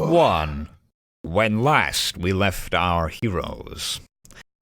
1. When last we left our heroes,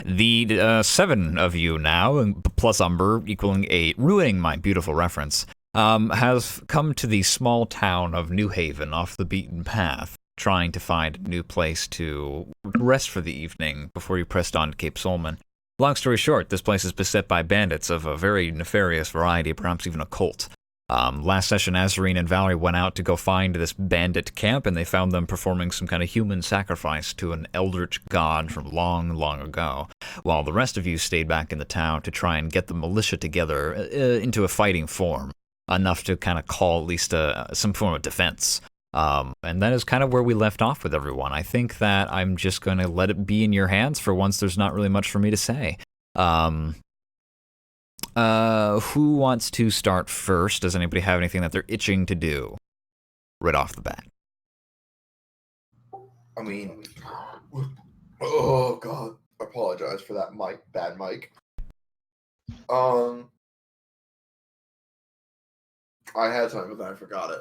the 7 of you now, plus Umber, equaling 8, ruining my beautiful reference, has come to the small town of New Haven off the beaten path, trying to find a new place to rest for the evening before you pressed on to Cape Solomon. Long story short, this place is beset by bandits of a very nefarious variety, perhaps even a cult. Last session, Azarine and Valerie went out to go find this bandit camp, and they found them performing some kind of human sacrifice to an eldritch god from long, long ago, while the rest of you stayed back in the town to try and get the militia together into a fighting form, enough to kind of call at least some form of defense. And that is kind of where we left off with everyone. I think that I'm just going to let it be in your hands for once. There's not really much for me to say. Who wants to start first? Does anybody have anything that they're itching to do right off the bat? I mean, oh god, I apologize for that bad mic. I had something, but I forgot it.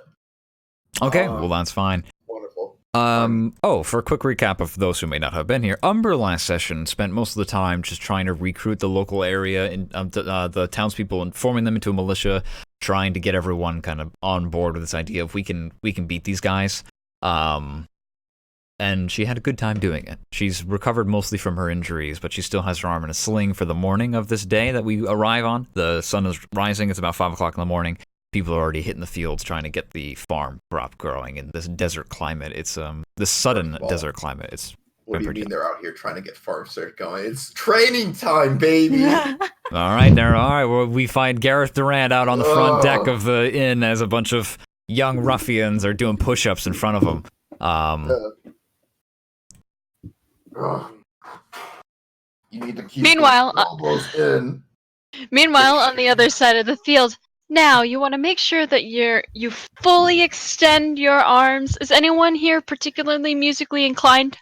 Okay, well that's fine. Wonderful. For a quick recap of those who may not have been here, Umber last session spent most of the time just trying to recruit the local area and the townspeople and forming them into a militia, trying to get everyone kind of on board with this idea of we can beat these guys. And she had a good time doing it. She's recovered mostly from her injuries, but she still has her arm in a sling for the morning of this day that we arrive on. The sun is rising. It's about 5 o'clock in the morning. People are already hitting the fields trying to get the farm crop growing in this desert climate. It's this sudden desert climate. It's what do you mean they're out here trying to get farm search going? It's training time, baby. All right. Well, we find Gareth Durant out on the front deck of the inn as a bunch of young ruffians are doing push-ups in front of him. You need to keep Meanwhile, in. Meanwhile, on the other side of the field, now you want to make sure that you fully extend your arms. Is anyone here particularly musically inclined?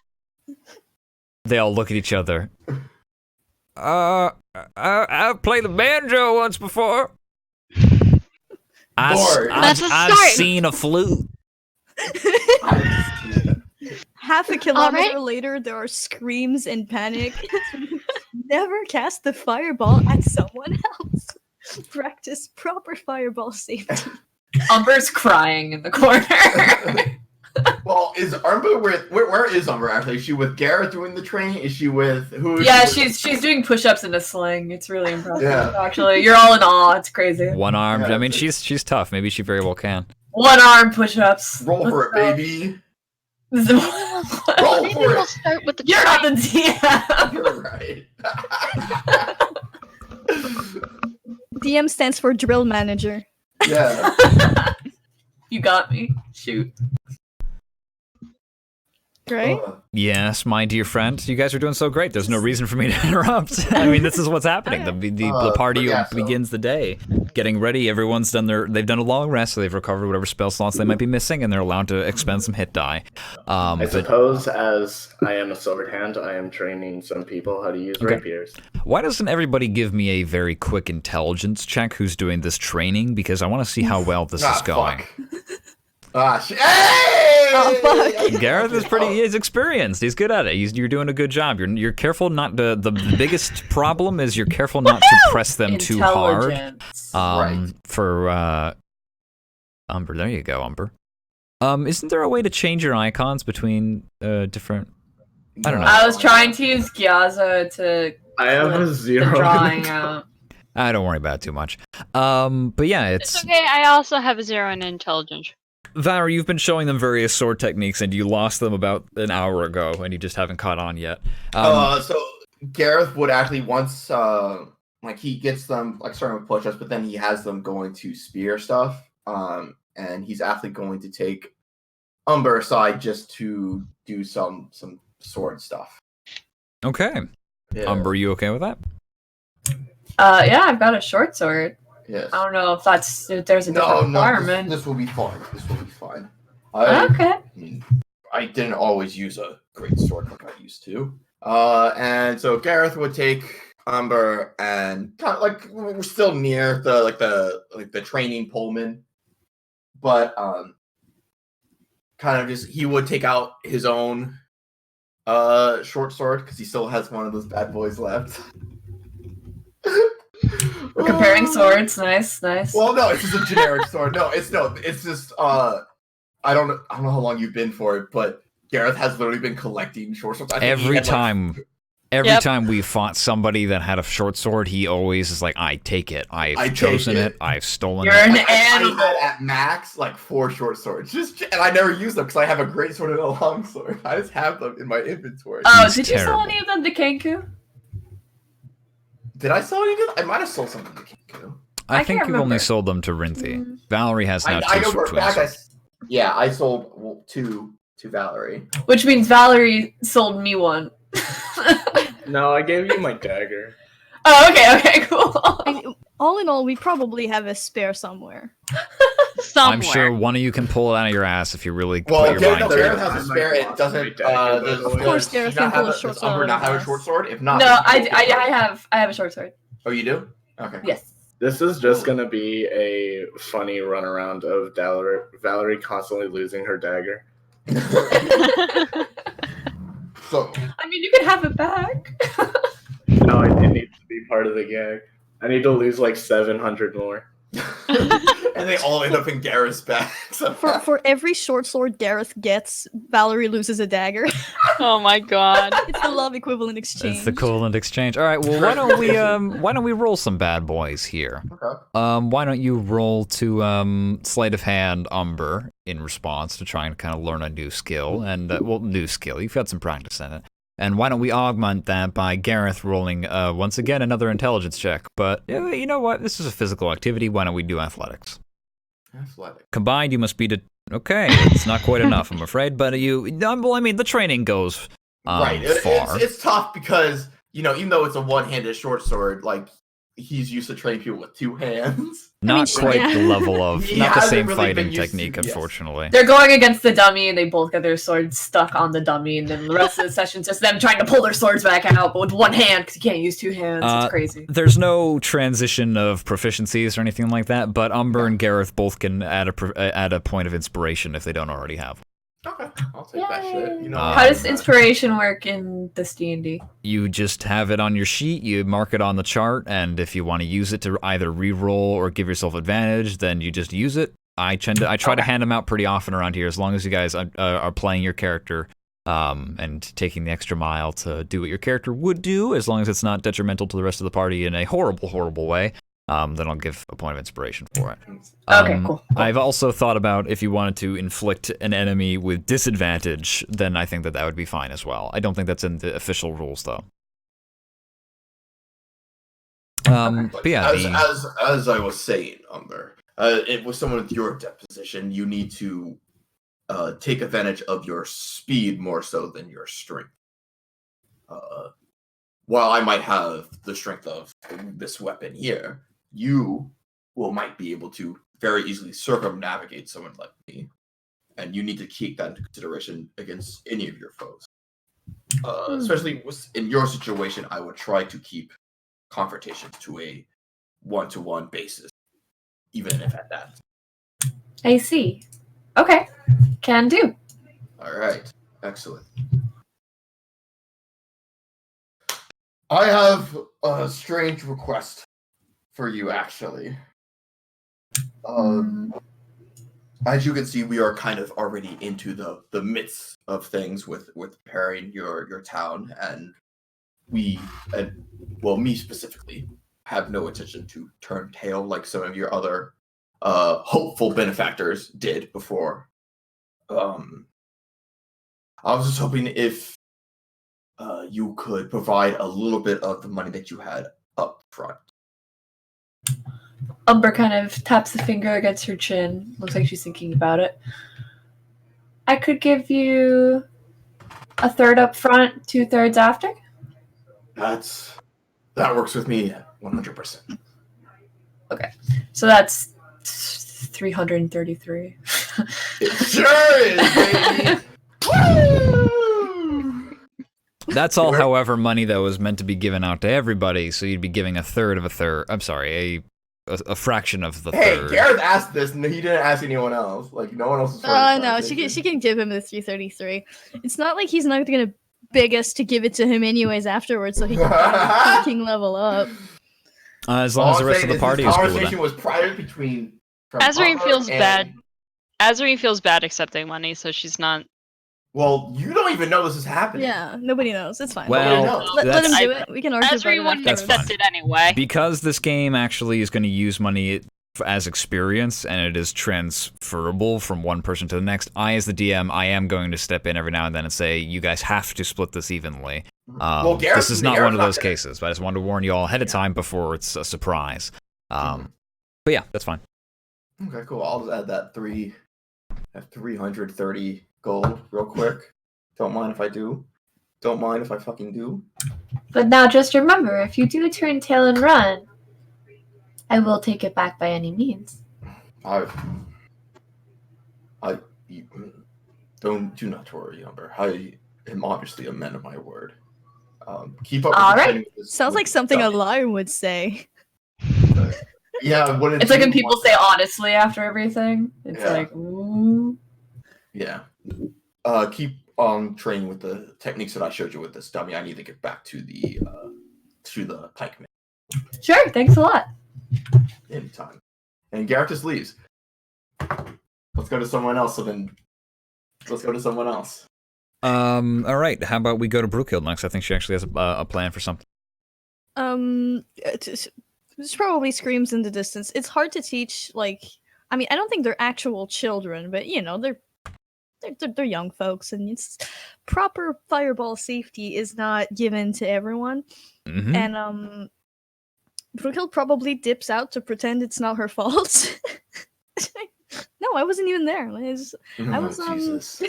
They all look at each other. I've played the banjo once before. I've seen a flute. Half a kilometer later, there are screams and panic. Never cast the fireball at someone else. Practice proper fireball safety. Umber's crying in the corner. Well, is Umber where is Umber actually? Is she with Gareth doing the training? Is she with who? She's doing push-ups in a sling. It's really impressive. Yeah. Actually, you're all in awe. It's crazy. One arm. Yeah. I mean, she's tough. Maybe she very well can. One arm push-ups. Roll for it, baby. Roll for it. We'll start with the You're not the DM. You're right. DM stands for drill manager. Yeah. You got me. Shoot. Right? Yes, my dear friend. You guys are doing so great. There's no reason for me to interrupt. I mean, this is what's happening. The party begins the day. Getting ready. Everyone's they've done a long rest, so they've recovered whatever spell slots they might be missing, and they're allowed to expend some hit die. I suppose, as I am a silvered hand, I am training some people how to use rapiers. Why doesn't everybody give me a very quick intelligence check who's doing this training? Because I want to see how well this is going. Hey! Oh, fuck. Gareth is he's experienced. He's good at it. You're doing a good job. You're careful not to, the biggest problem is you're careful not to press them too hard. For Umber, there you go, Umber. Isn't there a way to change your icons between different? I don't know. I was trying to use Gyaza to. I have a 0 drawing out. I don't worry about it too much. But yeah, it's okay. I also have a 0 in intelligence. Valerie, you've been showing them various sword techniques, and you lost them about an hour ago, and you just haven't caught on yet. So Gareth would actually once, he gets them starting with push-ups, but then he has them going to spear stuff, and he's actually going to take Umber aside just to do some sword stuff. Okay. Yeah. Umber, you okay with that? Yeah, I've got a short sword. Yes. I don't know if there's a different requirement. This will be fine. Okay. I mean, I didn't always use a great sword like I used to. And so Gareth would take Umber and kind of we're still near the training Pullman, but kind of just he would take out his own short sword because he still has one of those bad boys left. We're comparing swords. Nice. Well, no, it's just a generic sword. It's just I don't know how long you've been for it, but Gareth has literally been collecting short swords. Every time we fought somebody that had a short sword, he always is like, I take it. I've chosen it. I've stolen You're it. an animal. I had at max like 4 short swords, and I never use them because I have a great sword and a long sword. I just have them in my inventory. Oh, He's did you sell terrible. any of them to Kenku? Did I sell any of them? I might have sold something to Kinko. I I think can't you've only remember. sold them to Rinthi. Valerie has now I two know for a twin fact. swords. I sold 2 to Valerie. Which means Valerie sold me one. No, I gave you my dagger. Oh, okay, cool. All in all, we probably have a spare somewhere. Somewhere. I'm sure one of you can pull it out of your ass if you really Well, put your mind to Gareth it. has a spare. It doesn't. Of course, Gareth can pull a short sword Umber out not of have a his short ass. sword? If not, No, then you can I have a short sword. Oh, you do? Okay. Yes. This is just gonna be a funny runaround of Valerie constantly losing her dagger. So I mean, you can have it back. No, it needs to be part of the gag. I need to lose like 700 more. and they all end up in Gareth's bag. So For every short sword Gareth gets, Valerie loses a dagger. Oh my god. It's the love equivalent exchange. It's the equivalent exchange. All right, well, why don't we roll some bad boys here? Okay. Why don't you roll to sleight of hand Umber in response to trying to kind of learn a new skill new skill. You've had some practice in it. And why don't we augment that by Gareth rolling once again another intelligence check? But you know what? This is a physical activity. Why don't we do athletics? Athletic. Combined, you must be okay. It's not quite enough, I'm afraid. But well, I mean, the training goes Right. far. It's tough because even though it's a one-handed short sword, like he's used to training people with 2 hands. Not quite yeah. the level of, He not the hasn't same really fighting been used to- technique, yes. unfortunately. They're going against the dummy, and they both get their swords stuck on the dummy, and then the rest of the session's just them trying to pull their swords back out, but with one hand, because you can't use 2 hands. It's crazy. There's no transition of proficiencies or anything like that, but Umber and Gareth both can add a point of inspiration if they don't already have. Okay, I'll take that shit. How does inspiration work in this D&D? You just have it on your sheet, you mark it on the chart, and if you want to use it to either re-roll or give yourself advantage, then you just use it. I try to hand them out pretty often around here, as long as you guys are playing your character and taking the extra mile to do what your character would do, as long as it's not detrimental to the rest of the party in a horrible, horrible way. Then I'll give a point of inspiration for it. Okay, cool. I've also thought about if you wanted to inflict an enemy with disadvantage, then I think that would be fine as well. I don't think that's in the official rules, though. But yeah, as I was saying, Umber, it was someone with your deposition. You need to take advantage of your speed more so than your strength. While I might have the strength of this weapon here, you might be able to very easily circumnavigate someone like me, and you need to keep that into consideration against any of your foes. Especially in your situation, I would try to keep confrontations to a 1-to-1 basis, even if at that. I see. Okay, can do. All right, excellent. I have a strange request for you, actually. As you can see, we are kind of already into the midst of things with preparing your town, and me specifically, have no intention to turn tail like some of your other hopeful benefactors did before. I was just hoping if you could provide a little bit of the money that you had up front. Umber kind of taps the finger against her chin. Looks like she's thinking about it. I could give you 1/3 up front, 2/3 after. That works with me 100%. Okay, so that's 333. It sure is, baby. Woo! that's all, however, money that was meant to be given out to everybody, so you'd be giving 1/3 of a third. I'm sorry, a fraction of the Hey, third. Gareth asked this, and he didn't ask anyone else. Like, no one else was. Oh no, she can give him the 333. It's not like he's not gonna beg us to give it to him anyways afterwards, so he can fucking level up. As long as the rest of the party is cool with conversation it. was private between. Azreen Papa feels and- bad. Azreen feels bad accepting money, so she's not. Well, you don't even know this is happening. Yeah, nobody knows. It's fine. Well, Nobody let him that's- do it. We can argue about Azreen it wouldn't That's afterwards. accept it anyway. Because this game actually is going to use money as experience, and it is transferable from one person to the next, I, as the DM, I am going to step in every now and then and say, you guys have to split this evenly. Well, Gareth- This is not Gareth's one of not those gonna- cases, but I just wanted to warn you all ahead of time before it's a surprise. But yeah, that's fine. Okay, cool. I'll just add that 330 gold real quick. Don't mind if I do. Don't mind if I fucking do. But now just remember, if you do turn tail and run, I will take it back by any means. Do not worry, Umber. I am obviously a man of my word. Keep up. All with the right. training with this- Sounds with like something a stuff. lion would say. Yeah, when It's like when people say honestly after everything. It's Yeah. like, ooh. Yeah. Keep on training with the techniques that I showed you with this dummy. I need to get back to the pikeman Sure, thanks a lot. anytime. And Gareth just leaves. Let's go to someone else. All right, how about we go to Brookhill next? I think she actually has a plan for something. There's probably screams in the distance. It's hard to teach. Like, I mean, I don't think they're actual children, but you know, they're young folks, and it's proper fireball safety is not given to everyone. Mm-hmm. And Brookhill probably dips out to pretend it's not her fault. No, I wasn't even there. I was Jesus.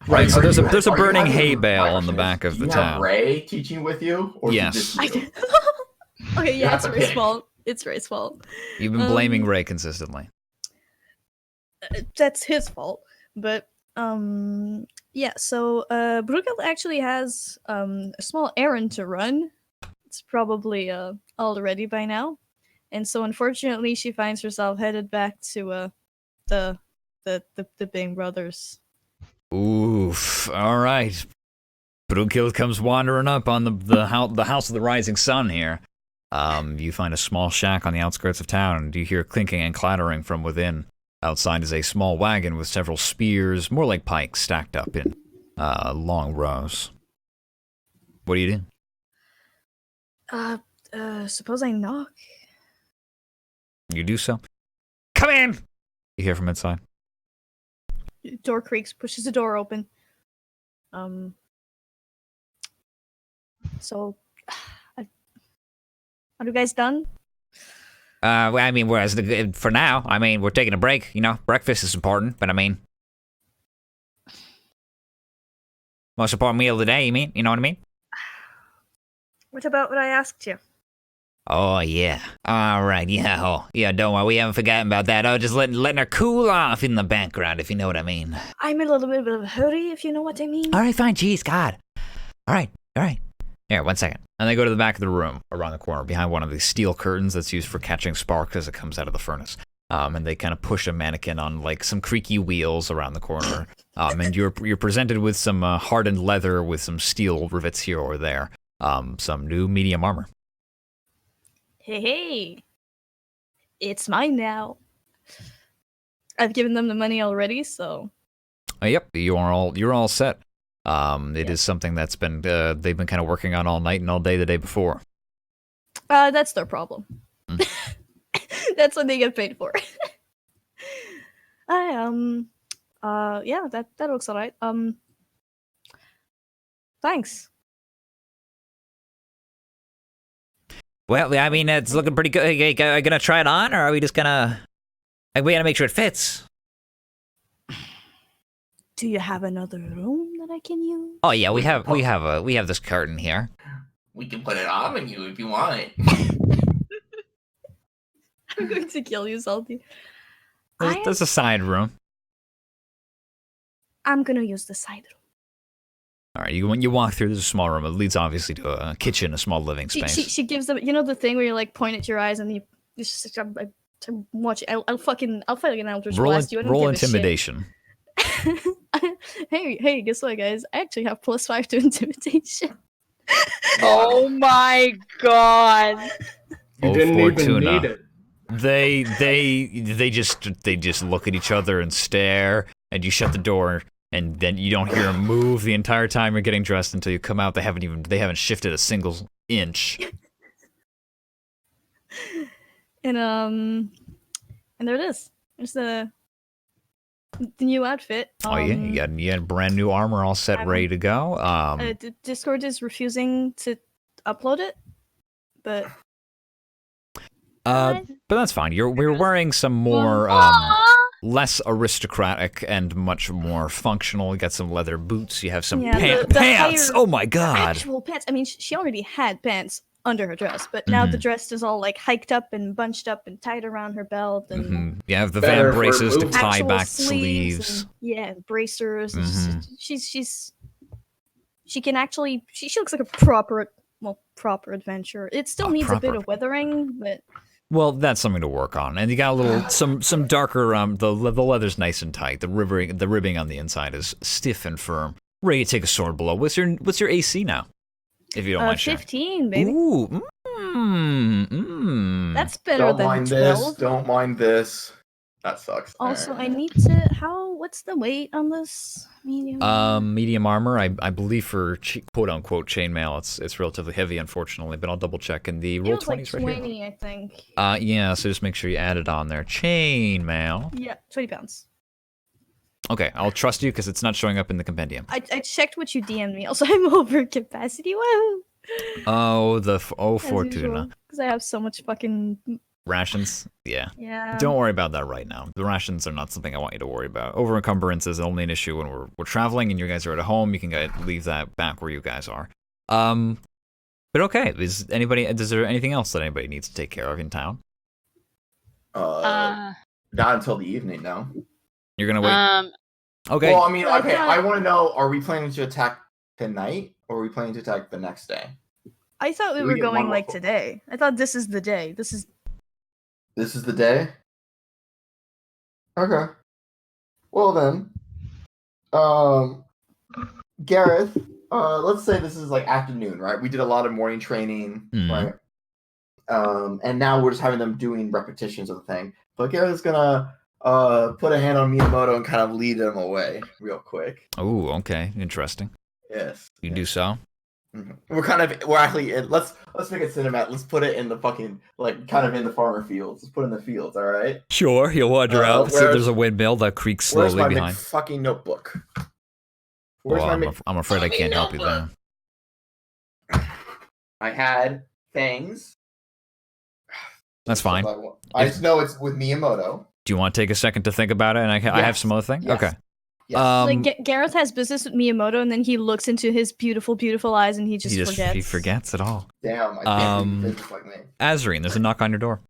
Right, so there's a Are you burning having- hay bale my on the question back is, of do the you have town. Ray teaching with you, or is it Yes. just you? Okay, yeah, it's Ray's Okay. fault. It's Ray's fault. You've been blaming Ray consistently. That's his fault. But yeah, so Brookhill actually has a small errand to run. It's probably all ready by now. And so unfortunately she finds herself headed back to the Bing brothers. Oof. All right. Brookhill comes wandering up on the house of the rising sun here. You find a small shack on the outskirts of town, and you hear clinking and clattering from within. Outside is a small wagon with several spears, more like pikes, stacked up in long rows. What do you do? Suppose I knock. You do so. Come in! You hear from inside. Door creaks, pushes the door open. So, are you guys done? Well, I mean, for now, I mean, we're taking a break. You know, breakfast is important, but I mean, most important meal of the day. You know what I mean? What about what I asked you? Oh yeah. All right. Yeah. Oh yeah. Don't worry. We haven't forgotten about that. Oh, just letting her cool off in the background, if you know what I mean. I'm in a little bit of a hurry, if you know what I mean. All right. Fine. Jeez. God. All right. All right. Here. 1 second. And they go to the back of the room, around the corner, behind one of these steel curtains that's used for catching sparks as it comes out of the furnace. And they kind of push a mannequin on like some creaky wheels around the corner. And you're presented with some hardened leather with some steel rivets here or there. Some new medium armor. Hey, it's mine now. I've given them the money already, so Yep, you're all set. It is something that's been they've been kind of working on all night and all day the day before. that's their problem. Mm. That's what they get paid for. Yeah, that looks alright. Thanks. Well, I mean, it's looking pretty good. Are you gonna try it on, or are we just gonna? Like, we gotta make sure it fits. Do you have another room that I can use? Oh yeah, we have this curtain here. We can put it on you if you want. I'm going to kill you, Salty. There's a side room. I'm gonna use the side room. All right, when you walk through, there's a small room. It leads obviously to a kitchen, a small living space. She gives them, you know, the thing where you like point at your eyes and you Just, I'm watching. I'll fucking Eldritch Roll, Blast you. I don't roll give a shit. intimidation. hey, guess what, guys? I actually have +5 to intimidation. Oh my god. You Oh, didn't Fortuna. even need it. They just look at each other and stare, and you shut the door, and then you don't hear them move the entire time you're getting dressed until you come out. They haven't shifted a single inch. And there it is. There's the new outfit. Oh yeah, you got brand new armor all set, ready to go. Discord is refusing to upload it, but but that's fine. We're wearing some more Aw. less aristocratic and much more functional. You got some leather boots. You have some the pants. higher- Oh my god! actual pants. I mean, she already had pants under her dress, but now the dress is all like hiked up and bunched up and tied around her belt, and Mm-hmm. You have the Better van for braces to movement. tie actual back sleeves. sleeves. And, bracers. and Mhm. She can actually. She looks like a proper adventurer. It still needs a bit proper. of weathering, but Well, that's something to work on. And you got a little some darker. The leather's nice and tight. The ribbing on the inside is stiff and firm. Ready to take a sword blow. What's your AC now? If you don't mind sharing. 15, baby. Ooh, That's better Don't than mind 12. this. Don't mind this. That sucks. Also, Alright. I need to. What's the weight on this medium? medium armor. I believe for quote unquote chainmail, it's relatively heavy, unfortunately. But I'll double check. And the It roll was like 20s right here. 20, I think. Yeah. So just make sure you add it on there. Chainmail. Yeah, 20 pounds. Okay, I'll trust you because it's not showing up in the compendium. I checked what you DM'd me. Also, I'm over capacity. Woo! Fortuna. Because I have so much fucking. Rations? Yeah. Yeah. Don't worry about that right now. The rations are not something I want you to worry about. Over encumbrance is only an issue when we're traveling and you guys are at home. You can leave that back where you guys are. But okay, is there anything else that anybody needs to take care of in town? Not until the evening, no. You're gonna wait. Okay. Well, I mean, Well, okay. I I want to know: are we planning to attack tonight, or are we planning to attack the next day? I thought we We were get going one like more- today. I thought this is the day. This is. This is the day. Okay. Well then, Gareth. Let's say this is like afternoon, right? We did a lot of morning training, Mhm. right? And now we're just having them doing repetitions of the thing. But Gareth's gonna put a hand on Miyamoto and kind of lead them away real quick. Oh, okay. Interesting. Yes. You do so. Mhm. We're actually in, let's make it cinematic. Let's put it in the fucking like kind of in the farmer fields. Let's put it in the fields, all right? Sure. You'll wander out. See if where's- there's a windmill that creaks Where's slowly my behind. fucking notebook? Where's Well, my I'm afraid I can't help you there. I had things. That's fine. I just know it's with Miyamoto. Do you want to take a second to think about it? And I have Yes. some other thing. Yes. Okay. Yes. Like Gareth has business with Miyamoto, and then he looks into his beautiful, beautiful eyes, and he just forgets. He forgets it all. Damn, I can't do um, business like me. Azreen, there's a knock on your door.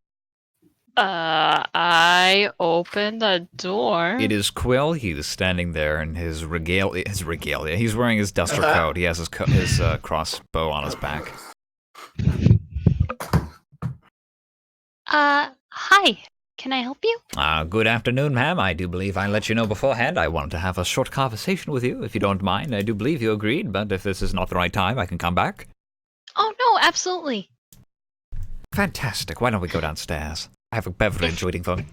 I open the door. It is Quill. He is standing there in his regalia. He's wearing his duster coat. He has his crossbow on his back. Hi. Can I help you? Good afternoon, ma'am. I do believe I let you know beforehand. I wanted to have a short conversation with you, if you don't mind. I do believe you agreed, but if this is not the right time, I can come back. Oh no, absolutely. Fantastic. Why don't we go downstairs? I have a beverage waiting for me.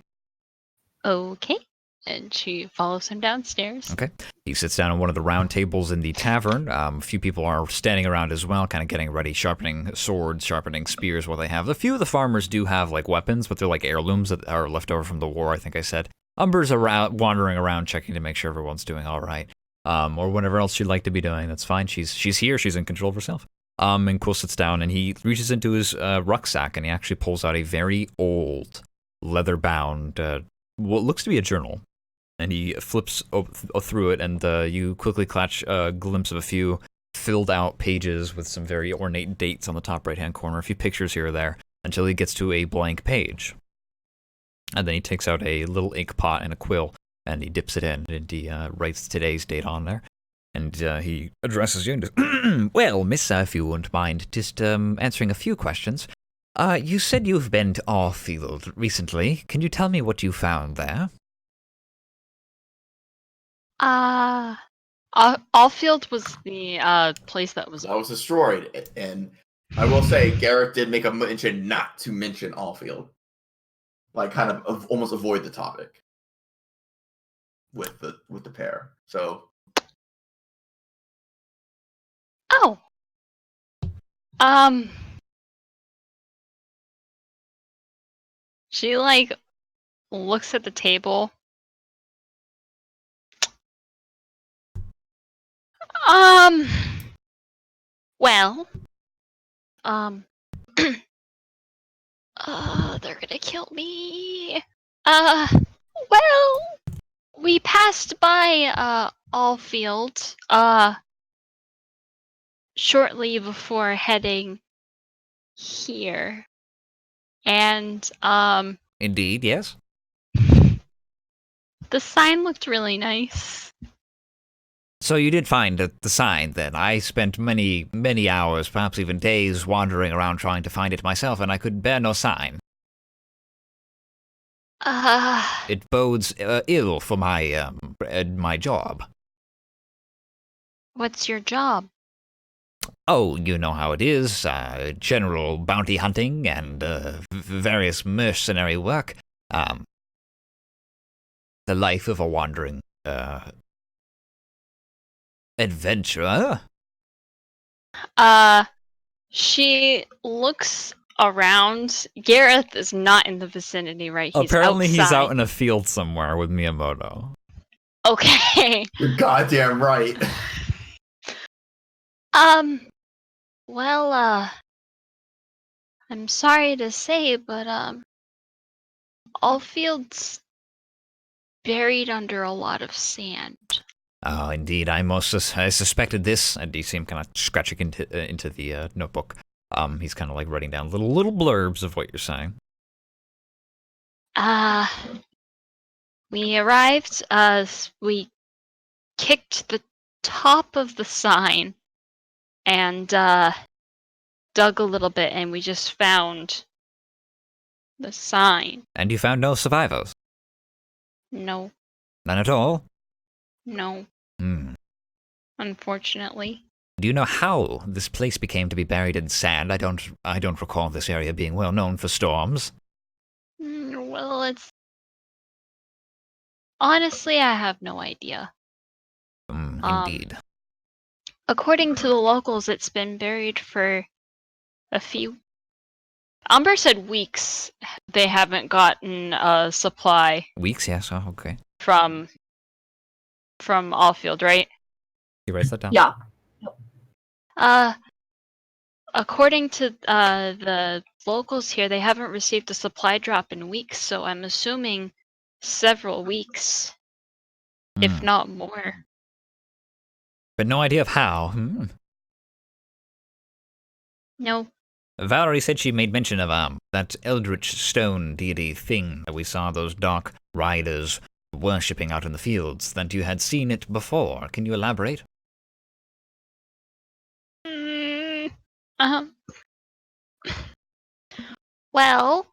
Okay. And she follows him downstairs. Okay. He sits down on one of the round tables in the tavern. A few people are standing around as well, kind of getting ready, sharpening swords, sharpening spears, what they have. A few of the farmers do have, like, weapons, but they're like heirlooms that are left over from the war, I think I said. Umber's around, wandering around, checking to make sure everyone's doing all right. Or whatever else she'd like to be doing. That's fine. She's here. She's in control of herself. And Quill sits down, and he reaches into his rucksack, and he actually pulls out a very old, leather-bound, what looks to be a journal. And he flips through it, and you quickly catch a glimpse of a few filled-out pages with some very ornate dates on the top right-hand corner, a few pictures here or there, until he gets to a blank page. And then he takes out a little ink pot and a quill, and he dips it in, and he writes today's date on there. And he addresses you and goes, well, miss, if you wouldn't mind just answering a few questions. You said you've been to Allfield recently. Can you tell me what you found there? Allfield was the place that was. That was destroyed, and I will say Gareth did make a mention not to mention Allfield, like kind of almost avoid the topic with the pair. So Oh. She like looks at the table. Well, they're gonna kill me. Well, we passed by Allfield shortly before heading here. And Indeed, yes. the sign looked really nice. So you did find the sign then. I spent many, many hours, perhaps even days, wandering around trying to find it myself, and I could bear no sign. It bodes ill for my job. What's your job? Oh, you know how it is. General bounty hunting and various mercenary work. The life of a wandering adventurer. She looks around. Gareth is not in the vicinity, right? He's Apparently he's outside. out in a field somewhere with Miyamoto. Okay. you're goddamn right. Well, I'm sorry to say, but Allfield's buried under a lot of sand. Oh, indeed. I suspected this, and he seemed kind of scratching into the notebook. He's kind of like writing down little blurbs of what you're saying. We arrived, we kicked the top of the sign and dug a little bit, and we just found the sign. And you found no survivors? No. None at all? No. Unfortunately. Do you know how this place became to be buried in sand? I don't recall this area being well known for storms. Well, it's... Honestly, I have no idea. Indeed. According to the locals, it's been buried for a few... Umber said weeks they haven't gotten a supply. Weeks, yes. Oh, okay. From Allfield, right? You write that down? Yeah. According to the locals here, they haven't received a supply drop in weeks, so I'm assuming several weeks, if not more. But no idea of how. No. Valerie said she made mention of that eldritch stone deity thing that we saw those dark riders worshipping out in the fields, that you had seen it before. Can you elaborate? Well,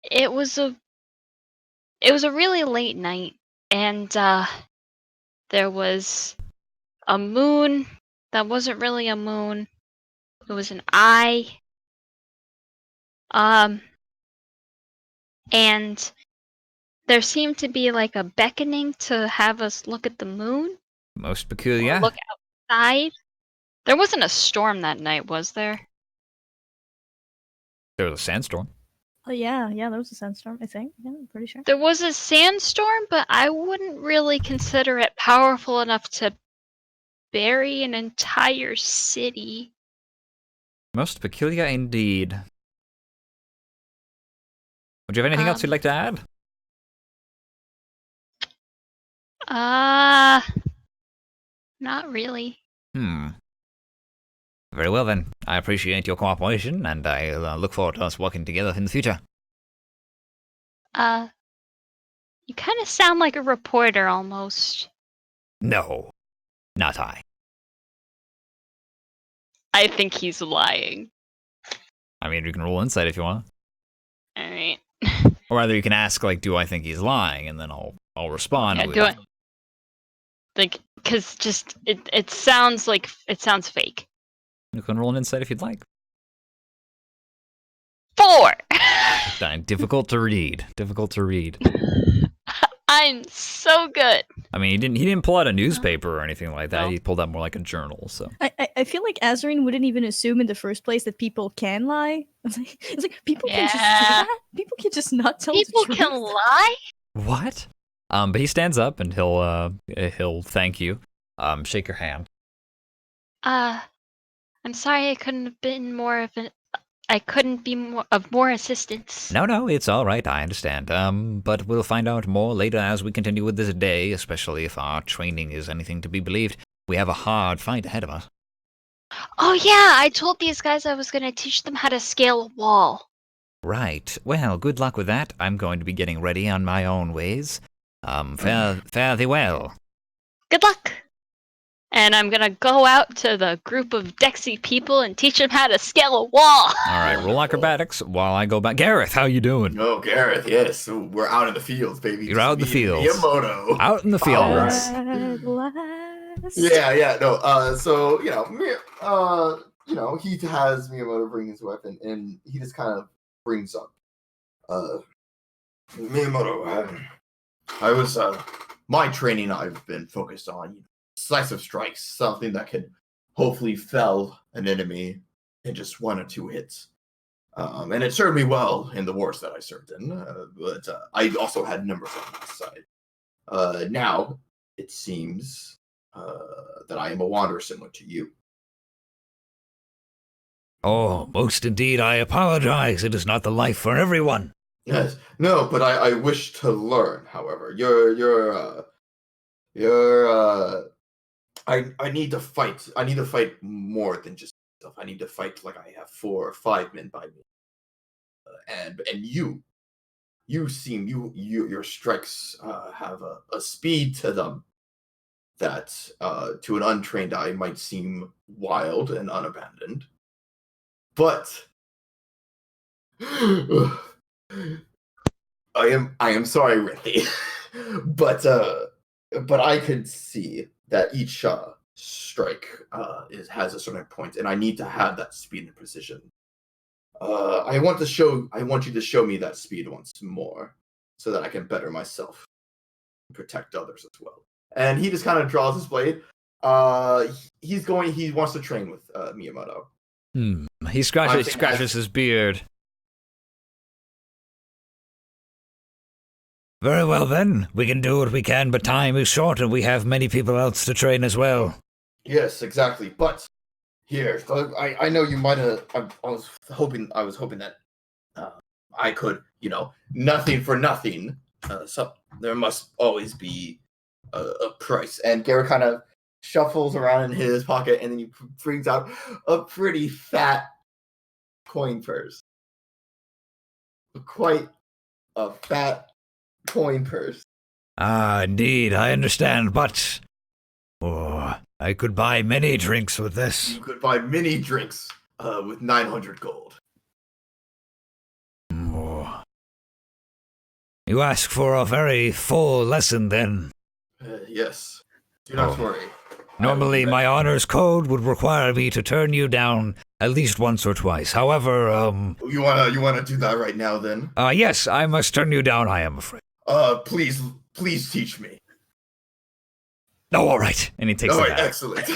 it was a really late night, and there was a moon that wasn't really a moon. It was an eye. And there seemed to be like a beckoning to have us look at the moon. Most peculiar. Or look outside. There wasn't a storm that night, was there? There was a sandstorm. Oh yeah, there was a sandstorm, I think. Yeah, I'm pretty sure. There was a sandstorm, but I wouldn't really consider it powerful enough to bury an entire city. Most peculiar indeed. Would you have anything else you'd like to add? Not really. Very well then. I appreciate your cooperation, and I look forward to us working together in the future. You kind of sound like a reporter almost. No, not I. I think he's lying. I mean, you can roll insight if you want. All right. Or rather, you can ask, like, do I think he's lying? And then I'll respond Yeah, with... do it. Like, because just it sounds fake. You can roll an insight if you'd like. 4. Difficult to read. Difficult to read. I'm so good. I mean, he didn't pull out a newspaper or anything like that. No. He pulled out more like a journal. So I feel like Azarine wouldn't even assume in the first place that people can lie. It's like people can just do Yeah. that. People can just not tell People the truth. can lie. what? But he stands up and he'll thank you. Shake your hand. I'm sorry I couldn't have been more of an. I couldn't be more assistance. No, it's all right. I understand. But we'll find out more later as we continue with this day, especially if our training is anything to be believed. We have a hard fight ahead of us. Oh yeah, I told these guys I was gonna teach them how to scale a wall. Right. Well, good luck with that. I'm going to be getting ready on my own ways. Fare thee well. Good luck. And I'm gonna go out to the group of Dexy people and teach them how to scale a wall. All right, roll acrobatics while I go back. Gareth, how you doing? Oh, Gareth, yes. So we're out in the fields, baby. You're out in the Just me and fields. Miyamoto. Out in the All fields. right. At last. Yeah, no. So he has Miyamoto bring his weapon, and he just kind of brings up, Miyamoto. I was my training. I've been focused on decisive strikes, something that could hopefully fell an enemy in just 1 or 2 hits. And it served me well in the wars that I served in, but I also had numbers on my side. Now it seems that I am a wanderer similar to you. Oh, most indeed, I apologize. It is not the life for everyone. Yes, no, but I wish to learn. However, I need to fight. I need to fight more than just myself. I need to fight like I have 4 or 5 men by me. And you seem your strikes have a speed to them that to an untrained eye might seem wild and unabandoned. But I am sorry, Rithy, but I could see that each strike has a certain point, and I need to have that speed and precision. I want you to show me that speed once more, so that I can better myself, and protect others as well. And he just kind of draws his blade. He wants to train with Miyamoto. He scratches his beard. Very well then, we can do what we can, but time is short and we have many people else to train as well. Yes, exactly. But here, I know you might have. I was hoping that I could, nothing for nothing. So there must always be a price. And Garrett kind of shuffles around in his pocket, and then he brings out a pretty fat coin purse. Quite a fat coin purse. Ah, indeed, I understand, but I could buy many drinks with this. You could buy many drinks with 900 gold. You ask for a very full lesson then. Yes. Do not worry. Normally, my honors code would require me to turn you down at least once or twice. However, You wanna do that right now then? yes, I must turn you down, I am afraid. Please teach me. Oh, all right. And he takes All it right, back. excellent.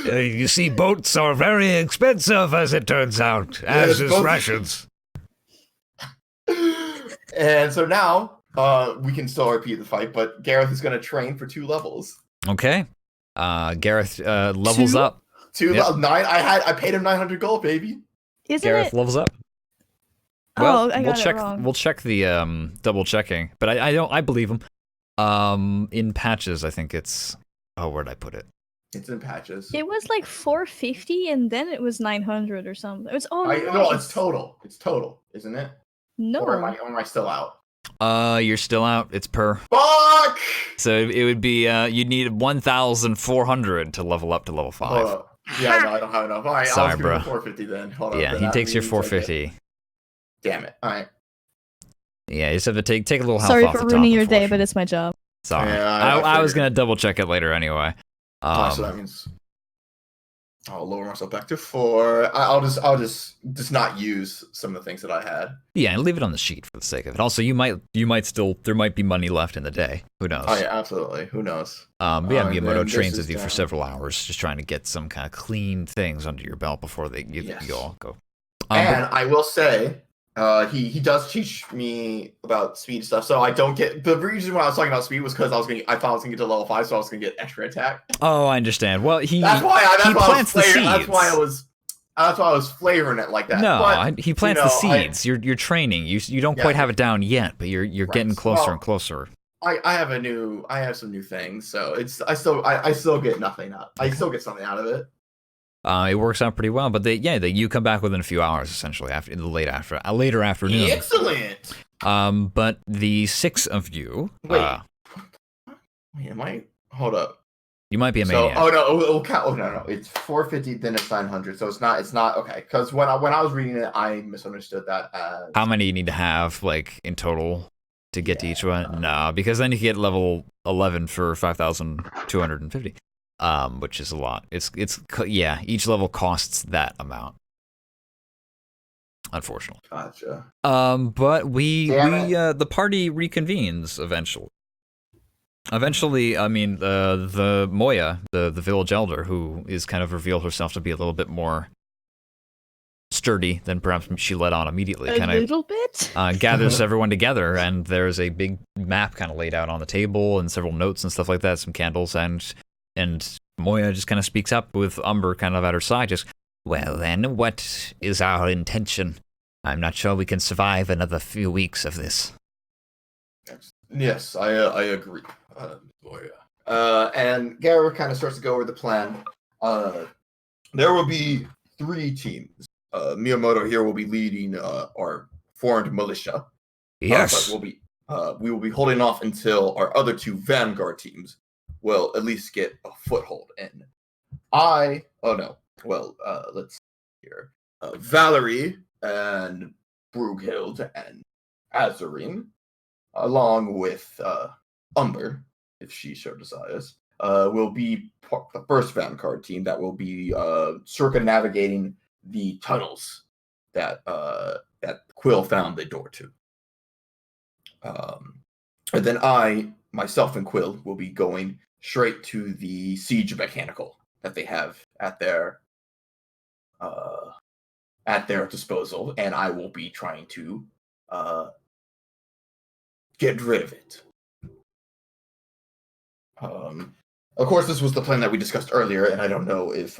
You see, boats are very expensive, as it turns out, as Yes, is boats- rations. And so now, we can still repeat the fight, but Gareth is going to train for 2 levels. Okay. Gareth levels 2? up. 2 Yep. levels. 9. I paid him 900 gold, baby. Isn't Gareth it? levels up. Oh, Well, I we'll got it check. wrong. We'll check the double checking, but I believe him. In patches, I think it's. Oh, where'd I put it? It's in patches. It was like 450, and then it was 900 or something. It was No, it's total. It's total, isn't it? No. Or am I still out? You're still out. It's per. Fuck! So it would be. You'd need 1,400 to level up to level 5. Yeah, no, I don't have enough. All right, Sorry, I'll just bro. give you 450 then. Hold on. Yeah, then he that takes your means I get- 450. Damn it. All right. Yeah, you just have to take a little health Sorry off for the top, ruining your day, but unfortunately. it's my job. Sorry. Yeah, I was figured. gonna double check it later anyway. So that means I'll lower myself back to 4. I'll just not use some of the things that I had. Yeah, and leave it on the sheet for the sake of it. Also, you might still there might be money left in the day. Who knows? Oh yeah, absolutely. Who knows? But yeah, And Miyamoto then this trains is with you for down. several hours, just trying to get some kind of clean things under your belt before you Yes. all go. And I will say, he does teach me about speed stuff. So I don't get the reason why I was talking about speed was because I thought I was gonna get to level 5, so I was gonna get extra attack. Oh, I understand. Well, he That's why he plants the seeds. That's why I was flavoring it like that. No, but, he plants you know, the seeds. You're training. You don't Yeah. quite have it down yet, but you're Right. getting closer Well, and closer. I have some new things, so I still get nothing out. I still get something out of it. It works out pretty well, but you come back within a few hours essentially after in the later afternoon. Excellent. But the 6 of you, Wait, am I? Hold up. you might be a So, maniac. it'll count. Oh no, it's 450. Then it's 900. So it's not okay. Because when I was reading it, I misunderstood that as How many you need to have like in total to get to each one? No, because then you get level 11 for 5,250, which is a lot. Each level costs that amount. Unfortunately. Gotcha. But Damn the party reconvenes eventually. Eventually, I mean, the Moya, the village elder, who is kind of revealed herself to be a little bit more sturdy than perhaps she let on immediately, A kind of little bit? gathers everyone together, and there's a big map kind of laid out on the table, and several notes and stuff like that, some candles, and Moya just kind of speaks up with Umber kind of at her side, just, well then, what is our intention? I'm not sure we can survive another few weeks of this. Yes, I agree. And Gara kind of starts to go over the plan. There will be 3 teams. Miyamoto here will be leading our formed militia. Yes. But we will be holding off until our other 2 vanguard teams will at least get a foothold in. Let's see here. Valerie and Brughild and Azurine, along with Umber, if she so desires, will be the first vanguard team that will be circumnavigating the tunnels that Quill found the door to. And then myself and Quill will be going straight to the siege mechanical that they have at their disposal, and I will be trying to get rid of it. Of course, this was the plan that we discussed earlier, and I don't know if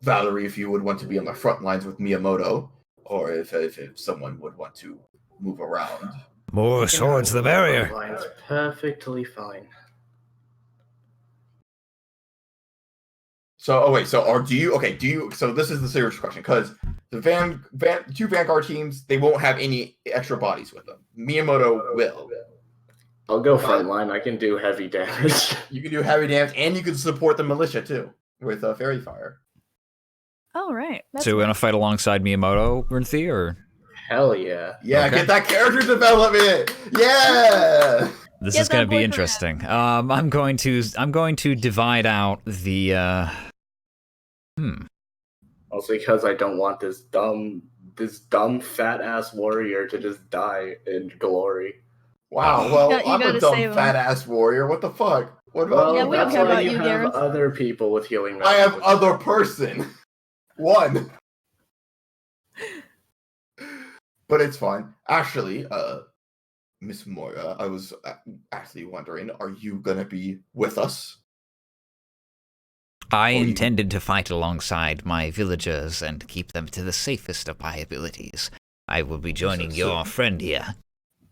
Valerie, if you would want to be on the front lines with Miyamoto, or if someone would want to move around. More swords, the barrier. Line's perfectly fine. So, so this is the serious question, because the 2 Vanguard teams, they won't have any extra bodies with them. Miyamoto will. I'll go frontline. I can do heavy damage. You can do heavy damage, and you can support the militia, too, with Fairy Fire. Oh, right. That's So we're gonna fight alongside Miyamoto, Rinthi, or Hell yeah. Yeah, Okay. get that character development! Yeah! this Get is gonna that be boy interesting. I'm going to divide out the Also because I don't want this dumb fat ass warrior to just die in glory. Wow, well, You I'm a gotta dumb save him. fat-ass warrior. What the fuck? What about Well, Yeah, you? we don't that's care why about you you, have Gareth. other people with healing. I have magic. other person. One. But it's fine. Actually, Miss Moira, I was actually wondering, are you gonna be with us? I Or you- intended to fight alongside my villagers and keep them to the safest of my abilities. I will be joining your friend here.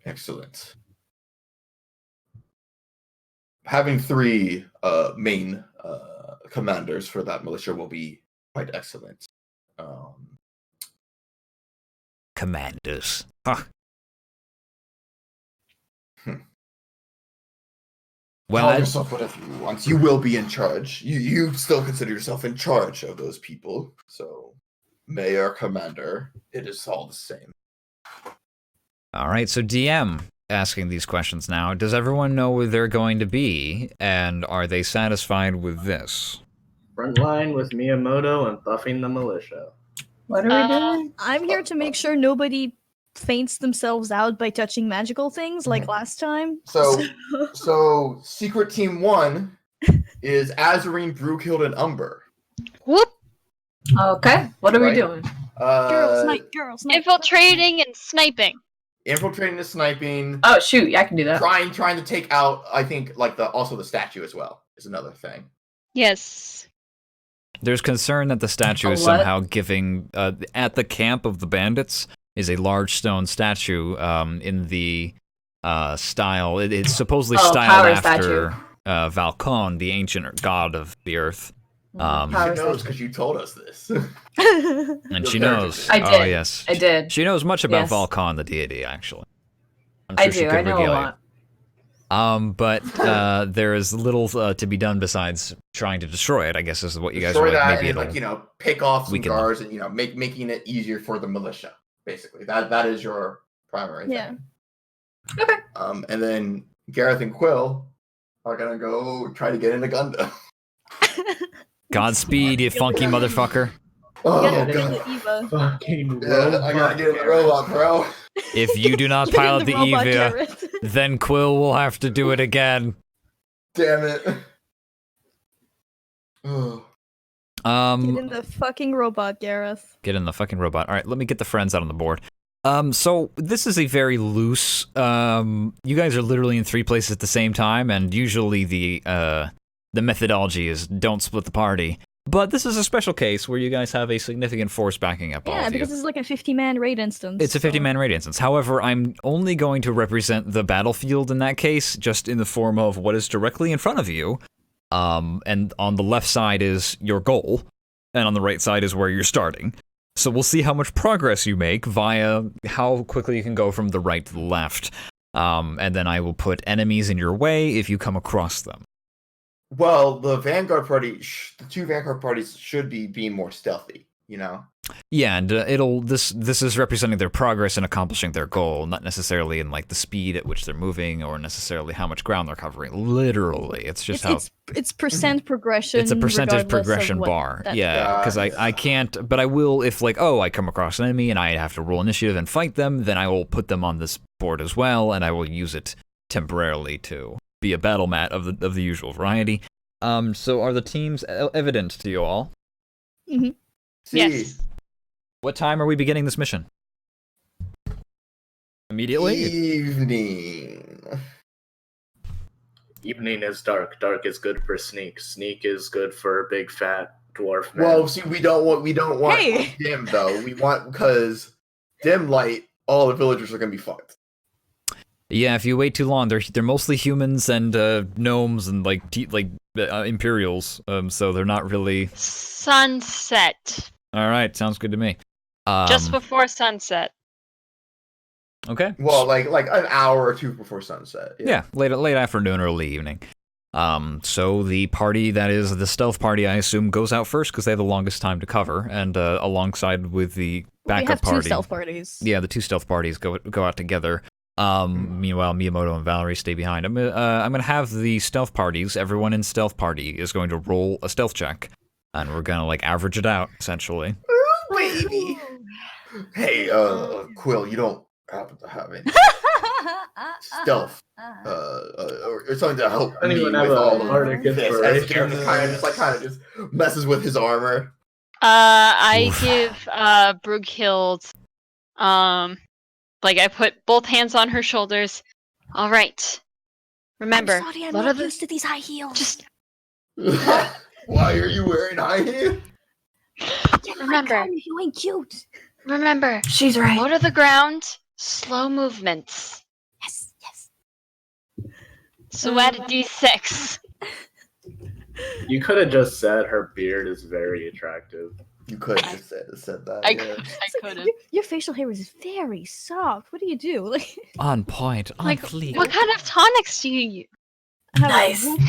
Excellent. Having 3 main commanders for that militia will be quite excellent. Commanders. Huh. Well, Call yourself whatever you want. You will be in charge. You still consider yourself in charge of those people. So, mayor, commander, it is all the same. all right, so DM asking these questions now. Does everyone know where they're going to be, and are they satisfied with this? Front line with Miyamoto and buffing the militia. What are we doing? I'm here to make sure nobody faints themselves out by touching magical things like last time. So Secret Team 1 is Azarine, Brughild, and Umber. Whoop! Okay, what are we Right. doing? Girls night. Infiltrating and sniping. Infiltrating the sniping. Oh shoot, yeah, I can do that. Trying to take out, I think, like also the statue as well is another thing. Yes. There's concern that the statue is What? somehow giving, at the camp of the bandits is a large stone statue in the style. It's supposedly Oh, styled power after Valcon, the ancient god of the earth. Power She knows statue. because you told us this. And The she character knows. did. I Oh, did. yes. I did. She knows much about Yes. Valcon, the deity, actually. I'm I sure she do. could I know a regale you. lot. But there is little to be done besides trying to destroy it, I guess is what you guys Destroy are like. that Maybe and it'll... pick off some weaken guards and making it easier for the militia. Basically, that is your primary Yeah. thing. Okay. And then Gareth and Quill are gonna go try to get into Gundam. Godspeed, you funky motherfucker. Oh Get god. the Eva. Fucking Yeah, I gotta get in the robot, bro. If you do not Get in pilot the robot, Eva, Gareth. then Quill will have to do it again. Damn it. Oh. Get in the fucking robot, Gareth. Get in the fucking robot. All right, let me get the friends out on the board. So this is a very loose. You guys are literally in 3 places at the same time, and usually the methodology is don't split the party. But this is a special case where you guys have a significant force backing up all Yeah, of you. because it's like a 50-man raid instance. It's a 50-man raid instance. However, I'm only going to represent the battlefield in that case, just in the form of what is directly in front of you. And on the left side is your goal, and on the right side is where you're starting. So we'll see how much progress you make via how quickly you can go from the right to the left. And then I will put enemies in your way if you come across them. Well, the Vanguard party, the 2 Vanguard parties should be being more stealthy, you know? Yeah, and this is representing their progress in accomplishing their goal, not necessarily in like the speed at which they're moving or necessarily how much ground they're covering. Literally, it's just it's percent progression. it's a percentage regardless of progression what bar. that- Yeah, because I can't, but I will if like I come across an enemy and I have to roll initiative and fight them, then I will put them on this board as well, and I will use it temporarily to be a battle mat of the usual variety. So are the teams evident to you all? Mhm. See, Yes. What time are we beginning this mission? Immediately? Evening. Evening is dark. Dark is good for sneak. Sneak is good for big fat dwarf man. Well, see, we don't want Hey! dim though. We want because dim light, all the villagers are gonna be fucked. Yeah, if you wait too long, they're mostly humans and gnomes and like Imperials. So they're not really. Sunset. All right, sounds good to me. Just before sunset. Okay. Well, like an hour or 2 before sunset. Yeah, late afternoon, early evening. So the party that is the stealth party, I assume, goes out first because they have the longest time to cover, and alongside with the backup we have party. 2 stealth parties. Yeah, the 2 stealth parties go out together. Meanwhile, Miyamoto and Valerie stay behind. I'm gonna have the stealth parties. Everyone in stealth party is going to roll a stealth check, and we're gonna like average it out essentially. Baby. Hey, Quill, you don't happen to have any stealth, or something to help I don't me even with have a all of bardic this? As inspiration. Gareth kind of just messes with his armor. I Oof. give Brughild, like I put both hands on her shoulders. All right. Remember, I'm sorry, I'm what not are the used to these high heels. just Why are you wearing high heels? remember, if you ain't cute. remember. She's right. Low to the ground, slow movements. Yes, yes. So add a d6. You could have just said her beard is very attractive. You could have just said that. I yeah. could have. Your facial hair is very soft. What do you do? Like, On point, on Like, fleek. what kind of tonics do you use? have Nice. whooping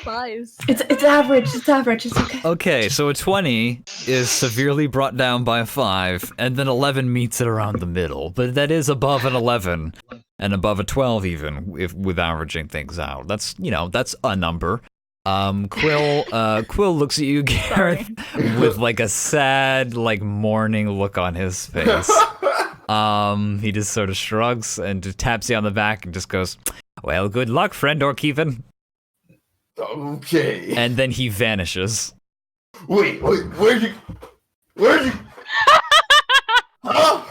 5s. It's average. It's average. It's okay. Okay, so a 20 is severely brought down by a 5, and then 11 meets it around the middle. But that is above an 11, and above a 12 even, if with averaging things out. That's, that's a number. Quill looks at you, Gareth, with like a sad, like mourning look on his face. He just sort of shrugs and just taps you on the back and just goes, "Well, good luck, friend Orkeven." Okay. And then he vanishes. Wait, where'd you? Huh?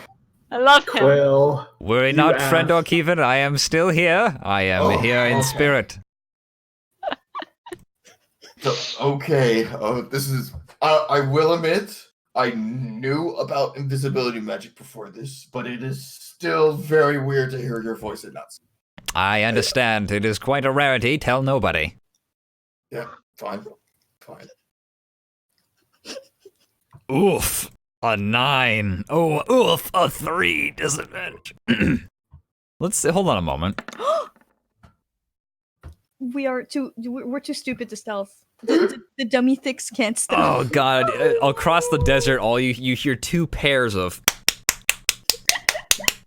I love him. Quill. Worry You not, friend asked. Orkeven, I am still here. I am Oh, here in okay. spirit. Okay, this is. I will admit, I knew about invisibility magic before this, but it is still very weird to hear your voice at nuts. I understand. It is quite a rarity. Tell nobody. Yeah, fine. Oof. A 9. Oh, oof. A 3. Disadvantage. Hold on a moment. We're too stupid to stealth. The dummy thicks can't stealth. Oh god. Across the desert, all you hear 2 pairs of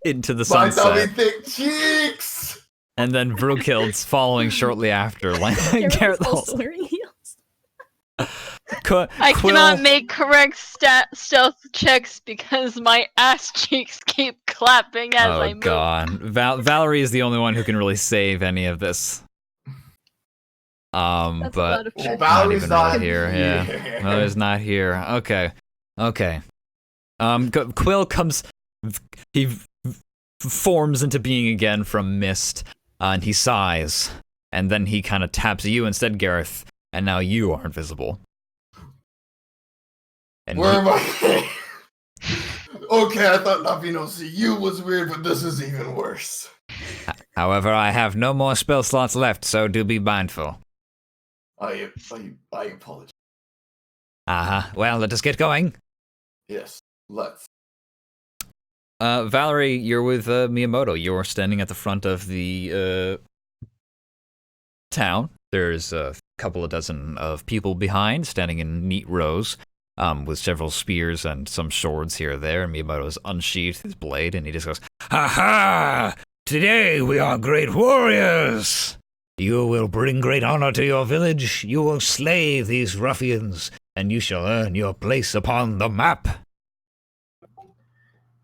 into the My sunset. dummy thick cheeks. And then Brookhild's following shortly after. Like Gareth Gareth is also. also wearing heels. I cannot make correct stealth checks because my ass cheeks keep clapping as I Oh move. god. Valerie is the only one who can really save any of this. That's a But lot of Well, pressure. not Valerie's even not really here. Yeah. Valerie's not here. Okay. Quill comes. He forms into being again from mist, and he sighs, and then he kind of taps you instead, Gareth, and now you are invisible. And Where am I? Okay, I thought Navino see you was weird, but this is even worse. however, I have no more spell slots left, so do be mindful. I apologize. Well, let us get going. Yes, let's. Valerie, you're with Miyamoto. You're standing at the front of the town. There's a couple of dozen of people behind, standing in neat rows, with several spears and some swords here or there. And Miyamoto's unsheathed his blade, and he just goes, "Ha ha! Today we are great warriors! You will bring great honor to your village. You will slay these ruffians, and you shall earn your place upon the map."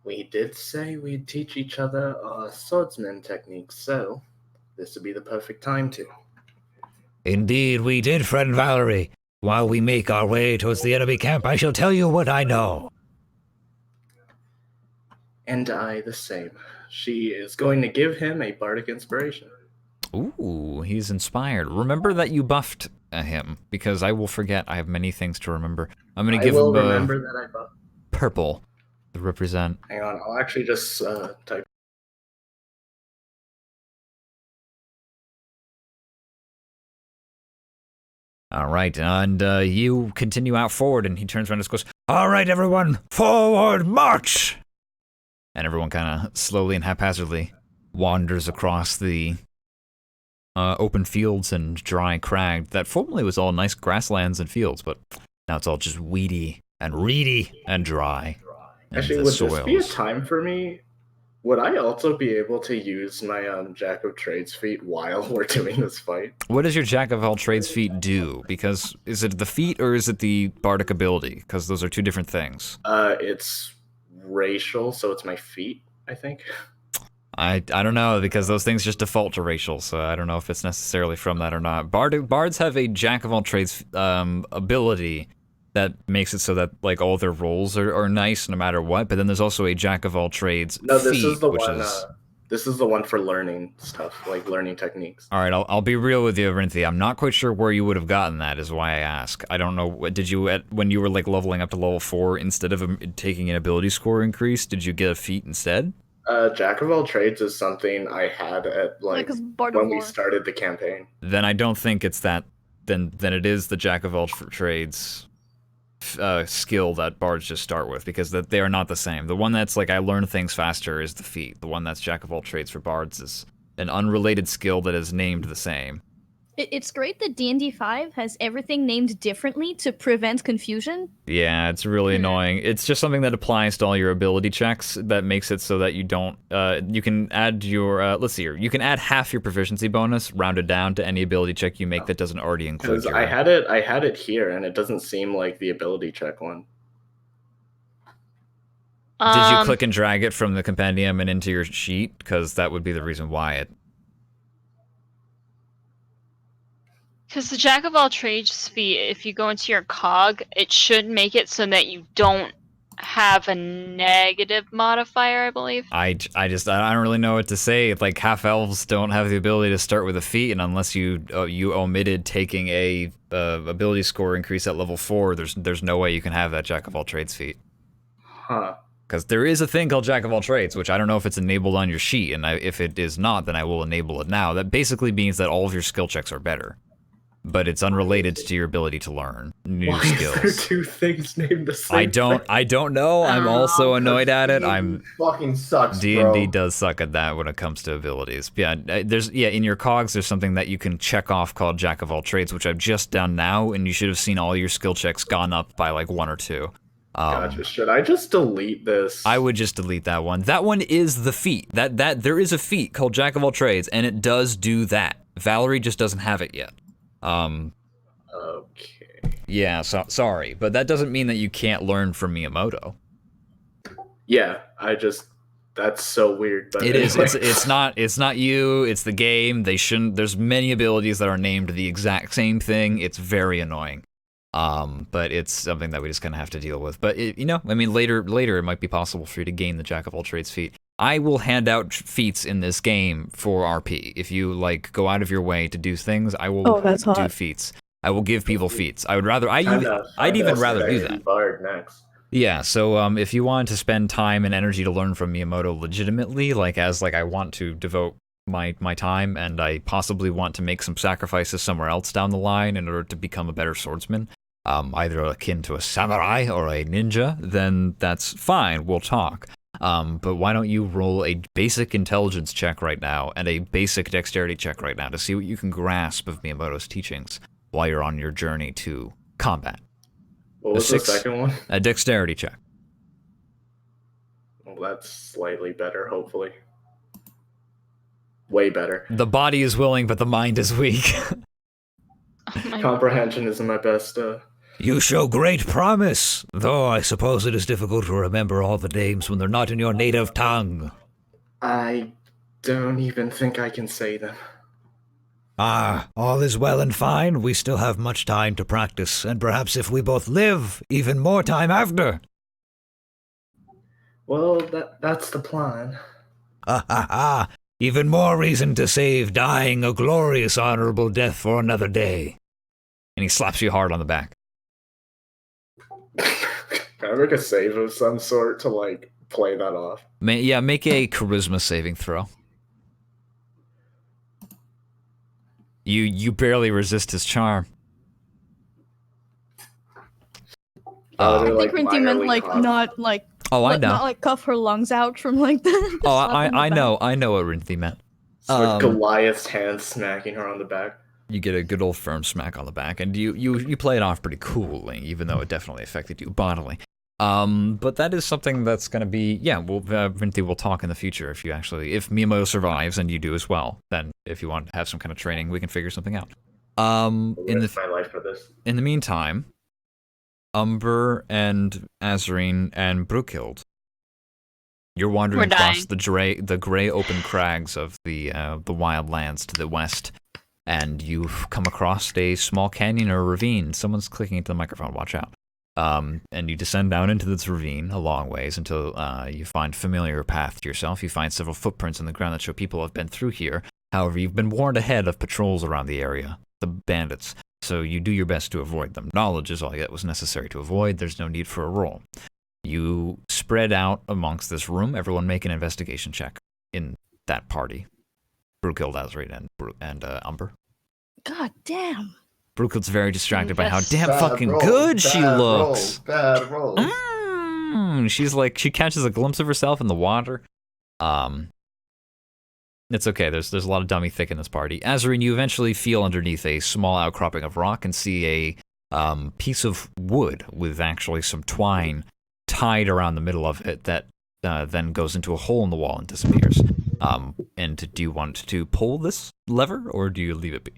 We did say we'd teach each other swordsman techniques, so this would be the perfect time to. Indeed, we did, friend Valerie. While we make our way towards the enemy camp, I shall tell you what I know. And I the same. She is going to give him a bardic inspiration. Ooh, he's inspired. Remember that you buffed him, because I will forget. I have many things to remember. I'm going to give I will him remember that I buffed. purple to represent. Hang on, I'll actually just type. All right, and you continue out forward, and he turns around and just goes, "All right, everyone, forward, march!" And everyone kind of slowly and haphazardly wanders across the open fields and dry crag that formerly was all nice grasslands and fields, but now it's all just weedy and reedy and dry. And Actually, the would this be a soils. time for me? Would I also be able to use my Jack of Trades feat while we're doing this fight? What does your Jack of all trades feat do? Because is it the feat or is it the bardic ability? Because those are two different things. It's racial, so it's my feat, I think. I don't know, because those things just default to racial, so I don't know if it's necessarily from that or not. Bards have a Jack of all trades ability that makes it so that like all their rolls are nice no matter what, but then there's also a Jack of all trades No, this feat, is the which one. is... This is the one for learning stuff, like learning techniques. All right, I'll be real with you, Rinthi. I'm not quite sure where you would have gotten that, is why I ask. I don't know, did you, when you were like leveling up to level 4, instead of taking an ability score increase, did you get a feat instead? Jack of all trades is something I had at like 'cause Bard of when we Lore. started the campaign. Then I don't think it's that, then it is the Jack of all trades skill that bards just start with, because they are not the same. The one that's like I learn things faster is the feat. The one that's Jack of all trades for bards is an unrelated skill that is named the same. It's great that D&D 5 has everything named differently to prevent confusion. Yeah, it's really annoying. It's just something that applies to all your ability checks that makes it so that you don't, you can add your, let's see here, you can add half your proficiency bonus rounded down to any ability check you make that doesn't already include Because your... I had it here, and it doesn't seem like the ability check one. Did you click and drag it from the compendium and into your sheet? Because that would be the reason why it... Because the Jack of all trades feat, if you go into your cog, it should make it so that you don't have a negative modifier, I believe. I don't really know what to say. Like, half elves don't have the ability to start with a feat, and unless you you omitted taking a ability score increase at level 4, there's no way you can have that Jack of all trades feat. Huh. Because there is a thing called Jack of all trades, which I don't know if it's enabled on your sheet, and if it is not, then I will enable it now. That basically means that all of your skill checks are better. But it's unrelated to your ability to learn new skills. Why is there two things named the same I don't know. I'm also annoyed at it. Fucking sucks, D&D bro. does suck at that when it comes to abilities. Yeah, in your cogs there's something that you can check off called Jack of all trades, which I've just done now, and you should have seen all your skill checks gone up by like 1 or 2. Gotcha. Should I just delete this? I would just delete that one. That one is the feat. That there is a feat called Jack of all trades, and it does do that. Valerie just doesn't have it yet. Okay. Yeah, sorry, but that doesn't mean that you can't learn from Miyamoto. Yeah, that's so weird. But it is. anyway. It's not you. It's the game. They shouldn't. There's many abilities that are named the exact same thing. It's very annoying. But it's something that we just kind of have to deal with. But later it might be possible for you to gain the Jack of all trades feat. I will hand out feats in this game for RP. If you like go out of your way to do things, I will do feats. I will give people feats. I'd even rather do that. Bard next. Yeah, so if you want to spend time and energy to learn from Miyamoto legitimately, I want to devote my time, and I possibly want to make some sacrifices somewhere else down the line in order to become a better swordsman, either akin to a samurai or a ninja, then that's fine, we'll talk. But why don't you roll a basic intelligence check right now and a basic dexterity check right now to see what you can grasp of Miyamoto's teachings while you're on your journey to combat. What was the second one? A dexterity check. Well, that's slightly better, hopefully. Way better. The body is willing, but the mind is weak. Comprehension isn't my best. You show great promise, though I suppose it is difficult to remember all the names when they're not in your native tongue. I don't even think I can say them. Ah, all is well and fine. We still have much time to practice, and perhaps if we both live, even more time after. Well, that's the plan. Ha ha ha! Even more reason to save dying a glorious, honorable death for another day. And he slaps you hard on the back. Can I make a save of some sort to, play that off? Make a charisma saving throw. You barely resist his charm. I think Rinty meant not not cuff her lungs out from that. Oh, I know what Rinty meant. It's like Goliath's hand smacking her on the back. You get a good old firm smack on the back, and you play it off pretty coolly, even though it definitely affected you bodily. But that is something that's going to be, Rinty will talk in the future if Miyamoto survives and you do as well. Then if you want to have some kind of training, we can figure something out. My life for this. In the meantime, Umber and Azarine and Brookild, you're wandering across the gray open crags of the wild lands to the west, and you've come across a small canyon or ravine. Someone's clicking into the microphone, watch out. And you descend down into this ravine a long ways until you find a familiar path to yourself. You find several footprints in the ground that show people have been through here. However, you've been warned ahead of patrols around the area, the bandits, so you do your best to avoid them. Knowledge is all that was necessary to avoid. There's no need for a roll. You spread out amongst this room. Everyone make an investigation check in that party. Brookild, Azraid, and Umber. God damn. Brookild's very distracted by how damn fucking good she looks. Bad roll. She's she catches a glimpse of herself in the water. It's okay. There's a lot of dummy thick in this party. Azarine, you eventually feel underneath a small outcropping of rock and see a piece of wood with actually some twine tied around the middle of it that then goes into a hole in the wall and disappears. And do you want to pull this lever, or do you leave it be?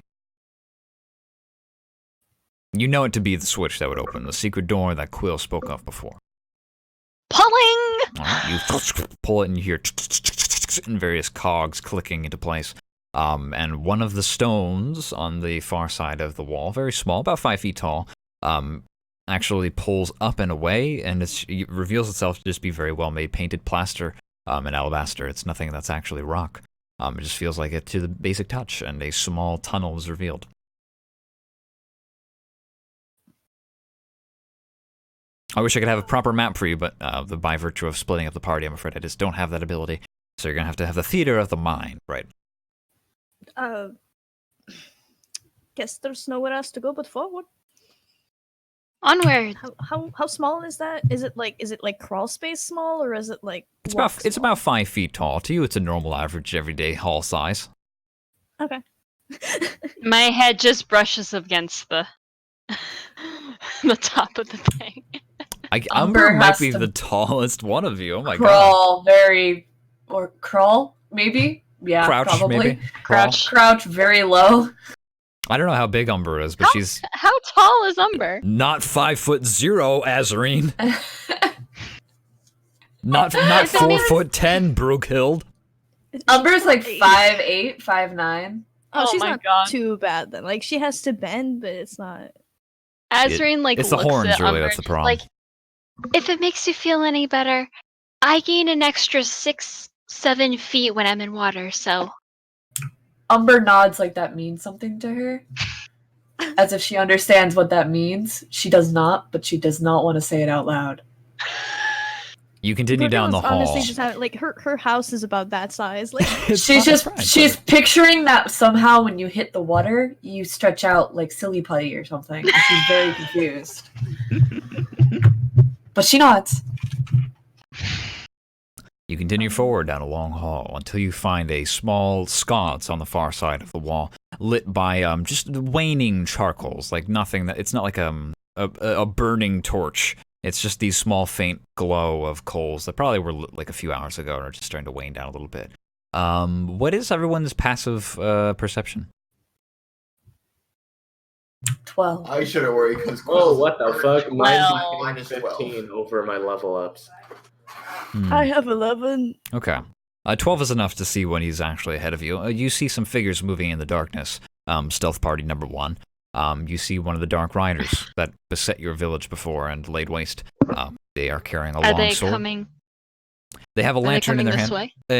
You know it to be the switch that would open the secret door that Quill spoke of before. Pulling! All right, you pull it and you hear and various cogs clicking into place. And one of the stones on the far side of the wall, very small, about 5 feet tall, actually pulls up and away, and it reveals itself to just be very well-made painted plaster and alabaster. It's nothing that's actually rock. It just feels like it to the basic touch, and a small tunnel is revealed. I wish I could have a proper map for you, but by virtue of splitting up the party, I'm afraid I just don't have that ability. So you're going to have the theater of the mind, right? Guess there's nowhere else to go but forward. Onward! How small is that? Is it like crawl space small, or is it like It's about 5 feet tall. To you, it's a normal, average, everyday hall size. Okay. My head just brushes against the the top of the thing. Umber might has be to the tallest one of you. Oh my god. Crawl, maybe? Yeah, Crouch, probably. maybe? Crouch very low. I don't know how big Umber is, but she's How tall is Umber? not 5'0", Azarine. Not 4'10", Brookhild. Umber's like 5'8", 5'9". Oh, Oh she's my not God. too bad then. Like she has to bend, but it's not. Azreen it's the looks horns, at really, Umber, that's the problem. Like, if it makes you feel any better, I gain an extra 6-7 feet when I'm in water, so Umber nods like that means something to her. As if she understands what that means. She does not, but she does not want to say it out loud. You continue down the hall. Honestly, just like her house is about that size. Like She's picturing that somehow when you hit the water, you stretch out like silly putty or something. And she's very confused. But she nods. You continue forward down a long hall until you find a small sconce on the far side of the wall, lit by just waning charcoals, like nothing that it's not like a burning torch. It's just these small faint glow of coals that probably were lit like a few hours ago and are just starting to wane down a little bit. What is everyone's passive perception? 12. I shouldn't worry because Oh, what the fuck? Mine's Well- minus 15 over my level ups. I have 11. Okay. 12 is enough to see when he's actually ahead of you. You see some figures moving in the darkness. Stealth party number 1. You see one of the dark riders that beset your village before and laid waste. They are carrying a are long they sword. coming? They have a Are they lantern in coming their this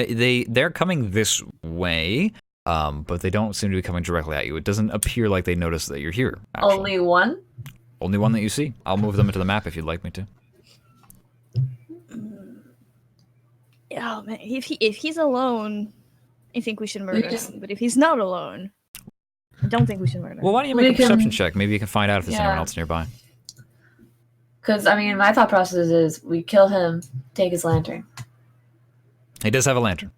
hand. way? They're coming this way, but they don't seem to be coming directly at you. It doesn't appear like they notice that you're here. Actually. Only one? Only one that you see. I'll move them into the map if you'd like me to. Yeah, man. If he's alone, I think we should murder just- him. But if he's not alone, I don't think we should murder him. Well, why don't you We make a perception can- check? Maybe you can find out if there's anyone Yeah. else nearby. Because, I mean, my thought process is we kill him, take his lantern. He does have a lantern.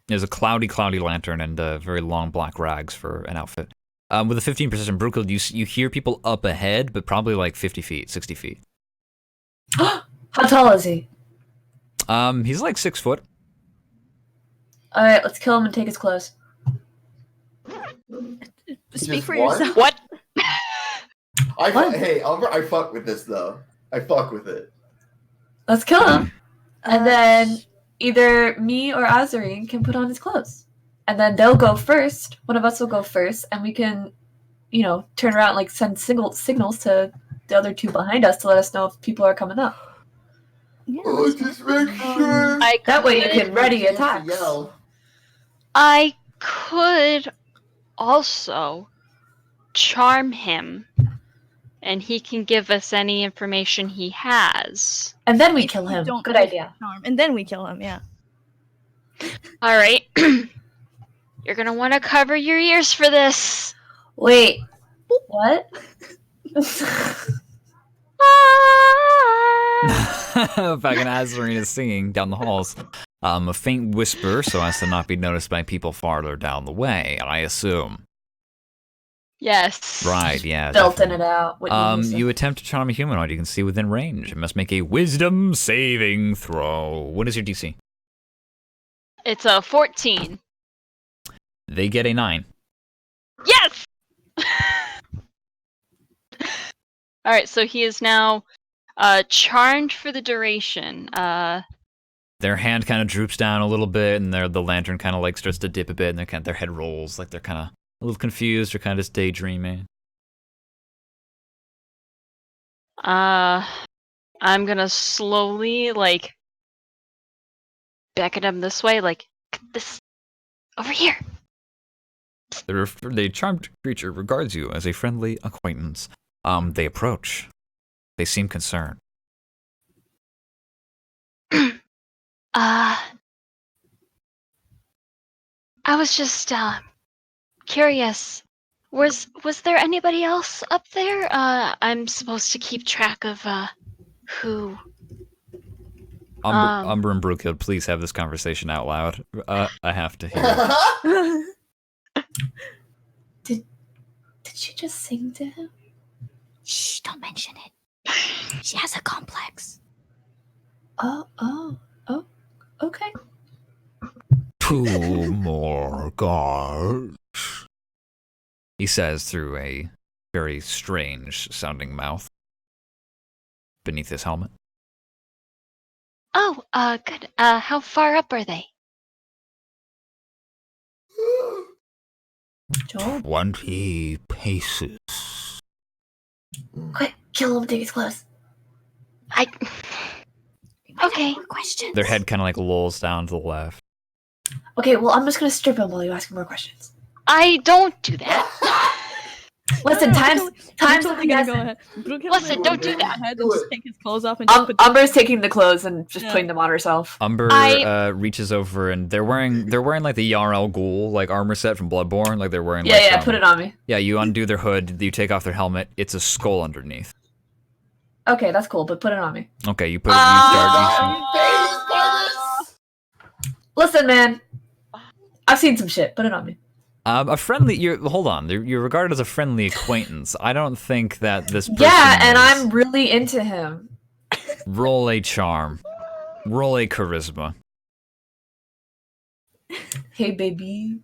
There's a cloudy lantern and very long black rags for an outfit. With a 15 precision Brookhild, you hear people up ahead, but probably like 50 feet, 60 feet. How tall is he? He's like 6 foot. Alright, let's kill him and take his clothes. Speak Just for one? yourself. What? Hey, Umber, I fuck with this though. I fuck with it. Let's kill him. And Uh, then either me or Azarine can put on his clothes. And then they'll go first. One of us will go first, and we can, turn around and like send signals to the other two behind us to let us know if people are coming up. Yeah, Oh, just make sure. That way you could- can ready Chance to attacks. yell. I could also charm him, and he can give us any information he has. And then we If kill we him. don't Good break idea. the charm, and then we kill him. Yeah. All right. You're gonna want to cover your ears for this. Wait. What? Fucking Azarine is singing down the halls. A faint whisper so as to not be noticed by people farther down the way, I assume. Yes. Right, yeah. Belting definitely. it out. Whitney Houston. You attempt to charm a humanoid you can see within range. It must make a wisdom saving throw. What is your DC? It's a 14. They get a 9. Yes! Alright, so he is now charmed for the duration. Their hand kind of droops down a little bit, and the lantern kind of like starts to dip a bit, and their head rolls, like they're kind of a little confused or kind of just daydreaming. I'm gonna slowly, like, beckon him this way, like, this, over here. The charmed creature regards you as a friendly acquaintance. They approach. They seem concerned. I was just, curious. Was there anybody else up there? I'm supposed to keep track of, who. Umber and Brookhill, please have this conversation out loud. I have to hear it. Did she just sing to him? Shh, don't mention it. She has a complex. Oh, okay. 2 more guards. He says through a very strange sounding mouth beneath his helmet. Oh, good. How far up are they? Joan, 20 paces. quick, kill him, take his clothes. We might have Okay. more questions. Their head kind of like lolls down to the left. Okay, well, I'm just gonna strip him while you ask more questions. I don't do that. Listen, time's totally gonna go ahead. Listen, don't do that. Ahead and just take his clothes off and just put Umber's taking the clothes and just Yeah. putting them on herself. Umber reaches over and they're wearing like the Yarl Ghoul like armor set from Bloodborne. Like they're wearing. Yeah, like, yeah, put it on me. Yeah, you undo their hood. You take off their helmet. It's a skull underneath. Okay, that's cool, but put it on me. Okay, you put. You start. Listen, man. I've seen some shit. Put it on me. A friendly. Hold on. You're regarded as a friendly acquaintance. I don't think that this person. Yeah, and is- I'm really into him. Roll a charm. Roll a charisma. Hey, baby.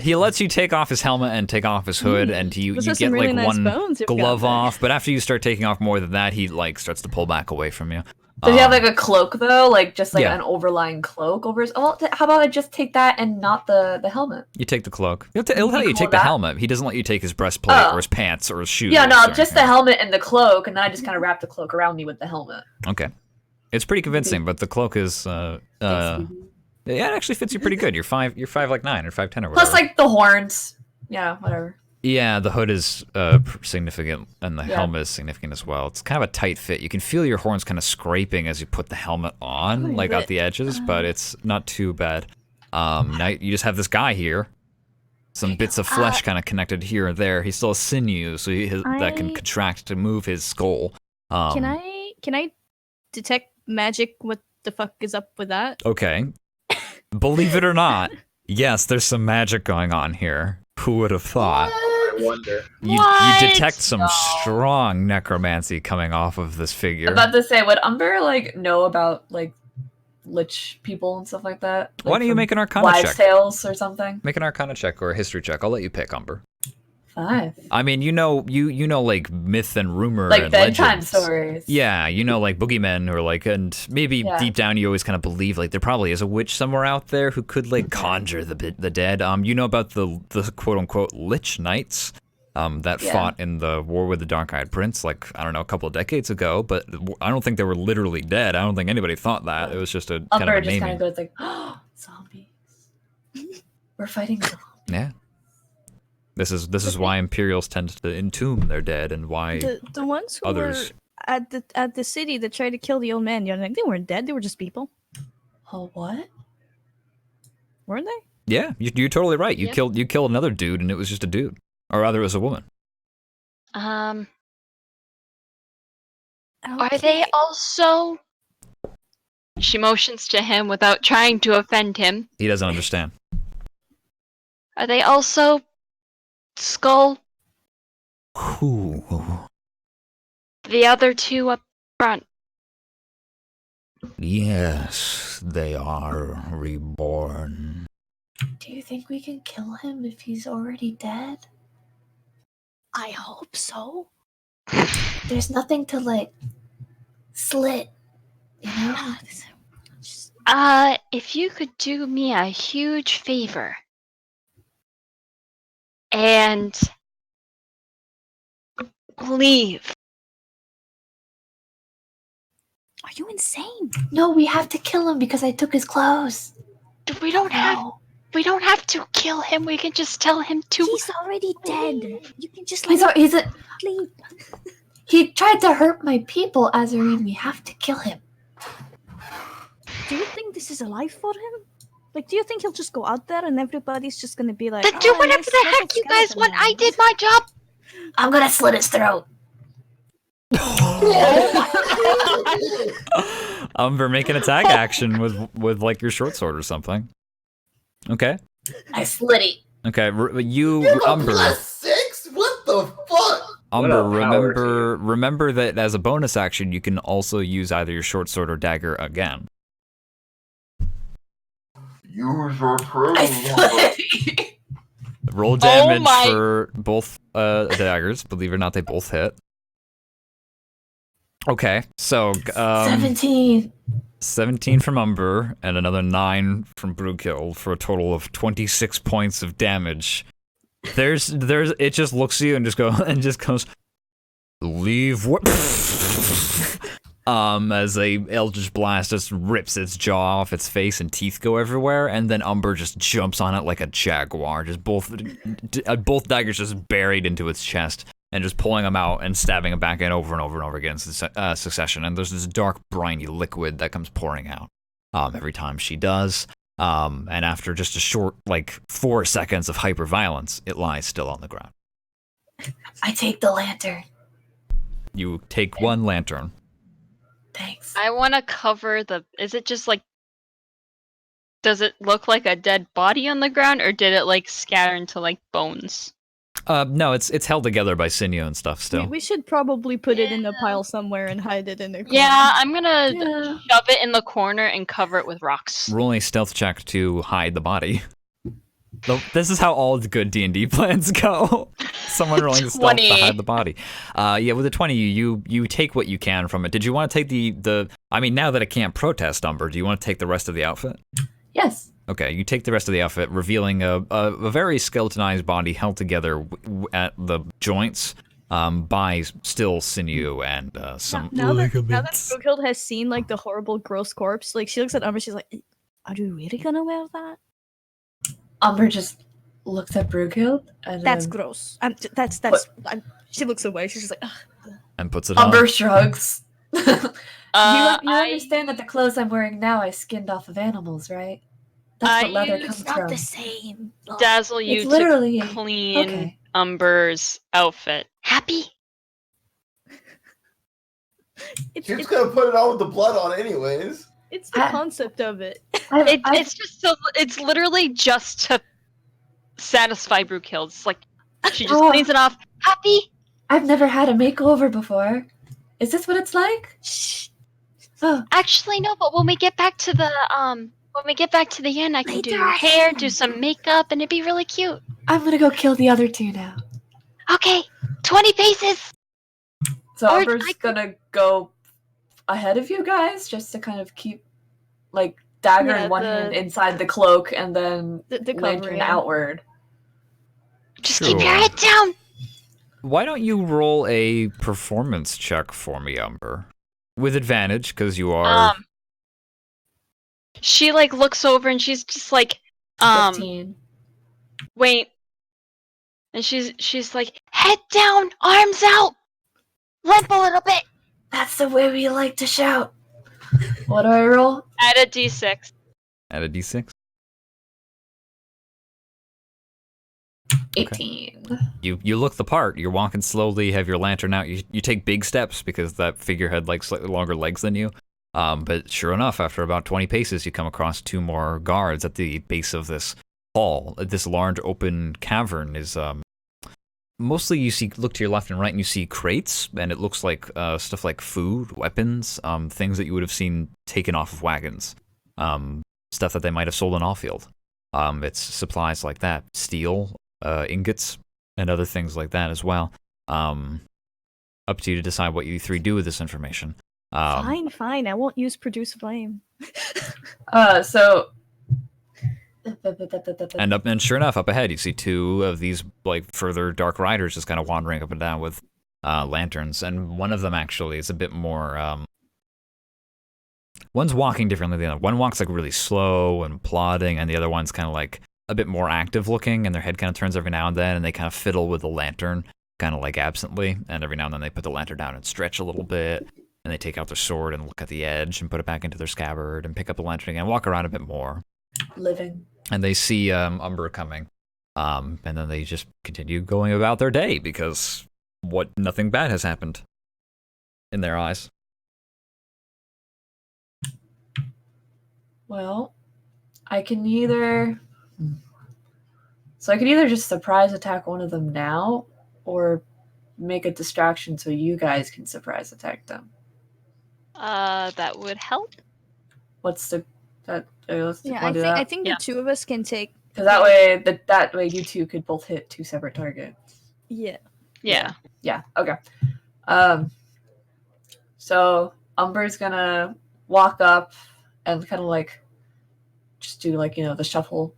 He lets you take off his helmet and take off his hood, and you Those are get some really like nice one bones you've got glove there. off. But after you start taking off more than that, he like starts to pull back away from you. Does he have like a cloak though? Like just like Yeah. an overlying cloak over his. Oh, how about I just take that and not the helmet? You take the cloak. He'll let you cool take with the that? helmet. He doesn't let you take his breastplate Oh. or his pants or his shoes. Yeah, no, or just the anything. helmet and the cloak, and then I just kind of wrap the cloak around me with the helmet. Okay, it's pretty convincing, but the cloak is Thanks, yeah, baby. it actually fits you pretty good. You're 5'9" or 5'10" or whatever. Plus, like the horns. Yeah, whatever. Yeah, the hood is significant, and the Yeah. helmet is significant as well. It's kind of a tight fit. You can feel your horns kind of scraping as you put the helmet on, like at the edges, but it's not too bad. Now you just have this guy here. Some bits of flesh kind of connected here and there. He still has sinews, so that can I- contract to move his skull. Can I detect magic? What the fuck is up with that? Okay. Believe it or not, yes, there's some magic going on here. Who would have thought? I wonder. You What? detect some strong necromancy coming off of this figure. About to say, would Umber like know about like lich people and stuff like that? Why Like, don't you from make an Arcana wives' check? tales or something? Make an Arcana check or a History check. I'll let you pick, Umber. 5. I mean, you know like myth and rumor Like and bedtime legends. stories. Yeah, you know like boogeymen or like, and maybe Yeah. deep down you always kind of believe like there probably is a witch somewhere out there who could like conjure the dead. You know about the quote unquote Lich Knights. That Yeah. fought in the War with the Dark-Eyed Prince, like, I don't know, a couple of decades ago, but I don't think they were literally dead. I don't think anybody thought that. It was just a kind of Umber a just kind naming. of goes like, oh, zombies. We're fighting zombies. Yeah. This is why Imperials tend to entomb their dead and why The ones who others. were at the city that tried to kill the old man, you're like, they weren't dead. They were just people, Oh, what? weren't they? Yeah, you're totally right. You Yep. killed another dude and it was just a dude. Or rather it was a woman. Are they also She motions to him without trying to offend him. He doesn't understand. Are they also Skull? Who? The other two up front. Yes, they are reborn. Do you think we can kill him if he's already dead? I hope so. There's nothing to, like, slit, you know? If you could do me a huge favor and leave. Are you insane? No, we have to kill him because I took his clothes. We don't have No. we don't have to kill him. We can just tell him to He's already dead. You can just He's let a, him he's a, sleep. he tried to hurt my people, Azarine. We have to kill him. Do you think this is a life for him? Like, do you think he'll just go out there and everybody's just gonna be like, Then do "Oh, whatever nice the little heck you guys skeleton want. man." I did my job. I'm gonna slit his throat. Umber, make an attack action with like your short sword or something. Okay. I slit it. Okay. You have a Umber. +6? What the fuck? Umber, What a power remember that as a bonus action, you can also use either your short sword or dagger again. Use your I training. slit it. Roll damage my- for both daggers. Believe it or not, they both hit. Okay, so 17. 17 from Umber and another 9 from Brewkill for a total of 26 points of damage. It just looks at you and just goes, leave what? As a Eldritch Blast just rips its jaw off its face and teeth go everywhere, and then Umber just jumps on it like a jaguar, just both daggers just buried into its chest, and just pulling them out and stabbing them back in over and over and over again in succession. And there's this dark, briny liquid that comes pouring out every time she does. And after just a short, 4 seconds of hyper-violence, it lies still on the ground. I take the lantern. You take one lantern. Thanks. I want to cover the. Is it just like? Does it look like a dead body on the ground, or did it scatter into bones? No, it's held together by sinew and stuff still. We should probably put it in a pile somewhere and hide it in a corner. Yeah, I'm gonna Yeah. shove it in the corner and cover it with rocks. Roll a stealth check to hide the body. This is how all good D&D plans go. Someone rolling stealth 20. to hide the body. Yeah, with a 20, you take what you can from it. Did you want to take the? I mean, now that it can't protest, Umber, do you want to take the rest of the outfit? Yes. Okay, you take the rest of the outfit, revealing a very skeletonized body held together at the joints by still sinew and some Now that ligaments. Brookild has seen the horrible, gross corpse, she looks at Umber. She's like, "Are you really gonna wear that? Umber just looks at Brewkill and That's then gross. She looks away. She's just like, ugh. And puts it on. Umber shrugs. You I- understand that the clothes I'm wearing now I skinned off of animals, right? That's I what leather use- comes It's not from. the same. Look, dazzle you It's literally to clean okay. Umber's outfit. Happy? It's She's gonna put it on with the blood on anyways. it's the concept of it. It's literally just to satisfy Brewkill. It's like she just Oh. cleans it off. Happy? I've never had a makeover before. Is this what it's like? shh. Oh, Actually, no. But when we get back to the end, I can do Later your hair, on. do some makeup, and it'd be really cute. I'm gonna go kill the other two now. Okay, 20 paces. So Or Umber's I could- gonna go ahead of you guys just to kind of keep dagger Yeah, in one the- hand inside the cloak and then The lantern covering. outward. Just keep your Sure. head down. Why don't you roll a performance check for me, Umber? With advantage, because you are. She looks over and she's just 15. wait. And she's like, head down, arms out, limp a little bit. That's the way we like to shout. What do I roll? Add a d6. At a d6. 18. You look the part. You're walking slowly, have your lantern out. You take big steps because that figurehead slightly longer legs than you. But sure enough, after about 20 paces, you come across 2 more guards at the base of this hall. This large open cavern is mostly you look to your left and right and you see crates, and it looks like stuff like food, weapons, things that you would have seen taken off of wagons, stuff that they might have sold in Allfield. It's supplies like that, steel, ingots, and other things like that as well. Up to you to decide what you 3 do with this information. Fine. I won't use produce flame. So. And sure enough, up ahead, you see 2 of these like further dark riders just kind of wandering up and down with lanterns, and one of them actually is a bit more. One's walking differently than the other. One walks like really slow and plodding, and the other one's kind of like a bit more active looking, and their head kind of turns every now and then, and they kind of fiddle with the lantern, kind of like absently, and every now and then they put the lantern down and stretch a little bit, and they take out their sword and look at the edge and put it back into their scabbard and pick up the lantern again, walk around a bit more. Living. And they see Umber coming, and then they just continue going about their day because nothing bad has happened in their eyes. Well, I can either just surprise attack one of them now, or make a distraction so you guys can surprise attack them. That would help. What's the that? Yeah, I think the 2 of us can take. Because that way you 2 could both hit 2 separate targets. Yeah. Yeah. Yeah. Okay. So Umber's gonna walk up and kind of like just do like the shuffle,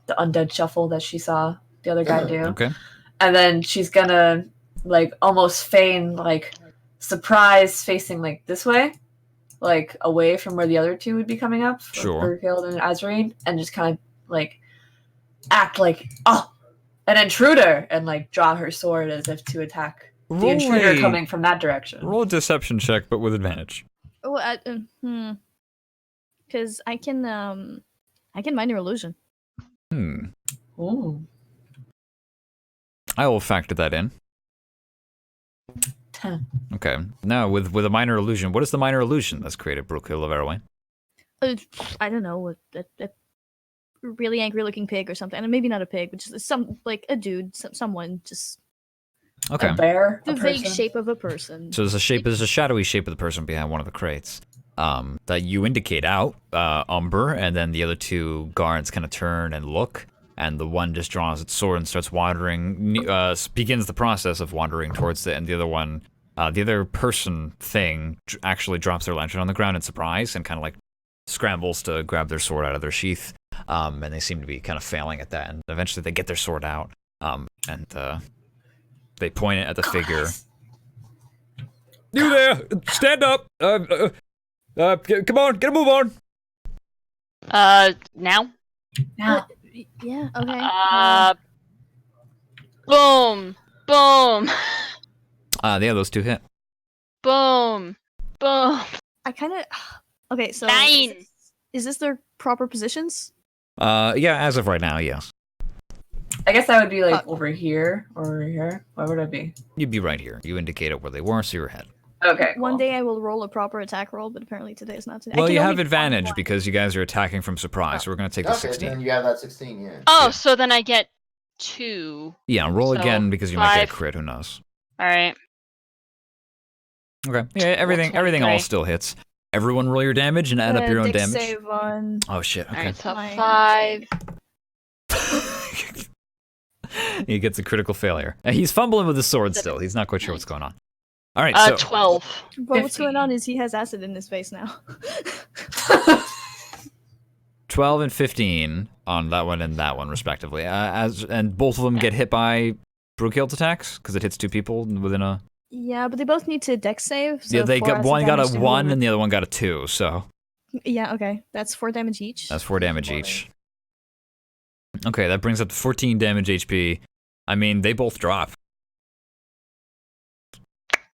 the undead shuffle that she saw the other guy do. Okay. And then she's gonna like almost feign like surprise facing like this way, like away from where the other 2 would be coming up. Sure. Berghild and Azarine, and just kind of like act like an intruder and like draw her sword as if to attack the intruder coming from that direction. Roll a deception check, but with advantage. Oh, because I can minor illusion. Ooh. I will factor that in. 10. Okay. Now, with a minor illusion, what is the minor illusion that's created, Brookehill of Arroway? I don't know, a really angry looking pig or something. And maybe not a pig, but just a dude, someone just. Okay. A bear. The vague shape of a person. So there's a shadowy shape of the person behind one of the crates. That you indicate out, Umber, and then the other 2 guards kind of turn and look, and the one just draws its sword and starts wandering, begins the process of wandering towards it, and the other one, the other person thing actually drops their lantern on the ground in surprise and kind of like scrambles to grab their sword out of their sheath, and they seem to be kind of failing at that, and eventually they get their sword out, and they point it at the figure. You there! Stand up! Come on, get a move on! Now? Now. Yeah, okay. Boom! Boom! Yeah, those 2 hit. Boom! Boom! I kind of. Okay, so. 9! Is this their proper positions? Yeah, as of right now, yes. I guess I would be like over here or over here. Where would I be? You'd be right here. You indicated where they were, so you're ahead. Okay. One cool. day I will roll a proper attack roll, but apparently today is not today. Well, you have advantage because you guys are attacking from surprise, so we're going to take the Okay, 16. then you have that 16, yeah. Oh, so then I get 2. Yeah, roll So, again because you might get a 5. crit, who knows. Alright. Okay, yeah, everything all 23. still hits. Everyone roll your damage and add up your own Dex damage. save on. Oh shit, okay. Alright, so Fine. 5. He gets a critical failure. He's fumbling with his sword still. He's not quite sure what's going on. All right, so 12. But what's 15. going on is he has acid in his face now. 12 and 15 on that one and that one, respectively. And both of them get hit by Brookhild's attacks because it hits 2 people within a. Yeah, but they both need to dex save. So Yeah, they 4 got acid one got damage a to 1 whoever- and the other one got a 2. So Yeah, okay. That's 4 damage each. that's 4 damage each. Okay, that brings up to 14 damage HP. I mean, they both drop.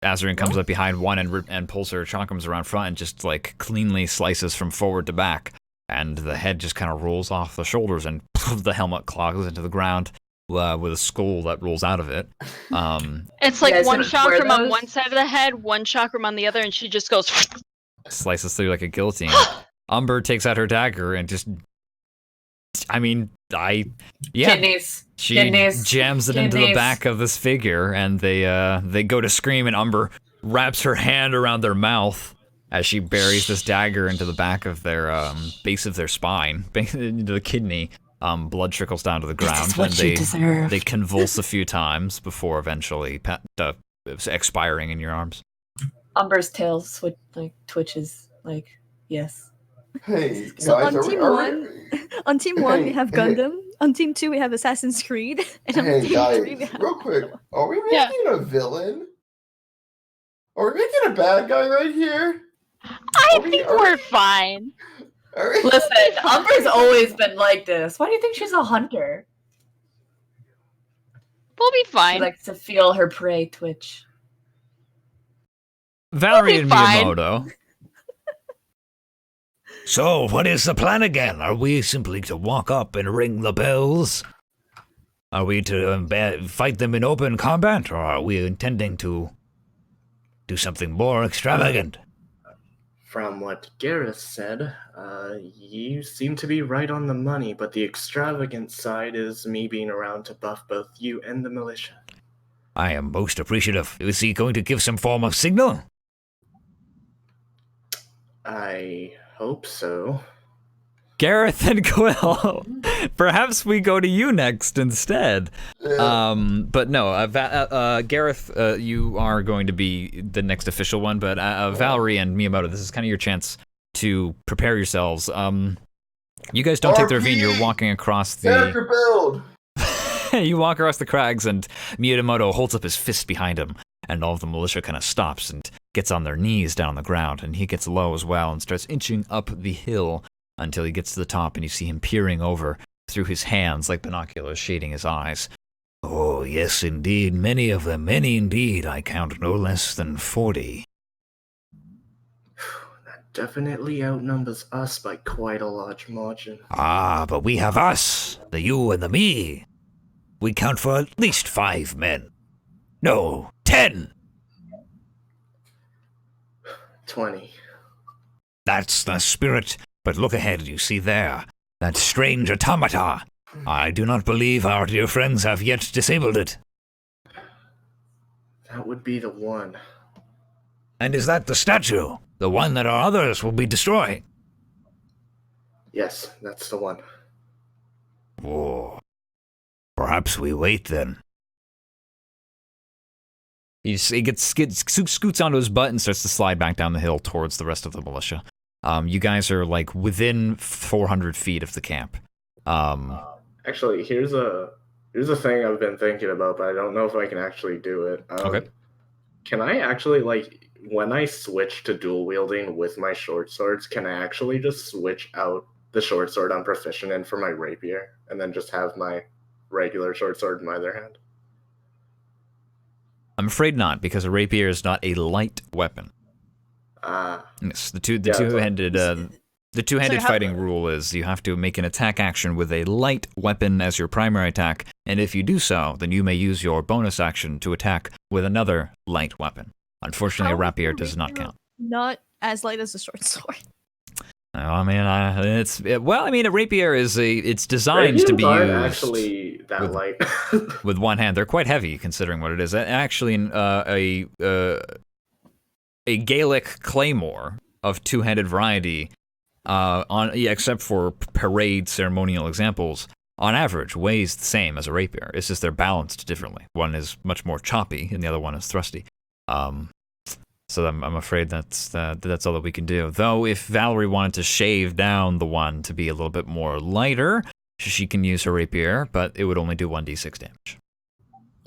Azarine comes up behind one and pulls her chakrams around front and just like cleanly slices from forward to back. And the head just kind of rolls off the shoulders and the helmet clogs into the ground with a skull that rolls out of it. It's like guys one gonna wear chakram on those? one side of the head, one chakram on the other, and she just goes. slices through like a guillotine. Umber takes out her dagger and just, Kidneys. she Kidneys. jams it into the back of this figure, and they go to scream, and Umber wraps her hand around their mouth as she buries this dagger into the back of their base of their spine, into the kidney. Blood trickles down to the ground, This is what and you deserve. they convulse a few times before eventually expiring in your arms. Umber's tail twitches. Yes. Hey, guys, So on are we- team are one, we- on team one we have Hey. Gundam. On team two we have Assassin's Creed. And on Hey team guys, three we have real quick, are we Yeah. making a villain? Are we making a bad guy right here? I Are we- think are we're we- fine. Are we- Listen, Umber's always been like this. Why do you think she's a hunter? We'll be She fine. likes to feel her prey twitch. Valerie be and fine. Miyamoto. So, what is the plan again? Are we simply to walk up and ring the bells? Are we to fight them in open combat, or are we intending to do something more extravagant? From what Gareth said, you seem to be right on the money, but the extravagant side is me being around to buff both you and the militia. I am most appreciative. Is he going to give some form of signal? I hope so. Gareth and Quill. Perhaps we go to you next instead. But no, Gareth, you are going to be the next official one, but Valerie and Miyamoto, this is kind of your chance to prepare yourselves. You guys don't take the ravine, you're walking across Character build. You walk across the crags, and Miyamoto holds up his fist behind him, and all of the militia kind of stops and gets on their knees down on the ground, and he gets low as well and starts inching up the hill until he gets to the top, and you see him peering over through his hands like binoculars, shading his eyes. Oh, yes, indeed. Many of them. Many indeed. I count no less than 40. That definitely outnumbers us by quite a large margin. Ah, but we have us, the you and the me. We count for at least 5 men. No, 10. 20. That's the spirit. But look ahead, you see there, that strange automata. I do not believe our dear friends have yet disabled it. That would be the one. And is that the statue? The one that our others will be destroying? Yes, that's the one. Oh. Perhaps we wait then. He scoots onto his butt and starts to slide back down the hill towards the rest of the militia. You guys are like within 400 feet of the camp. Actually, here's a thing I've been thinking about, but I don't know if I can actually do it. Okay. Can I actually, when I switch to dual wielding with my short swords, can I actually just switch out the short sword I'm proficient in for my rapier, and then just have my regular short sword in my other hand? I'm afraid not, because a rapier is not a light weapon. Yes, the two-handed So fighting rule is you have to make an attack action with a light weapon as your primary attack, and if you do so, then you may use your bonus action to attack with another light weapon. Unfortunately, a How rapier is does not rapier count. Not as light as a short sword. I mean, a rapier it's designed to be Rapiers used aren't actually that light. with one hand. They're quite heavy considering what it is. Actually, a Gaelic claymore of two-handed variety, except for parade ceremonial examples, on average weighs the same as a rapier. It's just they're balanced differently. One is much more choppy, and the other one is thrusty. So I'm afraid that's all that we can do. Though, if Valerie wanted to shave down the one to be a little bit more lighter, she can use her rapier, but it would only do 1d6 damage.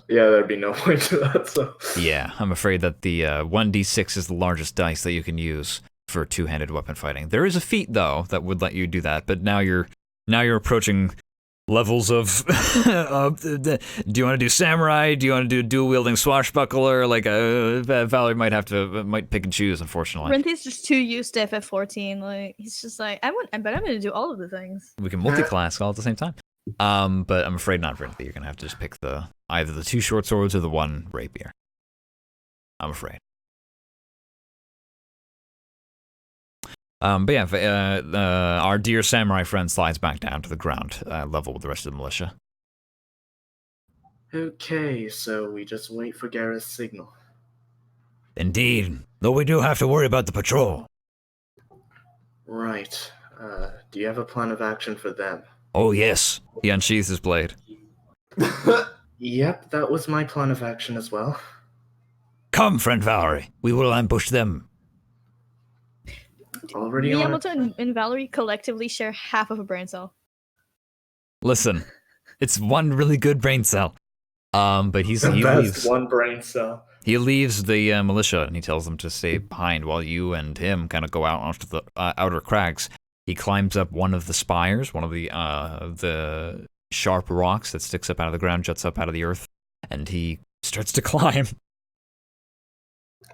Yeah, there'd be no point to that. So Yeah, I'm afraid that the 1d6 is the largest dice that you can use for two-handed weapon fighting. There is a feat though that would let you do that, but now you're approaching levels of do you want to do samurai? Do you want to do dual-wielding swashbuckler? Valerie might pick and choose, unfortunately. Renthe's just too used to FF14. Like he's just like, but I'm gonna do all of the things. We can multi-class all at the same time. But I'm afraid not, Renthy. You're gonna have to just pick either the 2 short swords or the 1 rapier. I'm afraid. But yeah, our dear samurai friend slides back down to the ground, level with the rest of the militia. Okay, so we just wait for Gareth's signal. Indeed, though we do have to worry about the patrol. Right. Do you have a plan of action for them? Oh, yes. He unsheathes his blade. Yep, that was my plan of action as well. Come, friend Valerie. We will ambush them. Already on it. Miyamoto and Valerie collectively share half of a brain cell. Listen, it's one really good brain cell. But he That's leaves. one brain cell. He leaves the militia and he tells them to stay behind while you and him kind of go out onto the outer crags. He climbs up one of the spires, one of the sharp rocks that sticks up out of the ground, juts up out of the earth, and he starts to climb.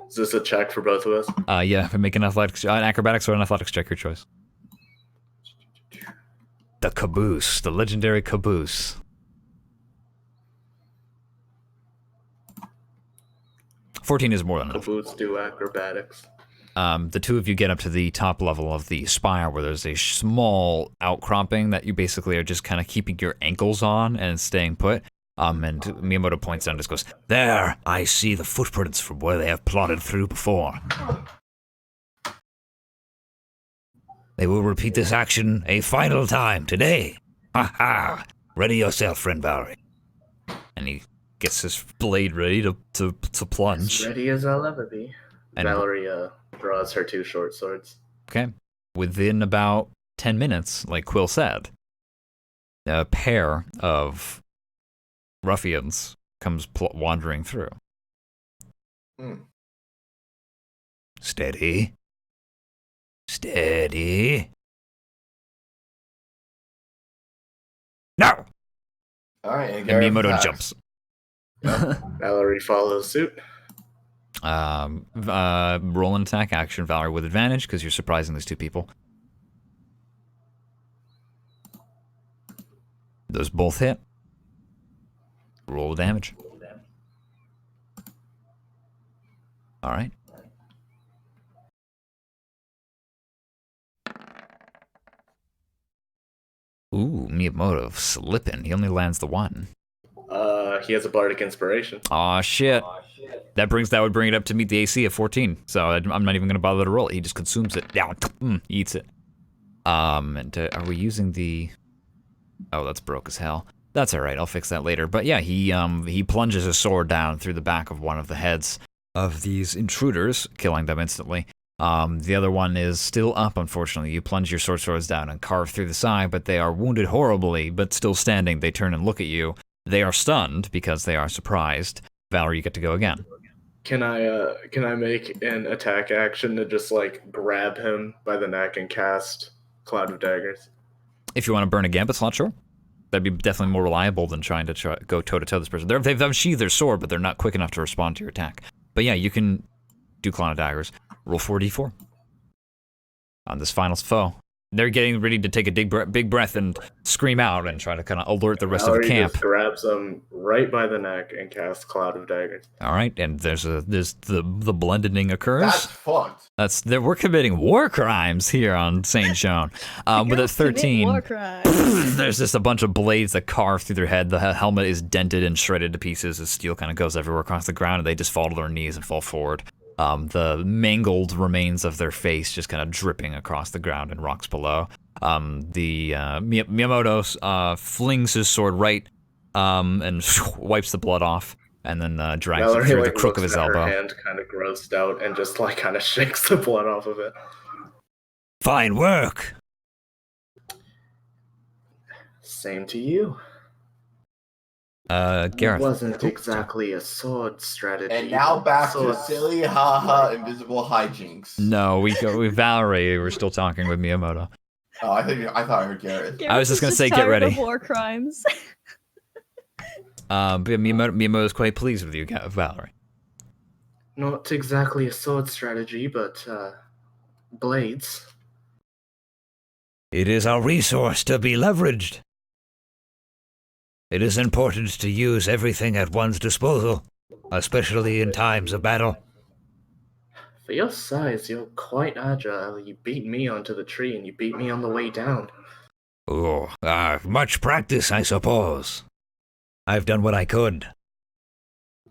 Is this a check for both of us? Yeah, make an acrobatics or an athletics check, your choice. The caboose, the legendary caboose. 14 is more than enough. Caboose do acrobatics. The two of you get up to the top level of the spire where there's a small outcropping that you basically are just kind of keeping your ankles on and staying put. And Miyamoto points down and just goes, There, I see the footprints from where they have plodded through before. They will repeat this action a final time today. Ha ha! Ready yourself, friend Valerie. and he gets his blade ready to plunge. As ready as I'll ever be. And- Valerie draws her two short swords. Okay. Within about 10 minutes, like Quill said, a pair of ruffians comes wandering through. Steady. Steady. No! All right, And Gareth Miyamoto attacks. jumps. Valerie follows suit. Roll an attack action, Valerie, with advantage because you're surprising these two people. Those both hit. Roll damage. All right. Ooh, Miyamoto slipping. He only lands the one. He has a bardic inspiration. Aw, shit. That would bring it up to meet the AC of 14. So I'm not even going to bother to roll it. He just consumes it. Yeah, he eats it. And are we using the... Oh, that's broke as hell. That's all right. I'll fix that later. But yeah, he plunges his sword down through the back of one of the heads of these intruders, killing them instantly. The other one is still up, unfortunately. You plunge your swords down and carve through the side, but they are wounded horribly, but still standing. They turn and look at you. They are stunned because they are surprised. Valerie, you get to go again. Can I make an attack action to just like grab him by the neck and cast Cloud of Daggers? If you want to burn a gambit slot, sure. That'd be definitely more reliable than trying to go toe-to-toe this person. They've unsheathed their sword, but they're not quick enough to respond to your attack. But yeah, you can do Cloud of Daggers. Roll 4d4 on this final foe. They're getting ready to take a big breath and scream out and try to kind of alert the rest of the Valerie camp. just grabs him right by the neck and casts Cloud of Daggers. All right, and there's the blending occurs. That's fucked. We're committing war crimes here on Saint Joan. With a 13, War crimes. there's just a bunch of blades that carve through their head. The helmet is dented and shredded to pieces. The steel kind of goes everywhere across the ground, and they just fall to their knees and fall forward. The mangled remains of their face just kind of dripping across the ground and rocks below. Miyamoto flings his sword right and wipes the blood off, and then drags it Valerie through the crook looks of his at her elbow. hand kind of grossed out and just like kind of shakes the blood off of it. Fine work. Same to you. It Gareth. wasn't exactly a sword strategy. And now back to Swords- silly, haha, invisible hijinks. No, we Valerie. We're still talking with Miyamoto. Oh, I thought I heard Gareth. I was just gonna Gareth is say, get tired ready. of war crimes. But Miyamoto's quite pleased with you, Valerie. Not exactly a sword strategy, but blades. It is our resource to be leveraged. It is important to use everything at one's disposal, especially in times of battle. For your size, you're quite agile. You beat me onto the tree, and you beat me on the way down. Oh, much practice, I suppose. I've done what I could.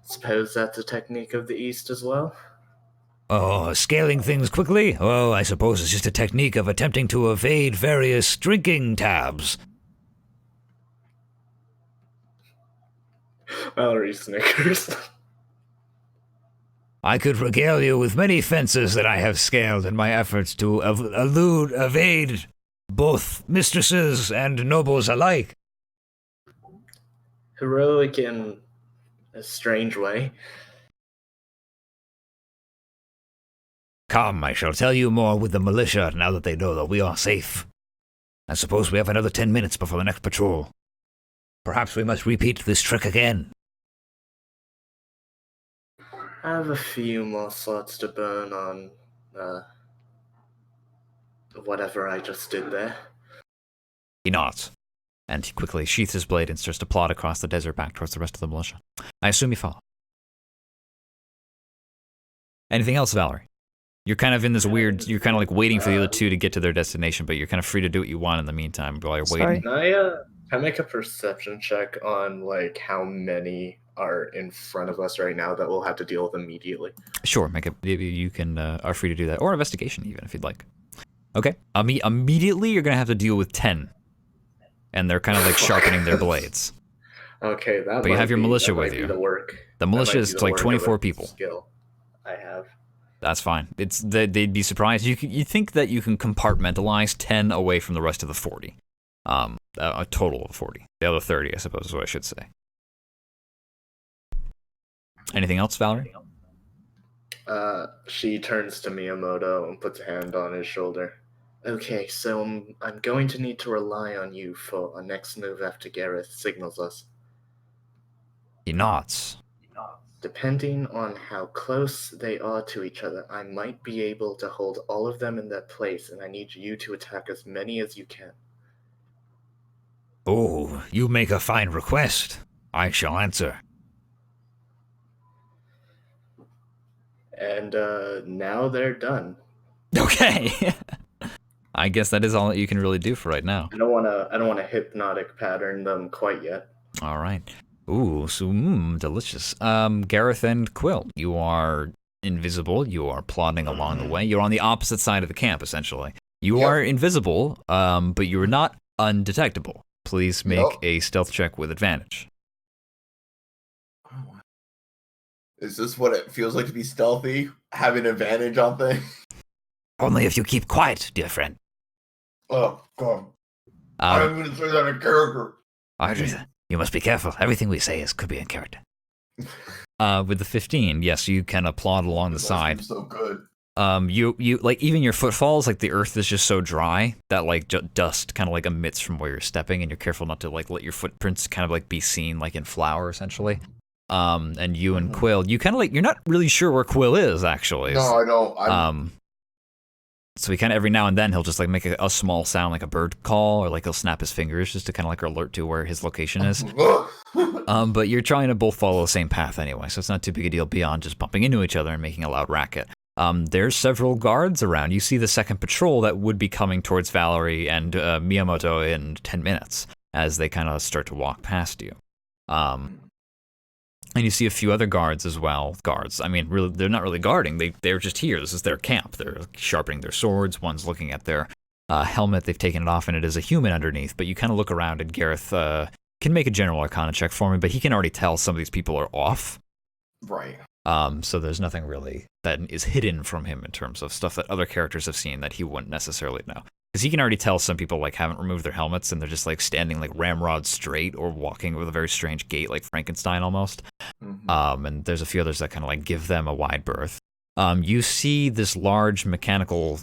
Suppose that's a technique of the East as well? Oh, scaling things quickly? Oh, I suppose it's just a technique of attempting to evade various drinking tabs. Valerie snickers. I could regale you with many fences that I have scaled in my efforts to evade both mistresses and nobles alike. Heroic in a strange way. Come, I shall tell you more with the militia now that they know that we are safe. I suppose we have another 10 minutes before the next patrol. Perhaps we must repeat this trick again. I have a few more slots to burn on, whatever I just did there. He nods, and he quickly sheaths his blade and starts to plod across the desert back towards the rest of the militia. I assume you follow. Anything else, Valerie? You're kind of in this weird, you're kind of like waiting for the other two to get to their destination, but you're kind of free to do what you want in the meantime while you're waiting. Can I make a perception check on, like, how many are in front of us right now that we'll have to deal with immediately? Sure, you can, are free to do that. Or investigation even, if you'd like. Okay, immediately you're going to have to deal with 10. And they're kind of like sharpening their blades. Okay, but you have your militia with you. The militia is like 24 people. Skill I have. That's fine. They'd be surprised. You think that you can compartmentalize 10 away from the rest of the 40. A total of 40. The other 30, I suppose, is what I should say. Anything else, Valerie? She turns to Miyamoto and puts a hand on his shoulder. Okay, so I'm going to need to rely on you for our next move after Gareth signals us. He nods. Depending on how close they are to each other, I might be able to hold all of them in their place, and I need you to attack as many as you can. Oh, you make a fine request. I shall answer. And now they're done. Okay. I guess that is all that you can really do for right now. I don't wanna hypnotic pattern them quite yet. All right. Ooh, so delicious. Gareth and Quill, you are invisible. You are plodding along the way. You're on the opposite side of the camp, essentially. You are invisible, but you are not undetectable. Please make a stealth check with advantage. Is this what it feels like to be stealthy? Having advantage on things? Only if you keep quiet, dear friend. Oh, God. I'm going to say that in character. Audrey, you must be careful. Everything we say could be in character. With the 15, yes, you can plod along the side. So good. You like even your footfalls, like the earth is just so dry that like dust kind of like emits from where you're stepping, and you're careful not to like let your footprints kind of like be seen like in flour essentially. And you and Quill, you kind of like you're not really sure where Quill is actually. No, I don't. So he kind of every now and then he'll just like make a small sound like a bird call, or like he'll snap his fingers just to kind of like alert to where his location is. But you're trying to both follow the same path anyway, so it's not too big a deal beyond just bumping into each other and making a loud racket. There's several guards around. You see the second patrol that would be coming towards Valerie and Miyamoto in 10 minutes as they kind of start to walk past you. And you see a few other guards as well. Guards, I mean, really, they're not really guarding. They're just here. This is their camp. They're sharpening their swords. One's looking at their helmet. They've taken it off, and it is a human underneath. But you kind of look around, and Gareth can make a general arcana check for me, but he can already tell some of these people are off. Right. So there's nothing really that is hidden from him in terms of stuff that other characters have seen that he wouldn't necessarily know. Because he can already tell some people like haven't removed their helmets and they're just like standing like ramrod straight or walking with a very strange gait like Frankenstein almost. And there's a few others that kind of like give them a wide berth. You see this large mechanical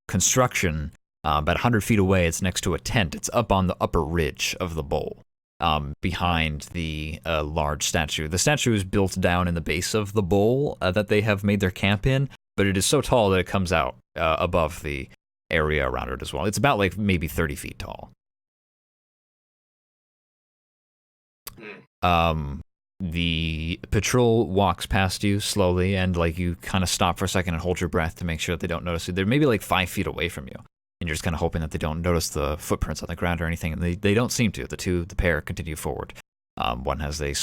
construction about 100 feet away. It's next to a tent. It's up on the upper ridge of the bowl. Behind the large statue. The statue is built down in the base of the bowl that they have made their camp in, but it is so tall that it comes out above the area around it as well. It's about like maybe 30 feet tall. the patrol walks past you slowly, and like you kind of stop for a second and hold your breath to make sure that they don't notice you. They're maybe like 5 feet away from you, and you're just kind of hoping that they don't notice the footprints on the ground or anything. And they don't seem to. The pair continue forward. One has a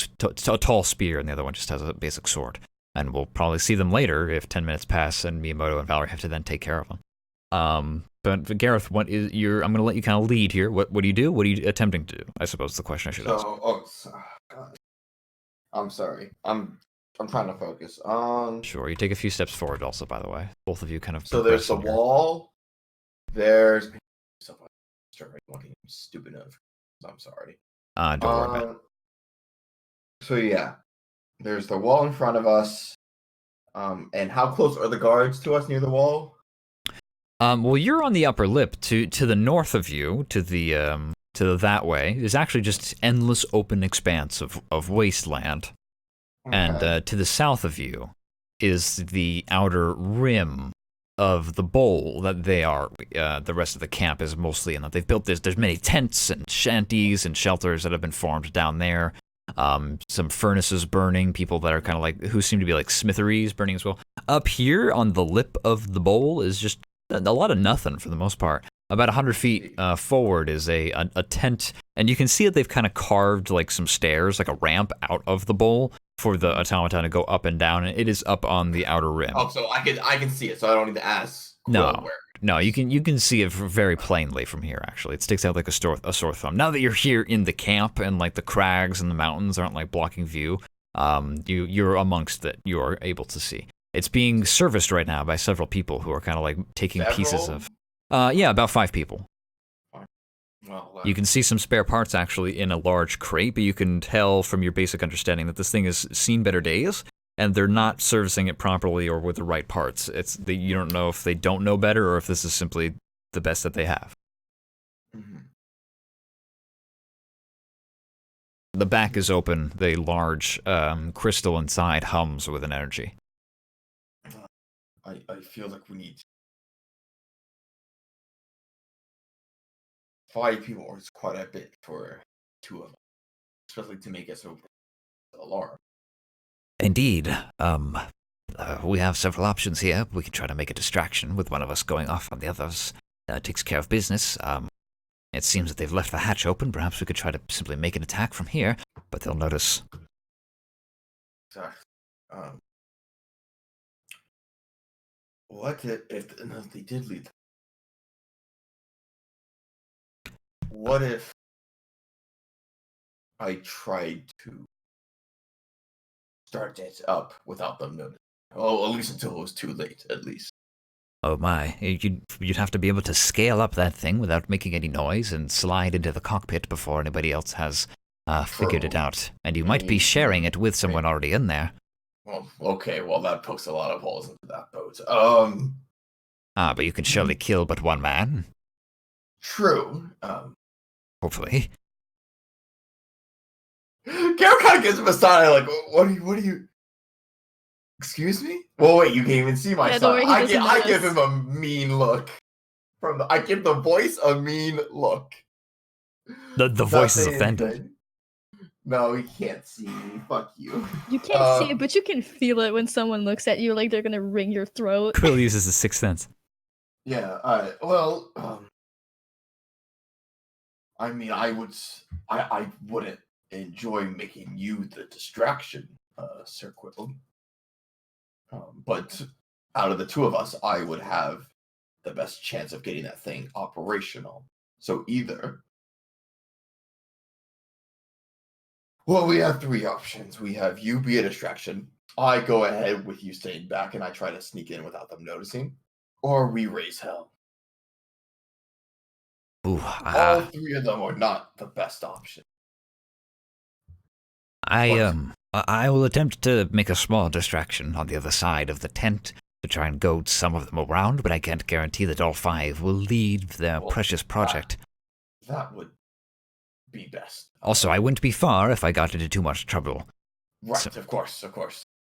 tall spear, and the other one just has a basic sword. And we'll probably see them later if 10 minutes pass, and Miyamoto and Valerie have to then take care of them. But Gareth, what is your? I'm going to let you kind of lead here. What do you do? What are you attempting to do? I suppose is the question I should ask. I'm sorry. I'm trying to focus. Sure. You take a few steps forward. Also, by the way, both of you kind of. So there's the wall. There's. Fucking stupid enough. I'm sorry. Don't worry about it. So yeah, there's the wall in front of us. And how close are the guards to us near the wall? Well, you're on the upper lip. To the north of you, to that way, is actually just endless open expanse of wasteland. Okay. And to the south of you is the outer rim of the bowl that they are. The rest of the camp is mostly in that they've built this. There's many tents and shanties and shelters that have been formed down there. Some furnaces burning, people that are kind of like, who seem to be like smitheries burning as well. Up here on the lip of the bowl is just a lot of nothing for the most part. About 100 feet forward is a tent, and you can see that they've kind of carved like some stairs, like a ramp out of the bowl for the automaton to go up and down, and it is up on the outer rim. Oh, so I can see it, so I don't need to ask. No, you can see it very plainly from here. Actually, it sticks out like a sore thumb. Now that you're here in the camp and like the crags and the mountains aren't like blocking view, you're amongst it. You are able to see. It's being serviced right now by several people who are kind of like taking pieces of. About 5 people. Well, you can see some spare parts actually in a large crate, but you can tell from your basic understanding that this thing has seen better days, and they're not servicing it properly or with the right parts. You don't know if they don't know better or if this is simply the best that they have. Mm-hmm. The back is open. The large crystal inside hums with an energy. I feel like we need 5 people, or it's quite a bit for 2 of them, especially to make it so alarm. Indeed. We have several options here. We can try to make a distraction with one of us going off on the others. Takes care of business. It seems that they've left the hatch open. Perhaps we could try to simply make an attack from here, but they'll notice. Exactly. What if they did leave? What if I tried to start it up without them noticing? Oh, at least until it was too late, at least. Oh my, you'd have to be able to scale up that thing without making any noise and slide into the cockpit before anybody else has figured it out. And you might be sharing it with someone already in there. Well, okay, that pokes a lot of holes into that boat. But you can surely kill but one man. True. Hopefully. Gary kind of gives him a side like, what are you? Excuse me? Well, wait, you can't even see my son. I give him a mean look. I give the voice a mean look. The voice is offended. Anything. No, he can't see me. Fuck you. You can't see it, but you can feel it when someone looks at you like they're gonna wring your throat. Quill uses his 6th sense. Yeah, alright. Well, I mean, I wouldn't enjoy making you the distraction, Sir Quill. But out of the 2 of us, I would have the best chance of getting that thing operational. So either... Well, we have 3 options. We have you be a distraction, I go ahead with you staying back, and I try to sneak in without them noticing, or we raise hell. Ooh, All 3 of them are not the best option. I will attempt to make a small distraction on the other side of the tent to try and goad some of them around, but I can't guarantee that all 5 will lead their precious project. That would be best. Also, I wouldn't be far if I got into too much trouble. Right, so, of course.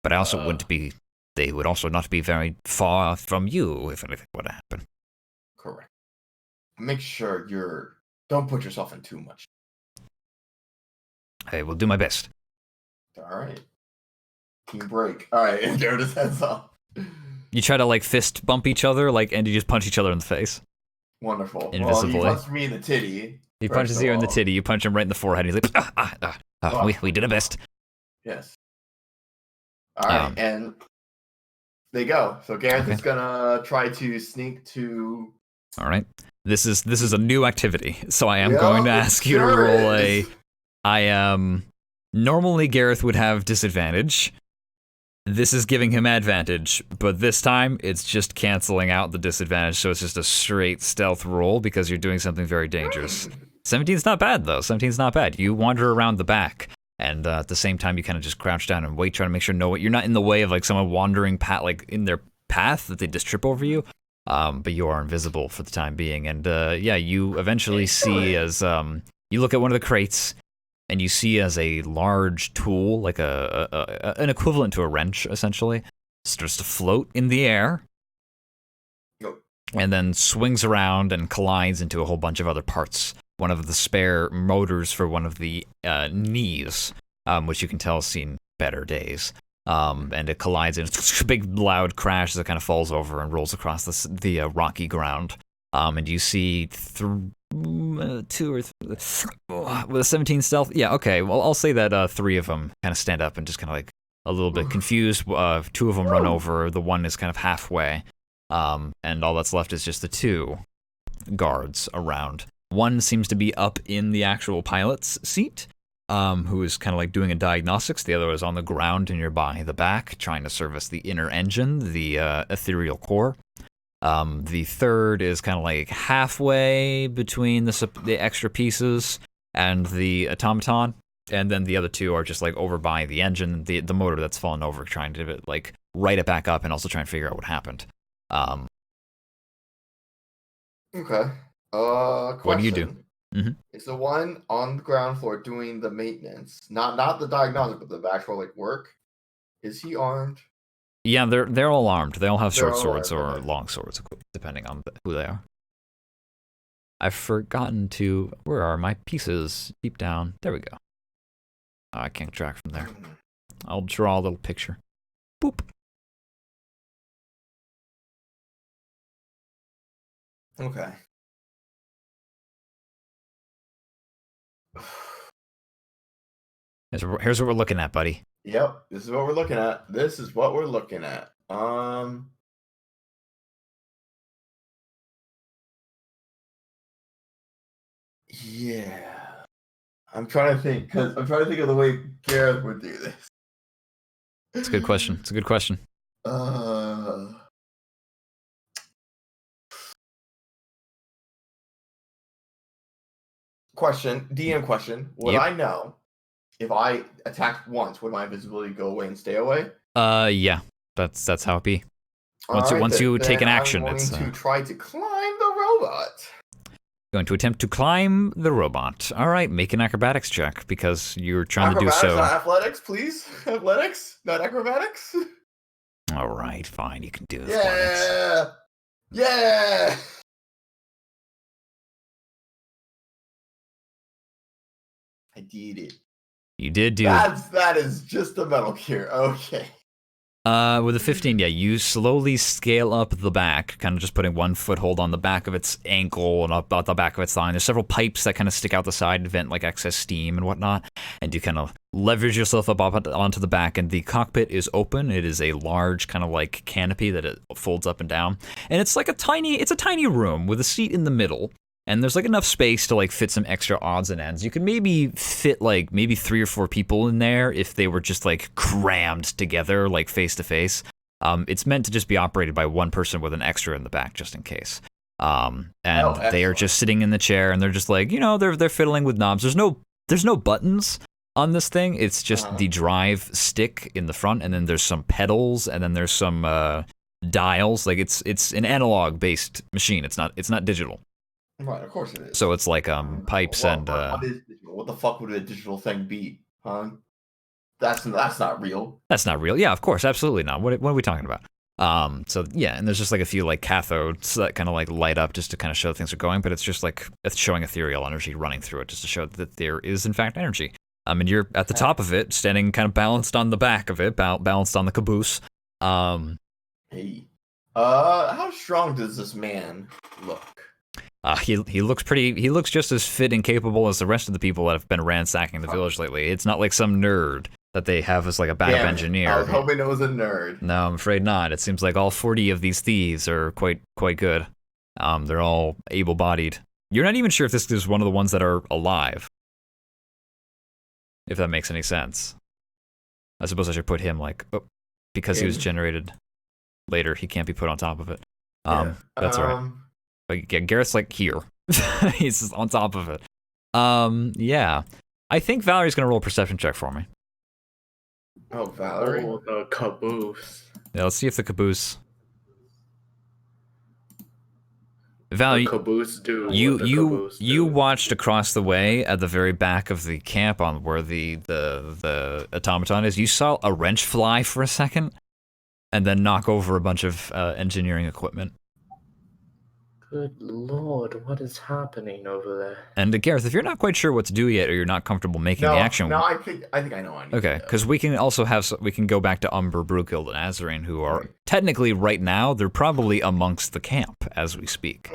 But I also wouldn't be... They would also not be very far from you if anything were to happen. Correct. Make sure don't put yourself in too much. I will do my best. All right. Team break. All right, and there just heads up. You try to like fist bump each other, like, and you just punch each other in the face. Wonderful. Invisibly. Well, he punched me in the titty. He punches you in the titty. You punch him right in the forehead. He's like, we did our best. Yes. All right, Um, and they go. So Gareth Okay. is gonna try to sneak to. All right. This is a new activity, so I am Yeah, going to ask you to sure roll is. Normally Gareth would have disadvantage. This is giving him advantage, but this time it's just canceling out the disadvantage, so it's just a straight stealth roll because you're doing something very dangerous. 17's not bad though. 17's not bad. You wander around the back, and at the same time you kind of just crouch down and wait, trying to make sure you're not in the way of like someone wandering like in their path that they just trip over you. But you are invisible for the time being, and you eventually see as you look at one of the crates, and you see as a large tool, like an equivalent to a wrench, essentially, starts to float in the air, and then swings around and collides into a whole bunch of other parts. One of the spare motors for one of the knees, which you can tell has seen better days. And it collides in a big loud crash as it kind of falls over and rolls across the rocky ground. And you see two or with a 17 stealth. Yeah, okay. Well, I'll say that 3 of them kind of stand up and just kind of like a little bit confused. 2 of them run over. The one is kind of halfway. And all that's left is just the 2 guards around. One seems to be up in the actual pilot's seat, who is kind of like doing a diagnostics. The other is on the ground nearby the back, trying to service the inner engine, the ethereal core. The third is kind of like halfway between the extra pieces and the automaton, and then the other 2 are just like over by the engine, the motor that's fallen over, trying to like right it back up and also trying to figure out what happened. Okay. Question. What do you do? Mhm. Is the one on the ground floor doing the maintenance, not the diagnostic, but the actual like work? Is he armed? Yeah, they're all armed. They all have They're short all swords armed, or okay. long swords, depending on who they are. I've forgotten to. Where are my pieces? Deep down. There we go. I can't track from there. I'll draw a little picture. Boop. Okay. Here's what we're looking at, buddy. Yep, this is what we're looking at. Yeah. I'm trying to think of the way Gareth would do this. It's a good question. It's a good question. DM question. Would Yep. I know if I attacked once, would my invisibility go away and stay away? Yeah. That's how it be. Once you take an action, I'm it's going to try to climb the robot. going to attempt to climb the robot. All right, make an acrobatics check because you're trying Acrobatics, to do so. not athletics, please. Athletics, not acrobatics. All right, fine, you can do athletics. Yeah. I did it. You did do it. That is just a Metal Gear. Okay. With a 15, yeah, you slowly scale up the back, kind of just putting one foothold on the back of its ankle and up the back of its thigh. There's several pipes that kind of stick out the side to vent like excess steam and whatnot. And you kind of leverage yourself up onto the back, and the cockpit is open. It is a large kind of like canopy that it folds up and down. And it's like a tiny room with a seat in the middle. And there's like enough space to like fit some extra odds and ends. You could maybe fit like maybe 3 or 4 people in there if they were just like crammed together, like face to face. It's meant to just be operated by one person with an extra in the back, just in case. And they are just sitting in the chair, and they're just like, they're fiddling with knobs. There's no buttons on this thing. It's just the drive stick in the front, and then there's some pedals, and then there's some dials. Like it's an analog based machine. It's not digital. Right, of course it is. So it's like pipes and what is digital? What the fuck would a digital thing be, huh? That's not real. That's not real. Yeah, of course, absolutely not. What are we talking about? So yeah, and there's just like a few like cathodes that kind of like light up just to kind of show things are going, but it's just like it's showing ethereal energy running through it just to show that there is in fact energy. I mean, you're at the top of it, standing kind of balanced on the back of it, balanced on the caboose. Hey. How strong does this man look? He looks pretty. He looks just as fit and capable as the rest of the people that have been ransacking the village lately. It's not like some nerd that they have as like a backup Damn it. engineer. I was hoping it was a nerd. No, I'm afraid not. It seems like all 40 of these thieves are quite good. They're all able-bodied. You're not even sure if this is one of the ones that are alive. If that makes any sense. I suppose I should put him like, because he was generated later, he can't be put on top of it. That's all right. But yeah, Gareth's like here. He's just on top of it. Yeah. I think Valerie's gonna roll a perception check for me. Oh, Valerie. Oh, the caboose. Yeah, let's see if the caboose. Val, The caboose do. what the you caboose do. watched across the way at the very back of the camp on where the automaton is. You saw a wrench fly for a second, and then knock over a bunch of engineering equipment. Good lord, what is happening over there? And Gareth, if you're not quite sure what to do yet, or you're not comfortable making the action, No, I think I know. I need okay, to because we can also we can go back to Umber, Brewkild, and Azarine, who are technically right now they're probably amongst the camp as we speak.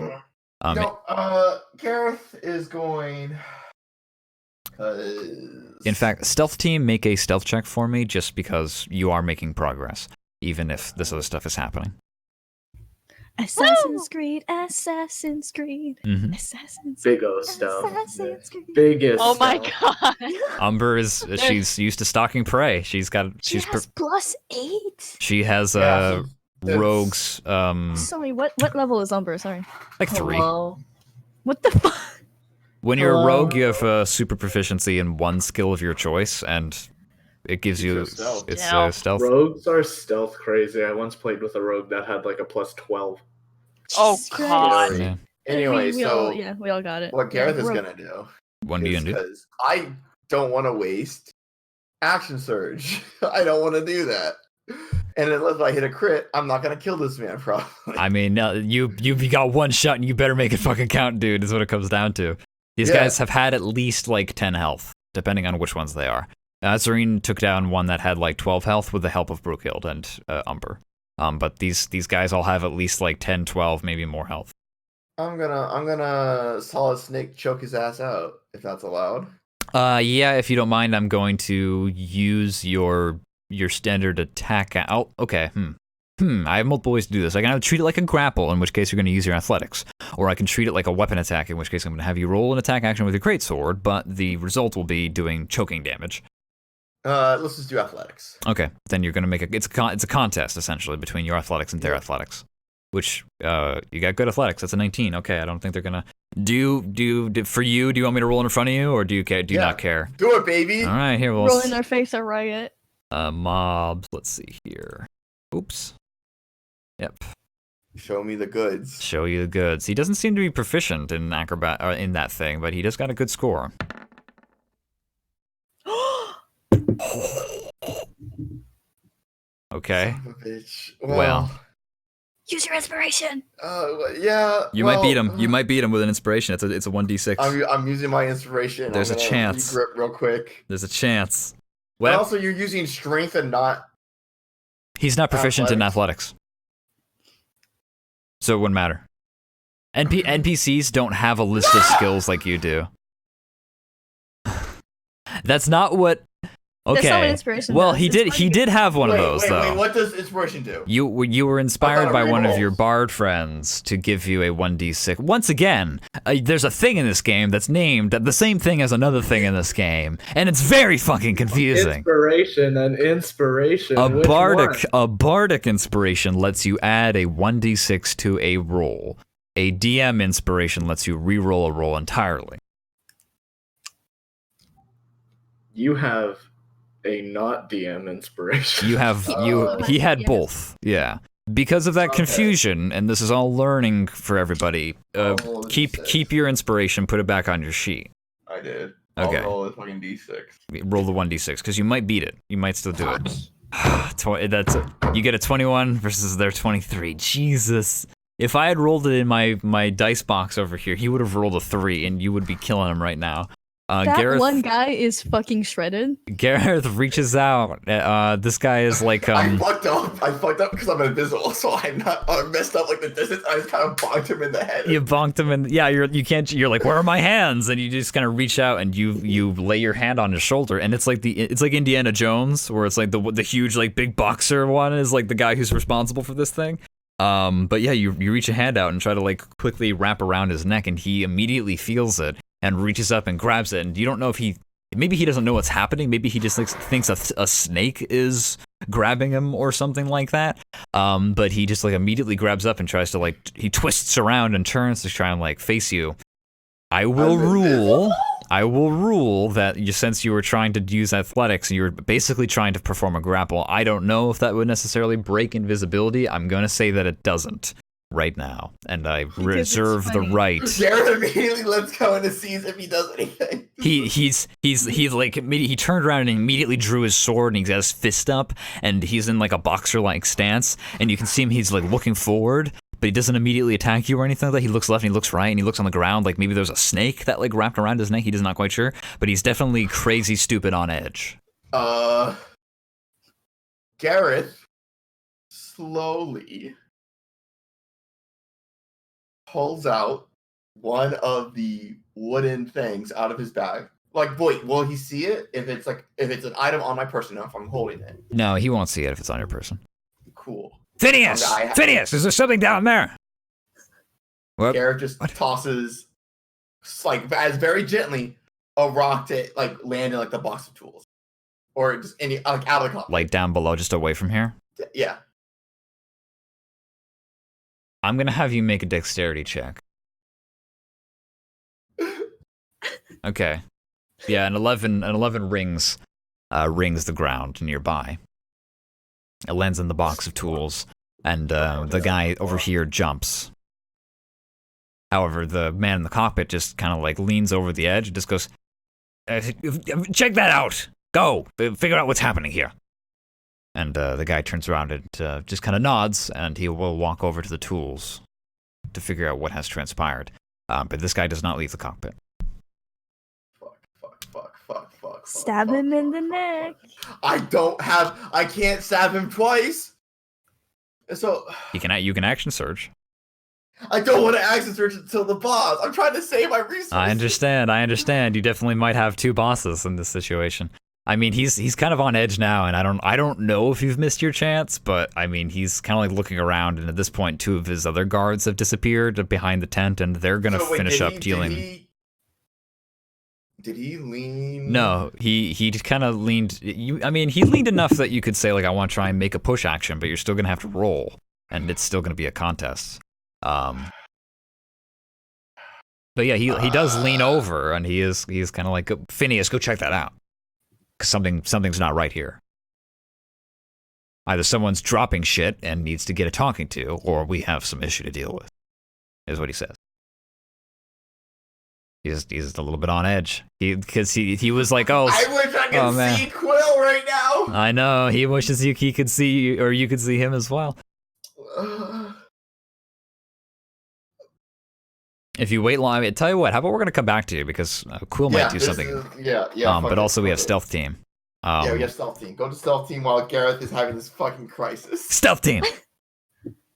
Gareth is going. In fact, stealth team, make a stealth check for me, just because you are making progress, even if this other stuff is happening. Assassin's Creed, Assassin's Creed, Mhm. Assassin's Big O stealth. Assassin's Creed. Biggest. Oh my stealth. god. Umber she's used to stalking prey. She has +8. She has Yeah, so rogues Sorry, what level is Umber? Sorry. like 3. Hello. What the fuck? When you're a rogue, you have super proficiency in one skill of your choice, and it gives you It's your stealth. it's stealth. Rogues are stealth crazy. I once played with a rogue that had like a +12. Oh Jesus god. Christ. Yeah. Anyway, we so all, we all got it. what Gareth is we're- gonna do? What are you gonna do? Because I don't want to waste action surge. I don't want to do that. And unless I hit a crit, I'm not gonna kill this man. Probably. I mean, you got one shot, and you better make it fucking count, dude. Is what it comes down to. These Yeah. guys have had at least like 10 health, depending on which ones they are. Zareen took down one that had like 12 health with the help of Brewkild and Umber. But these guys all have at least like 10, 12, maybe more health. I'm gonna Solid Snake choke his ass out if that's allowed. Yeah, if you don't mind, I'm going to use your standard attack. Okay. I have multiple ways to do this. I can either treat it like a grapple, in which case you're going to use your athletics, or I can treat it like a weapon attack, in which case I'm going to have you roll an attack action with your greatsword, but the result will be doing choking damage. Let's just do athletics. Okay, then you're going to make it's a contest essentially between your athletics and their athletics. Which you got good athletics. That's a 19. Okay, I don't think they're gonna for you. Do you want me to roll in front of you, or do you care? Do you not care? Do it, baby. All right, here we'll Roll in our face a riot. mobs. Let's see here. Oops. Yep. Show me the goods. Show you the goods. He doesn't seem to be proficient in acrobat in that thing, but he just got a good score. Okay. Son of a bitch. Well. Use your inspiration. Yeah. You might beat him. You might beat him with an inspiration. It's a 1d6. I'm using my inspiration. There's I'm a gonna chance. Regrip real quick. There's a chance. But Well, also, you're using strength and not. he's not proficient in athletics, so it wouldn't matter. NPCs don't have a list of skills like you do. That's not what. That's not what Okay. inspiration Well, does. he It's did. funny He did have one of Wait, those wait, though. Wait, what does inspiration do? You were inspired by one of your rerolls. bard friends to give you a 1d6. Once again, there's a thing in this game that's named the same thing as another thing in this game, and it's very fucking confusing. Inspiration and inspiration. A Which bardic inspiration lets you add a 1d6 to a roll. A DM inspiration lets you re-roll a roll entirely. You have a not DM inspiration. You have he had Yes. both. Yeah. Because of that Okay. confusion, and this is all learning for everybody, roll a keep D6. your inspiration, put it back on your sheet. I did. Okay. I'll roll a fucking d6. Roll the 1d6 because you might beat it. You might still do it. You get a 21 versus their 23. Jesus. If I had rolled it in my dice box over here, he would have rolled a 3, and you would be killing him right now. That Gareth, one guy is fucking shredded. Gareth reaches out. This guy is like I fucked up because I'm invisible, so I messed up like the distance. I just kind of bonked him in the head. You bonked him, and yeah, you're like, where are my hands? And you just kind of reach out and you lay your hand on his shoulder, and it's like Indiana Jones, where it's like the huge like big boxer one is like the guy who's responsible for this thing. But yeah, you reach a hand out and try to like quickly wrap around his neck, and he immediately feels it and reaches up and grabs it. And you don't know if maybe he doesn't know what's happening. Maybe he just thinks a snake is grabbing him or something like that. But he just like immediately grabs up and tries to he twists around and turns to try and like face you. I will rule that since you were trying to use athletics, you were basically trying to perform a grapple. I don't know if that would necessarily break invisibility. I'm going to say that it doesn't right now, and I reserve the right. Gareth immediately lets go and sees if he does anything. He's like he turned around and immediately drew his sword, and he's got his fist up, and he's in like a boxer-like stance, and you can see him. He's like looking forward, but he doesn't immediately attack you or anything like that. He looks left and he looks right, and he looks on the ground like maybe there's a snake that like wrapped around his neck. He's not quite sure, but he's definitely crazy stupid on edge. Gareth slowly pulls out one of the wooden things out of his bag. Like, wait, will he see it if it's an item on my person? If I'm holding it. No, he won't see it if it's on your person. Cool. Phineas! Phineas, is there something down there? What? Gareth just tosses, like, as very gently, a rock to like land in like the box of tools, or just any like out of the cup. Like down below, just away from here. Yeah. I'm gonna have you make a dexterity check. Okay. Yeah, an 11 rings the ground nearby. It lands in the box of tools, and the guy over here jumps. However, the man in the cockpit just kind of like leans over the edge and just goes, "Check that out! Go! Figure out what's happening here." And the guy turns around and just kind of nods, and he will walk over to the tools to figure out what has transpired. But this guy does not leave the cockpit. Fuck. Stab him in the neck. I can't stab him twice. So You can action surge. I don't want to action search until the boss. I'm trying to save my resources. I understand. You definitely might have two bosses in this situation. I mean, he's kind of on edge now, and I don't know if you've missed your chance, but I mean, he's kind of like looking around, and at this point, two of his other guards have disappeared behind the tent, and they're gonna finish up dealing. Did he lean? No, he kind of leaned. He leaned enough that you could say like, I want to try and make a push action, but you're still gonna have to roll, and it's still gonna be a contest. But yeah, he does lean over, and he's kind of like, Phineas, go check that out. Cause something's not right here. Either someone's dropping shit and needs to get a talking to, or we have some issue to deal with, is what he says. He's a little bit on edge. He was like, oh, I wish I could see Quill right now. I know, he wishes he could see you, or you could see him as well. If you wait long, I tell you what, how about we're going to come back to you, because Quill might do something. But also we have Stealth Team. Yeah, we have Stealth Team. Go to Stealth Team while Gareth is having this fucking crisis. Stealth Team!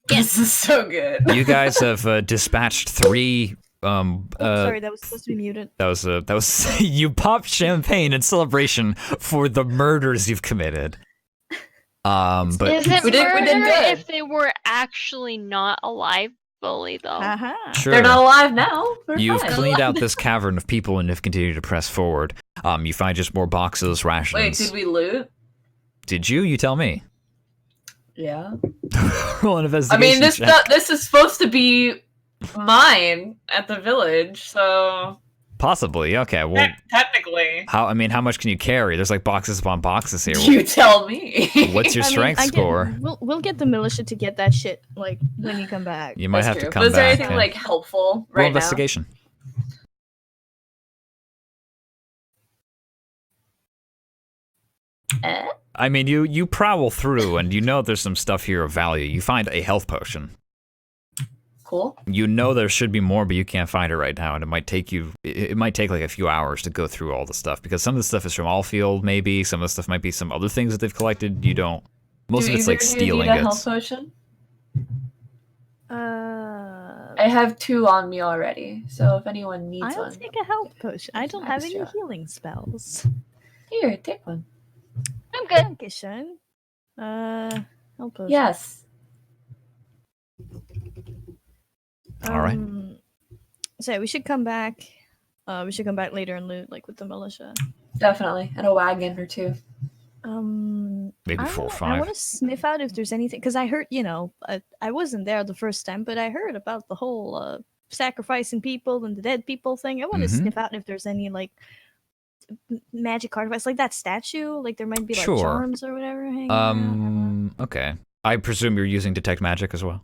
This is so good. You guys have dispatched 3... sorry, that was supposed to be muted. That was you popped champagne in celebration for the murders you've committed. But Is it We did murder good. if they were actually not alive fully, though? Uh-huh. sure. They're not alive now. They're You've fine. cleaned out this cavern of people and have continued to press forward. You find just more boxes, rations. Wait, did we loot? Did you? You tell me. Yeah. Roll an I investigation mean, check. this is supposed to be mine at the village, so Possibly. Okay. Well, technically. how much can you carry? There's like boxes upon boxes here. You tell me. What's your strength score? We'll get the militia to get that shit like when you come back. You might That's have true. to come But is there back. anything yeah. like helpful Roll right now? investigation. I mean, you prowl through and you know there's some stuff here of value. You find a health potion. Cool. You know there should be more, but you can't find it right now, and it might take you. It might take like a few hours to go through all the stuff because some of the stuff is from Allfield, maybe some of the stuff might be some other things that they've collected. You don't. Most of it's like stealing need a health it. potion? Uh, I have 2 on me already, so if anyone needs I'll one, take a health potion. I don't have any Extra. healing spells. here, take one. I'm good. Dankeschön. Health potion. Yes. All right. So yeah, we should come back. We should come back later and loot, like with the militia. Definitely. And a wagon or 2. Maybe 4 or I 5. want to sniff out if there's anything, because I heard, I wasn't there the first time, but I heard about the whole sacrificing people and the dead people thing. I want to Mhm. sniff out if there's any like magic artifacts, like that statue. Like there might be like Sure. charms or whatever hanging around. Okay. I presume you're using detect magic as well.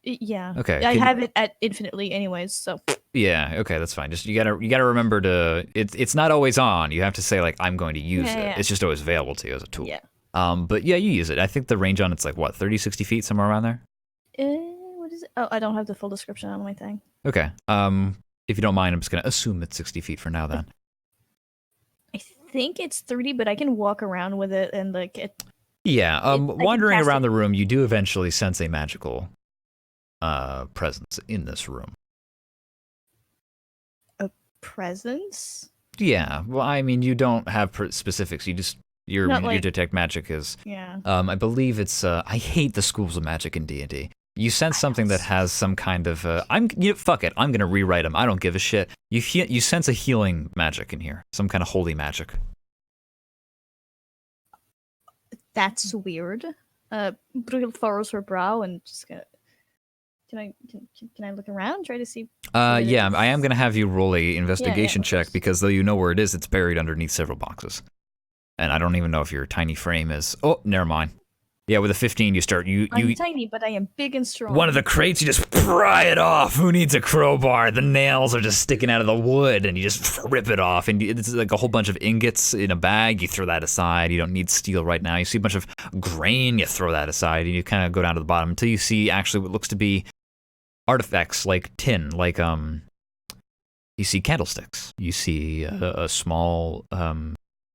Yeah. Okay. I can- have it at infinitely, anyways. So Yeah. Okay. That's fine. Just you gotta remember to. It's not always on. You have to say like I'm going to use it. Yeah. It's just always available to you as a tool. yeah. But yeah, you use it. I think the range on it's like what 30, 60 feet, somewhere around there. What is it? Oh, I don't have the full description on my thing. Okay. If you don't mind, I'm just gonna assume it's 60 feet for now. Then. I think it's 30, but I can walk around with it and like it. Yeah. I can Wandering cast around it. the room, you do eventually sense a magical presence in this room. Presence. Yeah. Well, I mean, you don't have specifics. You just your Not like- detect magic is. Yeah. I believe it's. I hate the schools of magic in D&D. You sense something that has some kind of. Fuck it. I'm gonna rewrite them. I don't give a shit. You sense a healing magic in here. Some kind of holy magic. That's weird. Brugel furrows her brow and just gonna. Can I look around, try to see? what it Yeah. is? I am gonna have you roll a investigation of check course. because though you know where it is, it's buried underneath several boxes. And I don't even know if your tiny frame is. Oh, never mind. Yeah, with a 15, you start. I'm tiny, but I am big and strong. One of the crates, you just pry it off. Who needs a crowbar? The nails are just sticking out of the wood, and you just rip it off. And it's like a whole bunch of ingots in a bag. You throw that aside. You don't need steel right now. You see a bunch of grain. You throw that aside, and you kind of go down to the bottom until you see actually what looks to be artifacts like tin, like You see candlesticks. You see a small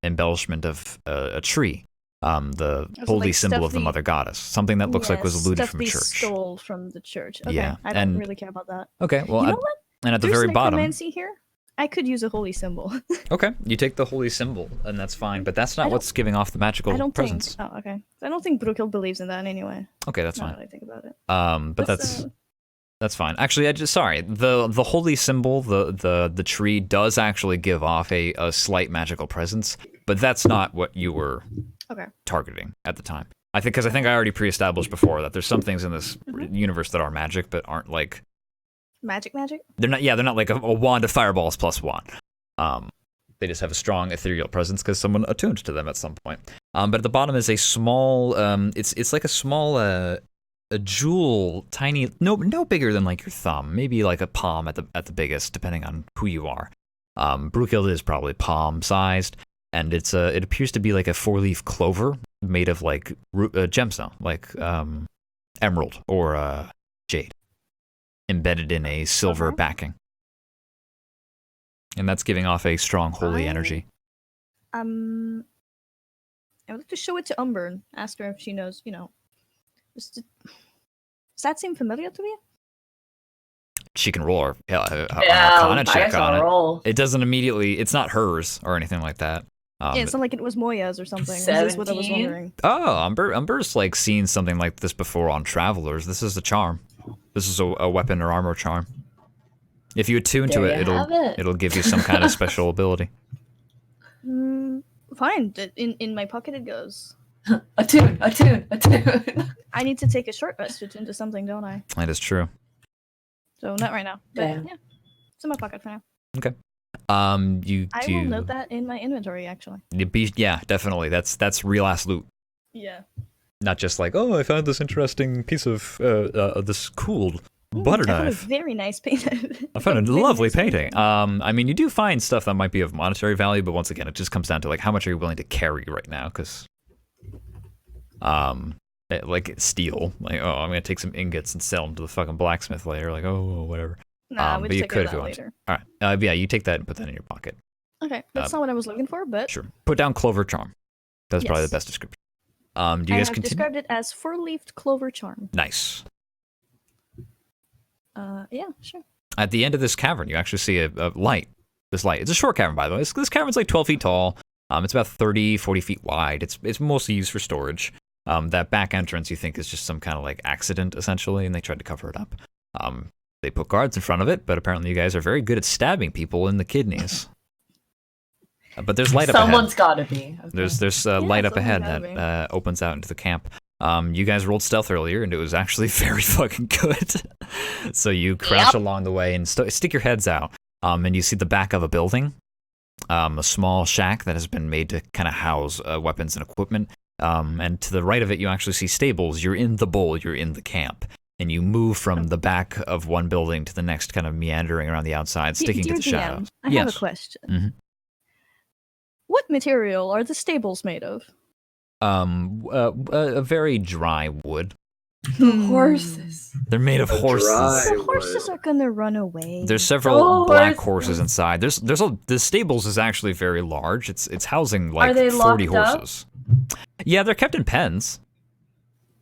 embellishment of a tree. The So, holy like, symbol stuff of the the- mother goddess. Something that looks like was Yes, looted stuff from a they church. Stole from the church. Okay, Yeah, I don't and- really care about that. Okay, well, You know what? and at the There's very bottom. necromancy here. I could use a holy symbol. Okay, you take the holy symbol, and that's fine. But that's I not don't- what's giving off the magical I don't presence. think. Oh, okay. I don't think Brookill believes in that anyway. Okay, that's Now fine. that I think about it. But What's, that's fine. Actually, the holy symbol, the tree does actually give off a slight magical presence, but that's not what you were Okay. targeting at the time. I think I already pre-established before that there's some things in this Mm-hmm. universe that are magic, but aren't like magic. they're not like a wand of fireballs plus one. They just have a strong ethereal presence because someone attuned to them at some point. But at the bottom is a small. It's like a small a jewel, tiny, no bigger than like your thumb, maybe like a palm at the biggest, depending on who you are. Brookill is probably palm sized, and it appears to be like a 4-leaf clover made of like gemstone, like emerald or jade, embedded in a silver Uh-huh. backing. And that's giving off a strong holy energy. I would like to show it to Umber and ask her if she knows. Does that seem familiar to me? She can roll an Yeah, arcana I check guess on I'll it. roll. It doesn't immediately. It's not hers or anything like that. Yeah, it's not like it was Moya's or something. This is what I was 17? wondering. Oh, Umber's like seen something like this before on Travelers. This is a charm. This is a weapon or armor charm. If you attune to There it, you have it. it'll give you some kind of special ability. Fine. In my pocket it goes. Attune. I need to take a short rest to attune to something, don't I? That is true. So not right now. But Damn. yeah, it's in my pocket for now. Okay. I will note that in my inventory, actually. Yeah, definitely. That's real ass loot. Yeah. Not just like, oh, I found this interesting piece of this cool butter I found a knife. very nice painting. I found a lovely painting. I mean, you do find stuff that might be of monetary value, but once again, it just comes down to like how much are you willing to carry right now? Because, like steel. Like, oh, I'm gonna take some ingots and sell them to the fucking blacksmith later. Like, oh, whatever. Nah, But we you check could it if you out want. later. All right. Yeah, you take that and put that in your pocket. Okay, that's not what I was looking for, but Sure. Put down clover charm. That's probably the Yes. best description. Do you I guys have continue? described it as four-leafed clover charm. Nice. Yeah, sure. At the end of this cavern, you actually see a light. This light. It's a short cavern, by the way. This cavern's like 12 feet tall. It's about 30, 40 feet wide. It's mostly used for storage. That back entrance you think is just some kind of like accident, essentially, and they tried to cover it up. They put guards in front of it, but apparently you guys are very good at stabbing people in the kidneys. But there's light up ahead. Someone's gotta be. Okay. There's light up someone's ahead gotta that opens out into the camp. You guys rolled stealth earlier, and it was actually very fucking good. So you crouch along the way and stick your heads out, and you see the back of a building, a small shack that has been made to kind of house weapons and equipment. And to the right of it, you actually see stables. You're in the bowl. You're in the camp. And you move from the back of one building to the next, kind of meandering around the outside, sticking to Dear the DM, shadows. I have a question. Mhm. What material are the stables made of? A very dry wood. The horses. They're made of A horses. dry The horses are gonna run away. There's several Oh, black horses. horses inside. The stables is actually very large. It's housing like Are they 40 locked up? horses. Yeah, they're kept in pens,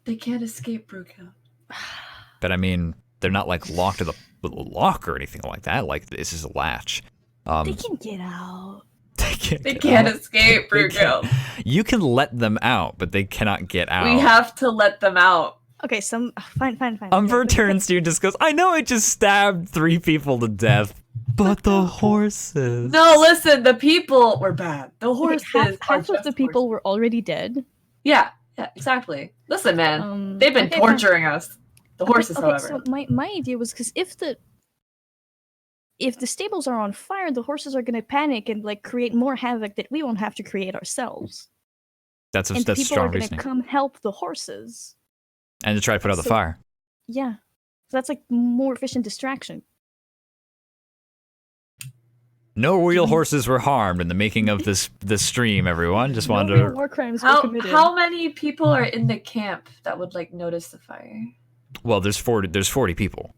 They can't escape, Bruco. but I mean they're not like locked with a lock or anything like that. Like this is a latch. They can get out. They can't. They get can't out. escape, They Bruco. can't- You can let them out, but they cannot get out. We have to let them out. Okay, fine. Umber Okay, turns to you and just goes, I know I just stabbed 3 people to death, but the horses. No, listen, the people were bad. The okay, horses. half are of the just people horses. were already dead. Yeah, exactly. Listen, man, they've been okay, fine. torturing us. The horses, okay, however. So my idea was because if the stables are on fire, the horses are gonna panic and like create more havoc that we won't have to create ourselves. That's And people strong are gonna reasoning. come help the horses. And to try to put out the So- fire. Yeah, so that's like more efficient distraction. No real horses were harmed in the making of this stream, everyone. Just wanted No real to. war crimes were How committed. how many people are in the camp that would like notice the fire? Well, there's 40 people.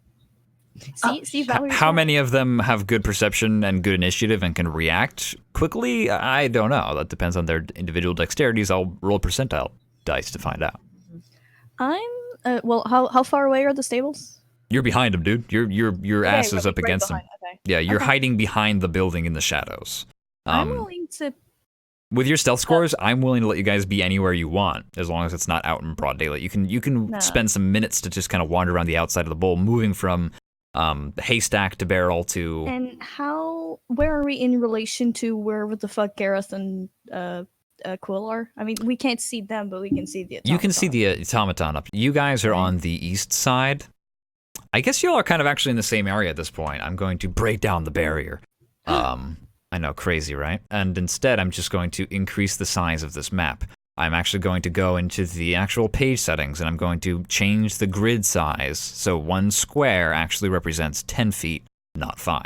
See, Valerie. How many of them have good perception and good initiative and can react quickly? I don't know. That depends on their individual dexterities. I'll roll percentile dice to find out. I'm well. How far away are the stables? You're behind them, dude. Your ass Okay, is up right against them. behind, okay. Yeah, you're Okay. hiding behind the building in the shadows. I'm willing to. With your stealth scores, I'm willing to let you guys be anywhere you want, as long as it's not out in broad daylight. You can Nah. spend some minutes to just kind of wander around the outside of the bowl, moving from haystack to barrel to. And where are we in relation to where the fuck Gareth and Quill are? I mean, we can't see them, but we can see the. You can see automaton. the automaton up. You guys are on the east side. I guess you all are kind of actually in the same area at this point. I'm going to break down the barrier. I know, crazy, right? And instead, I'm just going to increase the size of this map. I'm actually going to go into the actual page settings, and I'm going to change the grid size so one square actually represents 10 feet, not 5.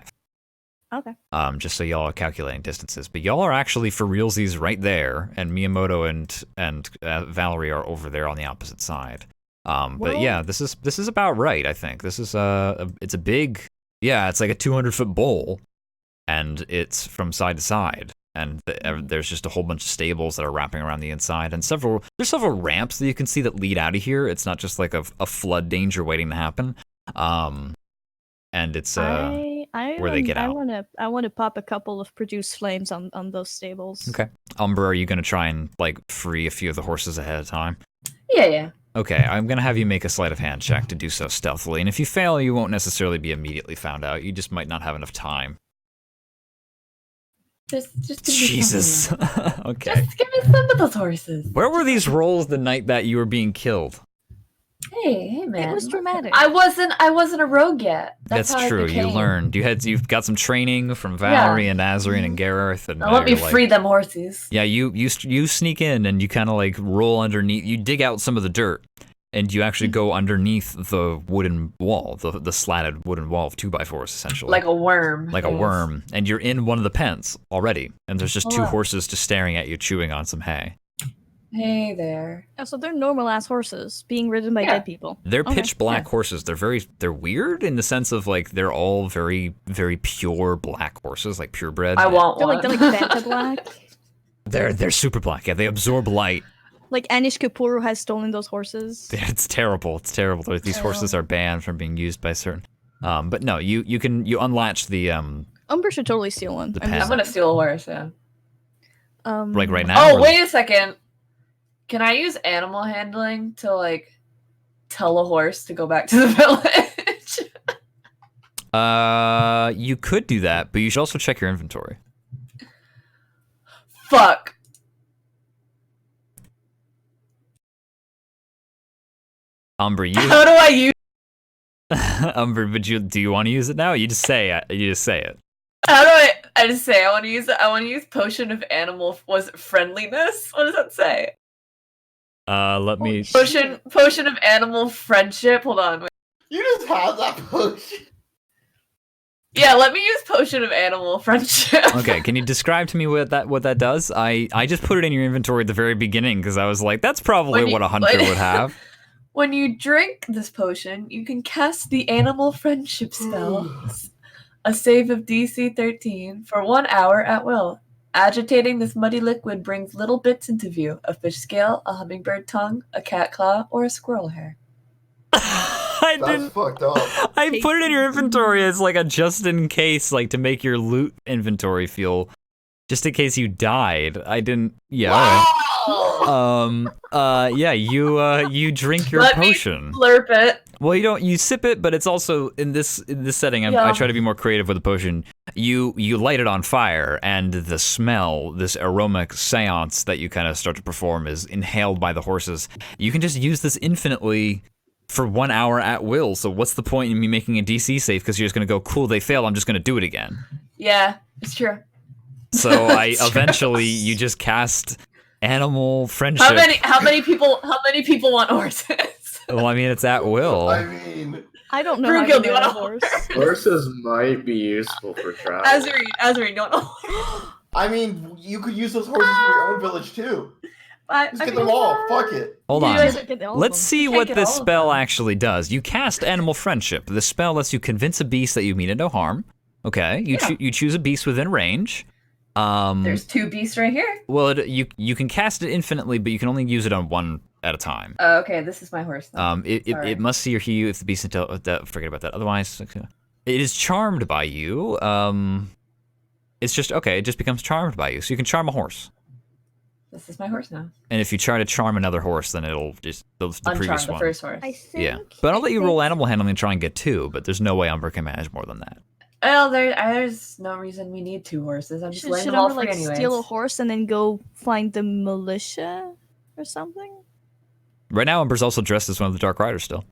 Okay. Just so y'all are calculating distances. But y'all are actually for realsies right there, and Miyamoto and Valerie are over there on the opposite side. But Well- yeah, this is about right. I think this is it's a big, it's like a 200-foot bowl, and it's from side to side, and there's just a whole bunch of stables that are wrapping around the inside, and there's several ramps that you can see that lead out of here. It's not just like a flood danger waiting to happen. And it's where they get out. I want to pop a couple of produce flames on those stables. Okay. Umber, are you gonna try and like free a few of the horses ahead of time? Yeah. Okay, I'm gonna have you make a sleight of hand check to do so stealthily, and if you fail, you won't necessarily be immediately found out. You just might not have enough time. Just give me Jesus. some of them. Okay. Just give me some of those horses. Where were these rolls the night that you were being killed? Hey, man. It was dramatic. I wasn't a rogue yet. That's how I true. You became. learned. You've got some training from Valerie and Azarine and Gareth, and Now now let me you're like- free them horses. Yeah, you sneak in and you kind of like roll underneath. You dig out some of the dirt, and you actually go underneath the wooden wall, the slatted wooden wall of 2x4s, essentially. Like a worm. Like a Yes. worm, and you're in one of the pens already, and there's just two Oh. horses just staring at you, chewing on some hay. Hey there. Oh, so they're normal ass horses being ridden by Yeah. dead people. They're Okay, pitch black yeah. horses. They're weird in the sense of like they're all very, very pure black horses, like purebred. I want They're one. like Fanta black. They're super black. Yeah, they absorb light. Like Anish Kapoor has stolen those horses. It's terrible. It's terrible. These horses are banned from being used by certain. But no, you unlatch the Umber should totally steal one. The I'm pen. I'm gonna steal a horse, yeah. like right now. Oh, or- wait a second. Can I use animal handling to, like, tell a horse to go back to the village? You could do that, but you should also check your inventory. Fuck. Umber, you How do I use Umber, but do you want to use it now? You just say it. You just say it. How do I just say I want to use potion of animal was it friendliness? What does that say? Let me. Potion of animal friendship. Hold on. Wait. You just have that potion. Yeah, let me use potion of animal friendship. Okay, can you describe to me what that does? I just put it in your inventory at the very beginning because I was like, that's probably what a hunter would have. When you drink this potion, you can cast the animal friendship spell, a save of DC 13 for 1 hour at will. Agitating this muddy liquid brings little bits into view: a fish scale, a hummingbird tongue, a cat claw, or a squirrel hair. I That's didn't. fucked up. I put it in your inventory as like a just in case, like to make your loot inventory feel, just in case you died. I didn't. Yeah. All right. Yeah. You drink your Let potion. me slurp it. Well, you don't. You sip it, but it's also in this setting. I try to be more creative with the potion. You light it on fire, and the smell, this aromatic seance that you kind of start to perform, is inhaled by the horses. You can just use this infinitely for 1 hour at will. So what's the point in me making a DC save? Because you're just gonna go, cool, they failed. I'm just gonna do it again. Yeah, it's true. So I It's true. eventually you just cast animal friendship. How many people want horses? Well, I mean it's at will. I mean, I don't know Frugal, how to do you get want a a horse. Horses might be useful for travel. Azuri, don't know. I mean, you could use those horses for your own village too. Just get them mean, all. Fuck it. Hold You on. guys get all of Let's them. see can't what get this all of spell them. actually does. You cast Animal Friendship. The spell lets you convince a beast that you mean it no harm. Okay, you Yeah. you choose a beast within range. There's 2 beasts right here. Well, you can cast it infinitely, but you can only use it on one at a time. Okay, this is my horse. Then. It Sorry. it must see or hear you if the beast forget about that. Otherwise, it is charmed by you. It's just okay. It just becomes charmed by you, so you can charm a horse. This is my horse now. And if you try to charm another horse, then it'll just the previous Uncharm the one. first horse. I think. Yeah, but I'll let you roll animal handling and try and get 2. But there's no way Umber can manage more than that. Well, there's no reason we need 2 horses. I'm just laying Should them all Umber free like anyways. steal a horse and then go find the militia or something? Right now, Umber's also dressed as one of the Dark Riders still.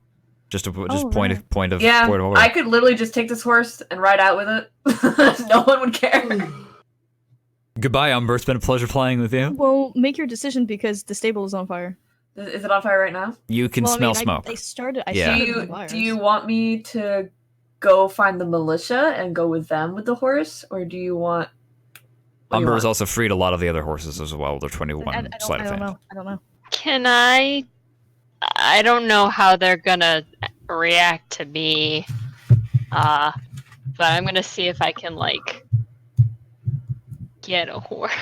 Just a Oh, point right. point of Yeah, point of order. I could literally just take this horse and ride out with it. No one would care. Goodbye, Umber. It's been a pleasure playing with you. Well, make your decision because the stable is on fire. Is it on fire right now? You can Well, I smell mean, smoke. I started. I Yeah. started the fires. Do you want me to go find the militia and go with them with the horse, or do you want? what do you Umber has want? also freed a lot of the other horses as well. They're 21 I sleight of don't hand. know. I don't know. Can I? I don't know how they're gonna react to me, but I'm gonna see if I can like get a horse.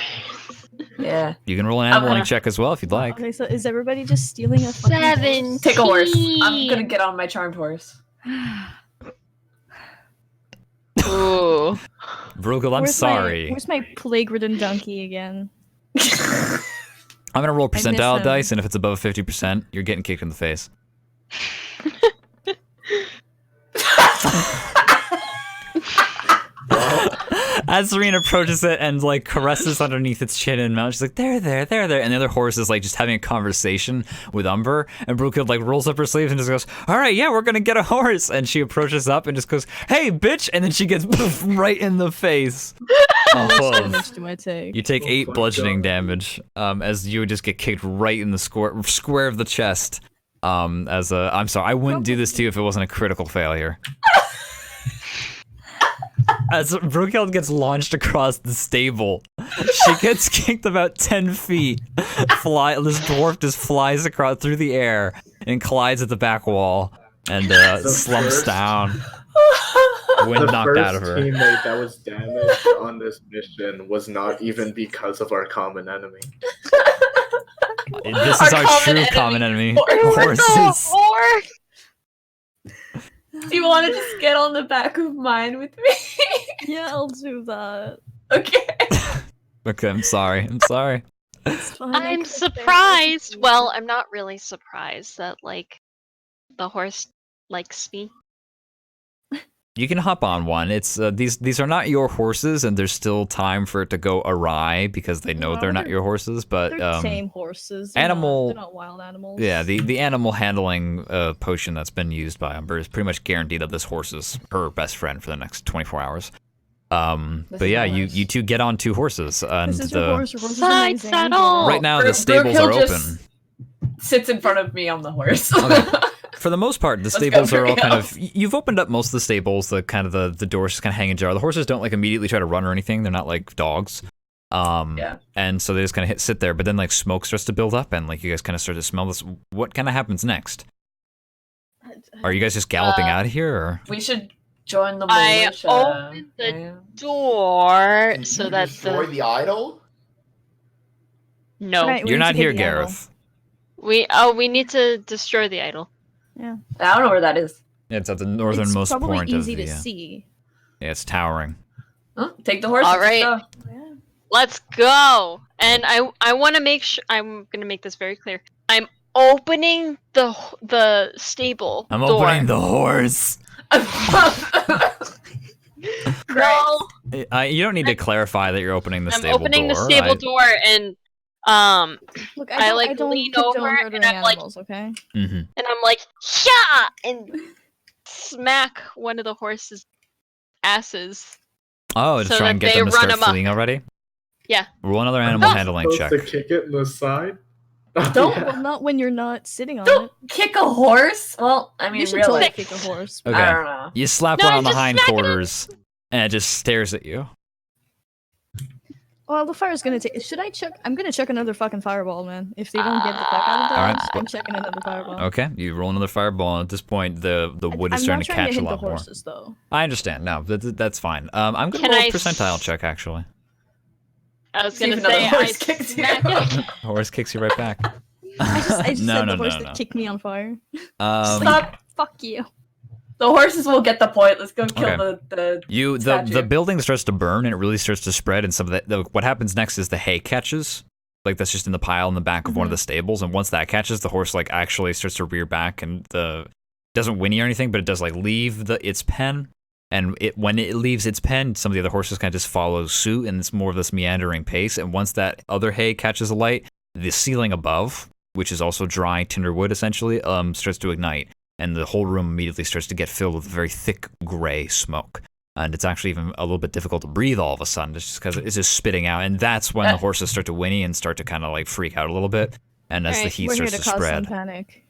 Yeah, You can roll an animal gonna- handling check as well if you'd like. Okay, so is everybody just stealing a fucking horse? 17. take a horse. I'm gonna get on my charmed horse. Ooh. Bruegel, I'm sorry. Where's my plague-ridden donkey again? I'm gonna roll miss percentile him. dice, and if it's above 50%, you're getting kicked in the face. As Serena approaches it and like caresses underneath its chin and mouth, she's like, "There, there, there, there." And the other horse is like just having a conversation with Umber, and Brooke like rolls up her sleeves and just goes, "All right, yeah, we're gonna get a horse." And she approaches up and just goes, "Hey, bitch!" And then she gets right in the face. How much Oh, damage do I take? you take 8 my bludgeoning God. damage, as you would just get kicked right in the square of the chest. I'm sorry, I wouldn't do this to you if it wasn't a critical failure. As Brookheld gets launched across the stable, She gets kicked about 10 feet. This dwarf just flies across through the air and collides at the back wall and slumps first- down. Wind The knocked out of first her. teammate that was damaged on this mission was not even because of our common enemy. This is our true common enemy. Horses. Do you want to just get on the back of mine with me? Yeah, I'll do that. Okay. Okay, I'm sorry. It's fine. I I'm could've spared surprised. it. Well, I'm not really surprised that like the horse likes me. You can hop on one. It's these are not your horses, and there's still time for it to go awry because they know No, they're not they're- your horses. But They're tame horses. animal- They're not wild animals. yeah, the animal handling potion that's been used by Umber is pretty much guaranteed that this horse is her best friend for the next 24 hours. This But is yeah, my you horse. two get on two horses, and This is your horse. Your horse is Side amazing. saddle! right now the Brooke stables Hill are just- open. Sits in front of me on the horse. Okay. For the most part, the Let's go, stables are all kind Brooke of. You've opened up most of the stables. The doors just kind of hang ajar. The horses don't like immediately try to run or anything. They're not like dogs. Yeah. And so they just kind of sit there. But then like smoke starts to build up, and like you guys kind of start to smell this. What kind of happens next? Are you guys just galloping out of here, or? We should join the I militia. opened the Yeah. door Did so you that destroy the idol? no. Right, we You're need not to get here, the idol. Gareth. We need to destroy the idol. I don't know where that is. It's at the It's northernmost probably point easy of the. to see. Yeah, it's towering. Huh? Take the horse. All right. Let's go. Yeah. Let's go. And I want to make sure I'm going to make this very clear. I'm opening the stable I'm door. opening the horse. No, You don't need to clarifare that you're opening the I'm stable opening door. the stable door and Look, I, don't, like, I don't lean condone over and murdering I'm like- animals, okay? Mm-hmm. and I'm like, yeah, and smack one of the horse's asses. Oh, to So try and that get they them to run start amok. fleeing already? Yeah. Roll another animal Oh. handling Supposed check. to kick it in the side? Don't- Yeah. Well, not when you're not sitting on Don't it. kick a horse. Well, I mean, You should really. totally kick a horse. Okay. I don't know. You slap No, one on the just smack it in- hindquarters, and it just stares at you. Well, the fire's gonna take. Should I check? I'm gonna check another fucking fireball, man. If they don't get the fuck out of Alright, dodge, I'm checking another fireball. Okay, you roll another fireball, and at this point, the wood is I'm starting not to trying catch to a hit the lot more. horses, though. I understand. No, that's fine. I'm gonna Can roll a I percentile s- check, actually. I was See if gonna another say I horse kicks you. smack it. Horse kicks you right back. I just no, said no, the horse no, that no. kicked me on fire. Stop. Fuck you. The horses will get the point. Let's go kill Okay. the The statue. building starts to burn, and it really starts to spread. And some of what happens next is the hay catches. Like that's just in the pile in the back of one of the stables, and once that catches, the horse like actually starts to rear back, and doesn't whinny or anything, but it does like leave its pen. And when it leaves its pen, some of the other horses kind of just follow suit, and it's more of this meandering pace. And once that other hay catches a light, the ceiling above, which is also dry tinder wood essentially, starts to ignite, and the whole room immediately starts to get filled with very thick gray smoke. And it's actually even a little bit difficult to breathe all of a sudden, just because it's just spitting out. And that's when the horses start to whinny and start to kind of like freak out a little bit. And as the Alright, heat We're here starts to to cause spread, some panic.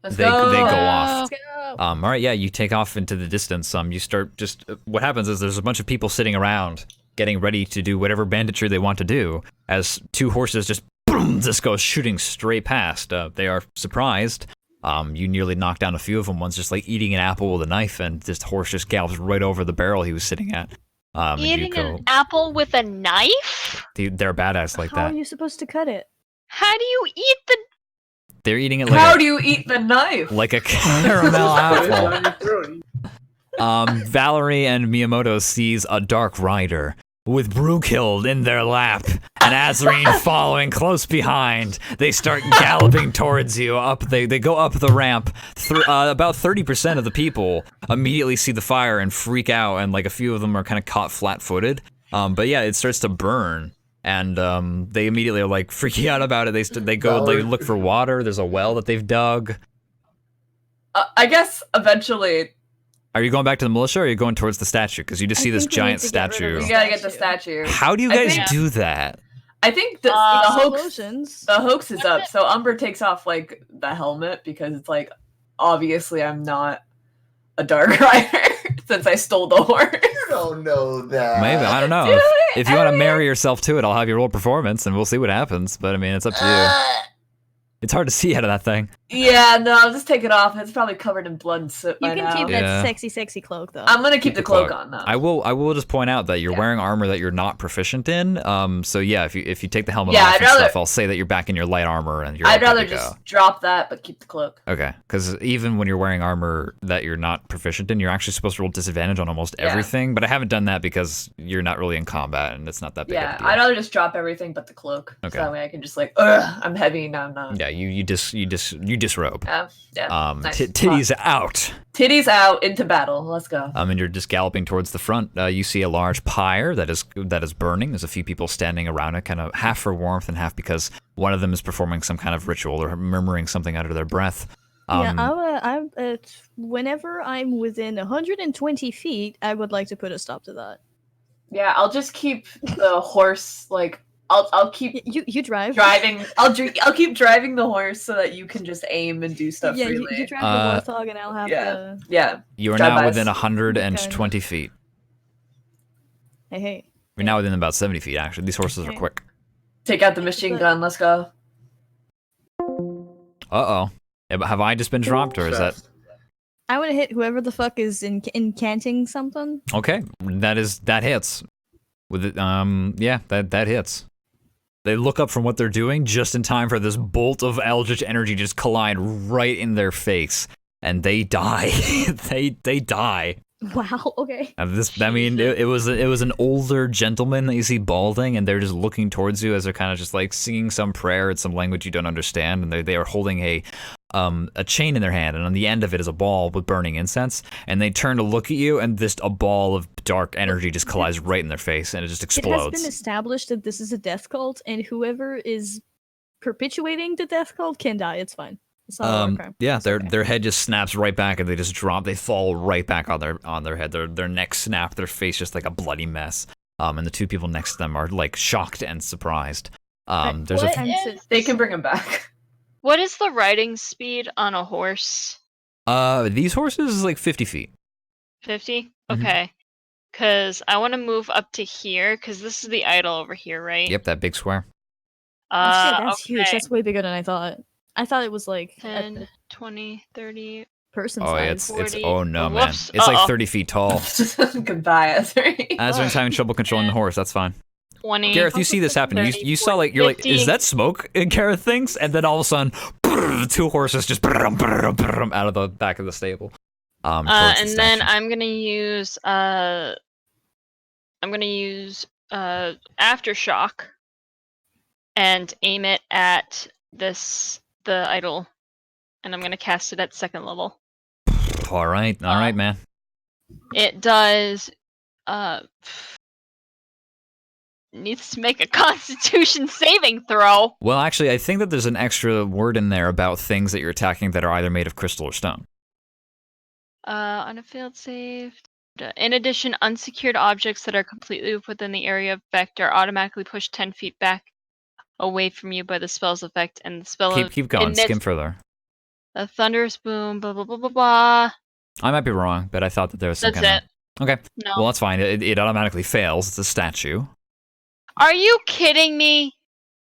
Let's they go off. Let's go. All right, yeah, you take off into the distance. You start just what happens is there's a bunch of people sitting around getting ready to do whatever banditry they want to do. As two horses just boom, just go shooting straight past. They are surprised. You nearly knock down a few of them. One's just like eating an apple with a knife, and this horse just gallops right over the barrel he was sitting at. And you Eating go, an apple with a knife? they're badass like How that. are you supposed to cut it? How do you eat the? They're eating it How like do you eat the knife? like a caramel Put it apple. down your throat. Valerie and Miyamoto sees a dark rider with Brookild in their lap and Azarine following close behind. They start galloping towards you. They go up the ramp. About 30% of the people immediately see the fire and freak out, and like a few of them are kind of caught flat-footed. But yeah, it starts to burn. And they immediately are like freaking out about it. They go look for water. There's a well that they've dug. I guess eventually Are you going back to the militia, or are you going towards the statue? Because you just I see this think we need giant to get rid of statue. we the gotta get the statue. How do you I guys think- do that? I think the hoax. Explosions. The hoax is up, so Umber takes off like the helmet because it's like obviously I'm not a dark rider since I stole the horse. You don't know that. Maybe, I don't know. Do it. if you want to marry yourself to it, I'll have you roll performance, and we'll see what happens. But I mean, it's up to you. It's hard to see out of that thing. Yeah, no, I'll just take it off. It's probably covered in blood and soot You by can now. keep Yeah. that sexy cloak though. I'm gonna keep the cloak on though. I will just point out that you're wearing armor that you're not proficient in. So yeah, if you take the helmet off and stuff, I'll say that you're back in your light armor and you're. I'd good rather to go. just drop that, but keep the cloak. Okay, because even when you're wearing armor that you're not proficient in, you're actually supposed to roll disadvantage on almost everything. But I haven't done that because you're not really in combat and it's not that big of a deal. I'd rather just drop everything but the cloak. Okay. So that way I can just like, I'm heavy, now I'm not. Yeah, you disrobe. Yeah. Nice. Titties out. Titties out into battle. Let's go. And you're just galloping towards the front. You see a large pyre that is burning. There's a few people standing around it, kind of half for warmth and half because one of them is performing some kind of ritual or murmuring something under their breath. Whenever I'm within 120 feet, I would like to put a stop to that. Yeah, I'll just keep the horse like I'll keep you drive driving. I'll keep driving the horse so that you can just aim and do stuff. Yeah, freely. you drive the warthog and I'll have the. Yeah. You are Drive now by. within 120 feet. Hey. You're now within about 70 feet. Actually, these horses are quick. Take out the machine gun. Let's go. Uh-oh. Have I just been dropped, or is that... I want to hit whoever the fuck is incanting something. Okay, that hits. With it, yeah, that hits. They look up from what they're doing just in time for this bolt of eldritch energy just collide right in their face, and they die. they die. Wow. Okay. It was an older gentleman that you see balding, and they're just looking towards you as they're kind of just like singing some prayer in some language you don't understand, and they are holding a chain in their hand, and on the end of it is a ball with burning incense, and they turn to look at you, and just a ball of dark energy just collides right in their face, and it just explodes. It has been established that this is a death cult, and whoever is perpetuating the death cult can die. It's fine. It's not a war crime. Yeah, It's their okay. their head just snaps right back, and they just drop. They fall right back on their head. Their neck snap, their face just like a bloody mess. And the two people next to them are like shocked and surprised. There's What a is- They can bring him back. What is the riding speed on a horse? these horses is like 50 feet. 50? Mhm. Okay. Because I want to move up to here, because this is the idol over here, right? Yep, that big square. Oh, shit, that's huge. okay. That's way bigger than I thought. I thought it was like a 10, 20, 30. person Oh, size. it's 40. oh no, man. Whoops. It's like Uh-oh. 30 feet tall. Goodbye, Azuri. Azrin's having trouble controlling the horse. That's fine. 20. Gareth, you see this happen. 30, You saw like you're like, 50. is that smoke? And Gareth thinks, and then all of a sudden, two horses just out of the back of the stable. Towards the And then statue. I'm gonna use aftershock and aim it at the idol, and I'm gonna cast it at 2nd level. All right, man. It does needs to make a Constitution saving throw. Well, actually, I think that there's an extra word in there about things that you're attacking that are either made of crystal or stone. On a failed save. In addition, unsecured objects that are completely within the area of effect are automatically pushed 10 feet back away from you by the spell's effect, and the spell Keep going. emits Skim further. a thunderous boom. Blah blah blah blah blah. I might be wrong, but I thought that there was some That's kind it. of. Okay. No. Well, that's fine. It automatically fails. It's a statue. Are you kidding me?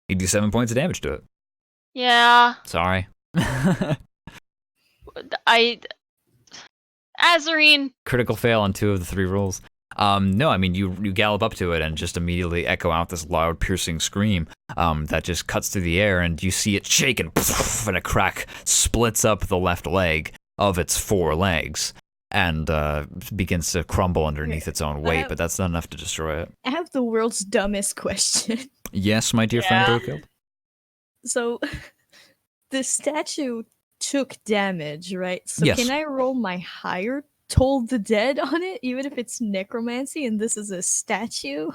You do 7 points of damage to it. Yeah. Sorry. Azarine. Critical fail on 2 of the 3 rolls. No, I mean you gallop up to it and just immediately echo out this loud, piercing scream that just cuts through the air, and you see it shake and a crack splits up the left leg of its 4 legs and begins to crumble underneath its own weight. But that's not enough to destroy it. I have the world's dumbest question. Yes, my dear friend Brookill. So, the statue took damage, right? So Yes. can I roll my higher Toll the Dead on it, even if it's necromancy and this is a statue?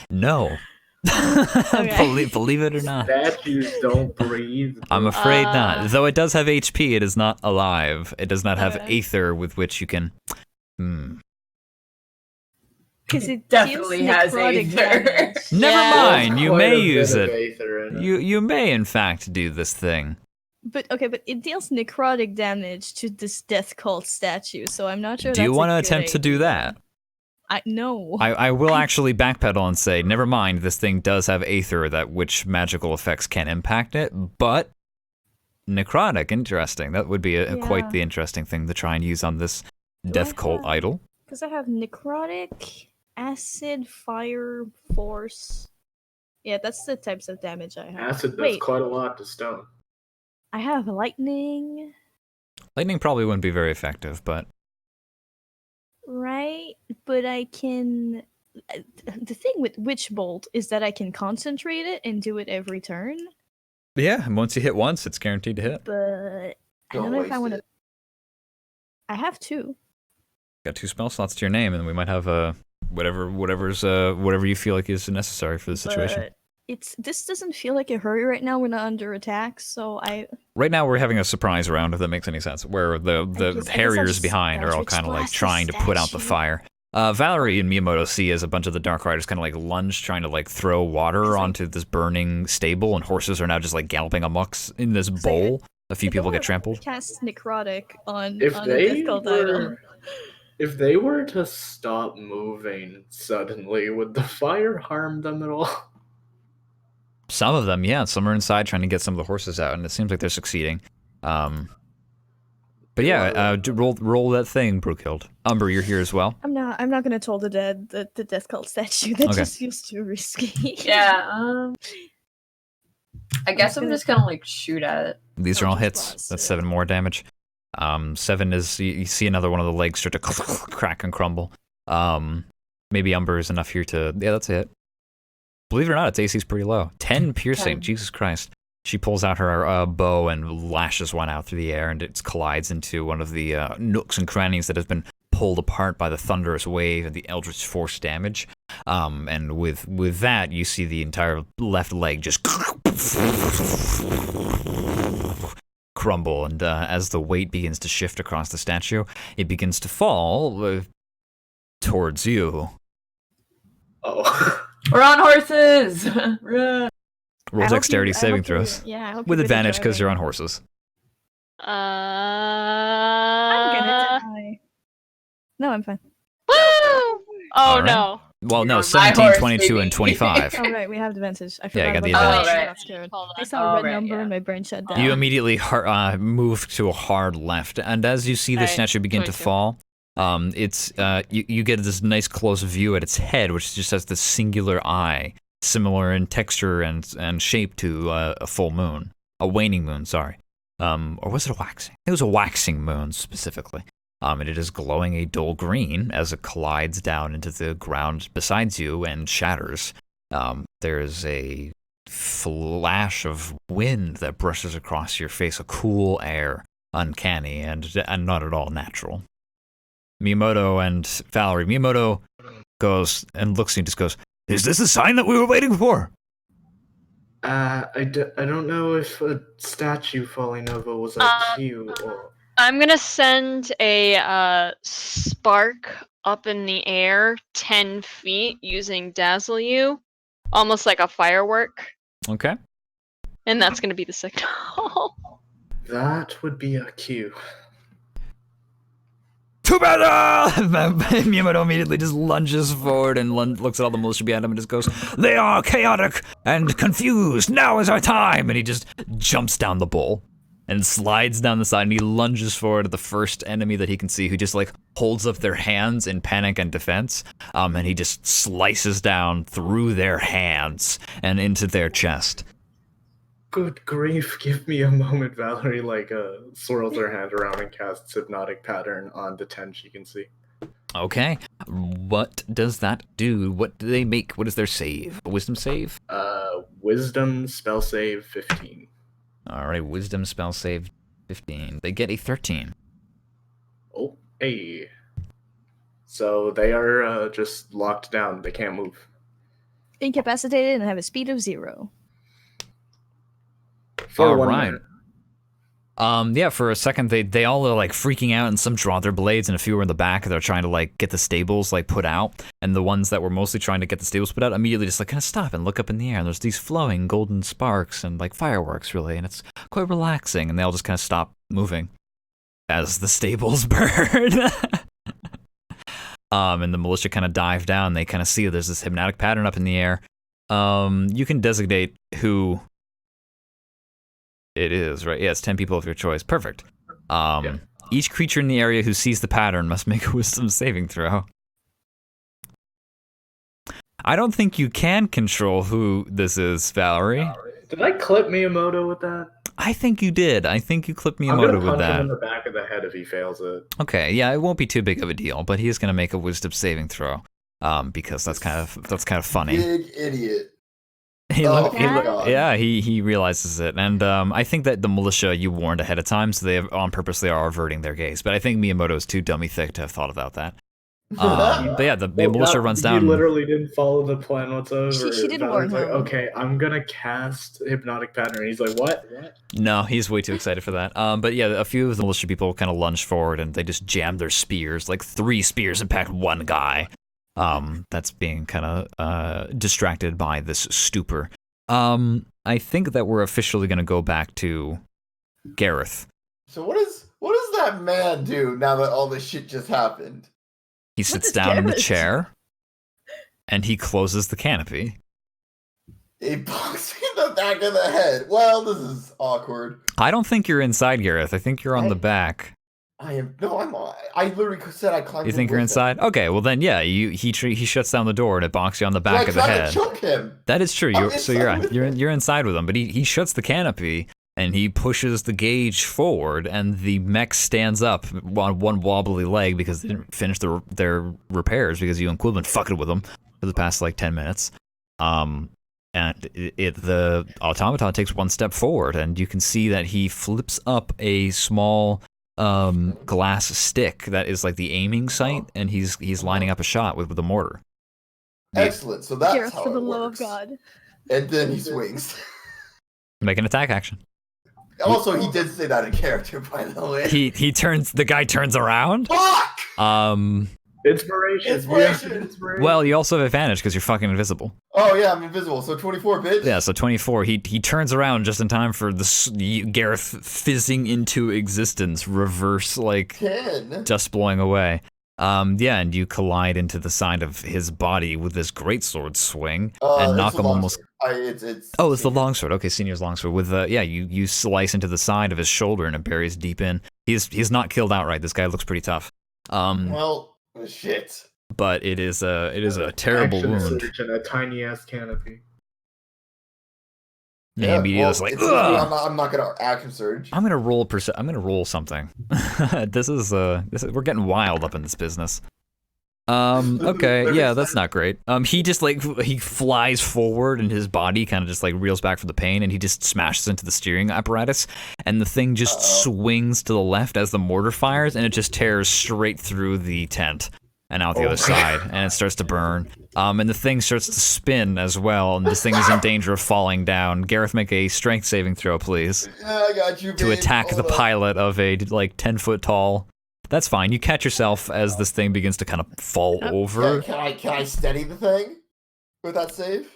No. Believe it or not. Statues don't breathe. I'm afraid not. Though it does have HP, it is not alive. It does not have Okay. aether with which you can. Because it definitely deals has necrotic aether. damage. Never Yeah. mind. You Quite may a bit use of it. aether in it. You may in fact do this thing. But it deals necrotic damage to this death cult statue, so I'm not sure. Do you that's want to a good attempt to do idea. that? No. I will actually backpedal and say, never mind, this thing does have Aether, that which magical effects can impact it, but necrotic, interesting. That would be quite Yeah. the interesting thing to try and use on this Do death I cult have- idol. Because I have necrotic, acid, fire, force. Yeah, that's the types of damage I have. Acid does Wait, quite a lot to stone. I have lightning, Lightning probably wouldn't be very effective, but right? But I can. The thing with Witch Bolt is that I can concentrate it and do it every turn. yeah, and once you hit once, it's guaranteed to hit. But I Don't don't know if I waste want to. it. I have 2. Got 2 spell slots to your name, and we might have whatever you feel like is necessary for the situation. But this doesn't feel like a hurry right now. We're not under attack, so Right now, we're having a surprise round, if that makes any sense, where the guess I'll Harriers just behind are all Eldritch kind of like Blast the trying to put out the statue. fire. Valerie and Miyamoto see as a bunch of the Dark Riders kind of like lunge, trying to like throw water onto this burning stable, and horses are now just like galloping amok in this bowl. A few people get trampled. Cast necrotic on If the they Death Cult idol. if they were to stop moving suddenly, would the fire harm them at all? Some of them, yeah. Some are inside trying to get some of the horses out, and it seems like they're succeeding. But yeah, roll that thing, Brookhild. Umber, you're here as well. I'm not gonna toll the Death Cult statue. That Okay. just feels too risky. Yeah. I guess I'm just gonna like shoot at it. These are all Eldritch hits. Blast, That's yeah. 7 more damage. 7 is you see another one of the legs start to crack and crumble. Maybe Umber is enough here to that's a hit. Believe it or not, its AC is pretty low. 10 piercing. 10. Jesus Christ. She pulls out her bow and lashes one out through the air, and it collides into one of the nooks and crannies that has been pulled apart by the thunderous wave and the eldritch force damage. And with that, you see the entire left leg just crumble, and as the weight begins to shift across the statue, it begins to fall towards you. Oh. We're on horses. Run. Roll dexterity saving throws. Yeah, I hope With you're good at advantage because you're on driving. horses. I'm gonna die. No, I'm fine. Woo! Oh All right. no. Well, no, You're on my 17, horse, 22, baby. and 25. Oh right, we have advantage. I Yeah, forgot you got the about advantage. that. Oh, I right. got scared. Hold on. I saw a Oh, red right, number yeah. and my brain shut down. You immediately move to a hard left, and as you see the Alright, statue begin to 22. fall, you get this nice close view at its head, which just has this singular eye, similar in texture and shape to a full moon, a waning moon. Sorry, or was it a waxing? It was a waxing moon specifically. And it is glowing a dull green as it collides down into the ground beside you and shatters. There is a flash of wind that brushes across your face, a cool air, uncanny and not at all natural. Miyamoto and Valerie. Miyamoto goes and looks and just goes, "Is this the sign that we were waiting for?" I don't know if a statue falling over was a cue or. I'm gonna send a spark up in the air 10 feet using Dazzle You, almost like a firework, Okay. and that's gonna be the signal. That would be a cue. To battle! Miyamoto immediately just lunges forward and looks at all the militia behind him and just goes, "They are chaotic and confused. Now is our time!" And he just jumps down the bowl and slides down the side, and he lunges forward at the first enemy that he can see, who just like holds up their hands in panic and defense, and he just slices down through their hands and into their chest. Good grief, give me a moment, Valerie, swirls her hand around and casts Hypnotic Pattern on the 10 she can see. Okay, what does that do? What do they make? What is their save? A wisdom save? Wisdom, spell save, 15. Alright, wisdom spell save 15. They get a 13. Oh, hey. So they are just locked down, they can't move. Incapacitated and have a speed of 0. For All 1 right. minute. Yeah, for a second they all are like freaking out, and some draw their blades, and a few are in the back. They're trying to like get the stables like put out, and the ones that were mostly trying to get the stables put out immediately just like kind of stop and look up in the air. And there's these flowing golden sparks and like fireworks, really, and it's quite relaxing. And they all just kind of stop moving as the stables burn. And the militia kind of dive down. They kind of see there's this hypnotic pattern up in the air. You can designate who it is, right? Yeah, it's 10 people of your choice. Perfect. Each creature in the area who sees the pattern must make a wisdom saving throw. I don't think you can control who this is, Valerie. Did I clip Miyamoto with that? I think you did. I think you clipped I'm Miyamoto gonna with punch him that. in the back of the head if he fails it. Okay, yeah, it won't be too big of a deal, but he is going to make a wisdom saving throw, because that's kind of funny. Big idiot. He God. yeah, he realizes it, and I think that the militia you warned ahead of time, so they have, on purpose they are averting their gaze. But I think Miyamoto is too dummy thick to have thought about that. But yeah, the militia runs down. He literally didn't follow the plan whatsoever. She did Valerie's warn like, him. okay, I'm gonna cast hypnotic pattern. He's like, what? No, he's way too excited for that. But yeah, a few of the militia people kind of lunge forward and they just jam their spears, like 3 spears impact one guy. That's being kind of distracted by this stupor. I think that we're officially going to go back to Gareth. So what does that man do now that all this shit just happened? He What sits does down in the Gareth chair and he closes the canopy. He bonks me in the back of the head. Well, this is awkward. I don't think you're inside, Gareth. I think you're on the back. I'm on. I literally said I climbed. You think you're inside? Okay, well then, yeah. He shuts down the door and it bonks you on the back of the head. I choke him. That is true. I'm You're inside with him, but he shuts the canopy and he pushes the gauge forward, and the mech stands up on one wobbly leg because they didn't finish their repairs because you and Quill been fucking with them for the past like 10 minutes. And the automaton takes one step forward, and you can see that he flips up a small glass stick that is like the aiming sight, and he's lining up a shot with the mortar. Excellent. So that's Gareth, how for the it love of works. God. And then he swings. Make an attack action. Also, he did say that in character, by the way. The guy turns around. Fuck! Inspiration. Well, you also have advantage because you're fucking invisible. Oh yeah, I'm invisible. So 24, bitch. Yeah, so 24. He turns around just in time for Gareth fizzing into existence, reverse, like 10. dust blowing away. Yeah, and you collide into the side of his body with this greatsword swing and knock him almost. It's it's the longsword. Okay, Senior's longsword. With you slice into the side of his shoulder and it buries deep in. He's not killed outright. This guy looks pretty tough. Well, shit. But it is a terrible Action wound. surge and a tiny ass canopy. Yeah, immediately it's like, ugh! I'm not gonna action surge. I'm gonna roll something. This is we're getting wild up in this business. Okay, yeah, that's not great. He just he flies forward and his body kind of just like reels back from the pain, and he just smashes into the steering apparatus, and the thing just swings to the left as the mortar fires, and it just tears straight through the tent and out the other side, and it starts to burn. And the thing starts to spin as well, and this thing is in danger of falling down. Gareth, make a strength saving throw, please. Yeah, I got you, To babe. attack the Hold up. pilot of a 10-foot tall. That's fine. You catch yourself as this thing begins to kind of fall over. Can I steady the thing with that save?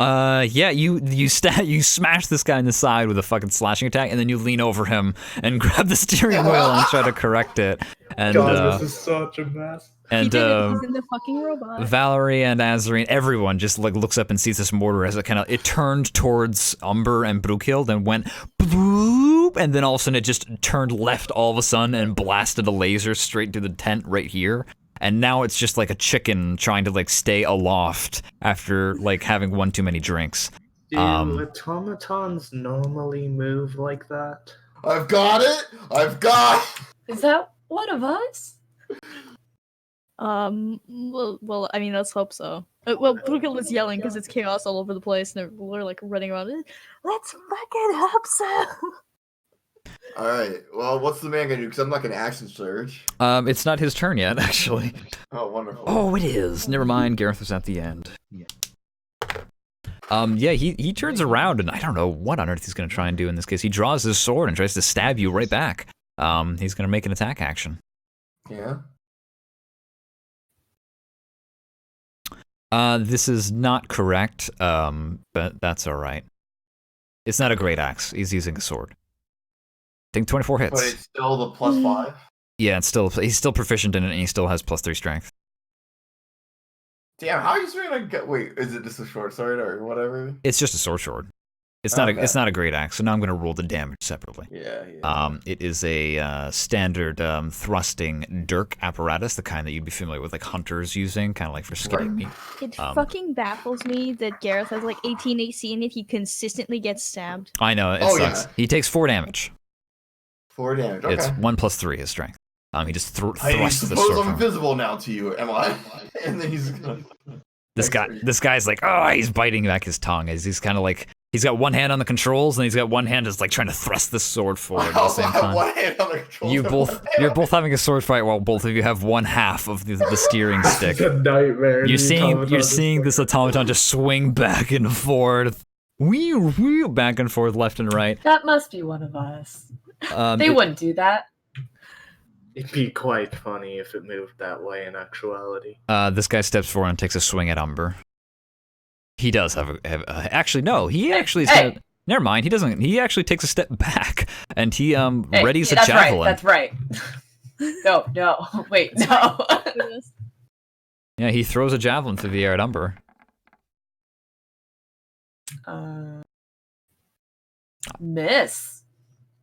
Yeah, you smash this guy in the side with a fucking slashing attack, and then you lean over him and grab the steering wheel and try to correct it. And God, this is such a mess. He and did it. He's in the fucking robot. Valerie and Azarine, everyone just like looks up and sees this mortar as it turned towards Umber and Brookild and went boop, and then all of a sudden it just turned left all of a sudden and blasted a laser straight to the tent right here. And now it's just like a chicken trying to like stay aloft after like having one too many drinks. Do automatons normally move like that? I've got it. Is that one of us? Well, I mean, let's hope so. Well, Brugel is yelling because it's chaos all over the place, and we're like running around. Let's fucking hope so. All right. Well, what's the man gonna do? Because I'm not gonna action surge. It's not his turn yet, actually. Oh, wonderful. Oh, it is. Never mind. Gareth was at the end. Yeah, he turns around, and I don't know what on earth he's gonna try and do in this case. He draws his sword and tries to stab you right back. He's gonna make an attack action. Yeah. This is not correct, but that's all right. It's not a great axe. He's using a sword. I think 24 hits. But it's still the +5. Yeah, he's still proficient in it, and he still has +3 strength. Damn, how are you swinging a gun? Wait, is it just a short sword or whatever? It's just a sword. It's Okay. not a great axe. So now I'm going to roll the damage separately. Yeah. It is a standard thrusting dirk apparatus, the kind that you'd be familiar with, like hunters using, kind of like for skinning meat. It fucking baffles me that Gareth has like 18 AC and he consistently gets stabbed. I know, it sucks. Yeah. He takes 4 damage. 4 damage. Okay. It's 1 plus 3 his strength. He just thrusts I the suppose sword I'm from him. invisible now to you, am I? And then he's gonna. This guy's like, he's biting back his tongue. He's kind of like, he's got one hand on the controls and he's got one hand just like trying to thrust the sword forward at the same time. One hand on the controls. You're both having a sword fight while both of you have one half of the steering stick. It's a nightmare. You're The seeing this automaton just swing back and forth, back and forth, left and right. That must be one of us. They wouldn't do that. It'd be quite funny if it moved that way in actuality. This guy steps forward and takes a swing at Umber. He does have actually no. He actually never mind. He doesn't. He actually takes a step back and he readies a javelin. That's right. No, wait, no. Yeah, he throws a javelin through the air at Umber. Miss.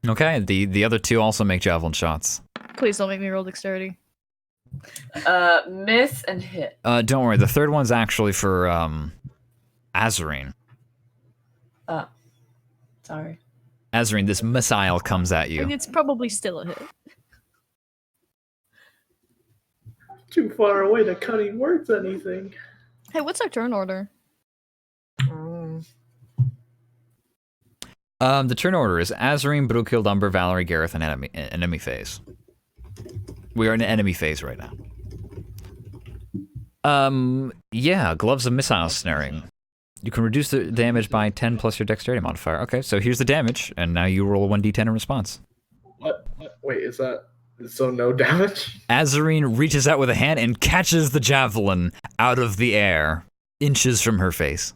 Okay, the other two also make javelin shots. Please don't make me roll dexterity. Miss and hit. Don't worry. The third one's actually for Azarine. Oh, sorry. Azarine, this missile comes at I you. mean, it's probably still a hit. Too far away to cut any words anything. Hey, what's our turn order? The turn order is Azarine, Brookild, Umber, Valerie, Gareth, and enemy phase. We are in enemy phase right now. Yeah, gloves of missile snaring. You can reduce the damage by 10 plus your dexterity modifier. Okay, so here's the damage, and now you roll a 1d10 in response. What? Wait, is that so no damage? Azarine reaches out with a hand and catches the javelin out of the air, inches from her face.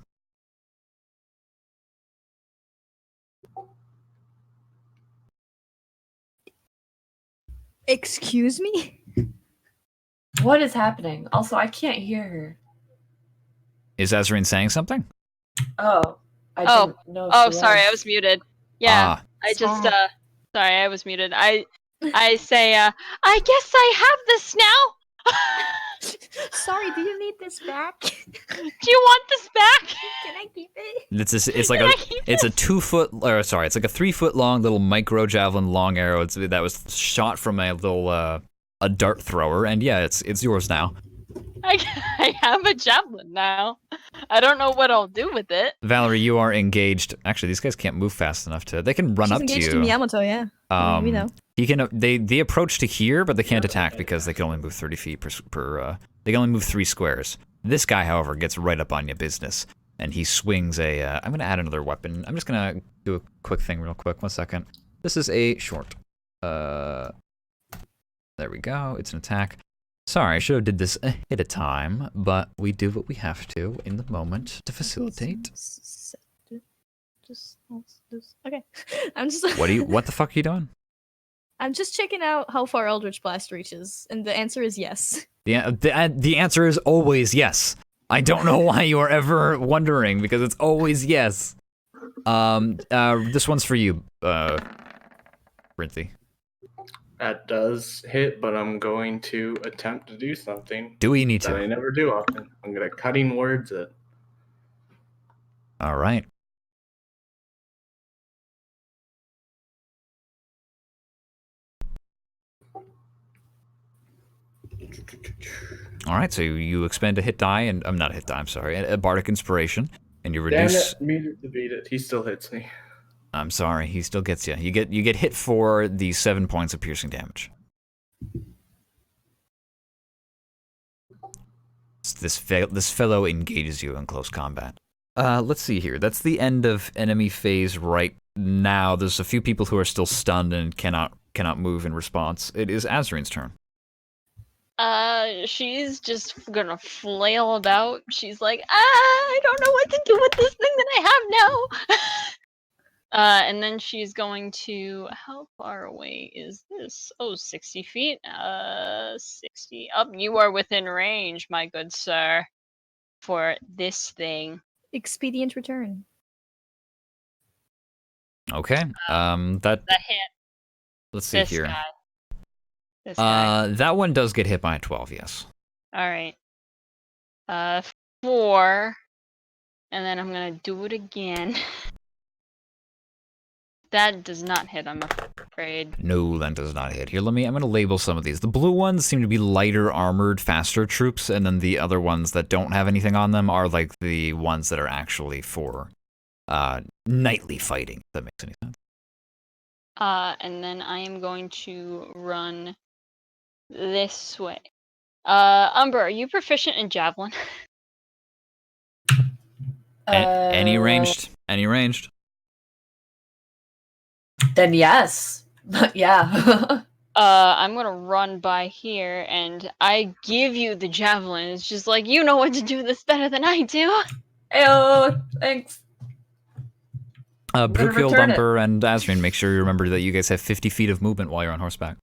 Excuse me? What is happening? Also, I can't hear her. Is Azarine saying something? Oh. I Oh. didn't know Oh, she sorry, was. I was muted. Yeah, I just sorry, I was muted. I say, I guess I have this now. Sorry, do you need this back? Do you want this back? Can I keep it? It's like it's a 2 foot, or sorry, it's like a 3 foot long little micro javelin long arrow. That was shot from a little a dart thrower, and yeah, it's yours now. I have a javelin now. I don't know what I'll do with it. Valerie, you are engaged. Actually, these guys can't move fast enough to. They can run She's up to engaged you. to Miyamoto, yeah. We know. He can. They approach to here, but they can't attack because they can only move 30 feet per. They can only move 3 squares. This guy, however, gets right up on your business, and he swings a. I'm gonna add another weapon. I'm just gonna do a quick thing real quick. 1 second. This is a short. There we go. It's an attack. Sorry, I should have did this ahead of time, but we do what we have to in the moment to facilitate. Okay. I'm just. What the fuck are you doing? I'm just checking out how far Eldritch Blast reaches, and the answer is yes. The answer is always yes. I don't know why you are ever wondering, because it's always yes. This one's for you, Brinthy. That does hit, but I'm going to attempt to do something Do we need that I to? never do often. I'm gonna cutting words it. All right. All right, so you expend a hit die, and I'm not a hit die. I'm sorry, a bardic inspiration, and you reduce. Damn it, meter to beat it. He still hits me. I'm sorry, he still gets you. You get hit for the 7 points of piercing damage. This fellow engages you in close combat. Let's see here. That's the end of enemy phase right now. There's a few people who are still stunned and cannot move in response. It is Azarine's turn. She's just gonna flail about. She's like, I don't know what to do with this thing that I have now. And then she's going to, how far away is this? Oh, 60 feet. 60. Up, you are within range, my good sir. for this thing. Expedient return. Okay. That. That hit Let's see this here. guy. This guy. That one does get hit by a 12. Yes. All right. 4, and then I'm gonna do it again. That does not hit, I'm afraid. No, that does not hit. Here, I'm going to label some of these. The blue ones seem to be lighter armored, faster troops, and then the other ones that don't have anything on them are like the ones that are actually for nightly fighting, if that makes any sense. And then I am going to run this way. Umber, are you proficient in javelin? Any ranged? Any ranged? Then yes. Yeah. I'm gonna run by here, and I give you the javelin. It's just like, you know what to do this better than I do. Ayo, thanks. Brookiel, return it. Umber, and Azrin, make sure you remember that you guys have 50 feet of movement while you're on horseback.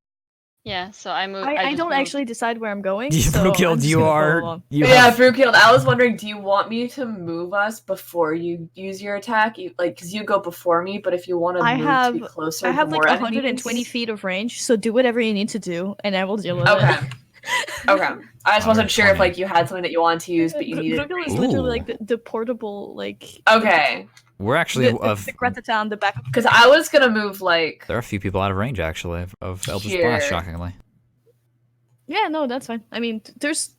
Yeah, so I move. I just don't move. actually decide where I'm going. Yeah, so Brookiel, I'm just you gonna follow are. along. You Yeah, have, Brookiel, I was wondering, do you want me to move us before you use your attack? Because you go before me, but if you want to move to be closer, I have to like more 120 enemies... feet of range, so do whatever you need to do, and I will deal with Okay. it. Okay. I just wasn't sure if 120. like you had something that you wanted to use, but you needed. Brooklyn is Ooh. literally like the portable, like. Okay. we're actually. The Gratata on the back of. Because I was gonna move like. There are a few people out of range, actually, of Eldritch Here. Blast, shockingly. Yeah, no, that's fine. I mean, there's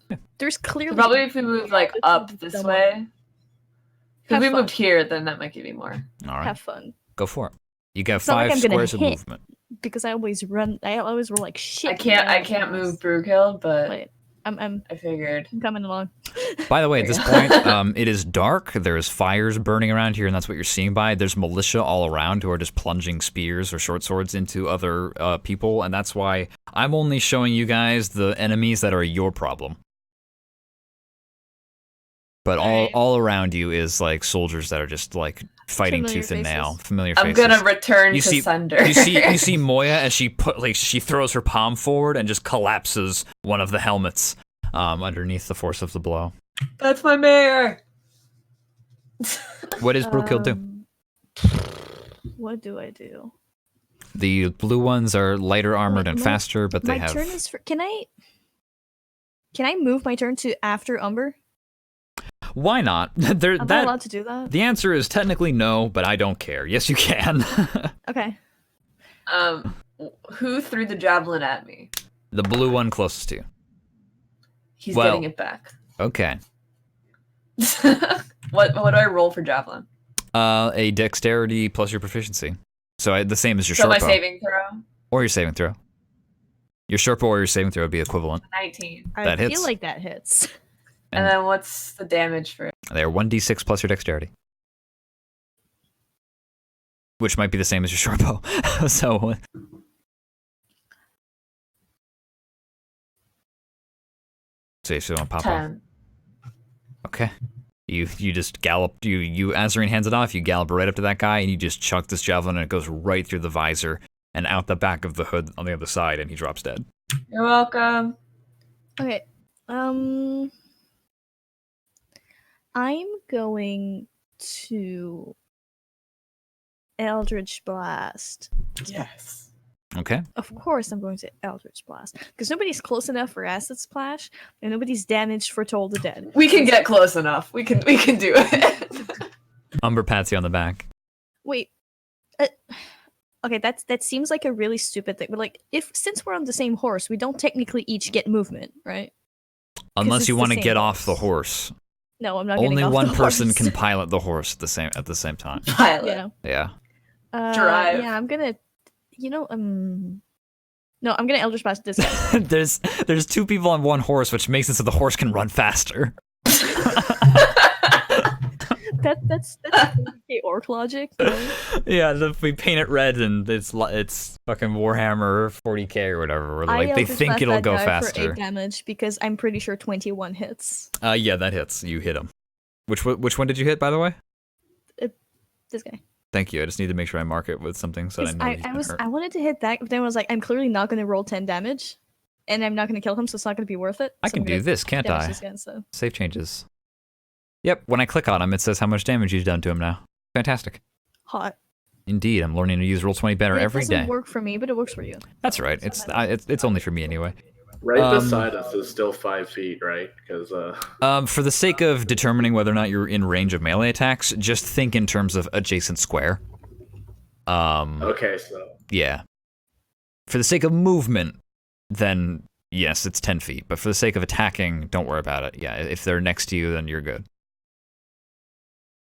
clearly. Probably if we move like This up is this dumb. way. Have If we fun. moved here, then that might give you more. All right, Have fun, go for it. You got It's not like 5 I'm gonna squares of hit. movement. because I always run. I always roll like shit. I can't move Brookhill, but Wait, I'm I figured. coming along. By the way, at this There point, it is dark. There's fires burning around here, and that's what you're seeing by. There's militia all around who are just plunging spears or short swords into other people, and that's why I'm only showing you guys the enemies that are your problem. But all around you is like soldiers that are just like fighting Familiar tooth and nail. faces. Familiar I'm faces. gonna return You to see- sender. you see Moya as she she throws her palm forward and just collapses one of the helmets underneath the force of the blow. That's my mayor. What does Brookhill do? What do I do? The blue ones are lighter armored and My- faster, but they my have. turn is for. Can I move my turn to after Umber? Why not? There, Am I that allowed to do that? the answer is technically no, but I don't care. Yes, you can. Okay. Who threw the javelin at me? The blue one closest to you. He's Well- getting it back. Okay. What do I roll for javelin? A dexterity plus your proficiency. So the same as your So my short bow. saving throw? Or your saving throw. Your short bow or your saving throw would be equivalent. 19. I That feel hits. like that hits. And then what's the damage for it? They're 1d6 plus your dexterity. Which might be the same as your short bow. So. So you want to pop off. 10. Okay. You just gallop. You Azarine hands it off. You gallop right up to that guy, and you just chuck this javelin, and it goes right through the visor and out the back of the hood on the other side, and he drops dead. You're welcome. Okay. I'm going to Eldritch Blast. Yes. Okay. Of course, I'm going to Eldritch Blast because nobody's close enough for Acid Splash, and nobody's damaged for Toll the Dead. We can get close enough. We can do it. Umber pats you on the back. Wait. Okay, that seems like a really stupid thing. But like, since we're on the same horse, we don't technically each get movement, right? Unless it's you the want to same get off the horse. horse. No, I'm not. Only getting off one the person horse. can pilot the horse at the same time. Pilot. Yeah. Yeah. Drive. Yeah, I'm gonna. No, I'm gonna Eldritch Blast this guy. there's two people on one horse, which makes it so the horse can run faster. That's okay, orc logic. Right? Yeah, we paint it red and it's fucking Warhammer 40k or whatever. Where like they Eldritch think Blast it'll that go guy for 8 faster. damage because I'm pretty sure 21 hits. Yeah, that hits. You hit him. Which one did you hit, by the way? This guy. Thank you. I just need to make sure I mark it with something so that I know he's been hurt. I wanted to hit that, but then I was like, I'm clearly not going to roll 10 damage, and I'm not going to kill him, so it's not going to be worth it. I So can I'm do gonna this, can't damage I? this guy instead. Save changes. Yep, when I click on him, it says how much damage he's done to him now. Fantastic. Hot. Indeed, I'm learning to use Roll20 better Yeah, every it doesn't day. work for me, but it works for you. That's right. It's only for me anyway. Right beside us is still 5 feet, right? Because for the sake of determining whether or not you're in range of melee attacks, just think in terms of adjacent square. Okay, so Yeah. For the sake of movement, then yes, it's 10 feet. But for the sake of attacking, don't worry about it. Yeah, if they're next to you, then you're good.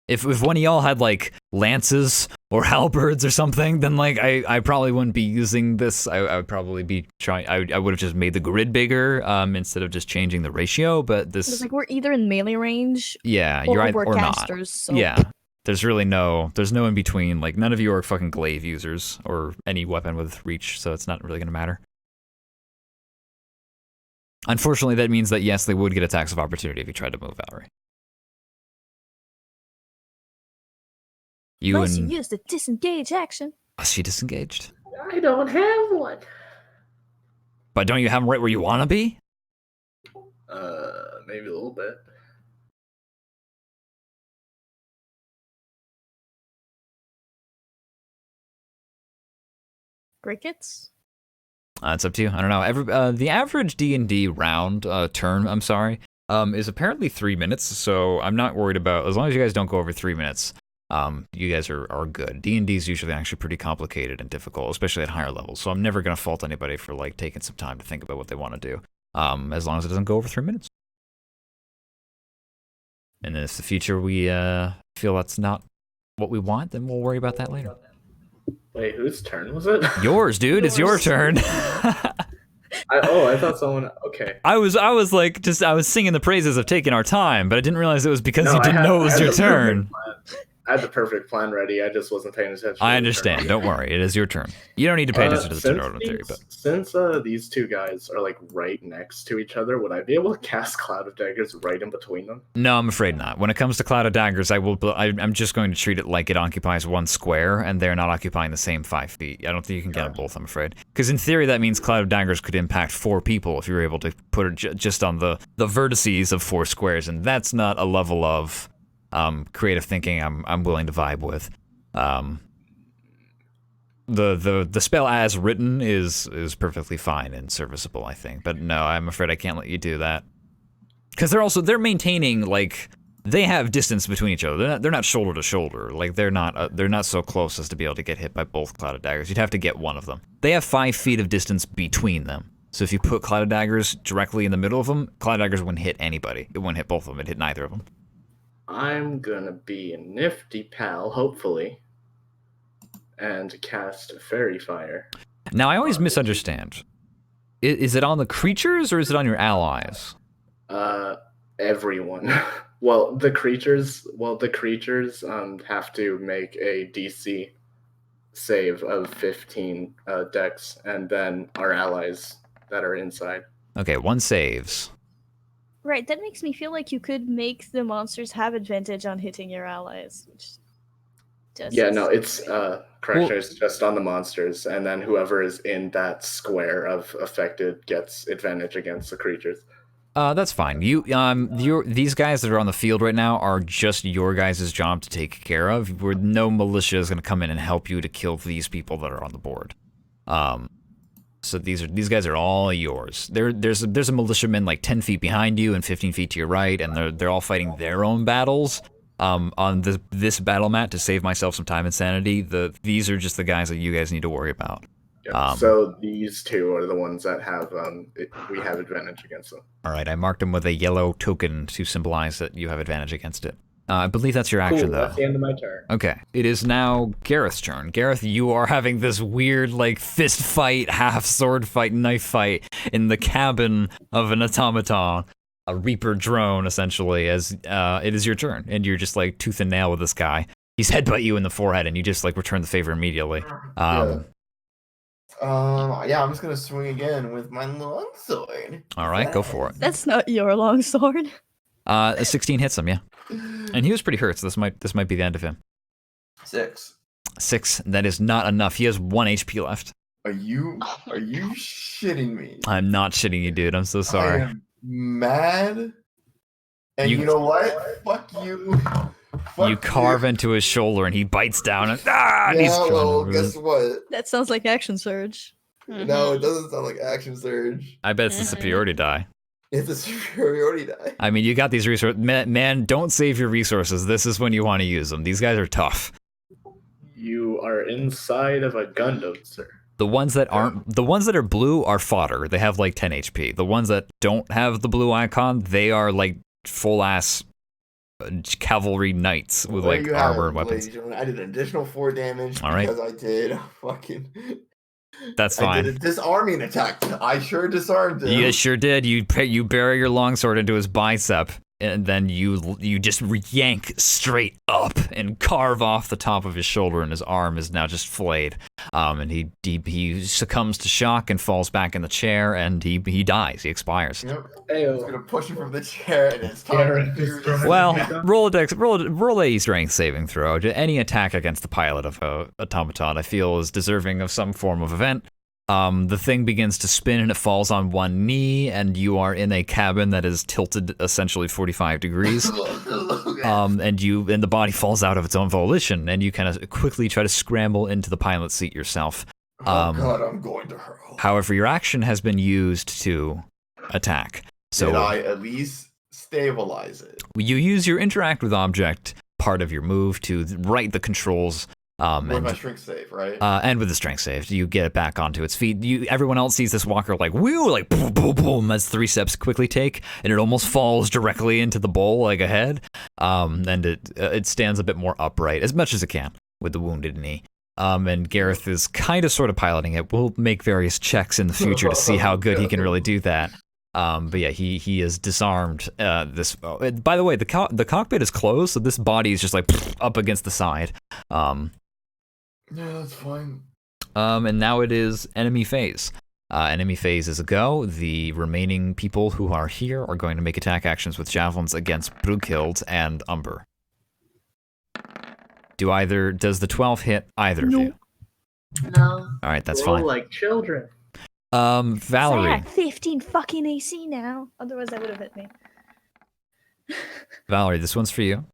If one of y'all had like lances or halberds or something, then like I probably wouldn't be using this. I would probably be trying. I would have just made the grid bigger instead of just changing the ratio. But this, It's like we're either in melee range yeah, or you're right we're or not. casters. So. Yeah, there's no in between. Like none of you are fucking glaive users or any weapon with reach, so it's not really gonna matter. Unfortunately, that means that yes, they would get attacks of opportunity if you tried to move, Valerie. Unless you use the disengage action. She disengaged. I don't have one. But don't you have them right where you want to be? Maybe a little bit. Crickets? It's up to you. I don't know. The average D&D round turn, I'm sorry, is apparently 3 minutes. So I'm not worried about, as long as you guys don't go over 3 minutes. You guys are good. D&D is usually actually pretty complicated and difficult, especially at higher levels. So I'm never gonna fault anybody for like taking some time to think about what they want to do. As long as it doesn't go over 3 minutes. And then if the future we feel that's not what we want, then we'll worry about that later. Wait, whose turn was it? Yours, dude. It's your turn. I thought someone. Okay. I was singing the praises of taking our time, but I didn't realize it was because No, you didn't know it was your turn. I had the perfect plan ready. I just wasn't paying attention. I understand. Don't worry. It is your turn. You don't need to pay attention to the turn order theory, but Since these two guys are like right next to each other, would I be able to cast Cloud of Daggers right in between them? no, I'm afraid not. When it comes to Cloud of Daggers, I'm just going to treat it like it occupies one square, and they're not occupying the same 5 feet. I don't think you can get them both, I'm afraid. Because in theory, that means Cloud of Daggers could impact 4 people if you were able to put it just on the vertices of 4 squares, and that's not a level of creative thinking I'm willing to vibe with. The spell as written is perfectly fine and serviceable, I think. But no, I'm afraid I can't let you do that. Because they're maintaining, like, they have distance between each other. They're not shoulder to shoulder. Like they're not so close as to be able to get hit by both Cloud of Daggers. You'd have to get one of them. They have 5 feet of distance between them. So if you put Cloud of Daggers directly in the middle of them, Cloud of Daggers wouldn't hit anybody. It wouldn't hit both of them. It'd hit neither of them. I'm gonna be a nifty pal, hopefully, and cast Fairy Fire. Now, I always misunderstand. Is it on the creatures or is it on your allies? Everyone. Well, the creatures have to make a DC save of 15 dex, and then our allies that are inside. Okay, 1 saves. Right, that makes me feel like you could make the monsters have advantage on hitting your allies. Which just Yeah, no, it's correction. It's just on the monsters, and then whoever is in that square of affected gets advantage against the creatures. That's fine. These guys that are on the field right now are just your guys' job to take care of. Where no militia is going to come in and help you to kill these people that are on the board. So these guys are all yours. There's a militiaman like 10 feet behind you and 15 feet to your right, and they're all fighting their own battles. On this battle mat to save myself some time and sanity. These are just the guys that you guys need to worry about. Yeah. So these two are the ones that have we have advantage against them. All right, I marked them with a yellow token to symbolize that you have advantage against it. I believe that's your action, Cool, though. that's the end of my turn. Okay, it is now Gareth's turn. Gareth, you are having this weird, like, fist fight, half sword fight, knife fight in the cabin of an automaton, a Reaper drone, essentially, as it is your turn, and you're just, like, tooth and nail with this guy. He's headbutt you in the forehead, and you just, like, return the favor immediately. Yeah, I'm just gonna swing again with my longsword. All right, go for it. That's not your longsword. A 16 hits him, yeah. And he was pretty hurt, so this might be the end of him. 6. 6, that is not enough. He has 1 HP left. Are you shitting me? I'm not shitting you, dude. I'm so I sorry. am mad And You- you know what? Fuck you. You Fuck carve into his shoulder, and he bites down, and and he's Yeah, trying well, to- guess what? That sounds like Action Surge. No, it doesn't sound like Action Surge. I bet it's the Mhm. superiority die. It's a superiority die. I mean, you got these resources. Man, don't save your resources. This is when you want to use them. These guys are tough. You are inside of a Gundam, sir. The ones that are blue are fodder. They have like 10 HP. The ones that don't have the blue icon, they are like full ass cavalry knights with There like you have armor it, and weapons. ladies and gentlemen. I did an additional 4 damage All right. because I did fucking. That's I fine. did a disarming attack. I sure disarmed him. You sure did. You bury your longsword into his bicep, and then you just yank straight up and carve off the top of his shoulder, and his arm is now just flayed. And he succumbs to shock and falls back in the chair, and he dies. He expires. Yep. Ayo. It's gonna push him from the chair, and it's time Gareth to is figure throwing- Well, roll a strength saving throw. Any attack against the pilot of a automaton, I feel, is deserving of some form of event. The thing begins to spin and it falls on one knee, and you are in a cabin that is tilted essentially 45 degrees. And the body falls out of its own volition, and you kind of quickly try to scramble into the pilot seat yourself. Oh god, I'm going to hurl. However, your action has been used to attack. So Did I at least stabilize it? you use your interact with object part of your move to write the controls. With my strength save, right? And with the strength save, you get it back onto its feet. Everyone else sees this walker like whoo, like boom, boom, boom, as 3 steps quickly take, and it almost falls directly into the bowl like a head. And it stands a bit more upright as much as it can with the wounded knee. And Gareth is kind of sort of piloting it. We'll make various checks in the future to see how good he can really do that. But yeah, he is disarmed. This. By the way, the cockpit is closed, so this body is just like up against the side. Yeah, that's fine. And now it is enemy phase. Enemy phase is a go. The remaining people who are here are going to make attack actions with javelins against Brughild and Umber. Does the 12 hit either of you? No. All right, that's Roll fine. like children. Valerie. I had 15 fucking AC now. Otherwise, that would have hit me. Valerie, this one's for you.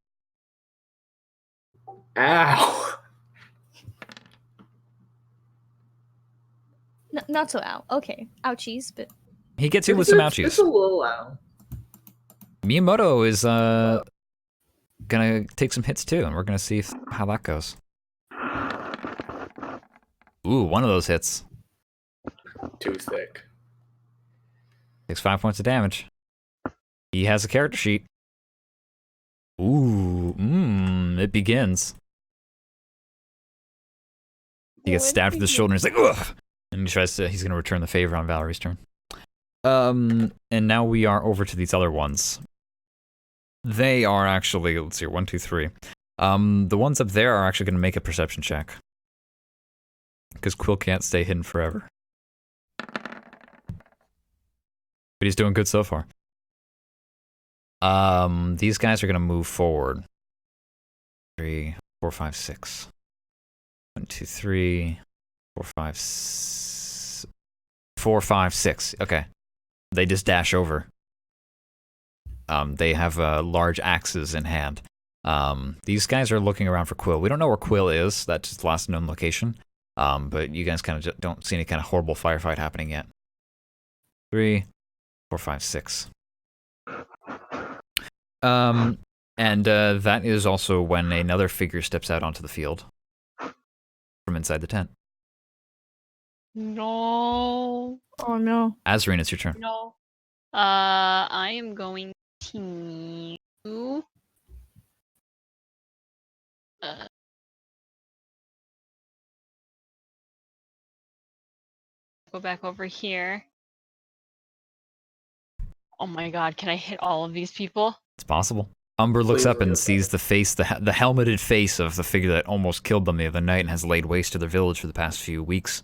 Ow. Not so out. Okay. Ouchies, but He gets you with some It's ouchies. a little ow. Miyamoto is gonna take some hits too, and we're gonna see how that goes. Ooh, one of those hits Too thick. takes 5 points of damage. He has a character sheet. Ooh, it begins. He gets stabbed through the shoulder and he's like, ugh! And he's gonna return the favor on Valerie's turn. And now we are over to these other ones. They are actually, let's see, 1, 2, 3. The ones up there are actually gonna make a perception check. Because Quill can't stay hidden forever. But he's doing good so far. These guys are gonna move forward. 3, 4, 5, 6. 1, 2, 3, 4, 5, 4, 5, 6. Okay. They just dash over. They have large axes in hand. These guys are looking around for Quill. We don't know where Quill is. That's his last known location. But you guys kind of don't see any kind of horrible firefight happening yet. 3, 4, 5, 6. And that is also when another figure steps out onto the field from inside the tent. No. oh no. Azreen, it's your turn. No. I am going to. Go back over here. Oh my god, can I hit all of these people? It's possible. Umber looks up and sees the face, the helmeted face of the figure that almost killed them the other night and has laid waste to their village for the past few weeks.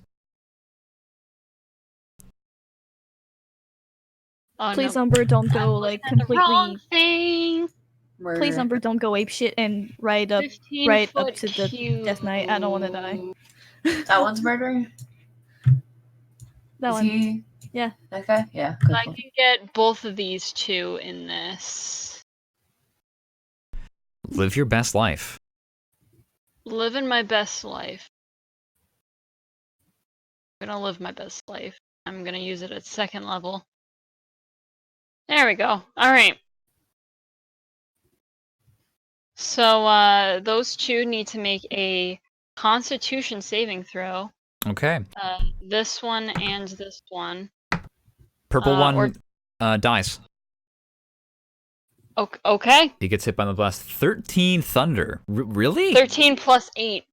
Oh, Please, no. Umber, don't go I'm like looking at the wrong completely. thing. Please, Umber, don't go ape shit and right up to 15-foot the Death Knight. I don't want to die. That one's murder. That Is one. he? Yeah. Okay. Yeah. Good I point. can get both of these two in this. Live your best life. Living my best life. I'm gonna live my best life. I'm gonna use it at 2nd level. There we go. Alright. So, those two need to make a Constitution saving throw. Okay. This one and this one. Purple or- one dies. Okay. He gets hit by the blast. 13 thunder. Really? 13 plus 8.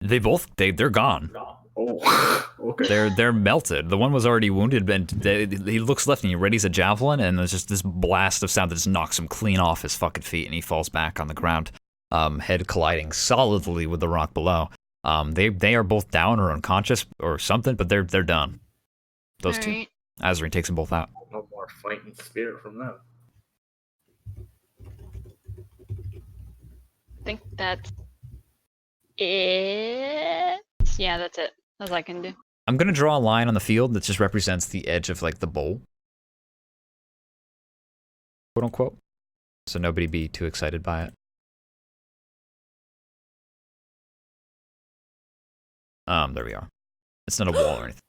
They're gone. Oh, okay. They're melted. The one was already wounded, and he looks left and he readies a javelin, and there's just this blast of sound that just knocks him clean off his fucking feet, and he falls back on the ground, head colliding solidly with the rock below. They are both down or unconscious or something, but they're done. Those two. Alright. Azrin takes them both out. No more fighting spirit from them. I think that's it. Yeah, that's it. That's all I can do. I'm gonna draw a line on the field that just represents the edge of like the bowl, quote unquote, so nobody be too excited by it. There we are. It's not a wall or anything.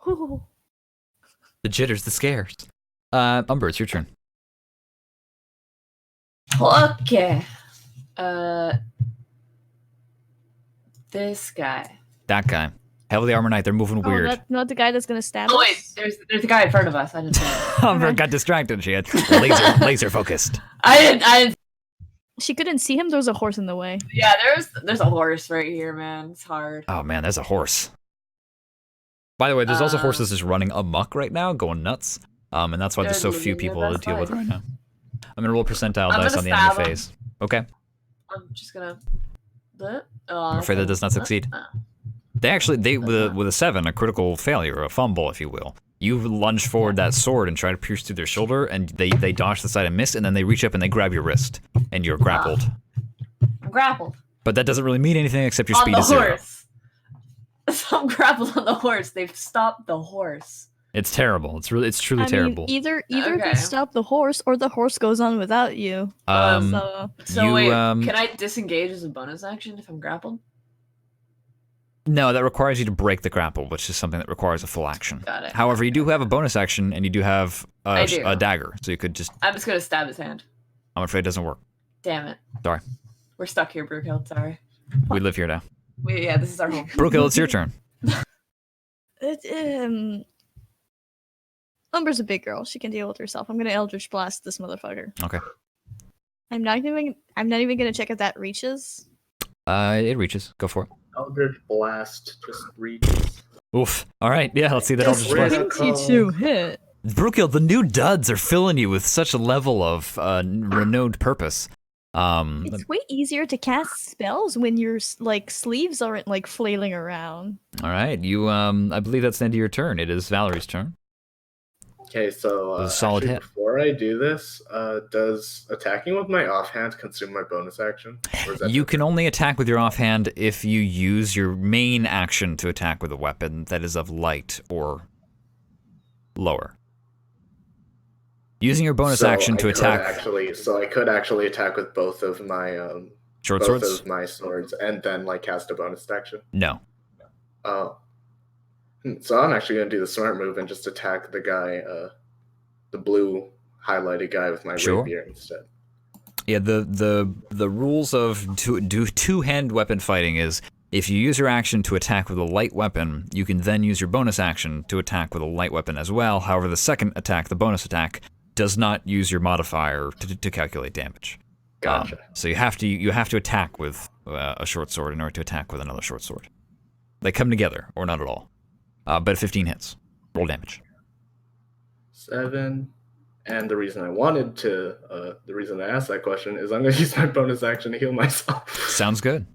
Ooh. The jitters, the scares. Umber, it's your turn. Okay. This guy. That guy. Heavily armor knight. They're moving Oh, weird. not the guy that's gonna stab Oh us? wait, there's a guy in front of us. I didn't say. Umber got distracted. She had laser focused. I didn't. She couldn't see him. There was a horse in the way. Yeah, there's a horse right here, man. It's hard. Oh man, there's a horse. By the way, there's also horses just running amok right now, going nuts. And that's why there's so They're few living their people to best deal with life. right now. I'm gonna roll percentile I'm dice gonna on the enemy stab him. phase. Okay. I'm just gonna. I'm afraid that does not succeed. They with a 7, a critical failure, a fumble, if you will. You lunge forward that sword and try to pierce through their shoulder, and they dodge to the side and miss, and then they reach up and they grab your wrist, and you're grappled. I'm grappled But that doesn't really mean anything except your on speed the is 0. horse. So I'm grappled on the horse. They've stopped the horse. It's terrible. It's truly I terrible. mean, either Okay. they stop the horse or the horse goes on without you. So So wait, you, can I disengage as a bonus action if I'm grappled? No, that requires you to break the grapple, which is something that requires a full action. Got it. However, you do have a bonus action, and you do have I do. a dagger, so you could just. I'm just gonna stab his hand. I'm afraid it doesn't work. Damn it. Sorry. We're stuck here, Brookhill. Sorry. We live here now. Yeah, this is our home. Brookhill, it's your turn. Umber's a big girl. She can deal with herself. I'm gonna Eldritch Blast this motherfucker. Okay. I'm not even gonna check if that reaches. It reaches. Go for it. Eldritch Blast just reaches. Oof. All right. Yeah, let's see that Eldritch Blast. Critical. 22 hit. Brookhill, the new duds are filling you with such a level of renewed purpose. It's way easier to cast spells when your like sleeves aren't like flailing around. All right. You. I believe that's the end of your turn. It is Valerie's turn. Okay, so It was a solid actually, hit. before I do this, does attacking with my offhand consume my bonus action? Or is that You can only attack with your offhand if you use your main action to attack with a weapon that is of light or lower. Using your bonus So action I to could attack I could actually attack with both of my short both swords? of my swords and then like cast a bonus action. No. Oh. So I'm actually gonna do the smart move and just attack the guy, the blue highlighted guy with my Sure. rapier instead. Yeah, the rules of two-hand weapon fighting is if you use your action to attack with a light weapon, you can then use your bonus action to attack with a light weapon as well. However, the second attack, the bonus attack, does not use your modifier to calculate damage. Gotcha. So you have to attack with a short sword in order to attack with another short sword. They come together, or not at all. But 15 hits. Roll damage. 7. And the reason I wanted to, the reason I asked that question is I'm gonna use my bonus action to heal myself. Sounds good.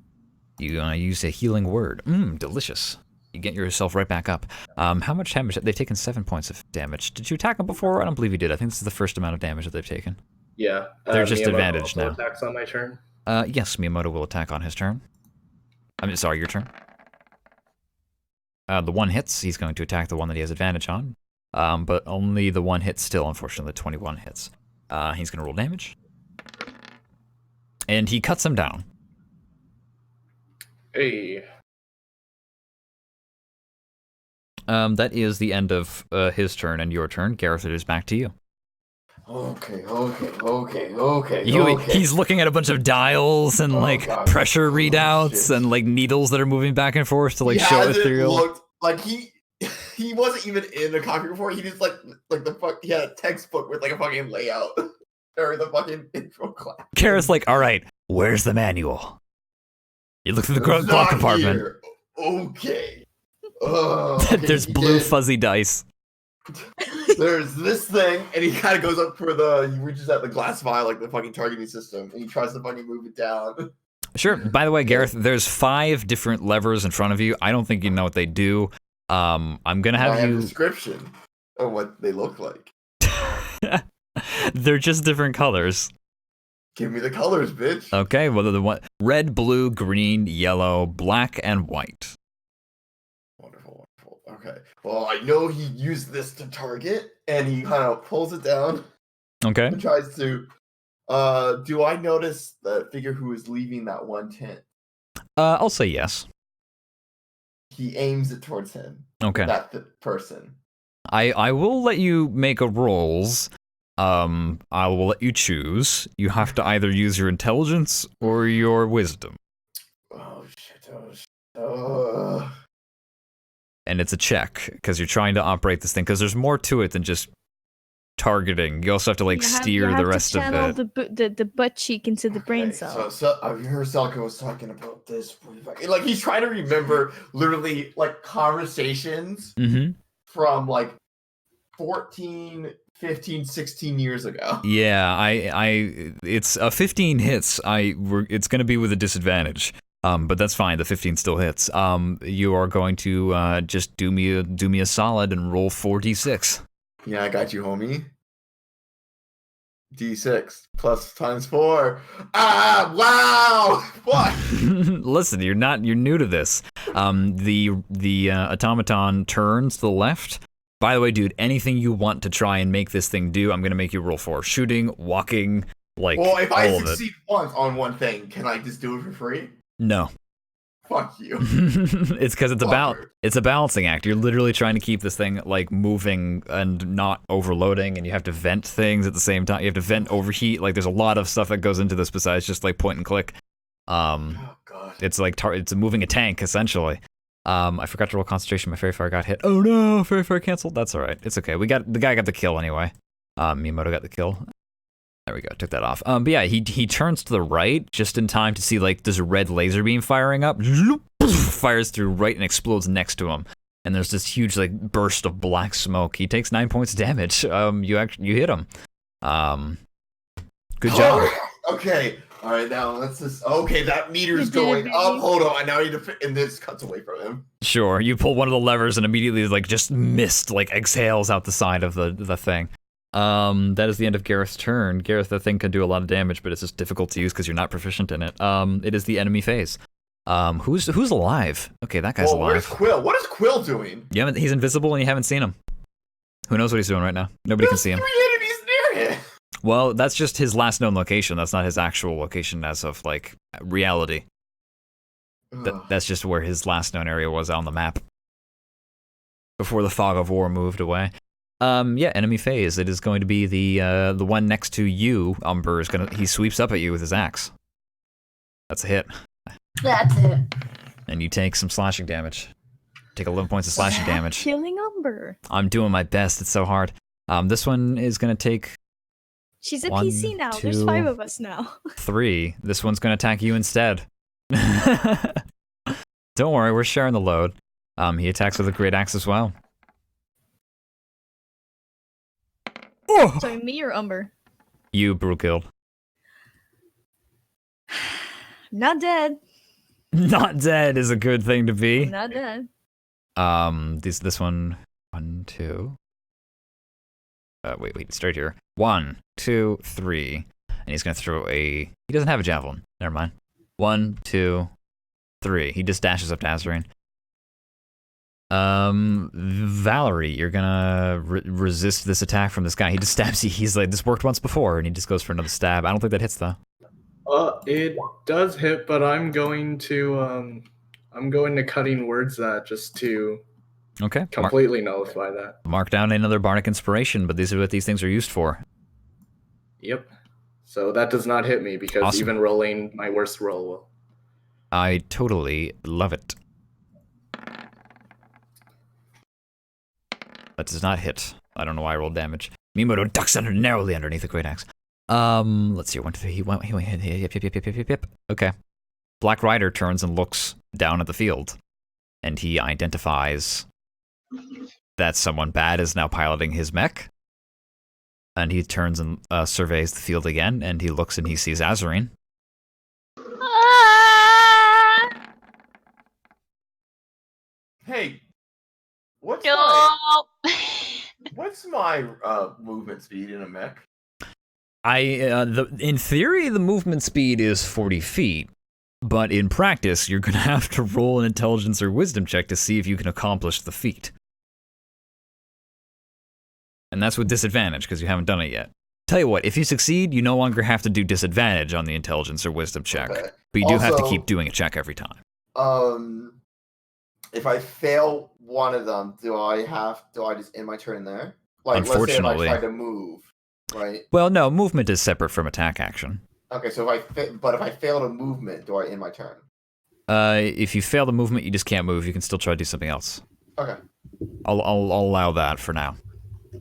You use a healing word. Delicious. You get yourself right back up. How much damage? They've taken 7 points of damage. Did you attack them before? I don't believe you did. I think this is the first amount of damage that they've taken. Yeah. They're just Miyamoto advantaged also now. Attacks on my turn. Yes, Miyamoto will attack on his turn. Sorry, your turn. The one hits. He's going to attack the one that he has advantage on. But only the one hit still, unfortunately. The 21 hits. He's going to roll damage. and he cuts him down. Hey. That is the end of his turn and your turn. Gareth, it is back to you. Okay. He's looking at a bunch of dials and pressure readouts and needles that are moving back and forth to show ethereal. Looked like he wasn't even in a cockpit before. He just he had a textbook with a fucking layout or the fucking intro class. Gareth's all right, where's the manual? You look through the glove compartment. Here. Okay. There's blue fuzzy dice. There's this thing, and he kind of goes up for he reaches out the glass vial, the fucking targeting system, and he tries to fucking move it down. Sure. By the way, Gareth, there's 5 different levers in front of you. I don't think you know what they do. I'm gonna have a description of what they look like. They're just different colors. Give me the colors, bitch. Okay, well, the one red, blue, green, yellow, black, and white. Wonderful. Okay. Well, I know he used this to target, and he kind of pulls it down. Okay. And tries to. Do I notice the figure who is leaving that one tent? I'll say yes. He aims it towards him. Okay. That person. I will let you make a rolls. I will let you choose. You have to either use your intelligence or your wisdom. Oh shit! And it's a check because you're trying to operate this thing. Because there's more to it than just targeting. You also have to steer the rest of it. The butt cheek into the brain cell. So I heard Selka was talking about this. He's trying to remember literally conversations from 14, 15, 16 years ago. Yeah, it's 15 hits. It's going to be with a disadvantage. But that's fine. The 15 still hits. You are going to just do me a solid and roll 4d6. Yeah, I got you, homie. D6 plus times 4. Ah, wow! What? Listen, you're new to this. The automaton turns to the left. By the way, dude, anything you want to try and make this thing do, I'm gonna make you roll for. Shooting, walking, well, if I all of it. succeed once on one thing, can I just do it for free? No. Fuck you. It's because it's a balancing act. You're literally trying to keep this thing moving and not overloading, and you have to vent things at the same time. You have to vent overheat. There's a lot of stuff that goes into this besides just point and click. Oh god. It's it's moving a tank essentially. I forgot to roll concentration. My fairy fire got hit. Oh no, fairy fire canceled. That's all right. It's okay. The guy got the kill anyway. Miyamoto got the kill. There we go. Took that off. But yeah, he turns to the right just in time to see there's a red laser beam firing up. Fires through right and explodes next to him. And there's this huge burst of black smoke. He takes 9 points of damage. You hit him. Good job. Okay. All right. Now let's just. Okay, that meter's going up. Hold on. I now need to. And this cuts away from him. Sure. You pull one of the levers and immediately just mist exhales out the side of the thing. That is the end of Gareth's turn. Gareth, that thing can do a lot of damage, but it's just difficult to use because you're not proficient in it. It is the enemy phase. Who's alive? Okay, that guy's alive. Where's Quill? What is Quill doing? Yeah, he's invisible and you haven't seen him. Who knows what he's doing right now? Nobody can see him. 3 enemies near him. Well, that's just his last known location. That's not his actual location as of reality. That's just where his last known area was on the map. Before the fog of war moved away. Yeah, enemy phase. It is going to be the one next to you, Umber, he sweeps up at you with his axe. That's a hit. That's it. And you take some slashing damage. Take 11 points of slashing damage. Killing Umber. I'm doing my best. It's so hard. This one is going to take... She's a 1, PC now. 2, There's 5 of us now. 3. This one's going to attack you instead. Don't worry, we're sharing the load. He attacks with a great axe as well. Oh! Sorry, me or Umber? You, Brookild. Not dead. Not dead is a good thing to be. Not dead. This one, 1, 2. Wait, straight here. 1, 2, 3. And he's gonna throw he doesn't have a javelin. Never mind. 1, 2, 3. He just dashes up to Azarine. Valerie, you're gonna resist this attack from this guy. He just stabs you. He's this worked once before, and he just goes for another stab. I don't think that hits though. It does hit, but I'm going to cutting words that just to Okay. completely nullify that. Mark down another bardic inspiration, but these are what these things are used for. Yep. So that does not hit me because Awesome. even rolling my worst roll will. I totally love it. That does not hit. I don't know why I rolled damage. Miyamoto ducks under narrowly underneath the great axe. Let's see. 1, 2, 3. He went. Yep. Okay. Black Rider turns and looks down at the field, and he identifies that someone bad is now piloting his mech. And he turns and surveys the field again, and he looks and he sees Azarine. Ah! Hey, what's No. my movement speed in a mech? In theory, the movement speed is 40 feet, but in practice, you're gonna have to roll an intelligence or wisdom check to see if you can accomplish the feat. And that's with disadvantage, because you haven't done it yet. Tell you what, if you succeed, you no longer have to do disadvantage on the intelligence or wisdom check, Okay. but you do have to Also- keep doing a check every time. If I fail one of them, do I just end my turn there? Like, let's say if Unfortunately. I try to move, right? Well, no, movement is separate from attack action. Okay, so if I fail a movement, do I end my turn? If you fail the movement, you just can't move. You can still try to do something else. Okay. I'll allow that for now.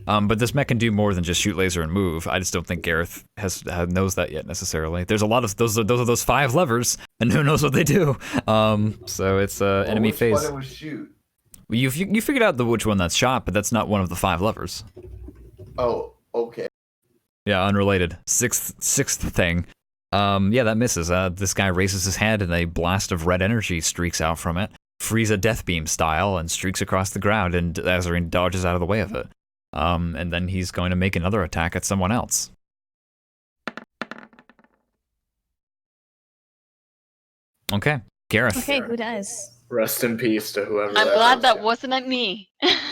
But this mech can do more than just shoot laser and move. I just don't think Gareth knows that yet necessarily. There's a lot of those 5 levers, and who knows what they do. So it's enemy which phase. one was shoot? You figured out which one that's shot, but that's not one of the 5 levers. Oh, okay. Yeah, unrelated. Sixth thing. Yeah, that misses. This guy raises his head, and a blast of red energy streaks out from it, Frieza death beam style, and streaks across the ground, and Azarine dodges out of the way of it. And then he's going to make another attack at someone else. Okay, Gareth. Okay, good eyes. Rest in peace to whoever. I'm that glad was. that wasn't at me.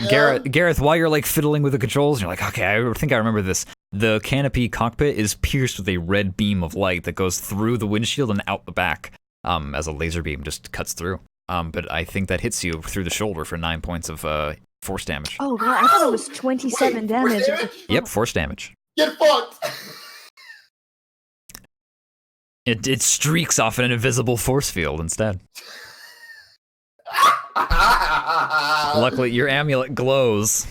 Gareth, while you're like fiddling with the controls, you're like, okay, I think I remember this. The canopy cockpit is pierced with a red beam of light that goes through the windshield and out the back, as a laser beam just cuts through. But I think that hits you through the shoulder for 9 points of force damage. Oh god, I thought it was 27 Wait, damage. force damage? Yep, force damage. Get fucked! It streaks off an invisible force field instead. Luckily, your amulet glows.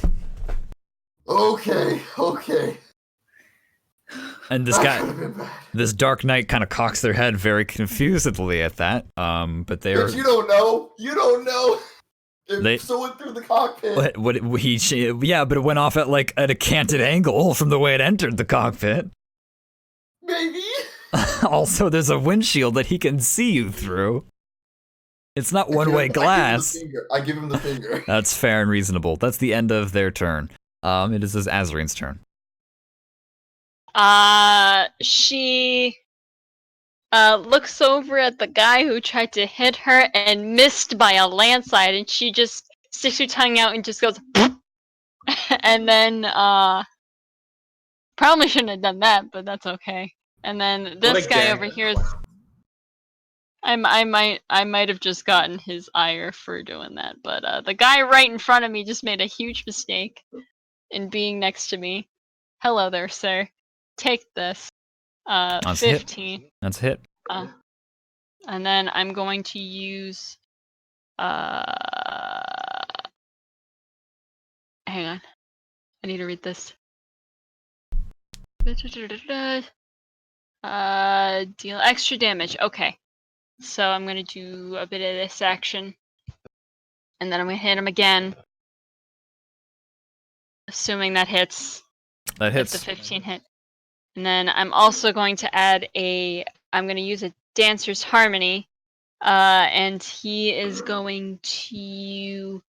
Okay. And this That guy, could've been bad. this Dark Knight kind of cocks their head very confusedly at that. But they're... But you don't know. They- It went through the cockpit. but it went off at like at a canted angle from the way it entered the cockpit. Maybe. Also, there's a windshield that he can see you through. It's not one-way glass. I give him the finger. That's fair and reasonable. That's the end of their turn. It is Azarine's turn. She looks over at the guy who tried to hit her and missed by a landslide, and she just sticks her tongue out and just goes, and then probably shouldn't have done that, but that's okay. And then this guy over here is. I might have just gotten his ire for doing that, but the guy right in front of me just made a huge mistake in being next to me. Hello there, sir. Take this. That's a hit. 15. That's a hit. And then I'm going to use hang on. I need to read this. Deal extra damage. Okay. So I'm gonna do a bit of this action. And then I'm gonna hit him again. Assuming that hits. That It's hits. a 15 hit. And then I'm also going to add I'm going to use a Dancer's Harmony. And he is going to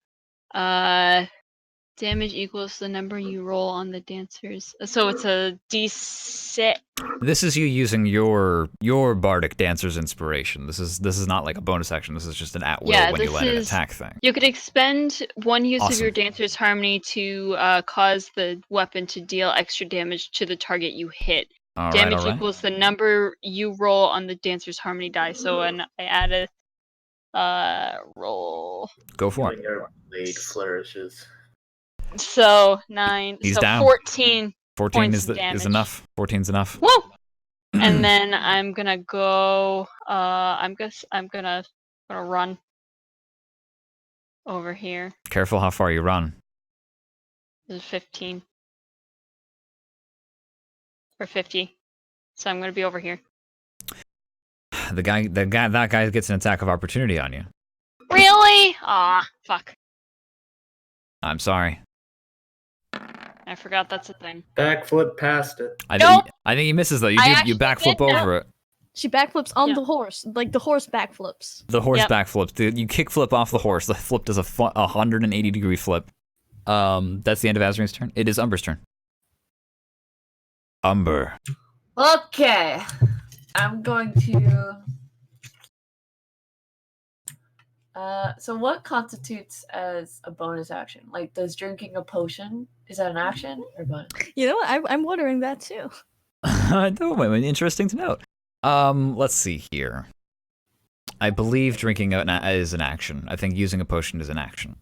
damage equals the number you roll on the dancers. So it's a D6. This is you using your bardic dancer's inspiration. This is not like a bonus action. This is just an at will when you this land an is- attack thing. You could expend one use of your Awesome. Dancer's Harmony to cause the weapon to deal extra damage to the target you hit. All right, damage all right. equals the number you roll on the Dancer's Harmony die. So when I add a roll. Go for When it. your blade flourishes. So 9. He's so down. 14 14 points is of damage. enough. 14's enough. Woo! And then I'm gonna go. I'm gonna run over here. Careful how far you run. This is 15 or 50. So I'm gonna be over here. That guy gets an attack of opportunity on you. Really? Ah, fuck. I'm sorry. I forgot that's a thing. Backflip past it. Nope. I think he misses though. You I you actually backflip did that. over it. She backflips on Yeah. the horse, like the horse backflips. The horse Yep. backflips. You kickflip off the horse. The flip does a 180-degree flip. That's the end of Azrine's turn. It is Umber's turn. Umber. Okay. I'm going to. So what constitutes as a bonus action? Like, does drinking a potion, is that an action or bonus? You know what? I'm wondering that too. Interesting to note. Let's see here. I believe drinking is an action. I think using a potion is an action.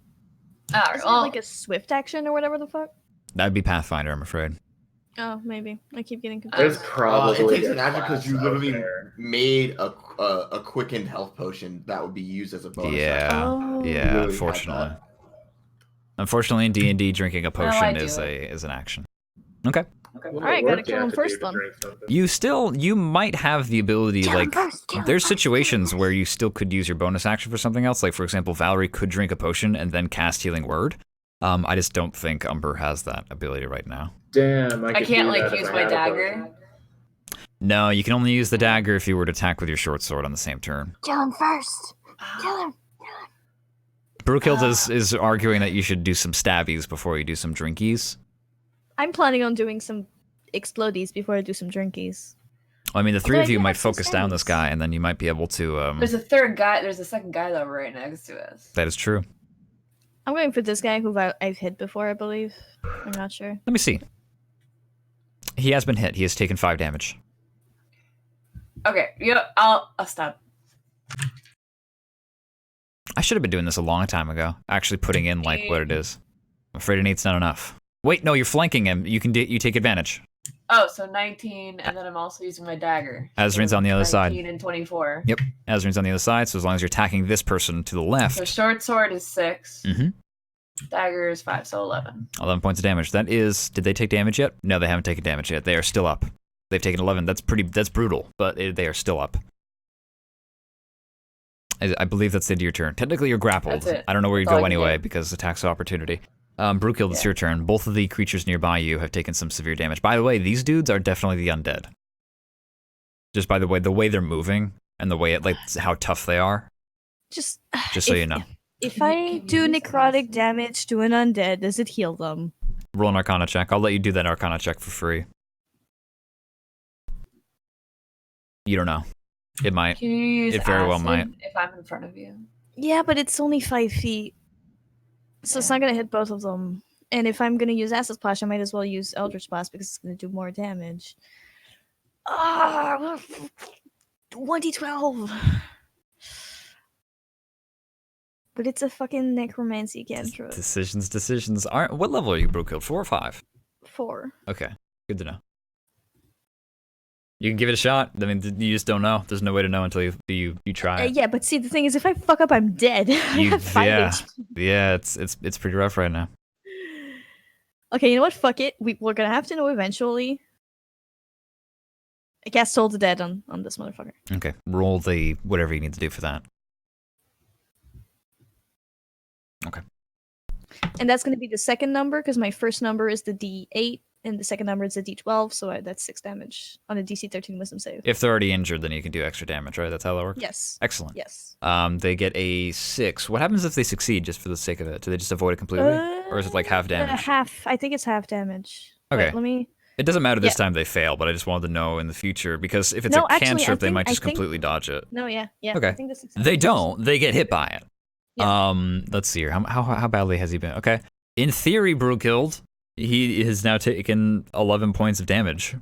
Alright, Isn't it well, like a swift action or whatever the fuck? That'd be Pathfinder, I'm afraid. Oh, maybe. I keep getting There's confused. probably it takes a an action because you class out literally there. made a quickened health potion that would be used as a bonus. Yeah, action. Oh. yeah. You really Unfortunately, had unfortunately, in D&D, drinking a Well, I potion do is it. an action. Okay. What Alright, work gotta do you kill have him to do first to then. drink something? You might have the ability, Kill him like, first, kill him there's first, situations kill him where first. you still could use your bonus action for something else. Like, for example, Valerie could drink a potion and then cast Healing Word. I just don't think Umber has that ability right now. Damn, I I could can't, do like, that if use I my had a dagger. potion. No, you can only use the dagger if you were to attack with your short sword on the same turn. Kill him first. Kill him. Brookhild is arguing that you should do some stabbies before you do some drinkies. I'm planning on doing some explodies before I do some drinkies. I mean, the three Although of I you do might have some focus down this stabbies. guy, and then you might be able to. There's a third guy, there's a second guy though right next to us. That is true. I'm going for this guy who I've hit before, I believe. I'm not sure. Let me see. He has been hit. He has taken 5 damage. Okay, yeah, I'll stop. I should have been doing this a long time ago. Actually putting in, like, what it is. I'm afraid an 8's not enough. Wait, no, you're flanking him. You take advantage. Oh, so 19, and then I'm also using my dagger. Azrine's So on the other side. 19 and 24. Yep. Azrine's on the other side, so as long as you're attacking this person to the left. So short sword is 6. Mm-hmm. Dagger is 5, so 11. 11 points of damage. That is... Did they take damage yet? No, they haven't taken damage yet. They are still up. They've taken 11. That's brutal, but they are still up. I believe that's the end of your turn. Technically, you're grappled. That's it. I don't know where you That's all go I can anyway do. because attacks of opportunity. Brookhild, it's Yeah. your turn. Both of the creatures nearby you have taken some severe damage. By the way, these dudes are definitely the undead. Just by the way they're moving and the way how tough they are. Just Just so you know. If Can you- I can you do use necrotic acid? damage to an undead, does it heal them? Roll an Arcana check. I'll let you do that Arcana check for free. You don't know. It might. Can you use It very well acid might. if I'm in front of you? Yeah, but it's only 5 feet. So it's not gonna hit both of them. And if I'm gonna use Acid Splash, I might as well use Eldritch Blast because it's gonna do more damage. Ah, 1d12. But it's a fucking necromancy cantrip. Decisions. What level are you, Brookhild? 4 or 5? 4. Okay. Good to know. You can give it a shot. I mean, you just don't know. There's no way to know until you try it. Yeah, but see, the thing is, if I fuck up, I'm dead. I You- have 5 yeah. HP. Yeah, it's pretty rough right now. Okay, you know what? Fuck it. We're gonna have to know eventually. I cast Toll the Dead on this motherfucker. Okay. Roll the whatever you need to do for that. Okay. And that's gonna be the second number, because my first number is the D8, and the second number is the D12, so that's 6 damage on a DC 13 Wisdom save. If they're already injured, then you can do extra damage, right? That's how that works? Yes. Excellent. Yes. They get a 6. What happens if they succeed just for the sake of it? Do they just avoid it completely? Or is it like half damage? Half. I think it's half damage. Okay. Wait, let me. It doesn't matter this Yeah. time they fail, but I just wanted to know in the future, because if it's No, a actually, cantrip, they might I just think- completely dodge it. No, yeah. Okay. I think the success They is- don't. They get hit by it. Yeah. Let's see here. How badly has he been? Okay. In theory, Brookhild, he has now taken 11 points of damage.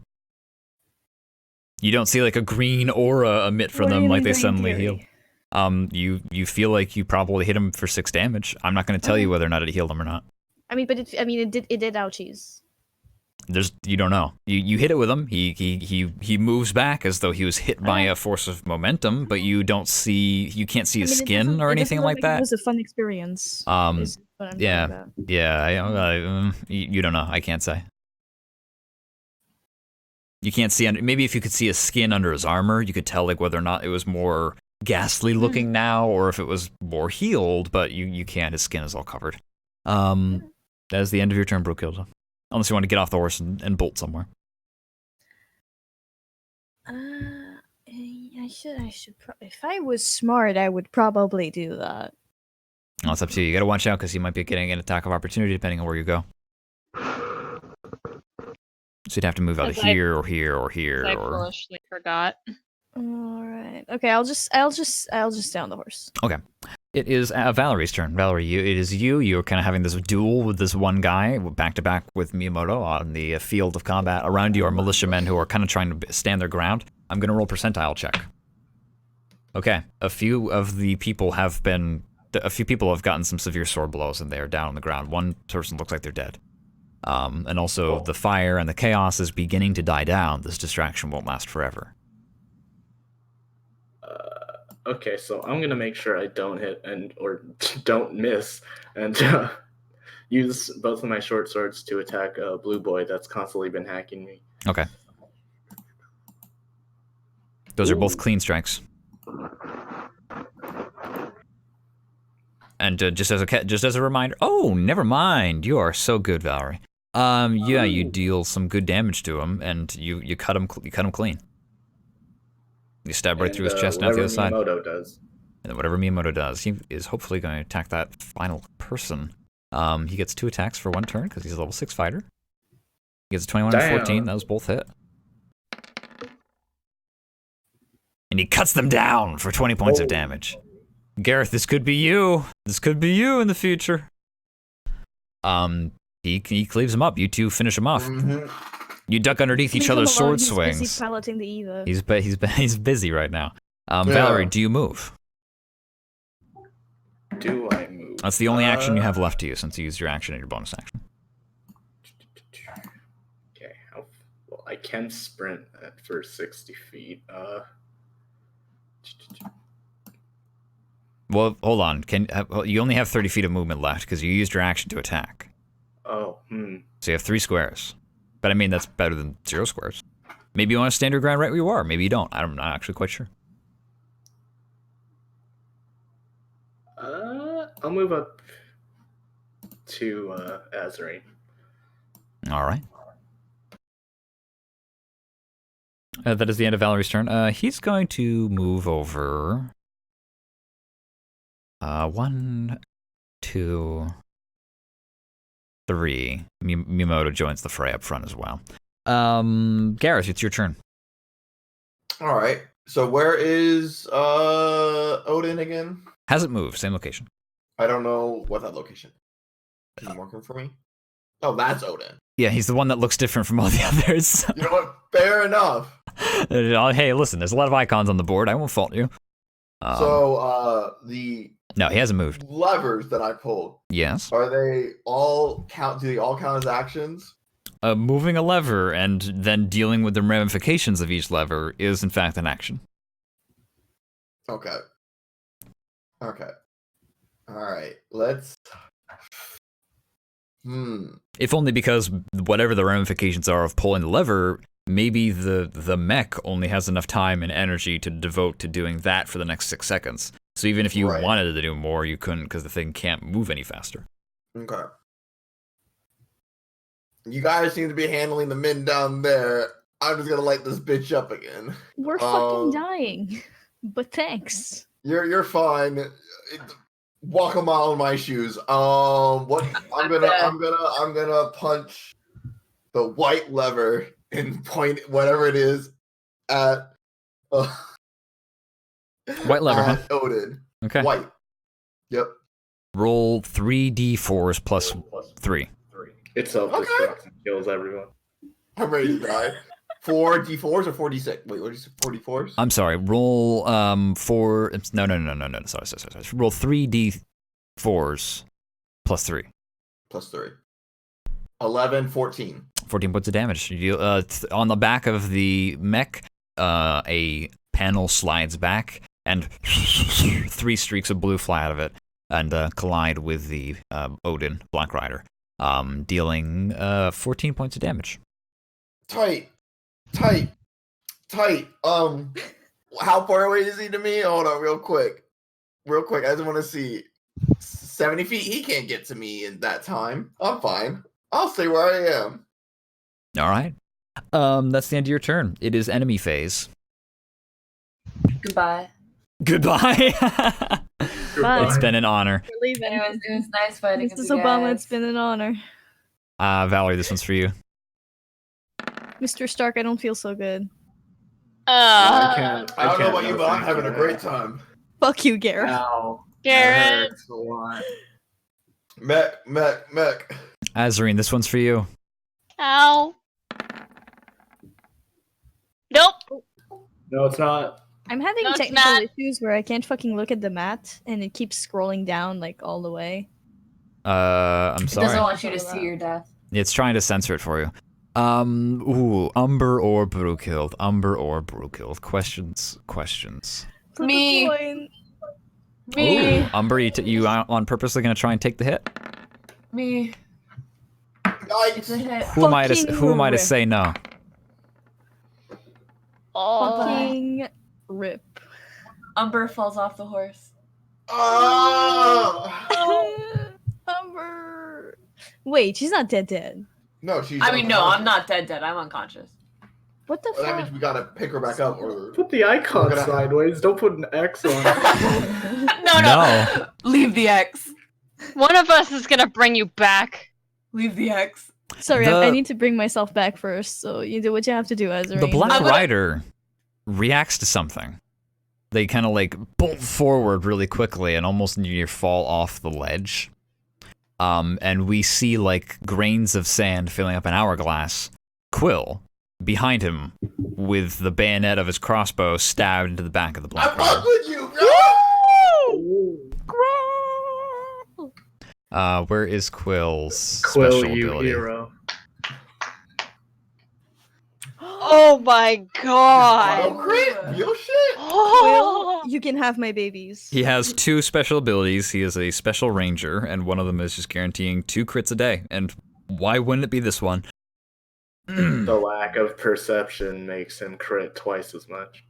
You don't see like a green aura emit from What do them you like mean they green suddenly theory? heal. You feel like you probably hit him for 6 damage. I'm not going to tell you whether or not it healed him or not. I mean, but it did ouchies. You don't know. You hit it with him. He moves back as though he was hit by a force of momentum, but you can't see his skin or anything like that. It was a fun experience. Is what I'm yeah. talking about. Yeah, you don't know. I can't say. You can't see maybe if you could see his skin under his armor, you could tell like whether or not it was more ghastly looking now or if it was more healed, but you can't. His skin is all covered. That is the end of your turn, Brookhilda. Unless you want to get off the horse and bolt somewhere. I should. If I was smart, I would probably do that. Well, it's up to you. You gotta watch out because you might be getting an attack of opportunity depending on where you go. So you'd have to move out of here or here or here. I or foolishly forgot. All right. Okay. I'll just stay on the horse. Okay. It is Valerie's turn. Valerie, it is you. You're kind of having this duel with this one guy, back to back with Miyamoto on the field of combat. Around you are militiamen who are kind of trying to stand their ground. I'm going to roll percentile check. Okay. A few people have gotten some severe sword blows and they are down on the ground. One person looks like they're dead. And also the fire and the chaos is beginning to die down. This distraction won't last forever. Okay, so I'm gonna make sure I don't hit or don't miss, and use both of my short swords to attack Blue Boy that's constantly been hacking me. Okay. Those are both clean strikes. And just as a reminder, oh, never mind. You are so good, Valerie. Yeah, you deal some good damage to him, and you cut him clean. You stab right through his chest and out the other side. Miyamoto does. And then whatever Miyamoto does, he is hopefully going to attack that final person. He gets 2 attacks for 1 turn because he's a level 6 fighter. He gets a 21 and 14. Those both hit. And he cuts them down for 20 points of damage. Gareth, this could be you. This could be you in the future. He cleaves him up. You two finish him off. You duck underneath each other's sword swings. He's busy piloting the Eva. He's busy right now. Valerie, do you move? Do I move? That's the only action you have left to use since you used your action and your bonus action. Okay. Well, I can sprint for 60 feet. Well, hold on. You only have 30 feet of movement left because you used your action to attack. Oh, So you have 3 squares. But I mean, that's better than 0 squares. Maybe you want to stand your ground right where you are. Maybe you don't. I'm not actually quite sure. I'll move up to Azrain. All right. That is the end of Valerie's turn. He's going to move over. 1, 2, 3. Miyamoto joins the fray up front as well. Gareth, it's your turn. All right. So where is Odin again? Hasn't moved. Same location. I don't know what that location is. Is it working for me? Oh, that's Odin. Yeah, he's the one that looks different from all the others. You know what? Fair enough. Hey, listen, there's a lot of icons on the board. I won't fault you. No, he hasn't moved. Levers that I pulled. Yes. Are they all count? Do they all count as actions? Moving a lever and then dealing with the ramifications of each lever is in fact an action. Okay. All right. Let's. If only because whatever the ramifications are of pulling the lever, maybe the mech only has enough time and energy to devote to doing that for the next 6 seconds. So even if you wanted to do more, you couldn't because the thing can't move any faster. Okay. You guys seem to be handling the men down there. I'm just gonna light this bitch up again. We're fucking dying. But thanks. You're fine. Walk a mile in my shoes. What I'm gonna punch the white lever and point whatever it is at white lever, huh? Odin. Okay. White. Yep. Roll 3d4s plus 3. It self-destructs and kills everyone. I'm ready to die. 4d4s or 4d6? Wait, what is it? 4d4s? I'm sorry. Roll four. No. Sorry. Roll 3d4s plus 3. Plus 3. 11, 14. 14 points of damage. You, on the back of the mech, a panel slides back, and 3 streaks of blue fly out of it, and collide with the Odin Black Rider, dealing 14 points of damage. Tight. How far away is he to me? Hold on, real quick. I just want to see. 70 feet. He can't get to me in that time. I'm fine. I'll stay where I am. All right. That's the end of your turn. It is enemy phase. Goodbye. Goodbye. Bye. It's been an honor. We're leaving. It was nice fighting with Mrs. you Obama, guys. it's been an honor. Valerie, this one's for you. Mr. Stark, I don't feel so good. I can't. I don't know can't about you, but I'm thank having a great time. Fuck you, Gareth. Ow. Garrett. That hurts a lot. Mech. Azarine, this one's for you. Ow. Nope. No, it's not. I'm having No, it's technical not. issues where I can't fucking look at the mat, and it keeps scrolling down like all the way. I'm It doesn't sorry. want you to see your death. It's trying to censor it for you. Umber or Brewkill? Umber or Brewkill? Questions. For Me. the coin. Me. Ooh, Umber, you on purposely gonna try and take the hit? Me. It's a Nice. hit. Who am I to Fucking say no? Oh. Fucking rip. Umber falls off the horse. Oh! Umber. Wait, she's not dead. No, she's. I mean, no, I'm unconscious. not dead. I'm unconscious. What the Well, that fuck? means we gotta pick her back up, or Put the icon We're gonna- sideways. Don't put an X on it. No. Leave the X. One of us is gonna bring you back. Leave the X. Sorry, The- I need to bring myself back first, so you do what you have to do, Azarine. The Black I'm gonna- Rider reacts to something. They kind of like bolt forward really quickly and almost near fall off the ledge. And we see like grains of sand filling up an hourglass. Quill behind him with the bayonet of his crossbow stabbed into the back of the I Black fuck Rider. with you, bro. Where is Quill's Quill, special you ability? hero. Oh my god. Oh, crit, real shit. Oh. Quill, you can have my babies. He has 2 special abilities. He is a special ranger, and one of them is just guaranteeing 2 crits a day. And why wouldn't it be this one? The lack of perception makes him crit twice as much.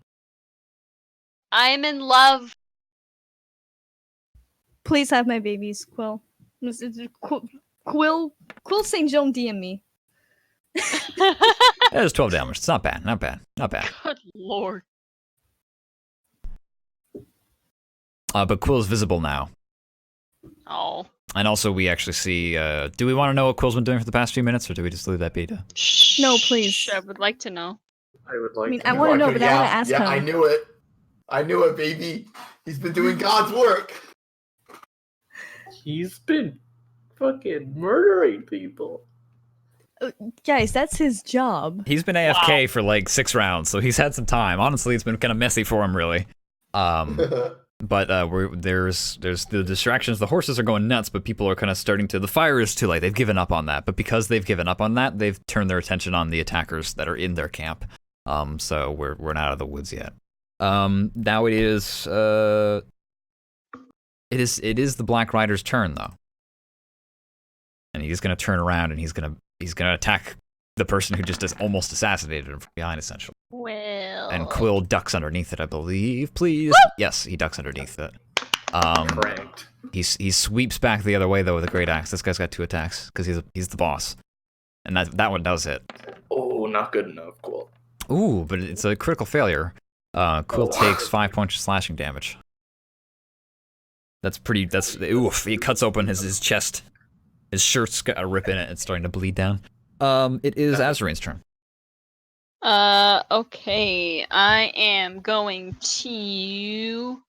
I'm in love. Please have my babies, Quill. Quill St. John DM me. That is 12 damage. It's not bad. Good lord. But Quill's visible now. Oh. And also, we actually see. Do we want to know what Quill's been doing for the past few minutes, or do we just leave that be to? No, please. I would like to know. I would like I mean, to I know. wanna know, but I wanna ask yeah, him. I knew it, baby. He's been doing God's work. He's been fucking murdering people. Guys, that's his job. He's been AFK for like 6 rounds, so he's had some time. Honestly, it's been kind of messy for him, really. But there's the distractions. The horses are going nuts, but people are kind of starting to. The fire is too late. They've given up on that. But because they've given up on that, they've turned their attention on the attackers that are in their camp. So we're not out of the woods yet. Now it is the Black Rider's turn though, and he's gonna turn around and he's gonna attack the person who just almost assassinated him from behind, essentially. Well. And Quill ducks underneath it, I believe. Please. Yes, he ducks underneath it. Pranked. He sweeps back the other way though with a great axe. This guy's got 2 attacks because he's the boss, and that one does hit. Oh, not good enough, Quill. Ooh, but it's a critical failure. Quill takes 5 points of slashing damage. That's oof. He cuts open his chest. His shirt's got a rip in it. It's starting to bleed down. It is Azarine's turn. Okay. I am going to.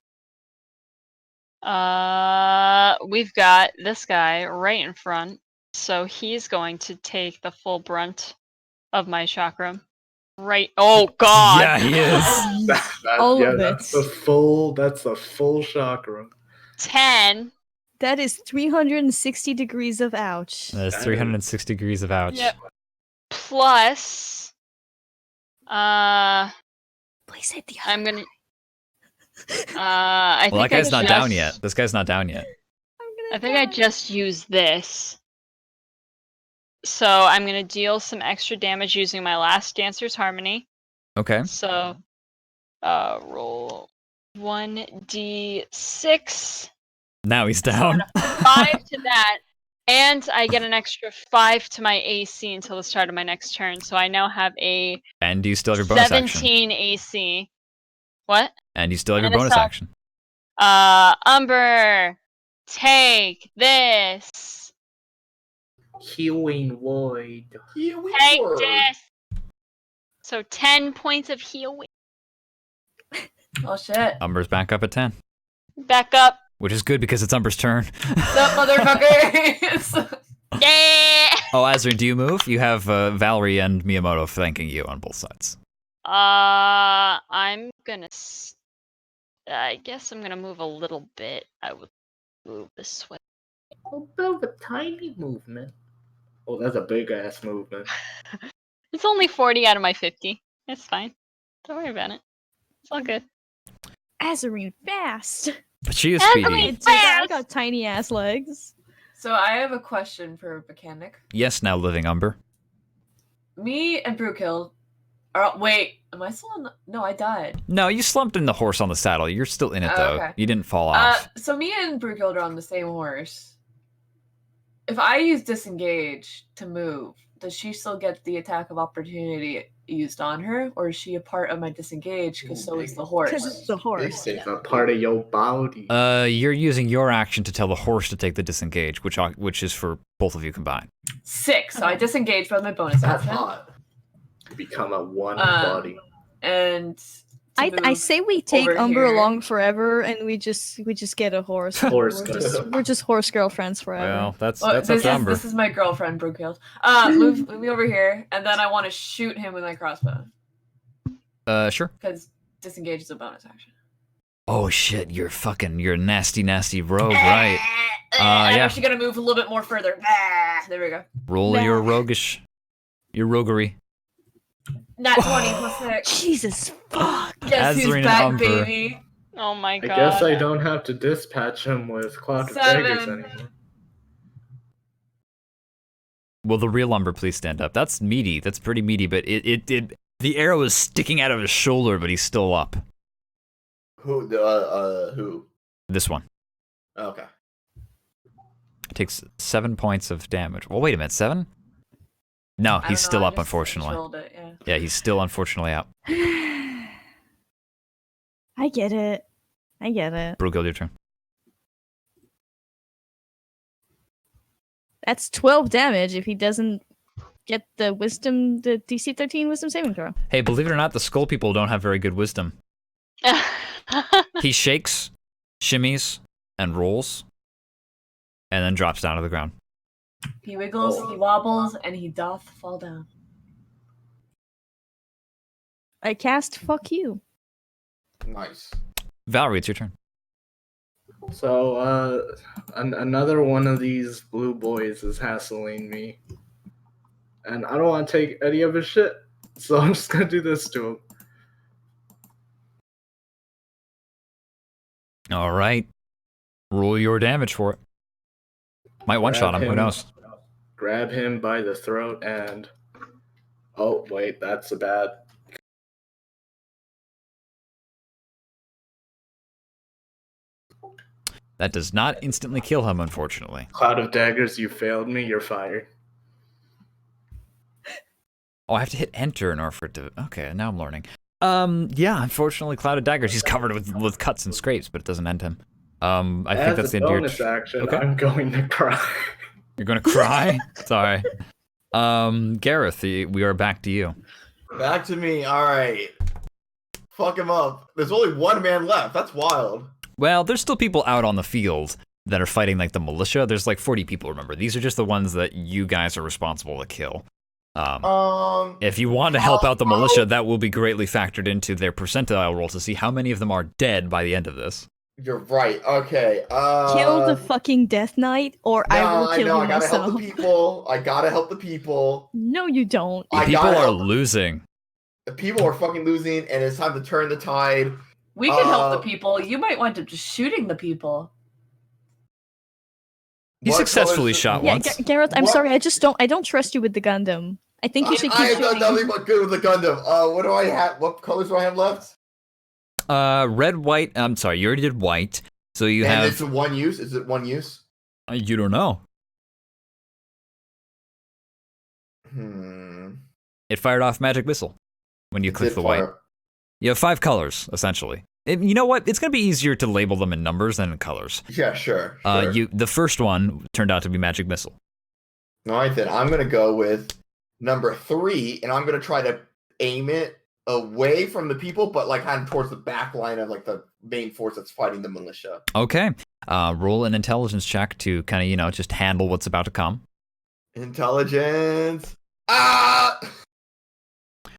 We've got this guy right in front, so he's going to take the full brunt of my chakra. right. Oh God. Yeah, he is. All yeah, of that's it. That's a full chakra. 10. That is 360 degrees of ouch. That's That 360 degrees of ouch. Yep. Plus, Please hit the I'm other gonna. guy. I Well, that think I guy's not down just- yet. This guy's not down yet. I think I just used this. So I'm gonna deal some extra damage using my last Dancer's Harmony. Okay. So, roll 1d6. Now he's down. 5 to that, and I get an extra 5 to my AC until the start of my next turn. So I now have a And you still have your bonus action. 17 AC. What? And you still have your And a bonus self. action. Umber, take this. Healing void. Here we Take were. this. So 10 points of healing. Oh shit. Umber's back up at 10, Back up. which is good because it's Umber's turn. What's up, motherfuckers? Yeah. Oh, Azrin, do you move? You have Valerie and Miyamoto thanking you on both sides. I'm gonna. I guess I'm gonna move a little bit. I would move this way. A bit of a tiny movement. Oh, that's a big ass movement. It's only 40 out of my 50. It's fine. Don't worry about it. It's all good. Azarine fast. But she is Azrin! speedy. Dude, I got tiny ass legs. So I have a question for Mechanic. Yes, now living Umber. Me and Brookhill are. Wait, am I still on the? No, I died. No, you slumped in the horse on the saddle. You're still in it, Oh, though. okay. You didn't fall off. So me and Brookhill are on the same horse. If I use disengage to move, does she still get the attack of opportunity used on her, or is she a part of my disengage? Because so is the Because horse. it's the horse. It's a part of your body. You're using your action to tell the horse to take the disengage, which is for both of you combined. 6. So I disengage by my bonus That's action. hot. Become a one Um, body. And I move say we take over Umber here. along forever, and we just get a horse. Horse we're just horse girlfriends forever. Well, that's Well, up to Umber. this is my girlfriend, Brookhill. Move me over here, and then I want to shoot him with my crossbow Sure. because disengage is a bonus action. Oh shit, you're a nasty, nasty rogue, right? I'm yeah. actually gonna move a little bit more further. There we go. Roll your roguery. Nat 20 plus 6. Jesus fuck. Guess who's Azrin and back, Umber. baby? Oh my I god. guess I don't have to dispatch him with Cloud of 7. Daggers anymore. Will the real Umber please stand up? That's meaty. That's pretty meaty, but the arrow is sticking out of his shoulder, but he's still up. Who? Who? This one. Okay. Takes 7 points of damage. Well, wait a minute, 7? No, I don't he's know, still I up, just unfortunately. rolled it, yeah. Yeah, he's still unfortunately out. I get it. Brugil, your turn. That's 12 damage if he doesn't get the DC 13 wisdom saving throw. Hey, believe it or not, the skull people don't have very good wisdom. He shakes, shimmies, and rolls, and then drops down to the ground. He wiggles, he wobbles, and he doth fall down. I cast fuck you. Nice. Valerie, it's your turn. So, another one of these blue boys is hassling me. And I don't want to take any of his shit. So I'm just going to do this to him. All right. Roll your damage for it. Might one-shot him, who knows? Grab him by the throat and... Oh, wait, that's a bad... That does not instantly kill him, unfortunately. Cloud of Daggers, you failed me, you're fired. Oh, I have to hit enter in order for it to... Okay, now I'm learning. Yeah, unfortunately, Cloud of Daggers, he's covered with cuts and scrapes, but it doesn't end him. I think that's the end of your... bonus action, Okay. I'm going to cry. You're gonna cry? Sorry. Gareth, we are back to you. Back to me. All right. Fuck him up. There's only one man left. That's wild. Well, there's still people out on the field that are fighting like the militia. There's like 40 people, remember. These are just the ones that you guys are responsible to kill. If you want to help out the militia, that will be greatly factored into their percentile roll to see how many of them are dead by the end of this. You're right. Okay. Kill the fucking Death Knight, or I will kill you I gotta myself. help the people. I gotta help the people. No, you don't. I People gotta are help losing. the people are fucking losing, and it's time to turn the tide. We can help the people. You might wind up just shooting the people. He What successfully colors- shot Yeah, once. Gareth, I'm What? sorry, I don't trust you with the Gundam. I think you should I keep have done shooting. nothing but good with the Gundam. What do I have? What colors do I have left? Red, white. I'm sorry, you already did white. So you And have. it's one use. Is it one use? You don't know. It fired off magic missile when you click the white. You have 5 colors essentially. You know what? It's gonna be easier to label them in numbers than in colors. Yeah, sure. The first one turned out to be magic missile. All right, then I'm gonna go with number 3, and I'm gonna try to aim it away from the people, but like kind of towards the back line of like the main force that's fighting the militia. Okay. Roll an intelligence check to kind of just handle what's about to come. Intelligence. Ah!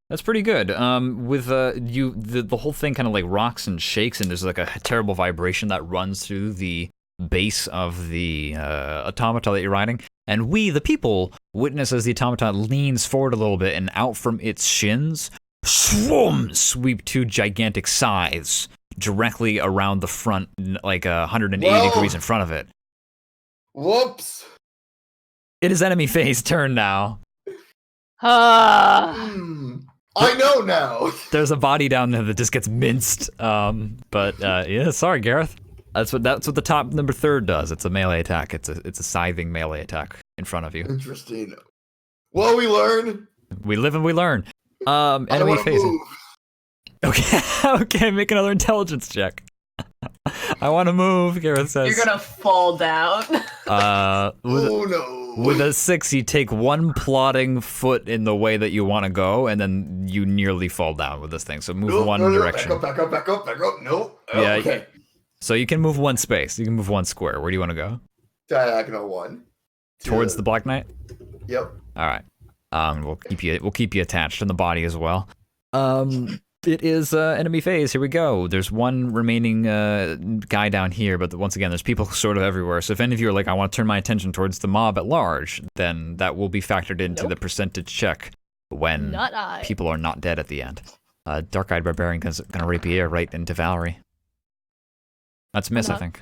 That's pretty good. With the whole thing kind of like rocks and shakes, and there's like a terrible vibration that runs through the base of the automata that you're riding. And we, the people, witness as the automaton leans forward a little bit, and out from its shins, sweep 2 gigantic scythes directly around the front, like 180 Whoa. degrees in front of it. Whoops. It is enemy phase turn now. Ah. I know now. There's a body down there that just gets minced. Yeah, sorry, Gareth. That's what the top number 3rd does. It's a melee attack. It's a scything melee attack in front of you. Interesting. Well, we learn. We live and we learn. I Enemy want to phasing. move. Okay, okay, make another intelligence check. I want to move, Gareth says. You're gonna fall down. Oh no. With a 6, you take 1 plodding foot in the way that you want to go, and then you nearly fall down with this thing. So move Nope, one no, direction. Back up. Nope. Yeah, Okay. So you can move 1 space. You can move 1 square. Where do you want to go? Diagonal 1. Towards the Black Knight? Yep. All right. We'll keep you attached in the body as well. It is enemy phase. Here we go. There's 1 remaining guy down here, but once again, there's people sort of everywhere. So if any of you are like, I want to turn my attention towards the mob at large, then that will be factored into the percentage check when Not I. people are not dead at the end. Dark-eyed barbarian gonna rapier right into Valerie. That's a miss, I think.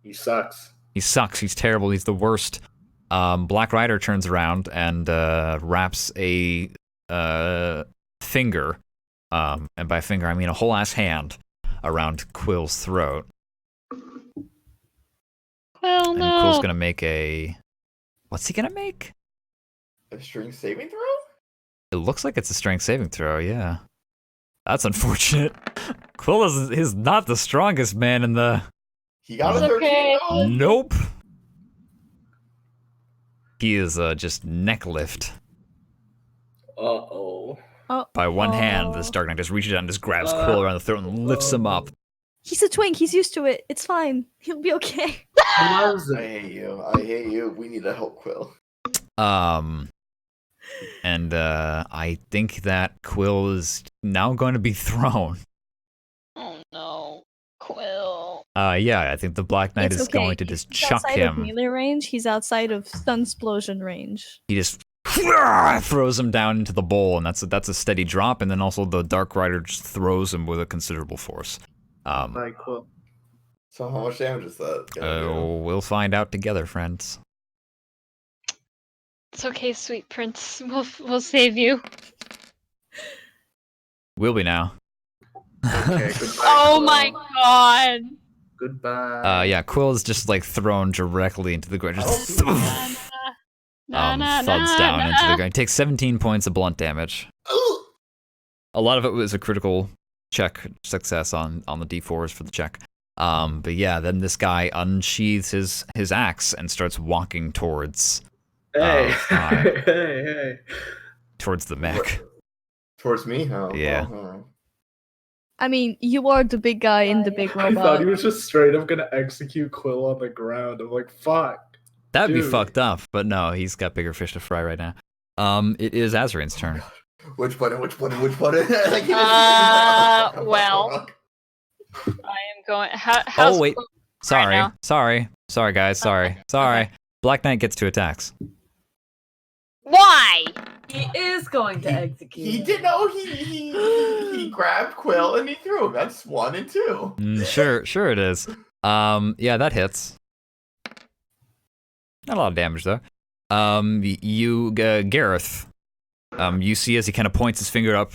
He sucks. He sucks. He's terrible. He's the worst. Black Rider turns around and wraps a finger, and by finger I mean a whole ass hand, around Quill's throat. Well, And no. Quill's gonna make a. What's he gonna make? A string saving throw? It looks like it's a strength saving throw. Yeah. That's unfortunate. Quill is not the strongest man in the. He got a It's 13. okay. though? Nope. He is just neck lift. Uh-oh. By one hand, this Dark Knight just reaches out and just grabs Quill around the throat and lifts him up. He's a twink. He's used to it. It's fine. He'll be okay. I hate you. We need to help Quill. And I think that Quill is now going to be thrown. Oh no, Quill. Yeah, I think the Black Knight It's is okay. going to just He's chuck outside of him. melee range. He's outside of stun explosion range. He just throws him down into the bowl, and that's a steady drop. And then also the Dark Rider just throws him with a considerable force. Hi, Quill. So how much damage is that? gonna do? We'll find out together, friends. It's okay, sweet prince. We'll save you. Will be now. Okay, goodbye. Oh Quill. my god. Goodbye. Yeah, Quill is just like thrown directly into the ground. Just thuds down into the ground. Takes 17 points of blunt damage. A lot of it was a critical check success on the D4s for the check. But yeah, then this guy unsheathes his axe and starts walking towards Hey. Alright. hey. towards the mech. Towards me? Oh, Yeah. oh. I mean, you are the big guy in the big I robot. thought he was just straight up gonna execute Quill on the ground. I'm like, fuck. That'd be Dude. fucked up, but no, he's got bigger fish to fry right now. It is Azrian's turn. Which button? Which button? Which button? Well, I am going. How's Oh wait, Quill sorry, now? sorry, guys, sorry. Okay. Black Knight gets 2 attacks. Why? He is going to execute. He did know he grabbed Quill and he threw him. That's 1 and 2. Sure it is. Yeah, that hits. Not a lot of damage though. Gareth. You see as he kind of points his finger up,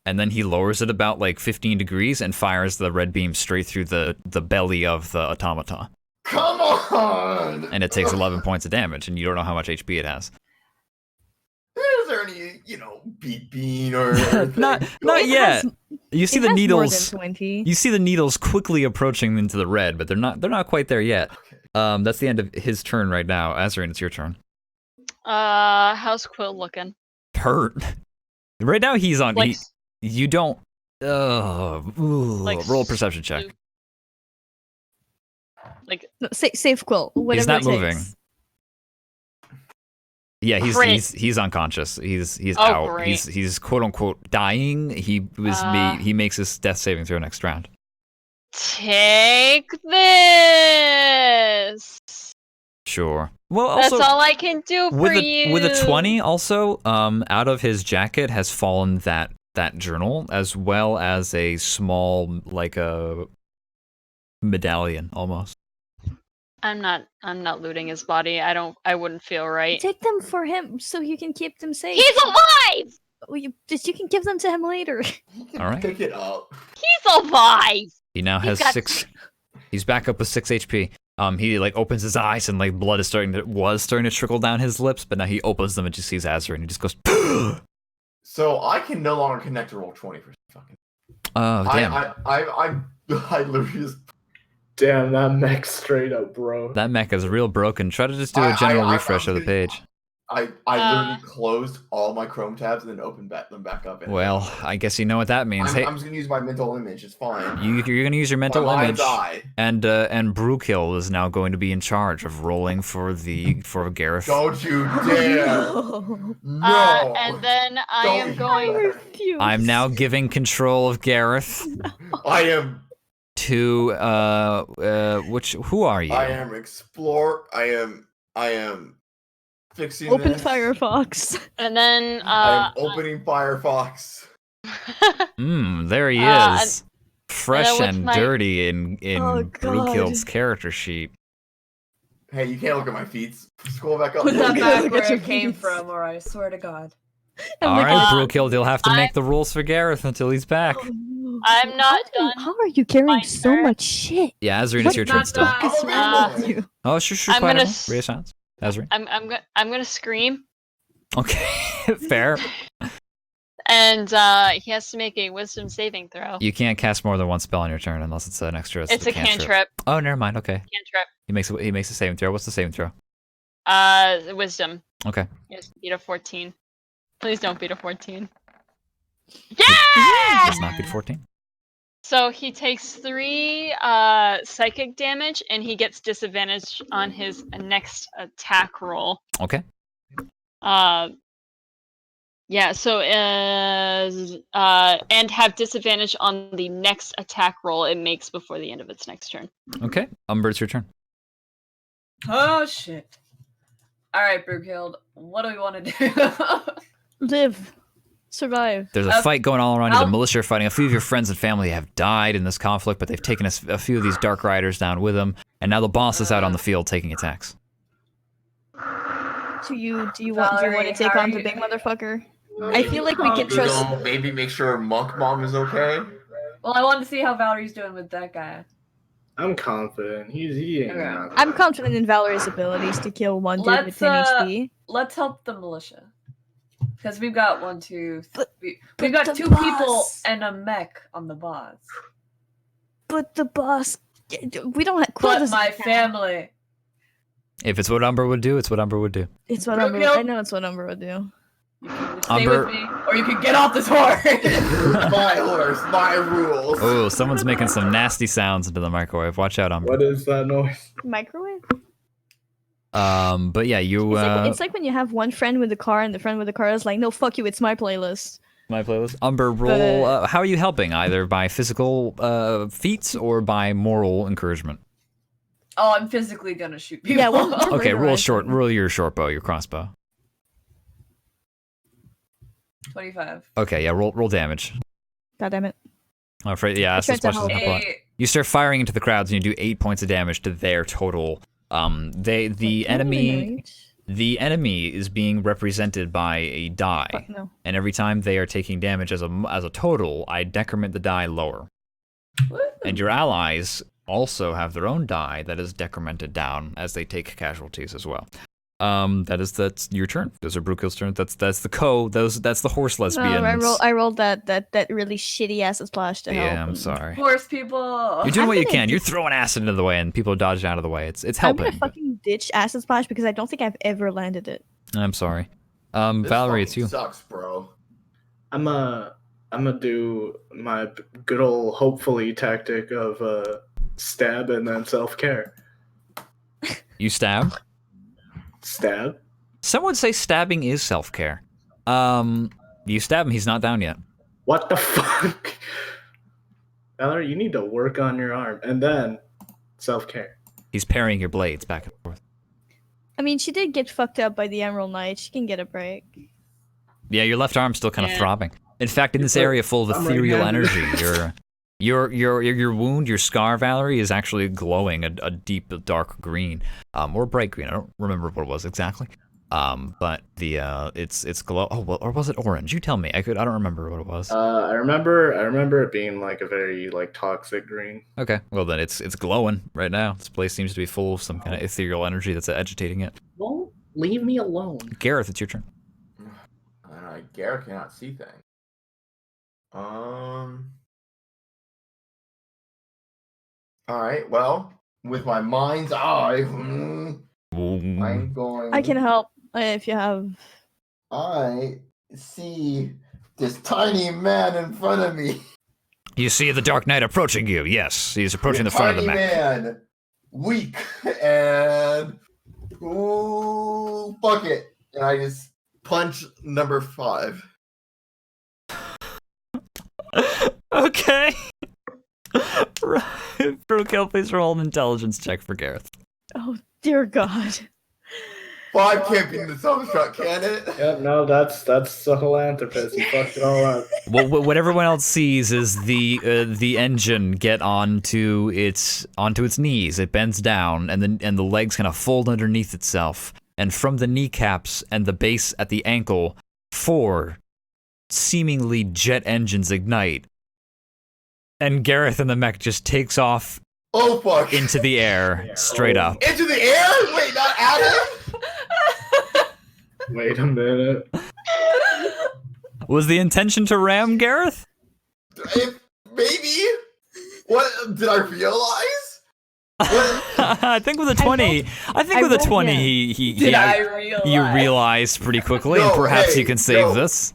and then he lowers it about like 15 degrees and fires the red beam straight through the belly of the automaton. Come on! And it takes 11 points of damage, and you don't know how much HP it has. Is there any, beat bean or not It yet. has- You see it the has needles. More than 20. You see the needles quickly approaching into the red, but they're not quite there yet. That's the end of his turn right now. Azrian, it's your turn. How's Quill looking? Hurt. Right now he's on. Like, You don't. Like Roll a perception check. like No, save Quill. Whatever He's not it moving. takes. Yeah, Crit. he's unconscious. He's Oh, out. great. He's quote unquote dying. He makes his death saving throw next round. take this. Sure. Well, That's also all I can do for you. with a 20, also out of his jacket has fallen that journal, as well as a small like a medallion almost. I'm not looting his body. I wouldn't feel right. Take them for him so you can keep them safe. He's alive. You can give them to him later. He can All right. pick it up. He's alive. He now has got 6. He's back up with 6 HP. He like opens his eyes and like blood is starting to trickle down his lips, but now he opens them and just sees Azure and he just goes. So I can no longer connect to roll 20 for fucking. Oh damn! I literally just. Damn, that mech straight up, bro. That mech is real broken. Try to just do a general refresh of the page. I literally closed all my Chrome tabs and then opened them back up. Well, I guess you know what that means. I'm Hey, just gonna use my mental image. It's fine. you're gonna use your mental My image, mind's eye. and Brookill is now going to be in charge of rolling for Gareth. Don't you dare! No. No. And then I Don't am you going. dare. Refuse. I'm now giving control of Gareth I am. to who are you? I am explore. I am fixing. Open this. And Firefox. then I am opening Firefox. There he and- is. Fresh what's and my- dirty in Oh, God. Brukild's character sheet. Hey, you can't look at my feet. Scroll back up. Put that Look back at where your it came feet. from, or I swear to God. All right, at- Brukild, you'll have to I- make the rules for Gareth until he's back. Oh, no. I'm not done. How are you carrying my so turn. much shit? Yeah, Azreen, What it's your turn not still. done? What's I'm a wrong big with boy. you? Oh, sure, I'm quiet gonna down. s- Radio silence. Azreen. I'm gonna scream, Okay, fair. and he has to make a Wisdom saving throw. You can't cast more than one spell on your turn unless it's an extra. It's a cantrip. Oh, never mind. Okay, Cantrip. he makes a saving throw. What's the saving throw? Wisdom. Okay. He has to beat a 14. Please don't beat a 14. Does Yeah! not beat 14. So he takes 3 psychic damage, and he gets disadvantage on his next attack roll. Okay. Yeah. So and have disadvantage on the next attack roll it makes before the end of its next turn. Okay. Umber, it's your turn. Oh shit! All right, Brookild, what do we want to do? Live. Survive. There's a fight going all around you. The I'll- militia are fighting. A few of your friends and family have died in this conflict, but they've taken a few of these Dark Riders down with them, and now the boss is out on the field taking attacks. Do you want to Valerie, take how on are the you big doing? motherfucker? I feel like we can trust. Maybe make sure Monk Mom is okay. Well, I wanted to see how Valerie's doing with that guy. I'm confident. He ain't Okay. not I'm gonna- confident in Valerie's abilities to kill one dude with Let's, 10 HP. Let's help the militia. Because we've got But we've got the 2 people boss- and a mech on the boss. But the boss, we don't have. Quill But doesn't my have- family. If it's what Umber would do, it's what Umber would do. It's what Umber. Brookild? I know it's what Umber would do. You can stay Umber- with me, or you can get off this horse. My horse, my rules. Oh, someone's making some nasty sounds into the microwave. Watch out, Umber. What is that noise? Microwave? But yeah, you. It's like when you have one friend with a car, and the friend with the car is like, "No, fuck you, it's my playlist." My playlist. Umber, roll. How are you helping? Either by physical feats or by moral encouragement. Oh, I'm physically gonna shoot people. Yeah, Okay, roll Brutalizing. Roll your short bow, your crossbow. 25. Okay, yeah. Roll damage. God damn it! I'm afraid. Yeah, that's tried as to much as help. an point. Hey, You start firing into the crowds, and you do 8 points of damage to their total. The enemy is being represented by a die, Fuck no. and every time they are taking damage as a total, I decrement the die lower. woo. And your allies also have their own die that is decremented down as they take casualties as well. That's your turn. Those are Brookill's turn. That's the horse lesbians. I rolled that really shitty acid splash to help. Yeah, I'm and- sorry. Horse people. You're doing I'm what you gonna can. You're throwing acid into the way, and people are dodging out of the way. It's I'm helping. gonna fucking ditch acid splash because I don't think I've ever landed it. I'm sorry. This Valerie, it's fucking you. Sucks, bro. I'm gonna do my good old hopefully tactic of stab and then self-care. You stab. Stab. Some would say stabbing is self-care. You stab him. He's not down yet. What the fuck? Valerie, you need to work on your arm and then self-care. He's parrying your blades back and forth. I mean, she did get fucked up by the Emerald Knight. She can get a break. Yeah, your left arm's still kind of Yeah. throbbing. In fact, in this area full of I'm ethereal right-handed. energy, your wound, your scar, Valerie, is actually glowing a deep, dark green, or bright green. I don't remember what it was exactly. But it's glow. Oh, well, or was it orange? You tell me. I don't remember what it was. I remember it being like a very like toxic green. Okay, well then it's glowing right now. This place seems to be full of some kind of ethereal energy that's agitating it. Well, leave me alone. Gareth, it's your turn. Garrett cannot see things. All right. Well, with my mind's eye, I'm going. I can help if you have. I see this tiny man in front of me. You see the Dark Knight approaching you. Yes, he's approaching the front of the tiny mech. man, weak, and ooh, fuck it, and I just punch number 5. Okay. Brookill, please roll an intelligence check for Gareth. Oh dear God. 5 can't be in the self-shot, can it? Yep, no, that's the philanthropist. He fucked it all up. Well, what everyone else sees is the engine get onto its knees. It bends down, and the legs kind of fold underneath itself. And from the kneecaps and the base at the ankle, 4 seemingly jet engines ignite. And Gareth in the mech just takes off Oh fuck! into the air, straight up. Into the air? Wait, not at him? Wait a minute. Was the intention to ram Gareth? Maybe? What did I realize? I think with a 20, I think I with a rolled- 20, yeah. he Did I realize? you realized pretty quickly, and No, perhaps hey, you can save no. this.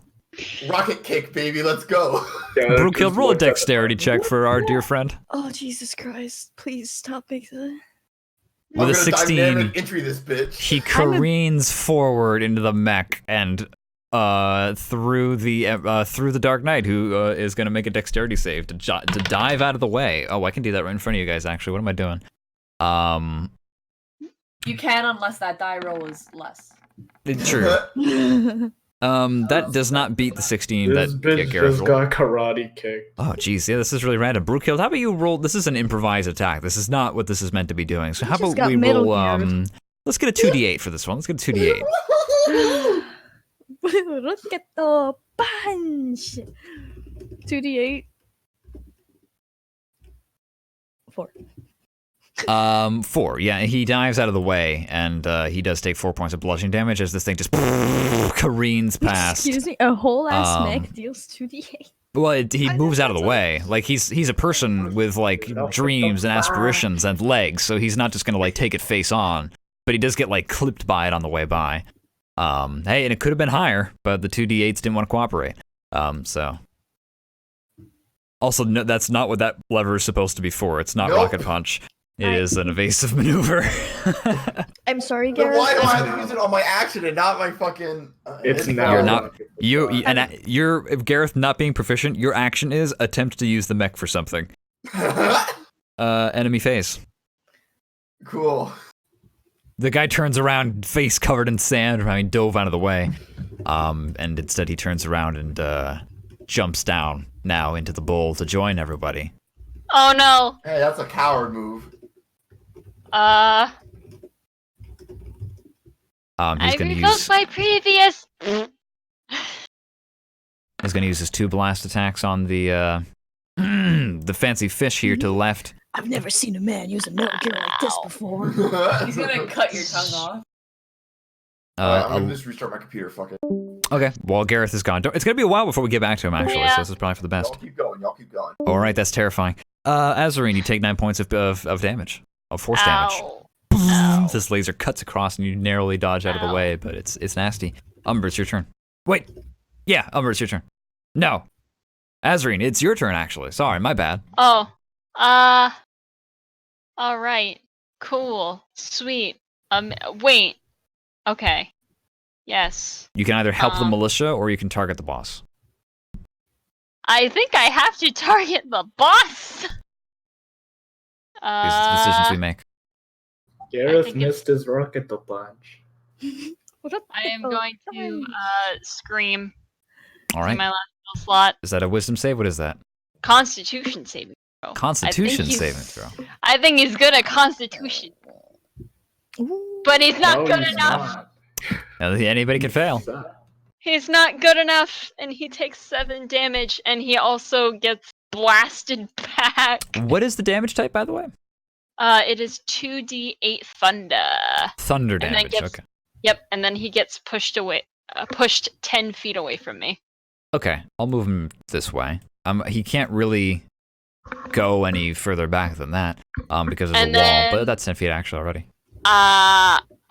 Rocket kick, baby, let's go. Brookill, roll a dexterity check for our dear friend. Oh Jesus Christ! Please stop making that. With I'm a gonna 16, dynamic entry this bitch. he careens forward into the mech and through the Dark Knight, who is going to make a dexterity save to dive out of the way. Oh, I can do that right in front of you guys. Actually, what am I doing? You can unless that die roll is less. It's true. That does not beat the 16 This that bitch Gareth just rolled. got karate kicked. Oh, geez, yeah, this is really random. Brookhill, how about you roll? This is an improvised attack. This is not what this is meant to be doing. So You how just about got we Metal roll? Geared. Let's get a 2d8 for this one. Let's get a 2d8. Look at the punch. 2d8. 4. 4. Yeah, he dives out of the way, and he does take 4 points of bludgeoning damage as this thing just careens past. Excuse me, a whole ass Um, mech deals 2d8. Well, he moves out of the way. Like he's a person with like dreams and aspirations and legs, so he's not just gonna like take it face on. But he does get like clipped by it on the way by. Hey, and it could have been higher, but the 2d8s didn't want to cooperate. So. Also, no, that's not what that lever is supposed to be for. It's not Nope. rocket punch. It is an evasive maneuver. I'm sorry, Then Gareth. why do I have to use it on my action and not my fucking? It's now. You're not. You're Gareth not being proficient. Your action is attempt to use the mech for something. Enemy face. Cool. The guy turns around, face covered in sand, having dove out of the way. And instead he turns around and jumps down now into the bowl to join everybody. Oh no. Hey, that's a coward move. He's I gonna revoked use. my previous. He's gonna use his 2 blast attacks on the the fancy fish here to the left. I've never seen a man use a milk gear like this before. He's gonna cut your tongue off. I'm gonna just restart my computer. Fuck it. Okay, while Gareth is gone. It's gonna be a while before we get back to him, actually, Yeah. so this is probably for the best. Y'all keep going. Y'all keep going. Alright, that's terrifying. Azarine, you take 9 points of damage. Of force damage. Ow. This laser cuts across and you narrowly dodge out of the Ow. way, but it's nasty. Umber, it's your turn. Wait. Yeah, Umber, it's your turn. No. Azarine, it's your turn, actually. Sorry, my bad. Oh. Alright. Cool. Sweet. Wait. Okay. Yes. You can either help the militia or you can target the boss. I think I have to target the boss. These are the decisions we make. Gareth think missed his rocket to punch. What up? I am Oh, going come to on. All scream in right. my last spell slot. Is that a wisdom save? What is that? Constitution saving throw. Constitution he's- saving throw. I think he's good at Constitution, Ooh. but he's not No, good he's enough. not. Now, anybody can fail. He's not good enough, and he takes 7 damage, and he also gets blasted back. What is the damage type, by the way? It is 2d8 thunder. Thunder And then damage. gets- Okay. Yep, and then he gets pushed away, pushed 10 feet away from me. Okay, I'll move him this way. He can't really go any further back than that, because there's And a wall. then- But that's 10 feet actually already.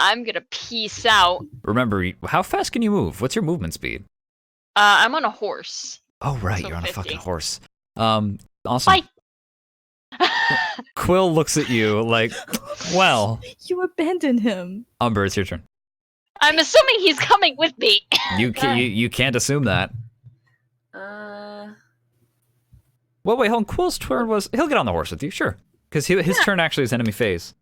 I'm gonna peace out. Remember, how fast can you move? What's your movement speed? I'm on a horse. Oh right, So you're on a 50. fucking horse. Awesome. Bye. Quill looks at you like, well, You abandoned him. Umber, it's your turn. I'm assuming he's coming with me. You can't assume that. Well, wait, hold on. Quill's turn was he'll get on the horse with you, sure, because his turn actually is enemy phase.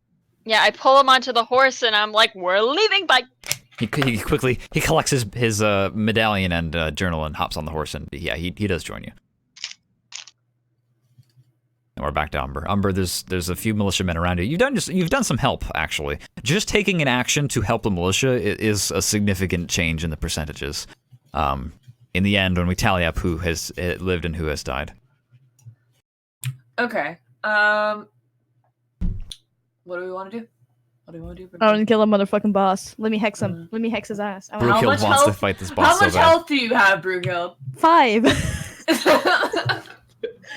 Yeah, I pull him onto the horse, and I'm like, "We're leaving." Bye. He quickly collects his medallion and journal and hops on the horse, and yeah, he does join you. And we're back to Umber. Umber, there's a few militiamen around you. You've done some help actually. Just taking an action to help the militia is a significant change in the percentages. In the end, when we tally up who has lived and who has died. Okay. What do we want to do? What do we want to do? I want to kill a motherfucking boss. Let me hex him. Let me hex his ass. I want How Brewkill much wants to health- fight this boss How so much bad. health do you have, Brewkill? 5.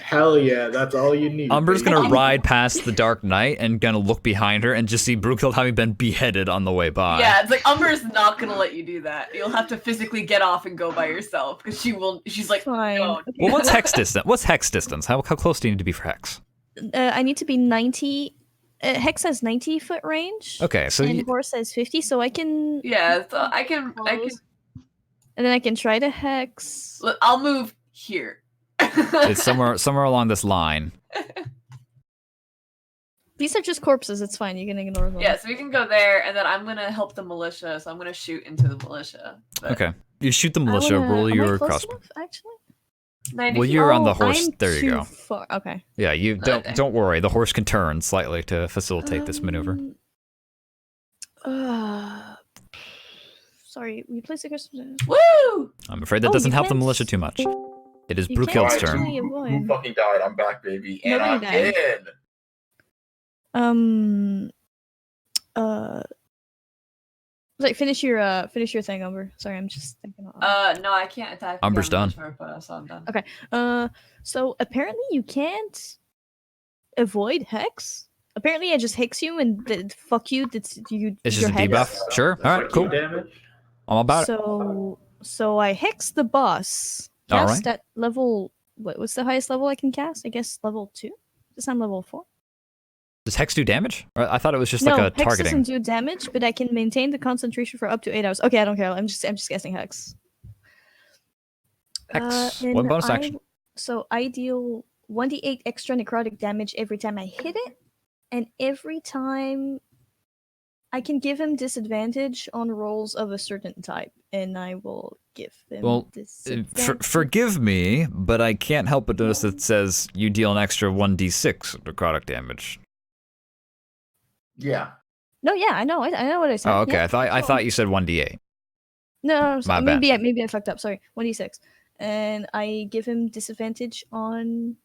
Hell yeah, that's all you need. Umber's baby. gonna ride past the Dark Knight and gonna look behind her and just see Brewkill having been beheaded on the way by. Yeah, it's like Umber's not gonna let you do that. You'll have to physically get off and go by yourself because she's like, Fine. no. Well, what's hex distance? What's hex distance? How close do you need to be for hex? I need to be 90. Hex has 90-foot range. Okay, so And horse has 50, so I can. Yeah, so I can. And then I can try to hex. Look, I'll move here. it's somewhere along this line. These are just corpses. It's fine. You can ignore them. Yeah, so we can go there, and then I'm gonna help the militia. So I'm gonna shoot into the militia. But Okay, you shoot the I militia. wanna- Roll am I your close crossbow. enough, actually? 90 Well, feet. you're on the Oh, horse. I'm There you too go. Far. Okay. Yeah, you Okay. don't worry. The horse can turn slightly to facilitate this maneuver. Sorry, we placed the Christmas. Woo! I'm afraid that Oh, doesn't you help the can't militia too much. It is you Brewkill's can't turn. actually avoid. Who fucking died? I'm back, baby, and Nobody I'm died. in. Like finish your thing, Umber. Sorry, I'm just thinking. No, I can't attack. Umber's the done. militia, but so I'm done. Okay. So apparently you can't avoid hex. Apparently I just hex you and fuck you. That's you. It's your just a head. debuff. Sure. All right. Fuck Cool. you, damage. I'm about it. So I hex the boss. All Cast right. at level. What's the highest level I can cast? I guess level 2. This I'm level 4. Does Hex do damage? Or I thought it was just no, like a Hex targeting. doesn't do damage, but I can maintain the concentration for up to 8 hours. Okay, I don't care. I'm just guessing Hex. Hex. And One bonus action. So I deal 1d8 extra necrotic damage every time I hit it, and every time I can give him disadvantage on rolls of a certain type, and I will give him disadvantage. Forgive me, but I can't help but notice that it says you deal an extra 1d6 necrotic damage. Yeah. No, yeah, I know what I said. Oh, okay. Yeah. I thought you said 1d8. No, My bad. maybe I fucked up. Sorry, 1d6, and I give him disadvantage on.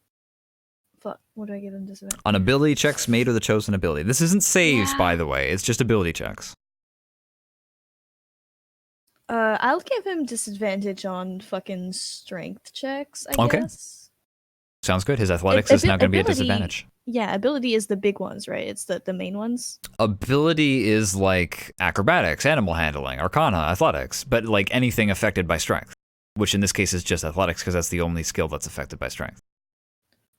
Fuck, what do I give him disadvantage? On ability checks made with the chosen ability. This isn't saves, by the way. It's just ability checks. I'll give him disadvantage on fucking strength checks, I Okay. guess. Sounds good. His athletics is now going to be a disadvantage. Yeah, ability is the big ones, right? It's the main ones. Ability is like acrobatics, animal handling, arcana, athletics, but like anything affected by strength, which in this case is just athletics because that's the only skill that's affected by strength.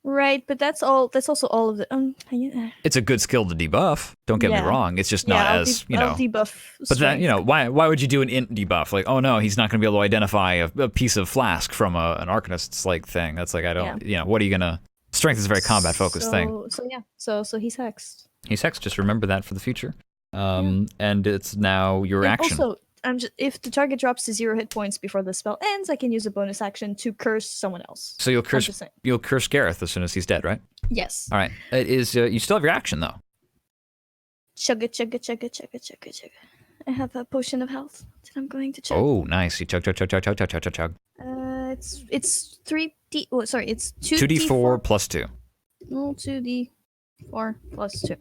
Right, but that's also all of the yeah. It's a good skill to debuff. Don't get me wrong. It's just not I'll as, I'll debuff. But then, strength. why would you do an int debuff? Like, oh no, he's not going to be able to identify a piece of flask from an arcanist's like thing. That's like, I don't, what are you gonna? Strength is a very combat focused thing. So he's hexed. He's hexed. Just remember that for the future. And it's now your action. Also, if the target drops to 0 hit points before the spell ends, I can use a bonus action to curse someone else. So you'll curse Gareth as soon as he's dead, right? Yes. All right. It is. You still have your action though. Chugga chugga chugga chugga chugga chugga. I have a potion of health that I'm going to chug. Oh, nice. You chug. It's 3d. Oh, sorry, it's 2d4 plus 2. No, 2d4 plus 2.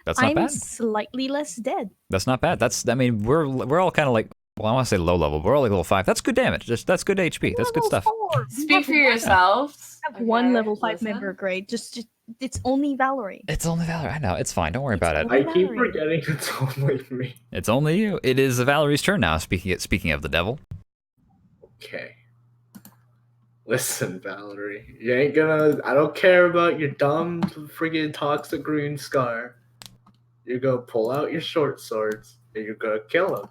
That's not bad. I'm slightly less dead. That's not bad. I mean, we're all kind of like, well, I want to say low level. We're all like level 5. That's good damage. That's good HP. That's good stuff. 4. Speak for yourselves. I have one level 5 member grade. Just it's only Valerie. It's only Valerie. I know. It's fine. Don't worry about it. I keep forgetting it's only me. It's only you. It is Valerie's turn now. Speaking of the devil. Okay. Listen, Valerie. You ain't gonna. I don't care about your dumb, friggin' toxic green scar. You're gonna pull out your short swords and you're gonna kill him.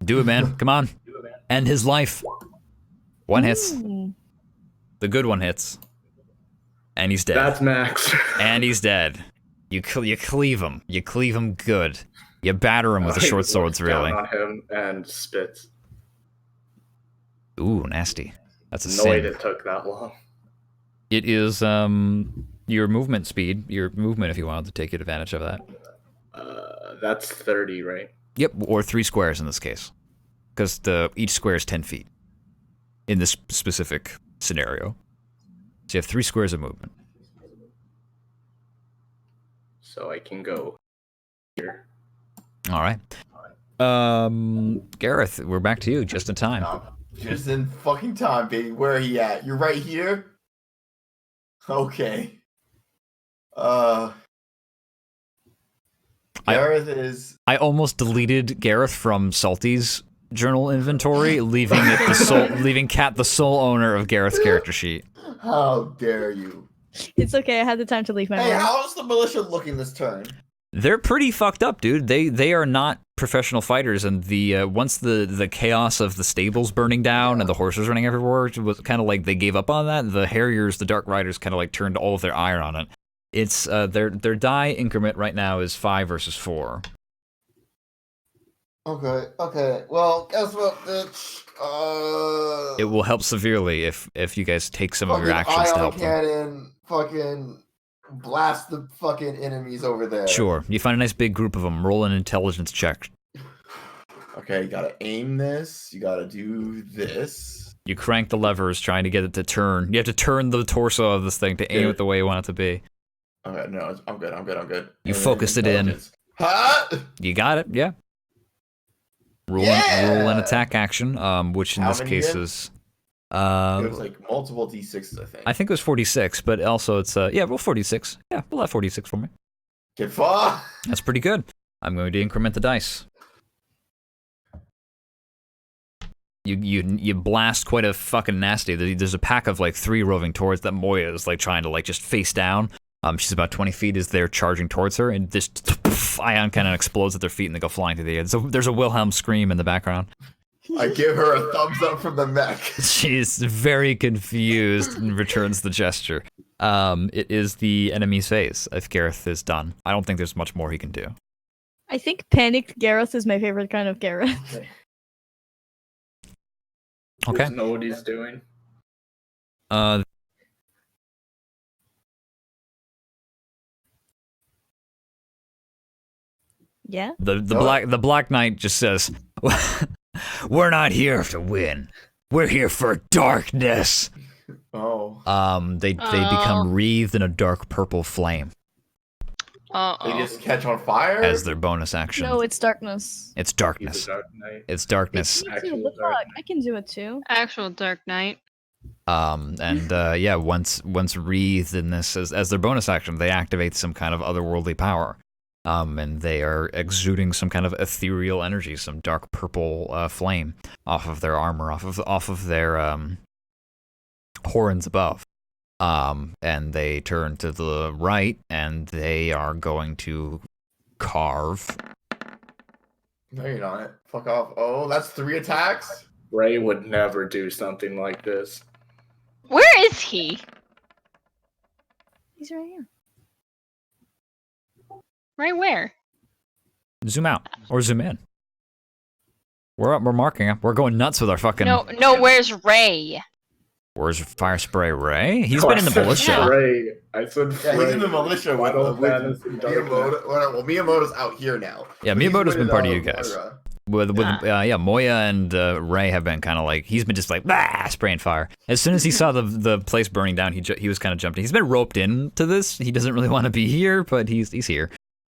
Do it, man. Come on. End his life. One hits. The good one hits. And he's dead. That's max. And he's dead. You cleave him. You cleave him good. You batter him with the short swords, really. Down on him and spits. Ooh, nasty. That's a Annoyed sin. it took that long. It is your movement speed, your movement if you wanted to take advantage of that. That's 30, right? Yep, or 3 squares in this case, because each square is 10 feet in this specific scenario. So you have 3 squares of movement. So I can go here. All right. Gareth, we're back to you just in time. Just in fucking time, baby. Where are you at? You're right here? Okay. Gareth is... I almost deleted Gareth from Salty's journal inventory, leaving Kat the sole owner of Gareth's character sheet. How dare you? It's okay, I had the time to leave my Hey, room. how's the militia looking this turn? They're pretty fucked up, dude. They are not professional fighters, and once the chaos of the stables burning down and the horses running everywhere, it was kind of like they gave up on that. The Harriers, the Dark Riders, kind of like turned all of their ire on it. It's their die increment right now is 5 versus 4. Okay. Well, guess what, bitch? It will help severely if you guys take some of your actions to help them. Cannon, fucking blast the fucking enemies over there. Sure. You find a nice big group of them. Roll an intelligence check. Okay, you gotta aim this. You gotta do this. You crank the levers trying to get it to turn. You have to turn the torso of this thing to aim it the way you want it to be. Okay, no, I'm good. You focused it in. Huh? You got it, yeah. Roll an attack action, which in How this many case hits? is... It was like multiple d6s, I think. I think it was 46, but also it's... roll 46. Yeah, roll that 46 for me. Get far. That's pretty good. I'm going to increment the dice. You blast quite a fucking nasty. There's a pack of like 3 roving towards that Moya is like trying to like just face down. She's about 20 feet as they're charging towards her, and this ion cannon explodes at their feet and they go flying through the air. So there's a Wilhelm scream in the background. I give her a thumbs up from the mech. She's very confused and returns the gesture. It is the enemy's phase if Gareth is done. I don't think there's much more he can do. I think panicked Gareth is my favorite kind of Gareth. Okay. Does know what he's doing. Yeah. The Black Knight just says, "We're not here to win. We're here for darkness." Oh. They become wreathed in a dark purple flame They just catch on fire? as their bonus action. No, it's darkness. It's He's darkness. a Dark Knight. It's darkness. Me too, Actual what the Dark fuck? I can do it too. Actual Dark Knight. Yeah, once wreathed in this as their bonus action, they activate some kind of otherworldly power. And they are exuding some kind of ethereal energy, some dark purple flame off of their armor, off of their horns above. And they turn to the right, and they are going to carve. No, you're not. Fuck off. Oh, that's 3 attacks? Ray would never do something like this. Where is he? He's right here. Right where? Zoom out or zoom in. We're marking him. We're going nuts with our fucking. No, where's Ray? Where's Fire Spray Ray? He's been in the militia. Ray. I said Yeah, he's in the militia with Final Fantasy Miyamoto. Well, Miyamoto's out here now. Yeah, But he's Miyamoto's been with, part of you guys. Moira. With Moya and Ray have been kind of like, he's been just like spraying fire. As soon as he saw the place burning down, he was kind of jumping. He's been roped into this. He doesn't really want to be here, but he's here.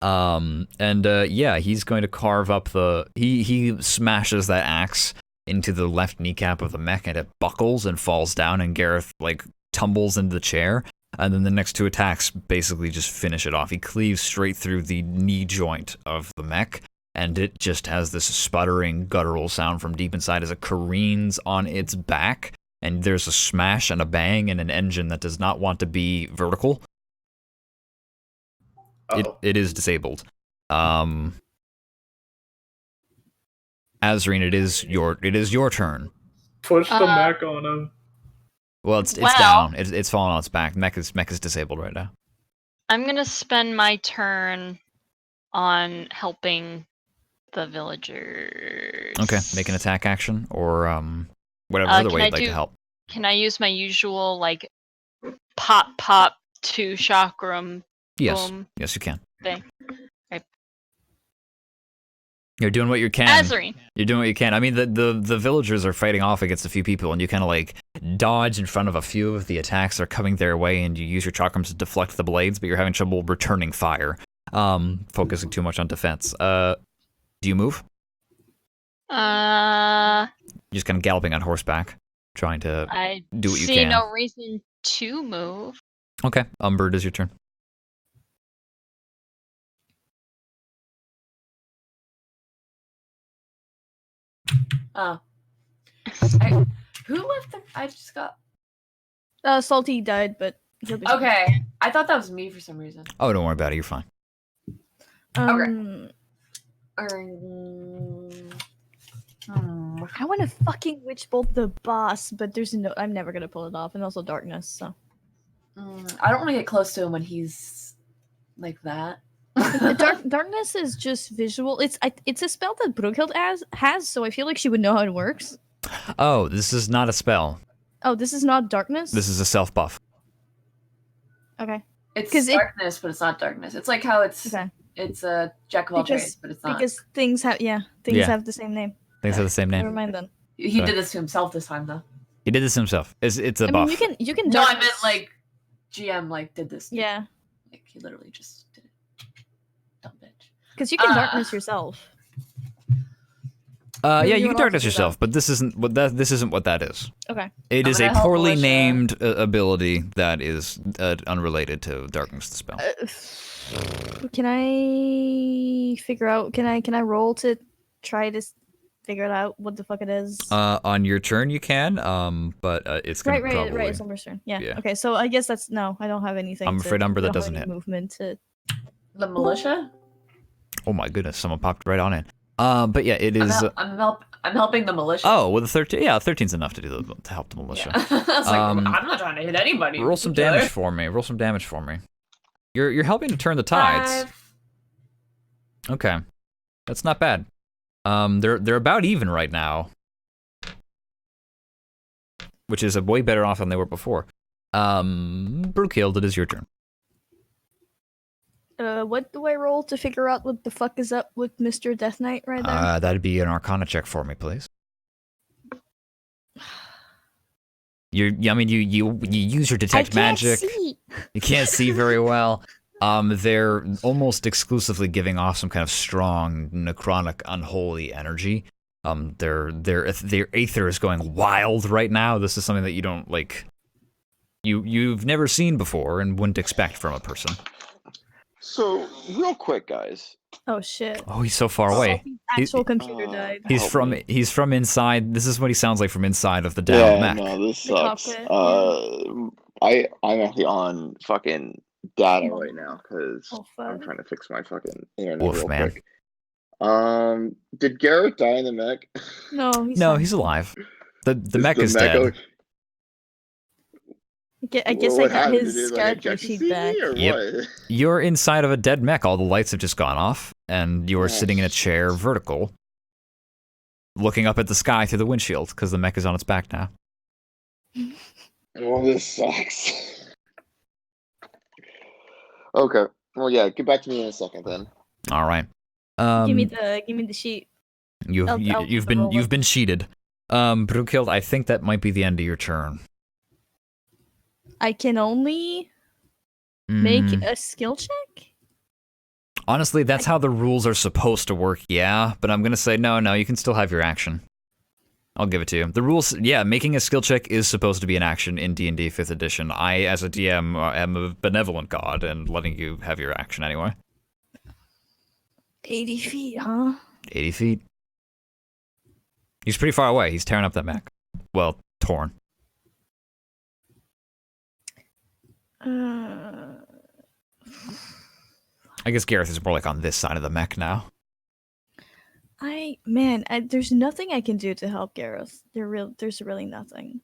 He's going to carve up he smashes that axe into the left kneecap of the mech, and it buckles and falls down, and Gareth like tumbles into the chair. And then the next 2 attacks basically just finish it off. He cleaves straight through the knee joint of the mech, and it just has this sputtering, guttural sound from deep inside as it careens on its back. And there's a smash and a bang and an engine that does not want to be vertical. It is disabled. Azreen, it is your turn. Push the mech on him. Well, it's down. It's falling on its back. Mech is disabled right now. I'm gonna spend my turn on helping the villagers. Okay, make an attack action or whatever other way you'd like to help. Can I use my usual like pop 2 chakram? Yes, boom yes, you can. thing? Right. You're doing what you can. Azreen. You're doing what you can. I mean, the villagers are fighting off against a few people, and you kind of like dodge in front of a few of the attacks that are coming their way, and you use your chakrams to deflect the blades, but you're having trouble returning fire. Focusing too much on defense. Do you move? You're just kind of galloping on horseback, trying to do what you can. I see no reason to move. Okay, Umber, it is your turn. Oh. Who left the... I just got... Salty died, but he'll be Okay. I thought that was me for some reason. Oh, don't worry about it. You're fine. I want to fucking witch bolt the boss, but I'm never gonna pull it off, and also darkness. So I don't want to get close to him when he's like that. darkness is just visual. It's a spell that Brughild has, so I feel like she would know how it works. Oh, this is not a spell. Oh, this is not darkness. This is a self buff. Okay. It's 'Cause darkness, but it's not darkness. It's like how it's Okay. it's a jack of all trades, but it's not. Because things have have the same name. Things have the same Never name. mind then. He did this to himself this time, though. He did this himself. It's a I buff. mean, you can. No, I darkness- meant like GM like did this. Yeah, Like he literally just did it. Dumb bitch. because you can darkness yourself. Yeah, you you can would darkness also do yourself, but this isn't what that is. Okay. It I'm is a gonna help poorly Alicia. named ability that is unrelated to darkness the spell. Can I figure out? Can I roll to try to figure it out what the fuck it is? On your turn you can, but it's gonna probably. Right. It's Umber's turn. Yeah. Yeah. Okay, so I guess that's no. I don't have anything. I'm afraid Umber, I that don't have doesn't any hit. movement to. The militia. Oh my goodness, someone popped right on in. But yeah, it is. I'm helping the militia. Oh, with a 13, yeah, 13's enough to help the militia. Yeah. I was like, Um, I'm not trying to hit anybody. Roll some particular. damage for me. Roll some damage for me. You're helping to turn the tides. 5. Okay, that's not bad. They're about even right now, which is a way better off than they were before. Brookhild, it is your turn. What do I roll to figure out what the fuck is up with Mr. Death Knight right there? That'd be an Arcana check for me, please. You use your detect magic. See. You can't see very well. They're almost exclusively giving off some kind of strong, necrotic, unholy energy. Their aether is going wild right now. This is something that you don't like. You've never seen before and wouldn't expect from a person. So, real quick, guys. Oh shit. Oh, he's so far away. Actual computer died. He's Help from me. he's from inside. This is what he sounds like from inside of the down mech. No, this The sucks. cockpit, I'm actually on fucking data right now because Oh I'm fuck. trying to fix my fucking internet Woof, real man. quick. Did Garrett die in the mech? No, he's No, not. he's alive. The Is mech is dead. I guess I What got happened? his Did it, character injection sheet seat back. me, or Yep. what? You're inside of a dead mech. All the lights have just gone off, and you're Oh, sitting in a chair vertical, looking up at the sky through the windshield because the mech is on its back now. Well, this sucks. Okay. Well, yeah. Get back to me in a second, then. All right. Give me the sheet. You've I'll you've roll been it. you've been cheated. Brookhild, I think that might be the end of your turn. I can only make Mm, a skill check? honestly, that's how the rules are supposed to work. Yeah, but I'm gonna say no. You can still have your action. I'll give it to you. The rules, yeah, making a skill check is supposed to be an action in D&D 5th edition. I, as a DM, am a benevolent god and letting you have your action anyway. 80 feet, huh? 80 feet. He's pretty far away. He's tearing up that mech. Well, torn. Uh, I guess Gareth is more like on this side of the mech now. there's nothing I can do to help Gareth. There's really nothing.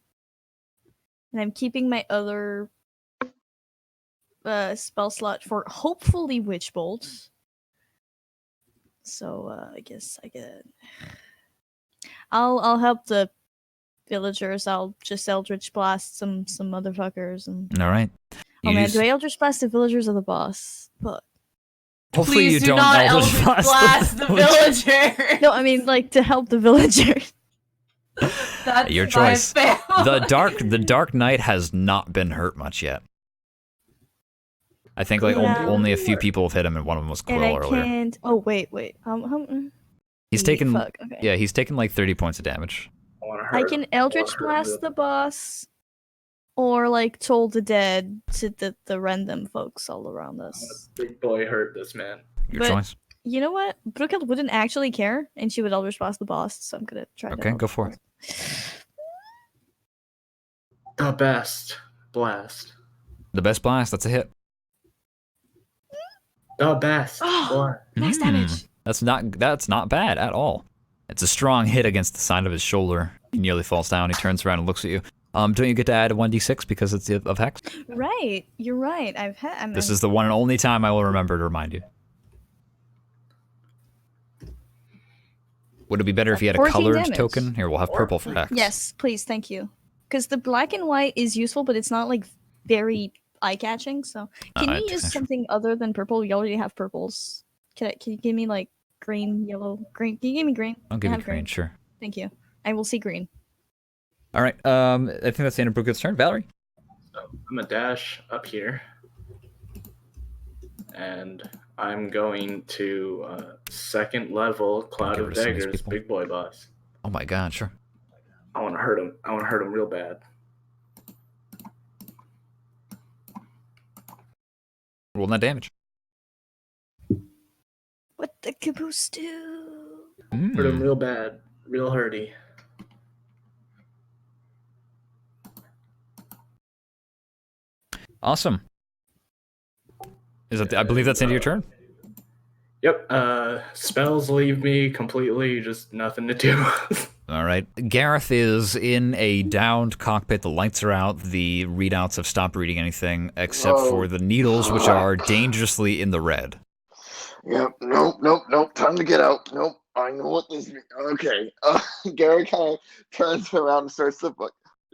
And I'm keeping my other spell slot for hopefully Witch Bolt. So I guess I get. I'll help the villagers. I'll just Eldritch Blast some motherfuckers and. All right. Oh man, Use- do I Eldritch Blast the villagers or the boss? Fuck. Hopefully Please you do don't not Eldritch Blast the villager. No, I mean like to help the villagers. That's Your my choice. fail. The Dark Knight has not been hurt much yet. I think like Yeah. only a few people have hit him, and one of them was Quill And I earlier. can't. Oh wait. He's taken Fuck. Okay. yeah, he's taken like 30 points of damage. I can Eldritch Blast the boss, or like Toll the Dead to the random folks all around us. Big boy hurt this man. Your But- choice. You know what? Brookhild wouldn't actually care, and she would Eldritch Blast the boss. So I'm gonna try. Okay, to go for it. The best blast. The best blast, that's a hit. The best. Oh, max Hmm. damage. That's not bad at all. It's a strong hit against the side of his shoulder. He nearly falls down. He turns around and looks at you. Don't you get to add a 1d6 because it's of hex? Right, you're right. This is the one and only time I will remember to remind you. Would it be better if you had a 14 colored damage. token? Here, we'll have purple for hex. Yes, please, thank you. Because the black and white is useful, but it's not like very eye catching. So can Alright, you use sure. something other than purple? We already have purples. Can you give me like green, yellow, green? Can you give me green? I'll give I you have green, sure. Thank you. I will see green. All right. I think that's the end of Brookfield's turn. Valerie. So I'm gonna dash up here, and I'm going to second level Cloud Get of rid of some of these Daggers, people. big boy boss. Oh my god, sure. I want to hurt him. I want to hurt him real bad. Roll that damage. What the caboose do? Hurt him Mm. real bad. real hurty. Awesome. I believe that's into your turn. Yep. Spells leave me completely just nothing to do. All right. Gareth is in a downed cockpit. The lights are out. The readouts have stopped reading anything except for the needles, which are dangerously in the red. Yep. Nope. Time to get out. Nope. I know what this means. Okay. Gary kind of turns around and starts to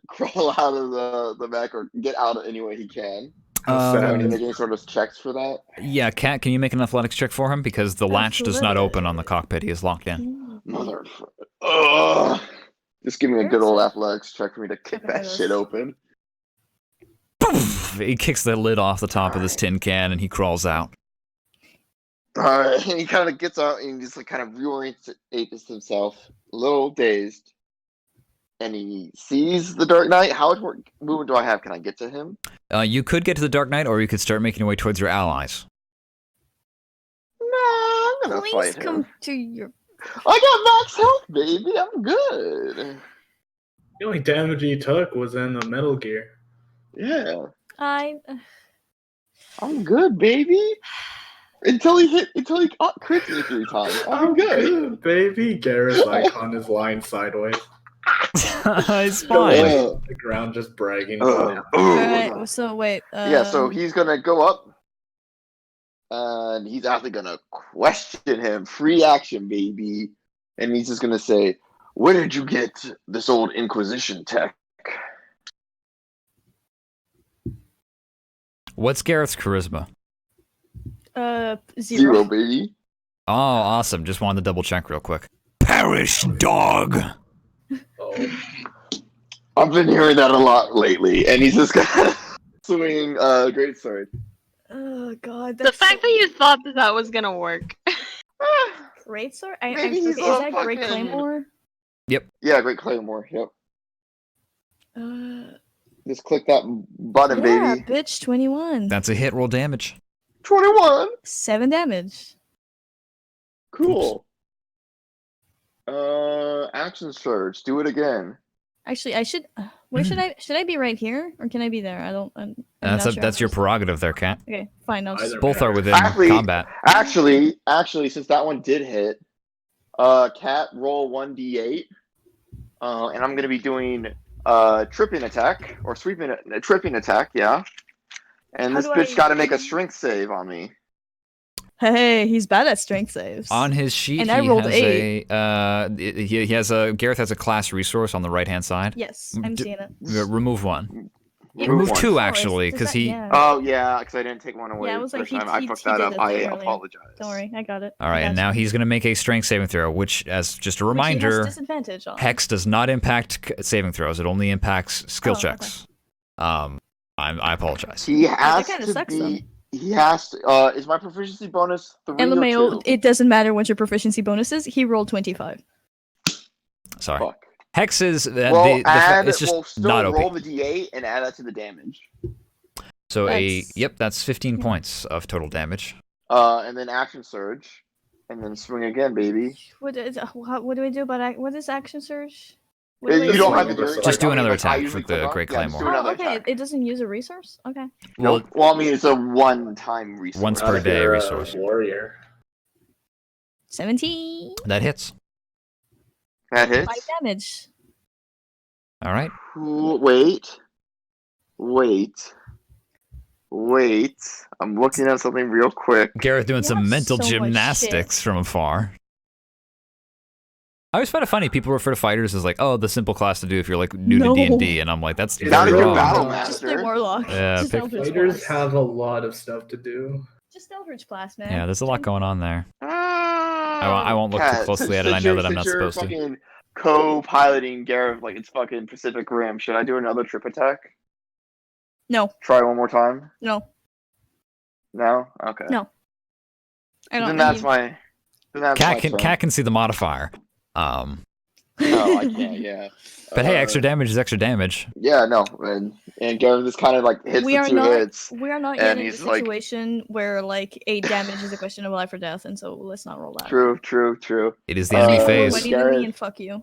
crawl out of the back or get out any way he can. Do I need to make any sort of checks for that? Yeah, Kat, can you make an athletics check for him? Because the latch does not open on the cockpit. He is locked in. Motherfucker. Just give me a good old athletics check for me to kick that shit open. Poof! He kicks the lid off the top of this tin can and he crawls out. Alright, and he kind of gets out and just like kind of reorientates himself, a little dazed. And he sees the Dark Knight. How much more movement do I have? Can I get to him? You could get to the Dark Knight, or you could start making your way towards your allies. No, I'm gonna Please fight come him. to your. I got max health, baby. I'm good. The only damage he took was in the Metal Gear. Yeah, I'm I'm good, baby. Until he crits me 3 times. I'm good. Baby. Garrett's icon is lying sideways. It's fine. The ground just bragging about it. Alright, so wait. Yeah, so he's gonna go up, and he's actually gonna question him. Free action, baby. And he's just gonna say, "Where did you get this old Inquisition tech?" What's Gareth's charisma? 0, baby. Oh, awesome. Just wanted to double check real quick. Perish, dog! Oh. I've been hearing that a lot lately, and he's just gonna swing great sword. Oh god. The fact that you thought that was gonna work. Great sword? Maybe is he's that all Great fucking- Claymore? Yeah, great claymore. Yep. Uh, Just click that button, yeah, baby. bitch, 21. That's a hit. Roll damage. 21. 7 damage. Cool. Action surge. Do it again. Actually, I should. Where should I be right here, or can I be there? I'm not sure. That's your prerogative there, Kat. Okay, fine. I'll just. Either Both are within Actually- combat. Actually, since that one did hit, Cat roll 1d8, and I'm gonna be doing tripping attack or tripping attack, yeah. And How this do bitch I- got to make a strength save on me. Hey, he's bad at strength saves. On his sheet, And he I rolled has 8. he has a Gareth has a class resource on the right hand side. Yes, I'm seeing it. Remove one. Yeah, Remove one. 2 Oh, actually, is because that- he. yeah. Oh yeah, because I didn't take one away. Yeah, I was like, first he- time. I he- fucked he that did up. that I thing earlier. apologize. Don't worry, I got it. All right, and now he's going to make a strength saving throw, which, as just a Which he has reminder, disadvantage on. Hex does not impact saving throws. It only impacts skill Oh, okay. checks. I apologize. He has kinda to sucks, be. He has to. Is my proficiency bonus 3 or LMAO, 2? it doesn't matter what your proficiency bonus is. He rolled 25. Sorry. Fuck. Hex is Well, it's just we'll still not roll OP. the d8 and add that to the damage. So That's- that's 15 points of total damage. And then action surge, and then swing again, baby. What do we do about what is action surge? You don't have to Just do it. Just do another I attack usually with the click on- Great yeah, just do Claymore. another Okay, attack. it doesn't use a resource. Okay. Well, Well, I mean, it's a one-time resource. Once Not per if day you're a resource. warrior. 17. that hits. That 5 hits. damage. All right. Wait. I'm looking at something real quick. Gareth doing You some have mental so much gymnastics from afar. I always find it funny. People refer to fighters as like, oh, the simple class to do if you're like new No. to D&D, and I'm like, that's Not very if you're wrong. battle Just play Master. Warlock. Yeah, Just pick- Eldritch Fighters Blast. have a lot of stuff to do. Just Eldritch Blast, man. Yeah, there's a lot going on there. I won't look too closely at it. I know that I'm not supposed to. fucking co-piloting Gareth like it's fucking Pacific Rim. Should I do another trip attack? No, Try one more time? no, No? Okay. no. I don't Then know. that's my. Then that's my turn. Cat can see the modifier. Oh, I can't. Yeah. But hey, extra damage is extra damage. Yeah, no, and Gareth just kind of like hits we the are 2 not. hits. We are not and yet in a he's like- situation where like 8 damage is a question of life or death, and so let's not roll that. True. It is the enemy Uh, phase. 20 to Gareth- me and fuck you.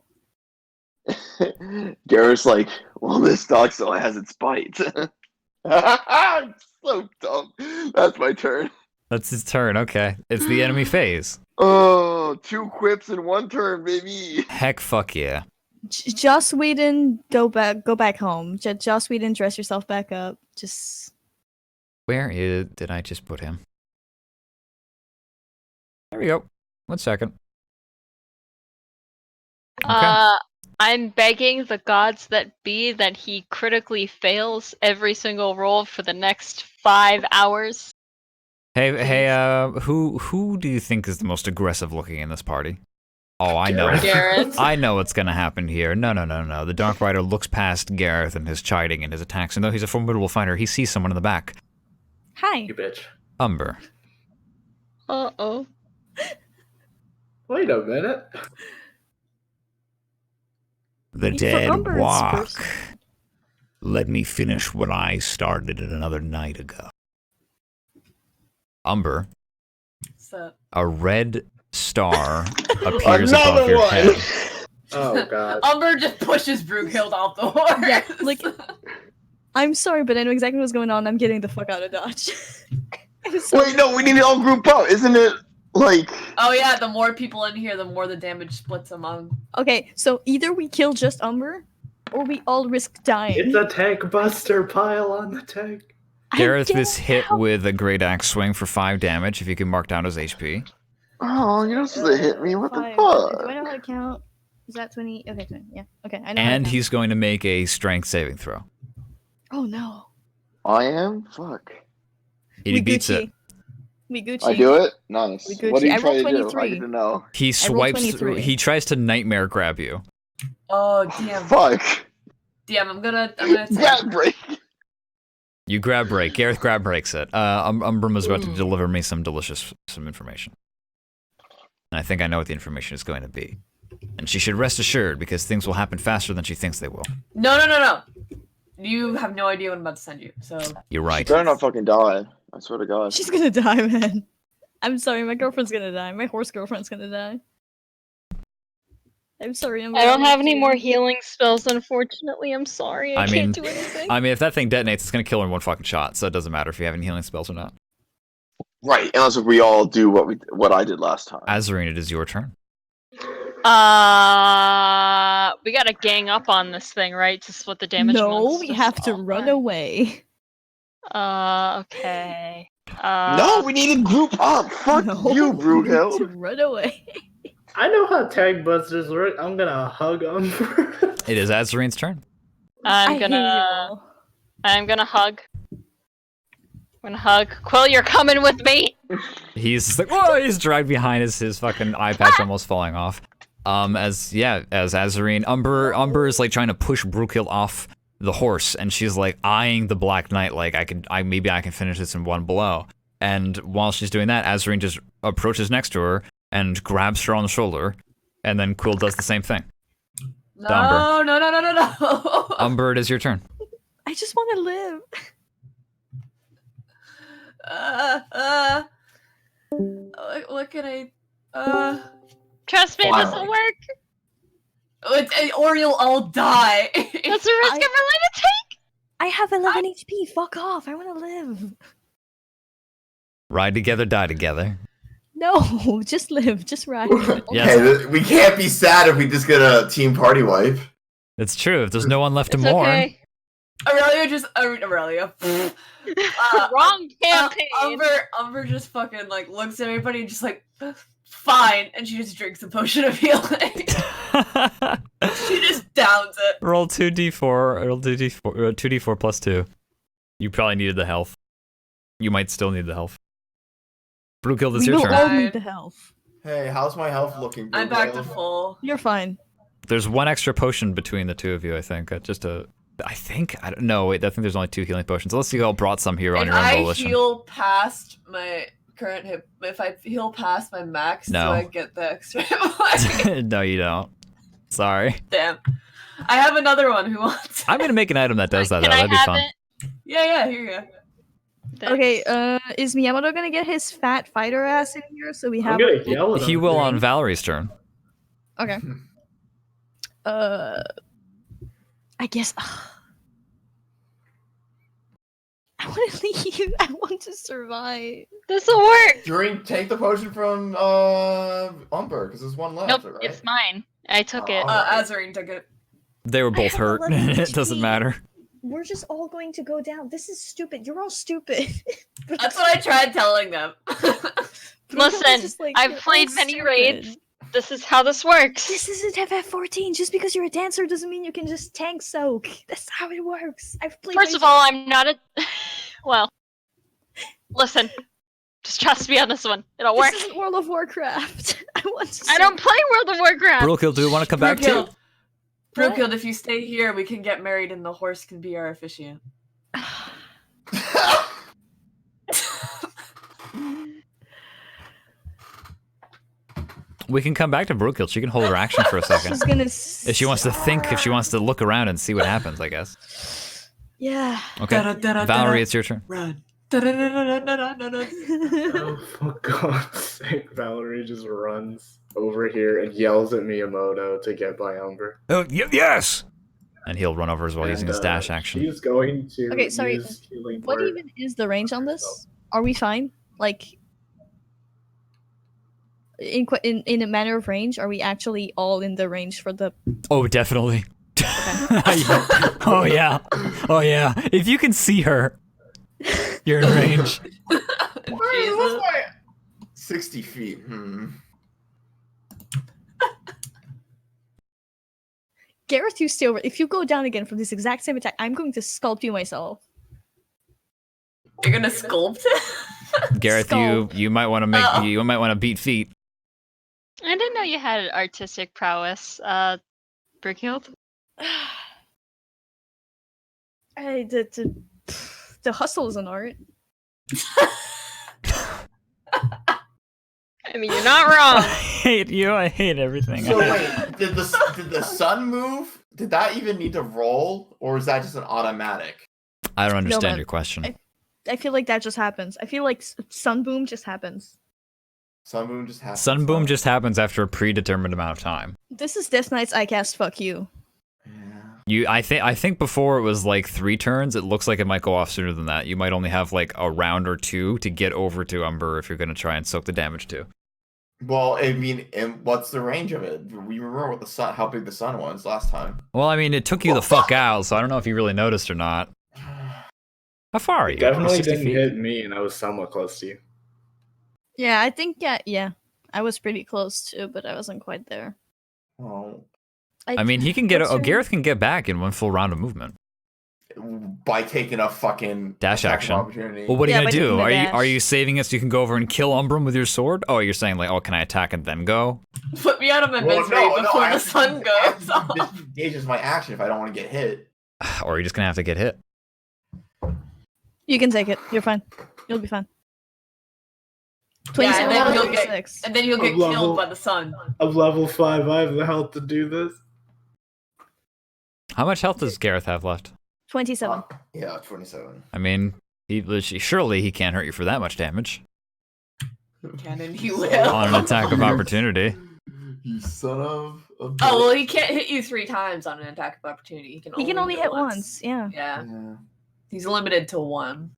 Gareth's like, well, this dog still has its bite. I'm so dumb. That's my turn. That's his turn. Okay, it's the enemy phase. Oh, 2 quips in 1 turn, baby. Heck, fuck yeah. Joss Whedon, go back home. Joss Whedon, dress yourself back up. Just Where did I just put him? There we go. 1 second. Okay. I'm begging the gods that be that he critically fails every single roll for the next 5 hours. Hey, who do you think is the most aggressive looking in this party? Oh, I know. Gareth. I know what's gonna happen here. No. The Dark Rider looks past Gareth and his chiding and his attacks, and though he's a formidable fighter, he sees someone in the back. hi. You bitch. Umber. Uh-oh. Wait a minute. The For dead Umber, it's walk. first. Let me finish what I started another night ago. Umber, So, a red star appears above Another your one. head. Oh god. Umber just pushes Brughild off the horse. Yeah, like I'm sorry, but I know exactly what's going on. I'm getting the fuck out of Dodge. I'm sorry. Wait, no, we need to all group up. Isn't it like... Oh yeah, the more people in here, the more the damage splits among. Okay, so either we kill just Umber, or we all risk dying. It's a tank buster. Pile on the tank. I Gareth get is hit how- with a great axe swing for 5 damage, if you can mark down his HP. Oh, you're not supposed to hit me. What the 5. fuck? Do I know how to count? Is that 20? Okay, 20. Yeah. Okay, I know. how to And count. he's going to make a strength saving throw. Oh no. I am? Fuck. He beats it. Miguchi. I do it? Nice. We Gucci. What do you I try rolled to do? I 23. need to know. He rolled swipes. 23. He tries to nightmare grab you. Oh damn. Fuck. Damn, I'm gonna take. That break. You grab break. Gareth grab breaks it. Umbrum is about to deliver me some information. And I think I know what the information is going to be. And she should rest assured, because things will happen faster than she thinks they will. No. You have no idea what I'm about to send you. So You're right. Better not fucking die. I swear to God. She's gonna die, man. I'm sorry, my girlfriend's gonna die. My horse girlfriend's gonna die. I'm sorry. I don't have any more healing spells, unfortunately. I'm sorry. I I mean- can't do anything. I mean, if that thing detonates, it's going to kill her in 1 fucking shot, so it doesn't matter if you have any healing spells or not. Right, unless we all do what I did last time. Azarine, it is your turn. We gotta gang up on this thing, right? To split the damage No, amongst we us have to all, run or- away. Okay. No, we need to group up. Fuck No, you, we need Brughild. to run away. I know how tank busters work. I'm gonna hug Umber. It is Azarine's turn. I I'm hate you gonna all. hug. I'm gonna hug. Quill, you're coming with me. He's just like, whoa, he's dragged behind his fucking eye patch almost falling off. As Azarine, Umber is like trying to push Brookill off the horse, and she's like eyeing the Black Knight like maybe I can finish this in 1 blow. And while she's doing that, Azarine just approaches next to her and grabs her on the shoulder, and then Quill does the same thing. no. Umber, it is your turn. I just want to live. What can I? Trust me, Wow. this will work. Or you'll all die. That's a risk I'm willing to take. I have 11 HP. Fuck off. I want to live. Ride together, die together. No, just live. Just ride. Yes. Hey, we can't be sad if we just get a team party wipe. It's true. If there's no one left to It's mourn. okay. Aurelia. Wrong campaign. Umber just fucking like looks at everybody and just like, fine, and she just drinks a potion of healing. She just downs it. Roll 2d4. Roll 2d4 plus 2. You probably needed the health. You might still need the health. Brookill, it's We your will turn. all need the health. Hey, how's my health looking? I'm back to Brughild? full. You're fine. There's 1 extra potion between the 2 of you, I think. I don't know. Wait, I think there's only 2 healing potions. Unless you all brought some here on If your own I volition. heal past my current hit, if I heal past my max, No. do I get the extra? No, you don't. Sorry. Damn. I have another one. Who wants? I'm gonna make an item that does that. Can Though. I That'd be have fun. it? Yeah, here you go. Thanks. Okay, is Miyamoto gonna get his fat fighter ass in here so we I'm have gonna yell at him. He will dude. on Valerie's turn. Okay. I guess I want to leave. I want to survive. This'll work. Take the potion from Umber because there's one left. Nope, right? it's mine. I took it. Azarine took it. They were both have hurt. 11 It doesn't HP. matter. We're just all going to go down. This is stupid. You're all stupid. That's what I tried telling them. Listen, I've played many raids. This is how this works. This isn't FF14. Just because you're a dancer doesn't mean you can just tank soak. That's how it works. I've played. First of all, I'm not a. Well, listen. Just trust me on this one. It'll work. This isn't World of Warcraft. I want to. I don't play World of Warcraft. Brookill, do we want to come back to? Brookill, if you stay here, we can get married and the horse can be our officiant. We can come back to Brookill. She can hold her action for a second. She's gonna. If she wants to think, if she wants to look around and see what happens, I guess. Yeah. Okay. Valerie, it's your turn. Run. Oh, for God's sake, Valerie just runs over here and yells at Miyamoto to get by Umber. Oh, yes! And he'll run over as well using his dash action. He's going to Okay, sorry. use Healing What Word. even is the range on this? Are we fine? Like, in a matter of range, are we actually all in the range for the? Oh, definitely. Oh yeah. Oh yeah. If you can see her, you're in range. Jesus. 60 feet. Gareth, you stay over. If you go down again from this exact same attack, I'm going to sculpt you myself. You're gonna sculpt it? Gareth, you might want to make you might want to beat feet. I didn't know you had artistic prowess, Brickhild. The hustle is an art. I mean, you're not wrong. I hate you. I hate everything. So wait, did the sun move? Did that even need to roll, or is that just an automatic? I don't understand man. your question. I feel like that just happens. I feel like sun boom just happens. Sunboom just happens. Sunboom just happens after a predetermined amount of time. This is Death Knight's I cast fuck you. Yeah. I think before it was like 3 turns. It looks like it might go off sooner than that. You might only have like a round or 2 to get over to Umber if you're gonna try and soak the damage too. Well, I mean, and what's the range of it? We remember what the sun, how big the sun was last time. Well, I mean, it took you the fuck out, so I don't know if you really noticed or not. How far are you? Definitely 60 didn't feet? hit me, and I was somewhat close to you. Yeah, I think yeah. I was pretty close too, but I wasn't quite there. Well, I mean, he can get. What's your- Gareth can get back in one full round of movement. by taking a fucking Dash attack of action. opportunity. Well, what are Yeah, you by gonna do? taking the Are you dash. are you saving it so you can go over and kill Umbrum with your sword? Oh, you're saying like, oh, can I attack and then go? Put me out of my Well, misery no, before I the have to sun keep- I have goes to off. keep disengage as my action if I don't want to get hit. Or you're just gonna have to get hit. You can take it. You're fine. You'll be fine. Yeah, 27 and then out of you'll get 26. and then you'll get Level- killed by the sun. I'm level 5. I have the health to do this. How much health does Gareth have left? 27. Yeah, 27. I mean, surely he can't hurt you for that much damage Cannon, he will. on an attack of opportunity. You son of a bitch. Oh well, he can't hit you 3 times on an attack of opportunity. He can only hit once. Yeah. Yeah, Yeah. he's limited to 1,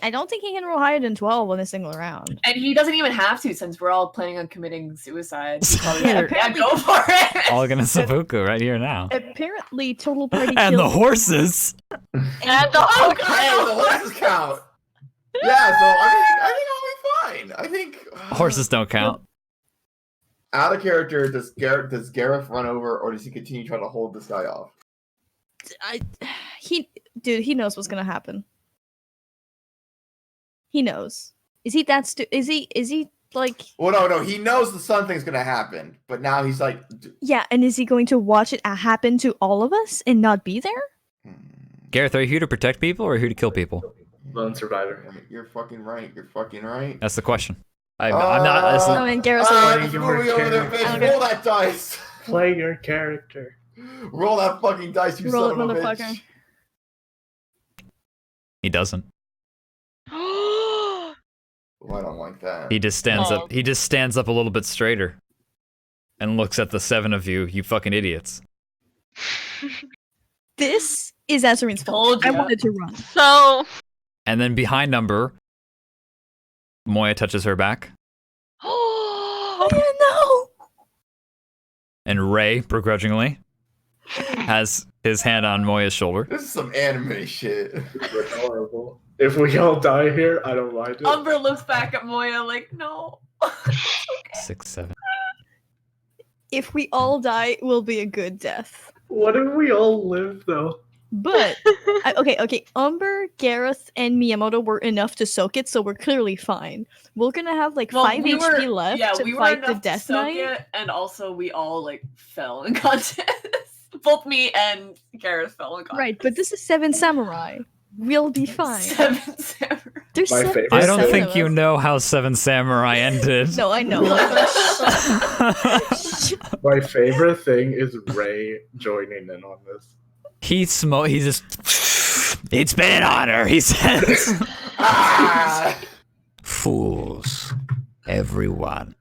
I don't think he can roll higher than 12 in a single round. and he doesn't even have to since we're all planning on committing suicide. He's probably Yeah, like, yeah, go for it. All gonna seppuku right here now. Apparently, total party And the kills. horses. And the Oh, whole God. Hey, the horses count. Yeah, so I think I'll be fine. I think Horses don't count. out of character. Does Gareth run over, or does he continue trying to hold this guy off? He knows what's gonna happen. He knows. Is he that is he like? Well, no. He knows the sun thing's gonna happen, but now he's like, Yeah, and is he going to watch it happen to all of us and not be there? Gareth, are you here to protect people or here to kill people? Lone survivor. You're fucking right. You're fucking right. That's the question. I'm not. Oh, and Gareth's This like, movie over there, bitch. Roll that dice. Play your character. Roll that fucking dice, you Roll son it, of a motherfucker. bitch. He doesn't. Oh, I don't like that. He just stands Oh. up. He just stands up a little bit straighter, and looks at the 7 of you. You fucking idiots. This is Azarine's fault. Told I ya. wanted to run. So. And then behind Umber, Moya touches her back, Oh no! and Ray, begrudgingly, has his hand on Moya's shoulder. This is some anime shit. This is horrible. If we all die here, I don't mind it. Umber looks back at Moya like, no. 6, 7. If we all die, it will be a good death. What if we all live though? But okay. Umber, Gareth, and Miyamoto were enough to soak it, so we're clearly fine. We're gonna have like 5 we HP were- left yeah, to we were fight the enough to Death soak Knight. it, and also we all like fell in contest. Both me and Gareth fell in contest. Right, but this is 7 Samurai. We'll be fine. 7 samurai. There's My 7 favorite I don't Seven think you know how 7 Samurai ended. No, I know. My favorite thing is Ray joining in on this. He just. It's been an honor, he says. Ah! Fools, everyone.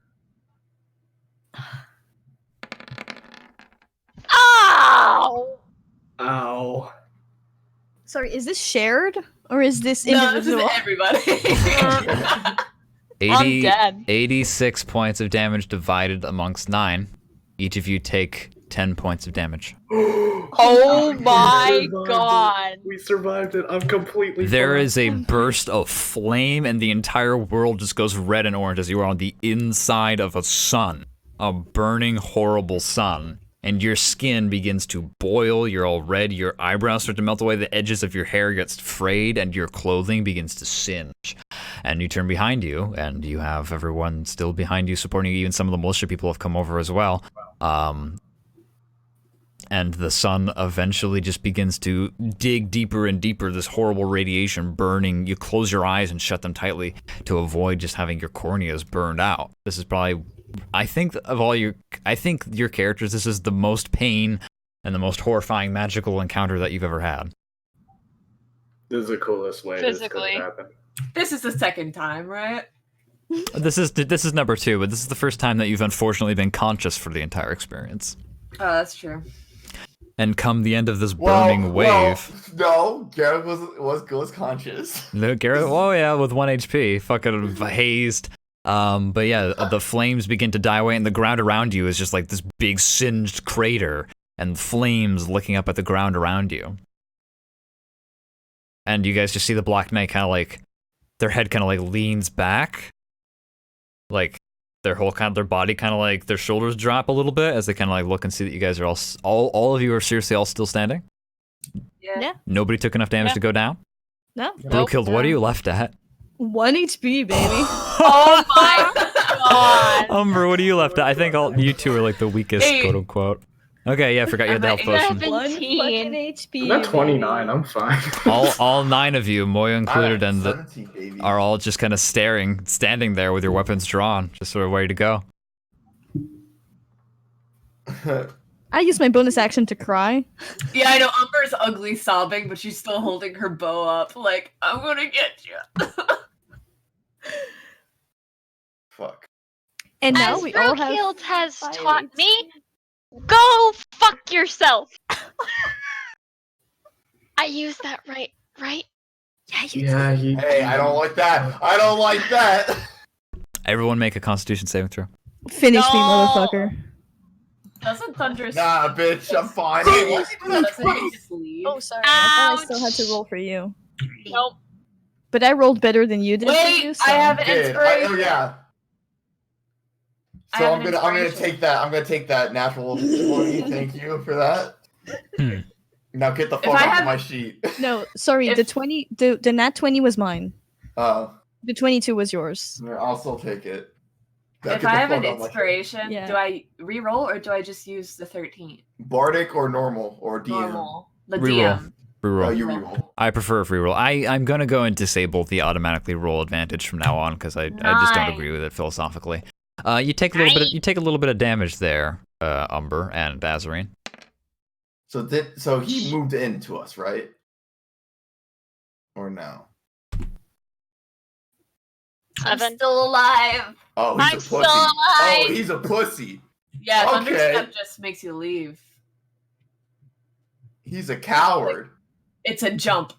Ow! Ow. Sorry, is this shared or is this No, this is individual? everybody. 80, dead. 86 points of damage divided amongst 9. Each of you take 10 points of damage. Oh my survived god. We survived it. I'm completely There fine. is a burst of flame, and the entire world just goes red and orange as you are on the inside of a sun. A burning, horrible sun. And your skin begins to boil, you're all red, your eyebrows start to melt away, the edges of your hair gets frayed, and your clothing begins to singe. And you turn behind you, and you have everyone still behind you supporting you, even some of the militia people have come over as well. And the sun eventually just begins to dig deeper and deeper, this horrible radiation burning. You close your eyes and shut them tightly to avoid just having your corneas burned out. This is probably, I think your characters, this is the most pain and the most horrifying magical encounter that you've ever had. This is the coolest way Physically. this could happen. This is the second time, right? This is number 2, but this is the first time that you've unfortunately been conscious for the entire experience. Oh, that's true. And come the end of this burning wave. No, Gareth was conscious. No, Gareth, oh yeah, with 1 HP, fucking hazed. But yeah, the flames begin to die away, and the ground around you is just like this big singed crater, and flames licking up at the ground around you. And you guys just see the Black Knight kind of like, their head kind of like leans back, like their body kind of like, their shoulders drop a little bit as they kind of like look and see that you guys are all of you are seriously all still standing. Yeah. Nobody took enough damage Yeah. to go down. No. Brewkilled, what are you left at? 1 HP, baby. Oh my god. Umber, what are you left at? I think you two are like the weakest, Hey. quote unquote. Okay, yeah, I forgot you had the health I'm at potion. 17. 1 fucking HP. I'm at 29. I'm fine. All 9 of you, Moya included, and 17, baby. are all just kind of standing there with your weapons drawn, just sort of ready to go. I use my bonus action to cry. Yeah, I know Umber's ugly sobbing, but she's still holding her bow up, like, I'm gonna get you. Fuck. And now As we all have. Brookehild has fights. taught me, go fuck yourself. I used that right? Yeah, you Yeah, he. Hey, I don't like that. I don't like that. Everyone make a Constitution saving throw. Finish me, No. motherfucker. Doesn't Thunder Nah, bitch, I'm fine. Hey, what? doesn't he just leave? Oh, sorry. I thought I still had to Ouch. roll for you. Nope. But I rolled better than you did. for Wait, you, I have an Good. inspiration. Oh yeah. I So have I'm an gonna inspiration. take that. I'm gonna take that natural 20. Thank you for that. Hmm. Now get the If fuck I off have- my sheet. No, sorry. If- The 20, the nat 20 was mine. Oh, The 22 was yours. I'll still take it. Now If get I the have an fuck off my sheet. inspiration, Yeah. do I re-roll or do I just use the 13? Bardic or normal or DM. Normal. The Reroll. DM. Reroll. Oh, you reroll. I prefer a free roll. I'm gonna go and disable the automatically roll advantage from now on because I just don't Nice. agree with it philosophically. You take a little bit. You take a little bit of damage there. Umber and Azarine. So he moved into us, right? Or no? I'm 7. still alive. Oh, I'm he's a still pussy. alive. Oh, he's a pussy. Yeah, Okay. thunderstep just makes you leave. He's a coward. It's a jump.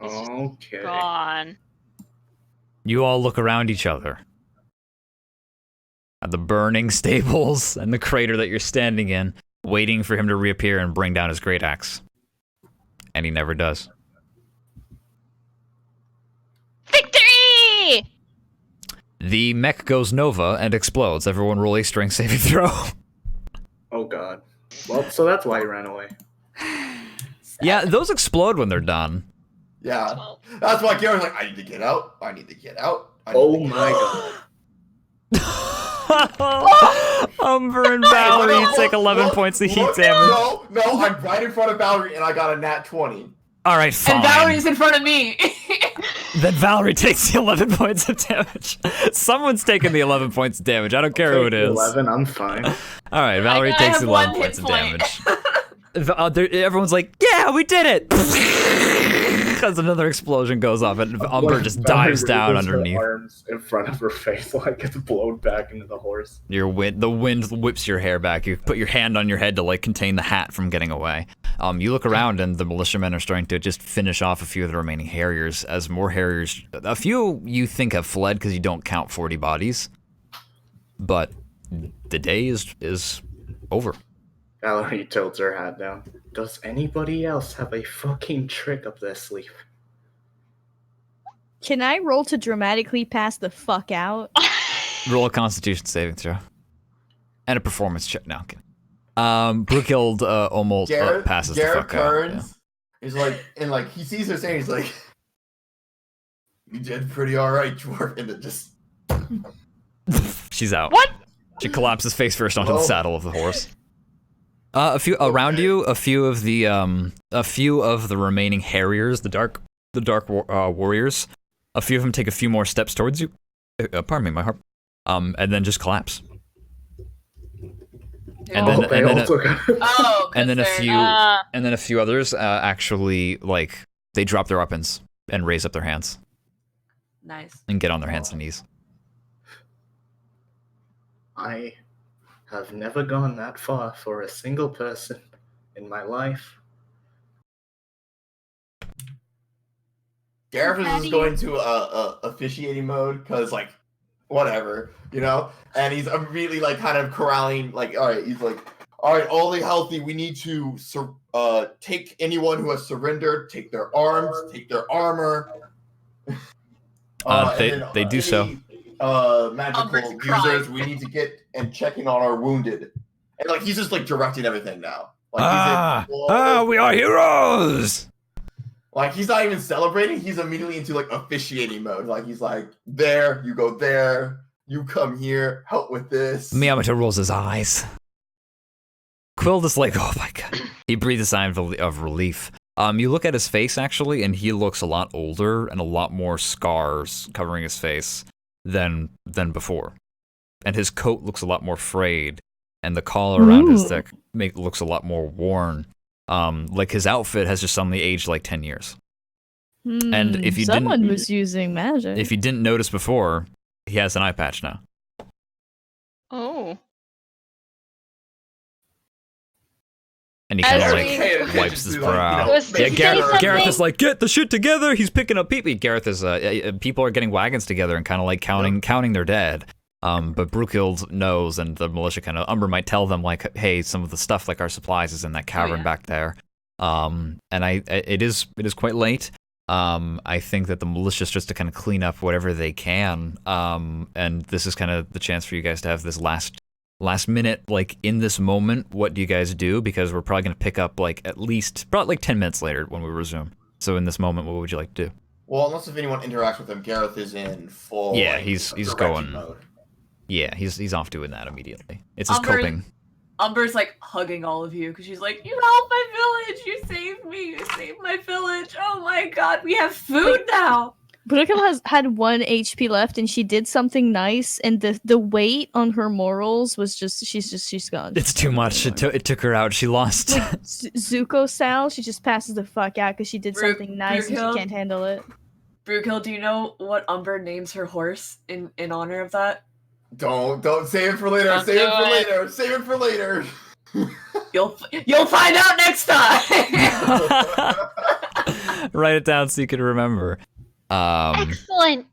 Okay. Gone. You all look around each other. At the burning stables and the crater that you're standing in, waiting for him to reappear and bring down his great axe. And he never does. Victory! The mech goes nova and explodes. Everyone roll a strength saving throw. Oh god. Well, so that's why he ran away. Yeah, those explode when they're done. Yeah. That's why Garen's like, I need to get out. I need to get out. Oh my god. Umber and Valerie take 11 points of heat damage. No, I'm right in front of Valerie and I got a nat 20. All right, fine. And Valerie's in front of me. Then Valerie takes the 11 points of damage. Someone's taking the 11 points of damage. I don't care who it is. 11, I'm fine. All right, Valerie I takes have 11 one points hit of point. damage. Everyone's like, yeah, we did it! Because another explosion goes off and Umber just dives down underneath. Her arms in front of her face like it's blown back into the horse. The wind whips your hair back. You put your hand on your head to like contain the hat from getting away. You look around and the militiamen are starting to just finish off a few of the remaining Harriers as more Harriers. A few you think have fled because you don't count 40 bodies, but the day is over. Valerie tilts her hat down. Does anybody else have a fucking trick up their sleeve? Can I roll to dramatically pass the fuck out? Roll a Constitution saving throw and a performance check. No, okay. Brookild almost passes the fuck turns. out. He's like, and like he sees her saying, he's like, "You did pretty all right, dwarf," and it just. She's out. What? She collapses face first onto the Whoa. saddle of the horse. A few around you, a few of the remaining Harriers, the dark warriors. A few of them take a few more steps towards you. Pardon me, my heart. And then just collapse. And then a few others actually like they drop their weapons and raise up their hands Nice. and get on their hands and knees. I have never gone that far for a single person in my life. Gareth is just going to officiating mode because like whatever, you know, and he's immediately like kind of corralling like, all right, he's like, all right, all the healthy, we need to take anyone who has surrendered, take their arms, take their armor. They do so. Magical users, we need to get and checking on our wounded, and like he's just like directing everything now. Like we are heroes! Like he's not even celebrating. He's immediately into like officiating mode. Like he's like, there, you go there, you come here, help with this. Miyamoto rolls his eyes. Quill is like, oh my god. He breathes a sign of relief. You look at his face actually, and he looks a lot older and a lot more scars covering his face than before. And his coat looks a lot more frayed, and the collar around his neck looks a lot more worn. Like his outfit has just suddenly aged like 10 years. And if you someone was using magic. If you didn't notice before, he has an eye patch now. Oh. And he kind of Azarine- like wipes his Like, you brow. know, Was- Yeah, did he say Gareth something? is like, get the shit together. He's picking up people. Gareth is people are getting wagons together and kind of like counting their dead. But Brookild knows, and the militia kind of Umber might tell them like, hey, some of the stuff like our supplies is in that cavern back there. And it is quite late. I think that the militia is just to kind of clean up whatever they can. And this is kind of the chance for you guys to have this last minute, like in this moment, what do you guys do? Because we're probably going to pick up like at least probably like 10 minutes later when we resume. So in this moment, what would you like to do? Well, unless if anyone interacts with him, Gareth is in full. Yeah, like, he's directing going. mode. Yeah, he's off doing that immediately. It's his Umber- coping. Umber's like hugging all of you because she's like, you helped my village, you saved me, you saved my village. Oh my god, we have food now. Brukel has had 1 HP left, and she did something nice, and the weight on her morals was she's gone. It's too much. It took her out. She lost. Like Zuko style, she just passes the fuck out because she did something nice and Brukel? she can't handle it. Brukel, do you know what Umber names her horse in honor of that? Don't save it for later. Don't Save it do for it. later. Save it for later. You'll find out next time. Write it down so you can remember. Excellent.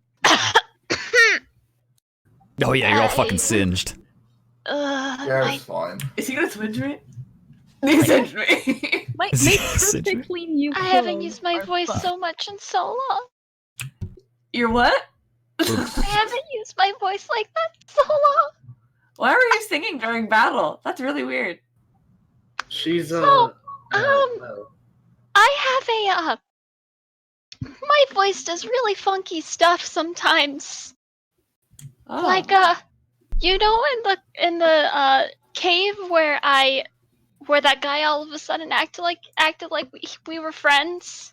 Oh yeah, you're all fucking singed. Yeah, My it's fine. Is he gonna switch me? He switched me. Make Sidra? perfectly new I haven't clothes used my are voice fucked. so much in so long. You're what? I haven't used my voice like that in so long. Why were you singing during battle? That's really weird. She's So, no. I have my voice does really funky stuff sometimes. Oh. Like you know, in the cave where that guy all of a sudden acted like we were friends.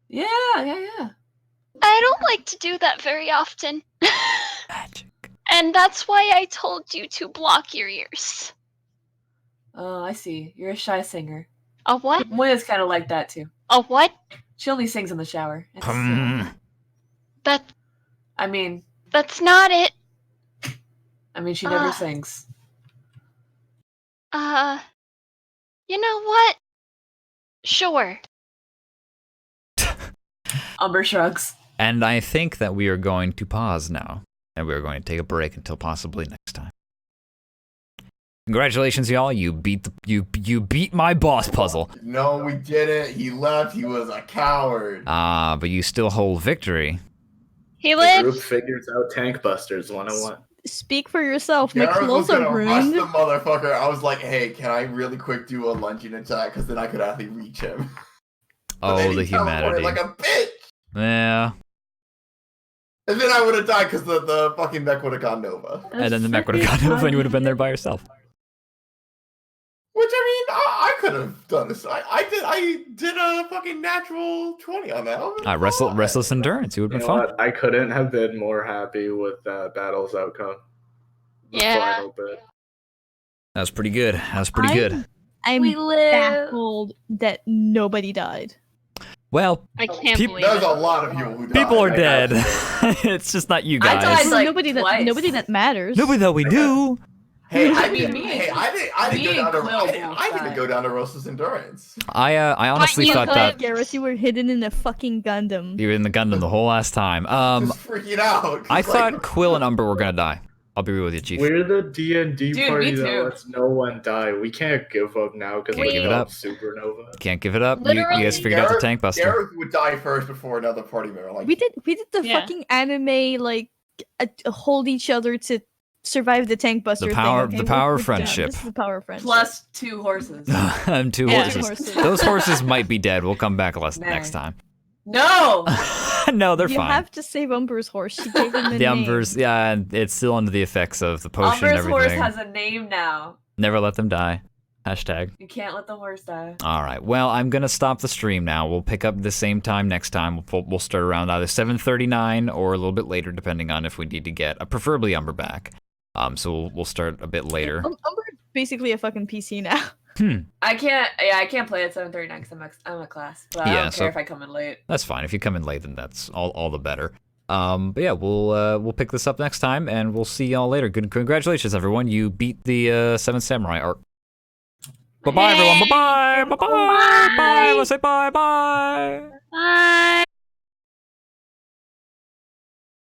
Yeah. I don't like to do that very often. Magic. And that's why I told you to block your ears. Oh, I see. You're a shy singer. A what? Moya's kind of like that too. A what? She only sings in the shower. I mean, That's not it. she never sings. You know what? Sure. Umber shrugs. And I think that we are going to pause now, and we are going to take a break until possibly next time. Congratulations, y'all! You beat you beat my boss puzzle. No, we didn't. He left. He was a coward. But you still hold victory. He The group lived. figures out Tank Busters 101. Speak for yourself. My Gareth was clothes gonna are rush ruined. the motherfucker. I was like, "Hey, can I really quick do a lunging attack? Because then I could actually reach him." But then Oh, the he teleported humanity. like a bitch. Yeah. And then I would have died because the fucking mech would have gone Nova. And then the mech would have gone over, and you would have been there by yourself. Which I mean, I could have done this. I did a fucking natural 20 on that. Restless endurance. You would have You been know fun. what? I couldn't have been more happy with that battle's outcome. The Yeah. final bit. That was pretty good. I'm We live. baffled that nobody died. Well, I can't Peop- believe There's it. a lot of people who died. people are I dead. got you. It's just not you I guys. died, like, nobody twice. that matters. Nobody that we knew. Hey, I mean, me and- I didn't me go and down to Quill I both didn't died. go down to Rosa's endurance. I honestly you thought could. that Gareth, you were hidden in a fucking Gundam. you were in the Gundam the whole last time. Just freaking out. I Like, thought Quill and Umber were gonna die. I'll be real with you, Chief. We're the D&D Dude, party me that too. lets no one die. We can't give up now because Can't we give it up. Supernova. Can't give it up. You Literally, guys figured out the Gareth- tank buster. Gareth would die first before another party member. Like We did the Yeah. fucking anime like hold each other to survive the tank buster The thing. power- okay? the power of We're done. friendship. This is the power of friendship. Plus 2 horses. And two Yeah. horses. Horses. Those horses might be dead. We'll come back Nah. next time. No! No, they're you fine. have to save Umber's horse. She gave him a The name. Umbers, yeah, and it's still under the effects of the potion and Umber's horse everything. has a name now. Never let them die. Hashtag. You can't let the horse die. All right. Well, I'm gonna stop the stream now. We'll pick up the same time next time. We'll start around either 7:39 or a little bit later, depending on if we need to get preferably Umber back. So we'll start a bit later. Umber's basically a fucking PC now. I can't play at 7:39 because I'm at class. But I Yeah, don't so- care if I come in late. That's fine. If you come in late, then that's all the better. But yeah, we'll pick this up next time, and we'll see y'all later. Good, congratulations, everyone! You beat the Seven Samurai arc. Bye bye, everyone. Bye bye. Bye bye. Bye. Let's say bye bye. Bye.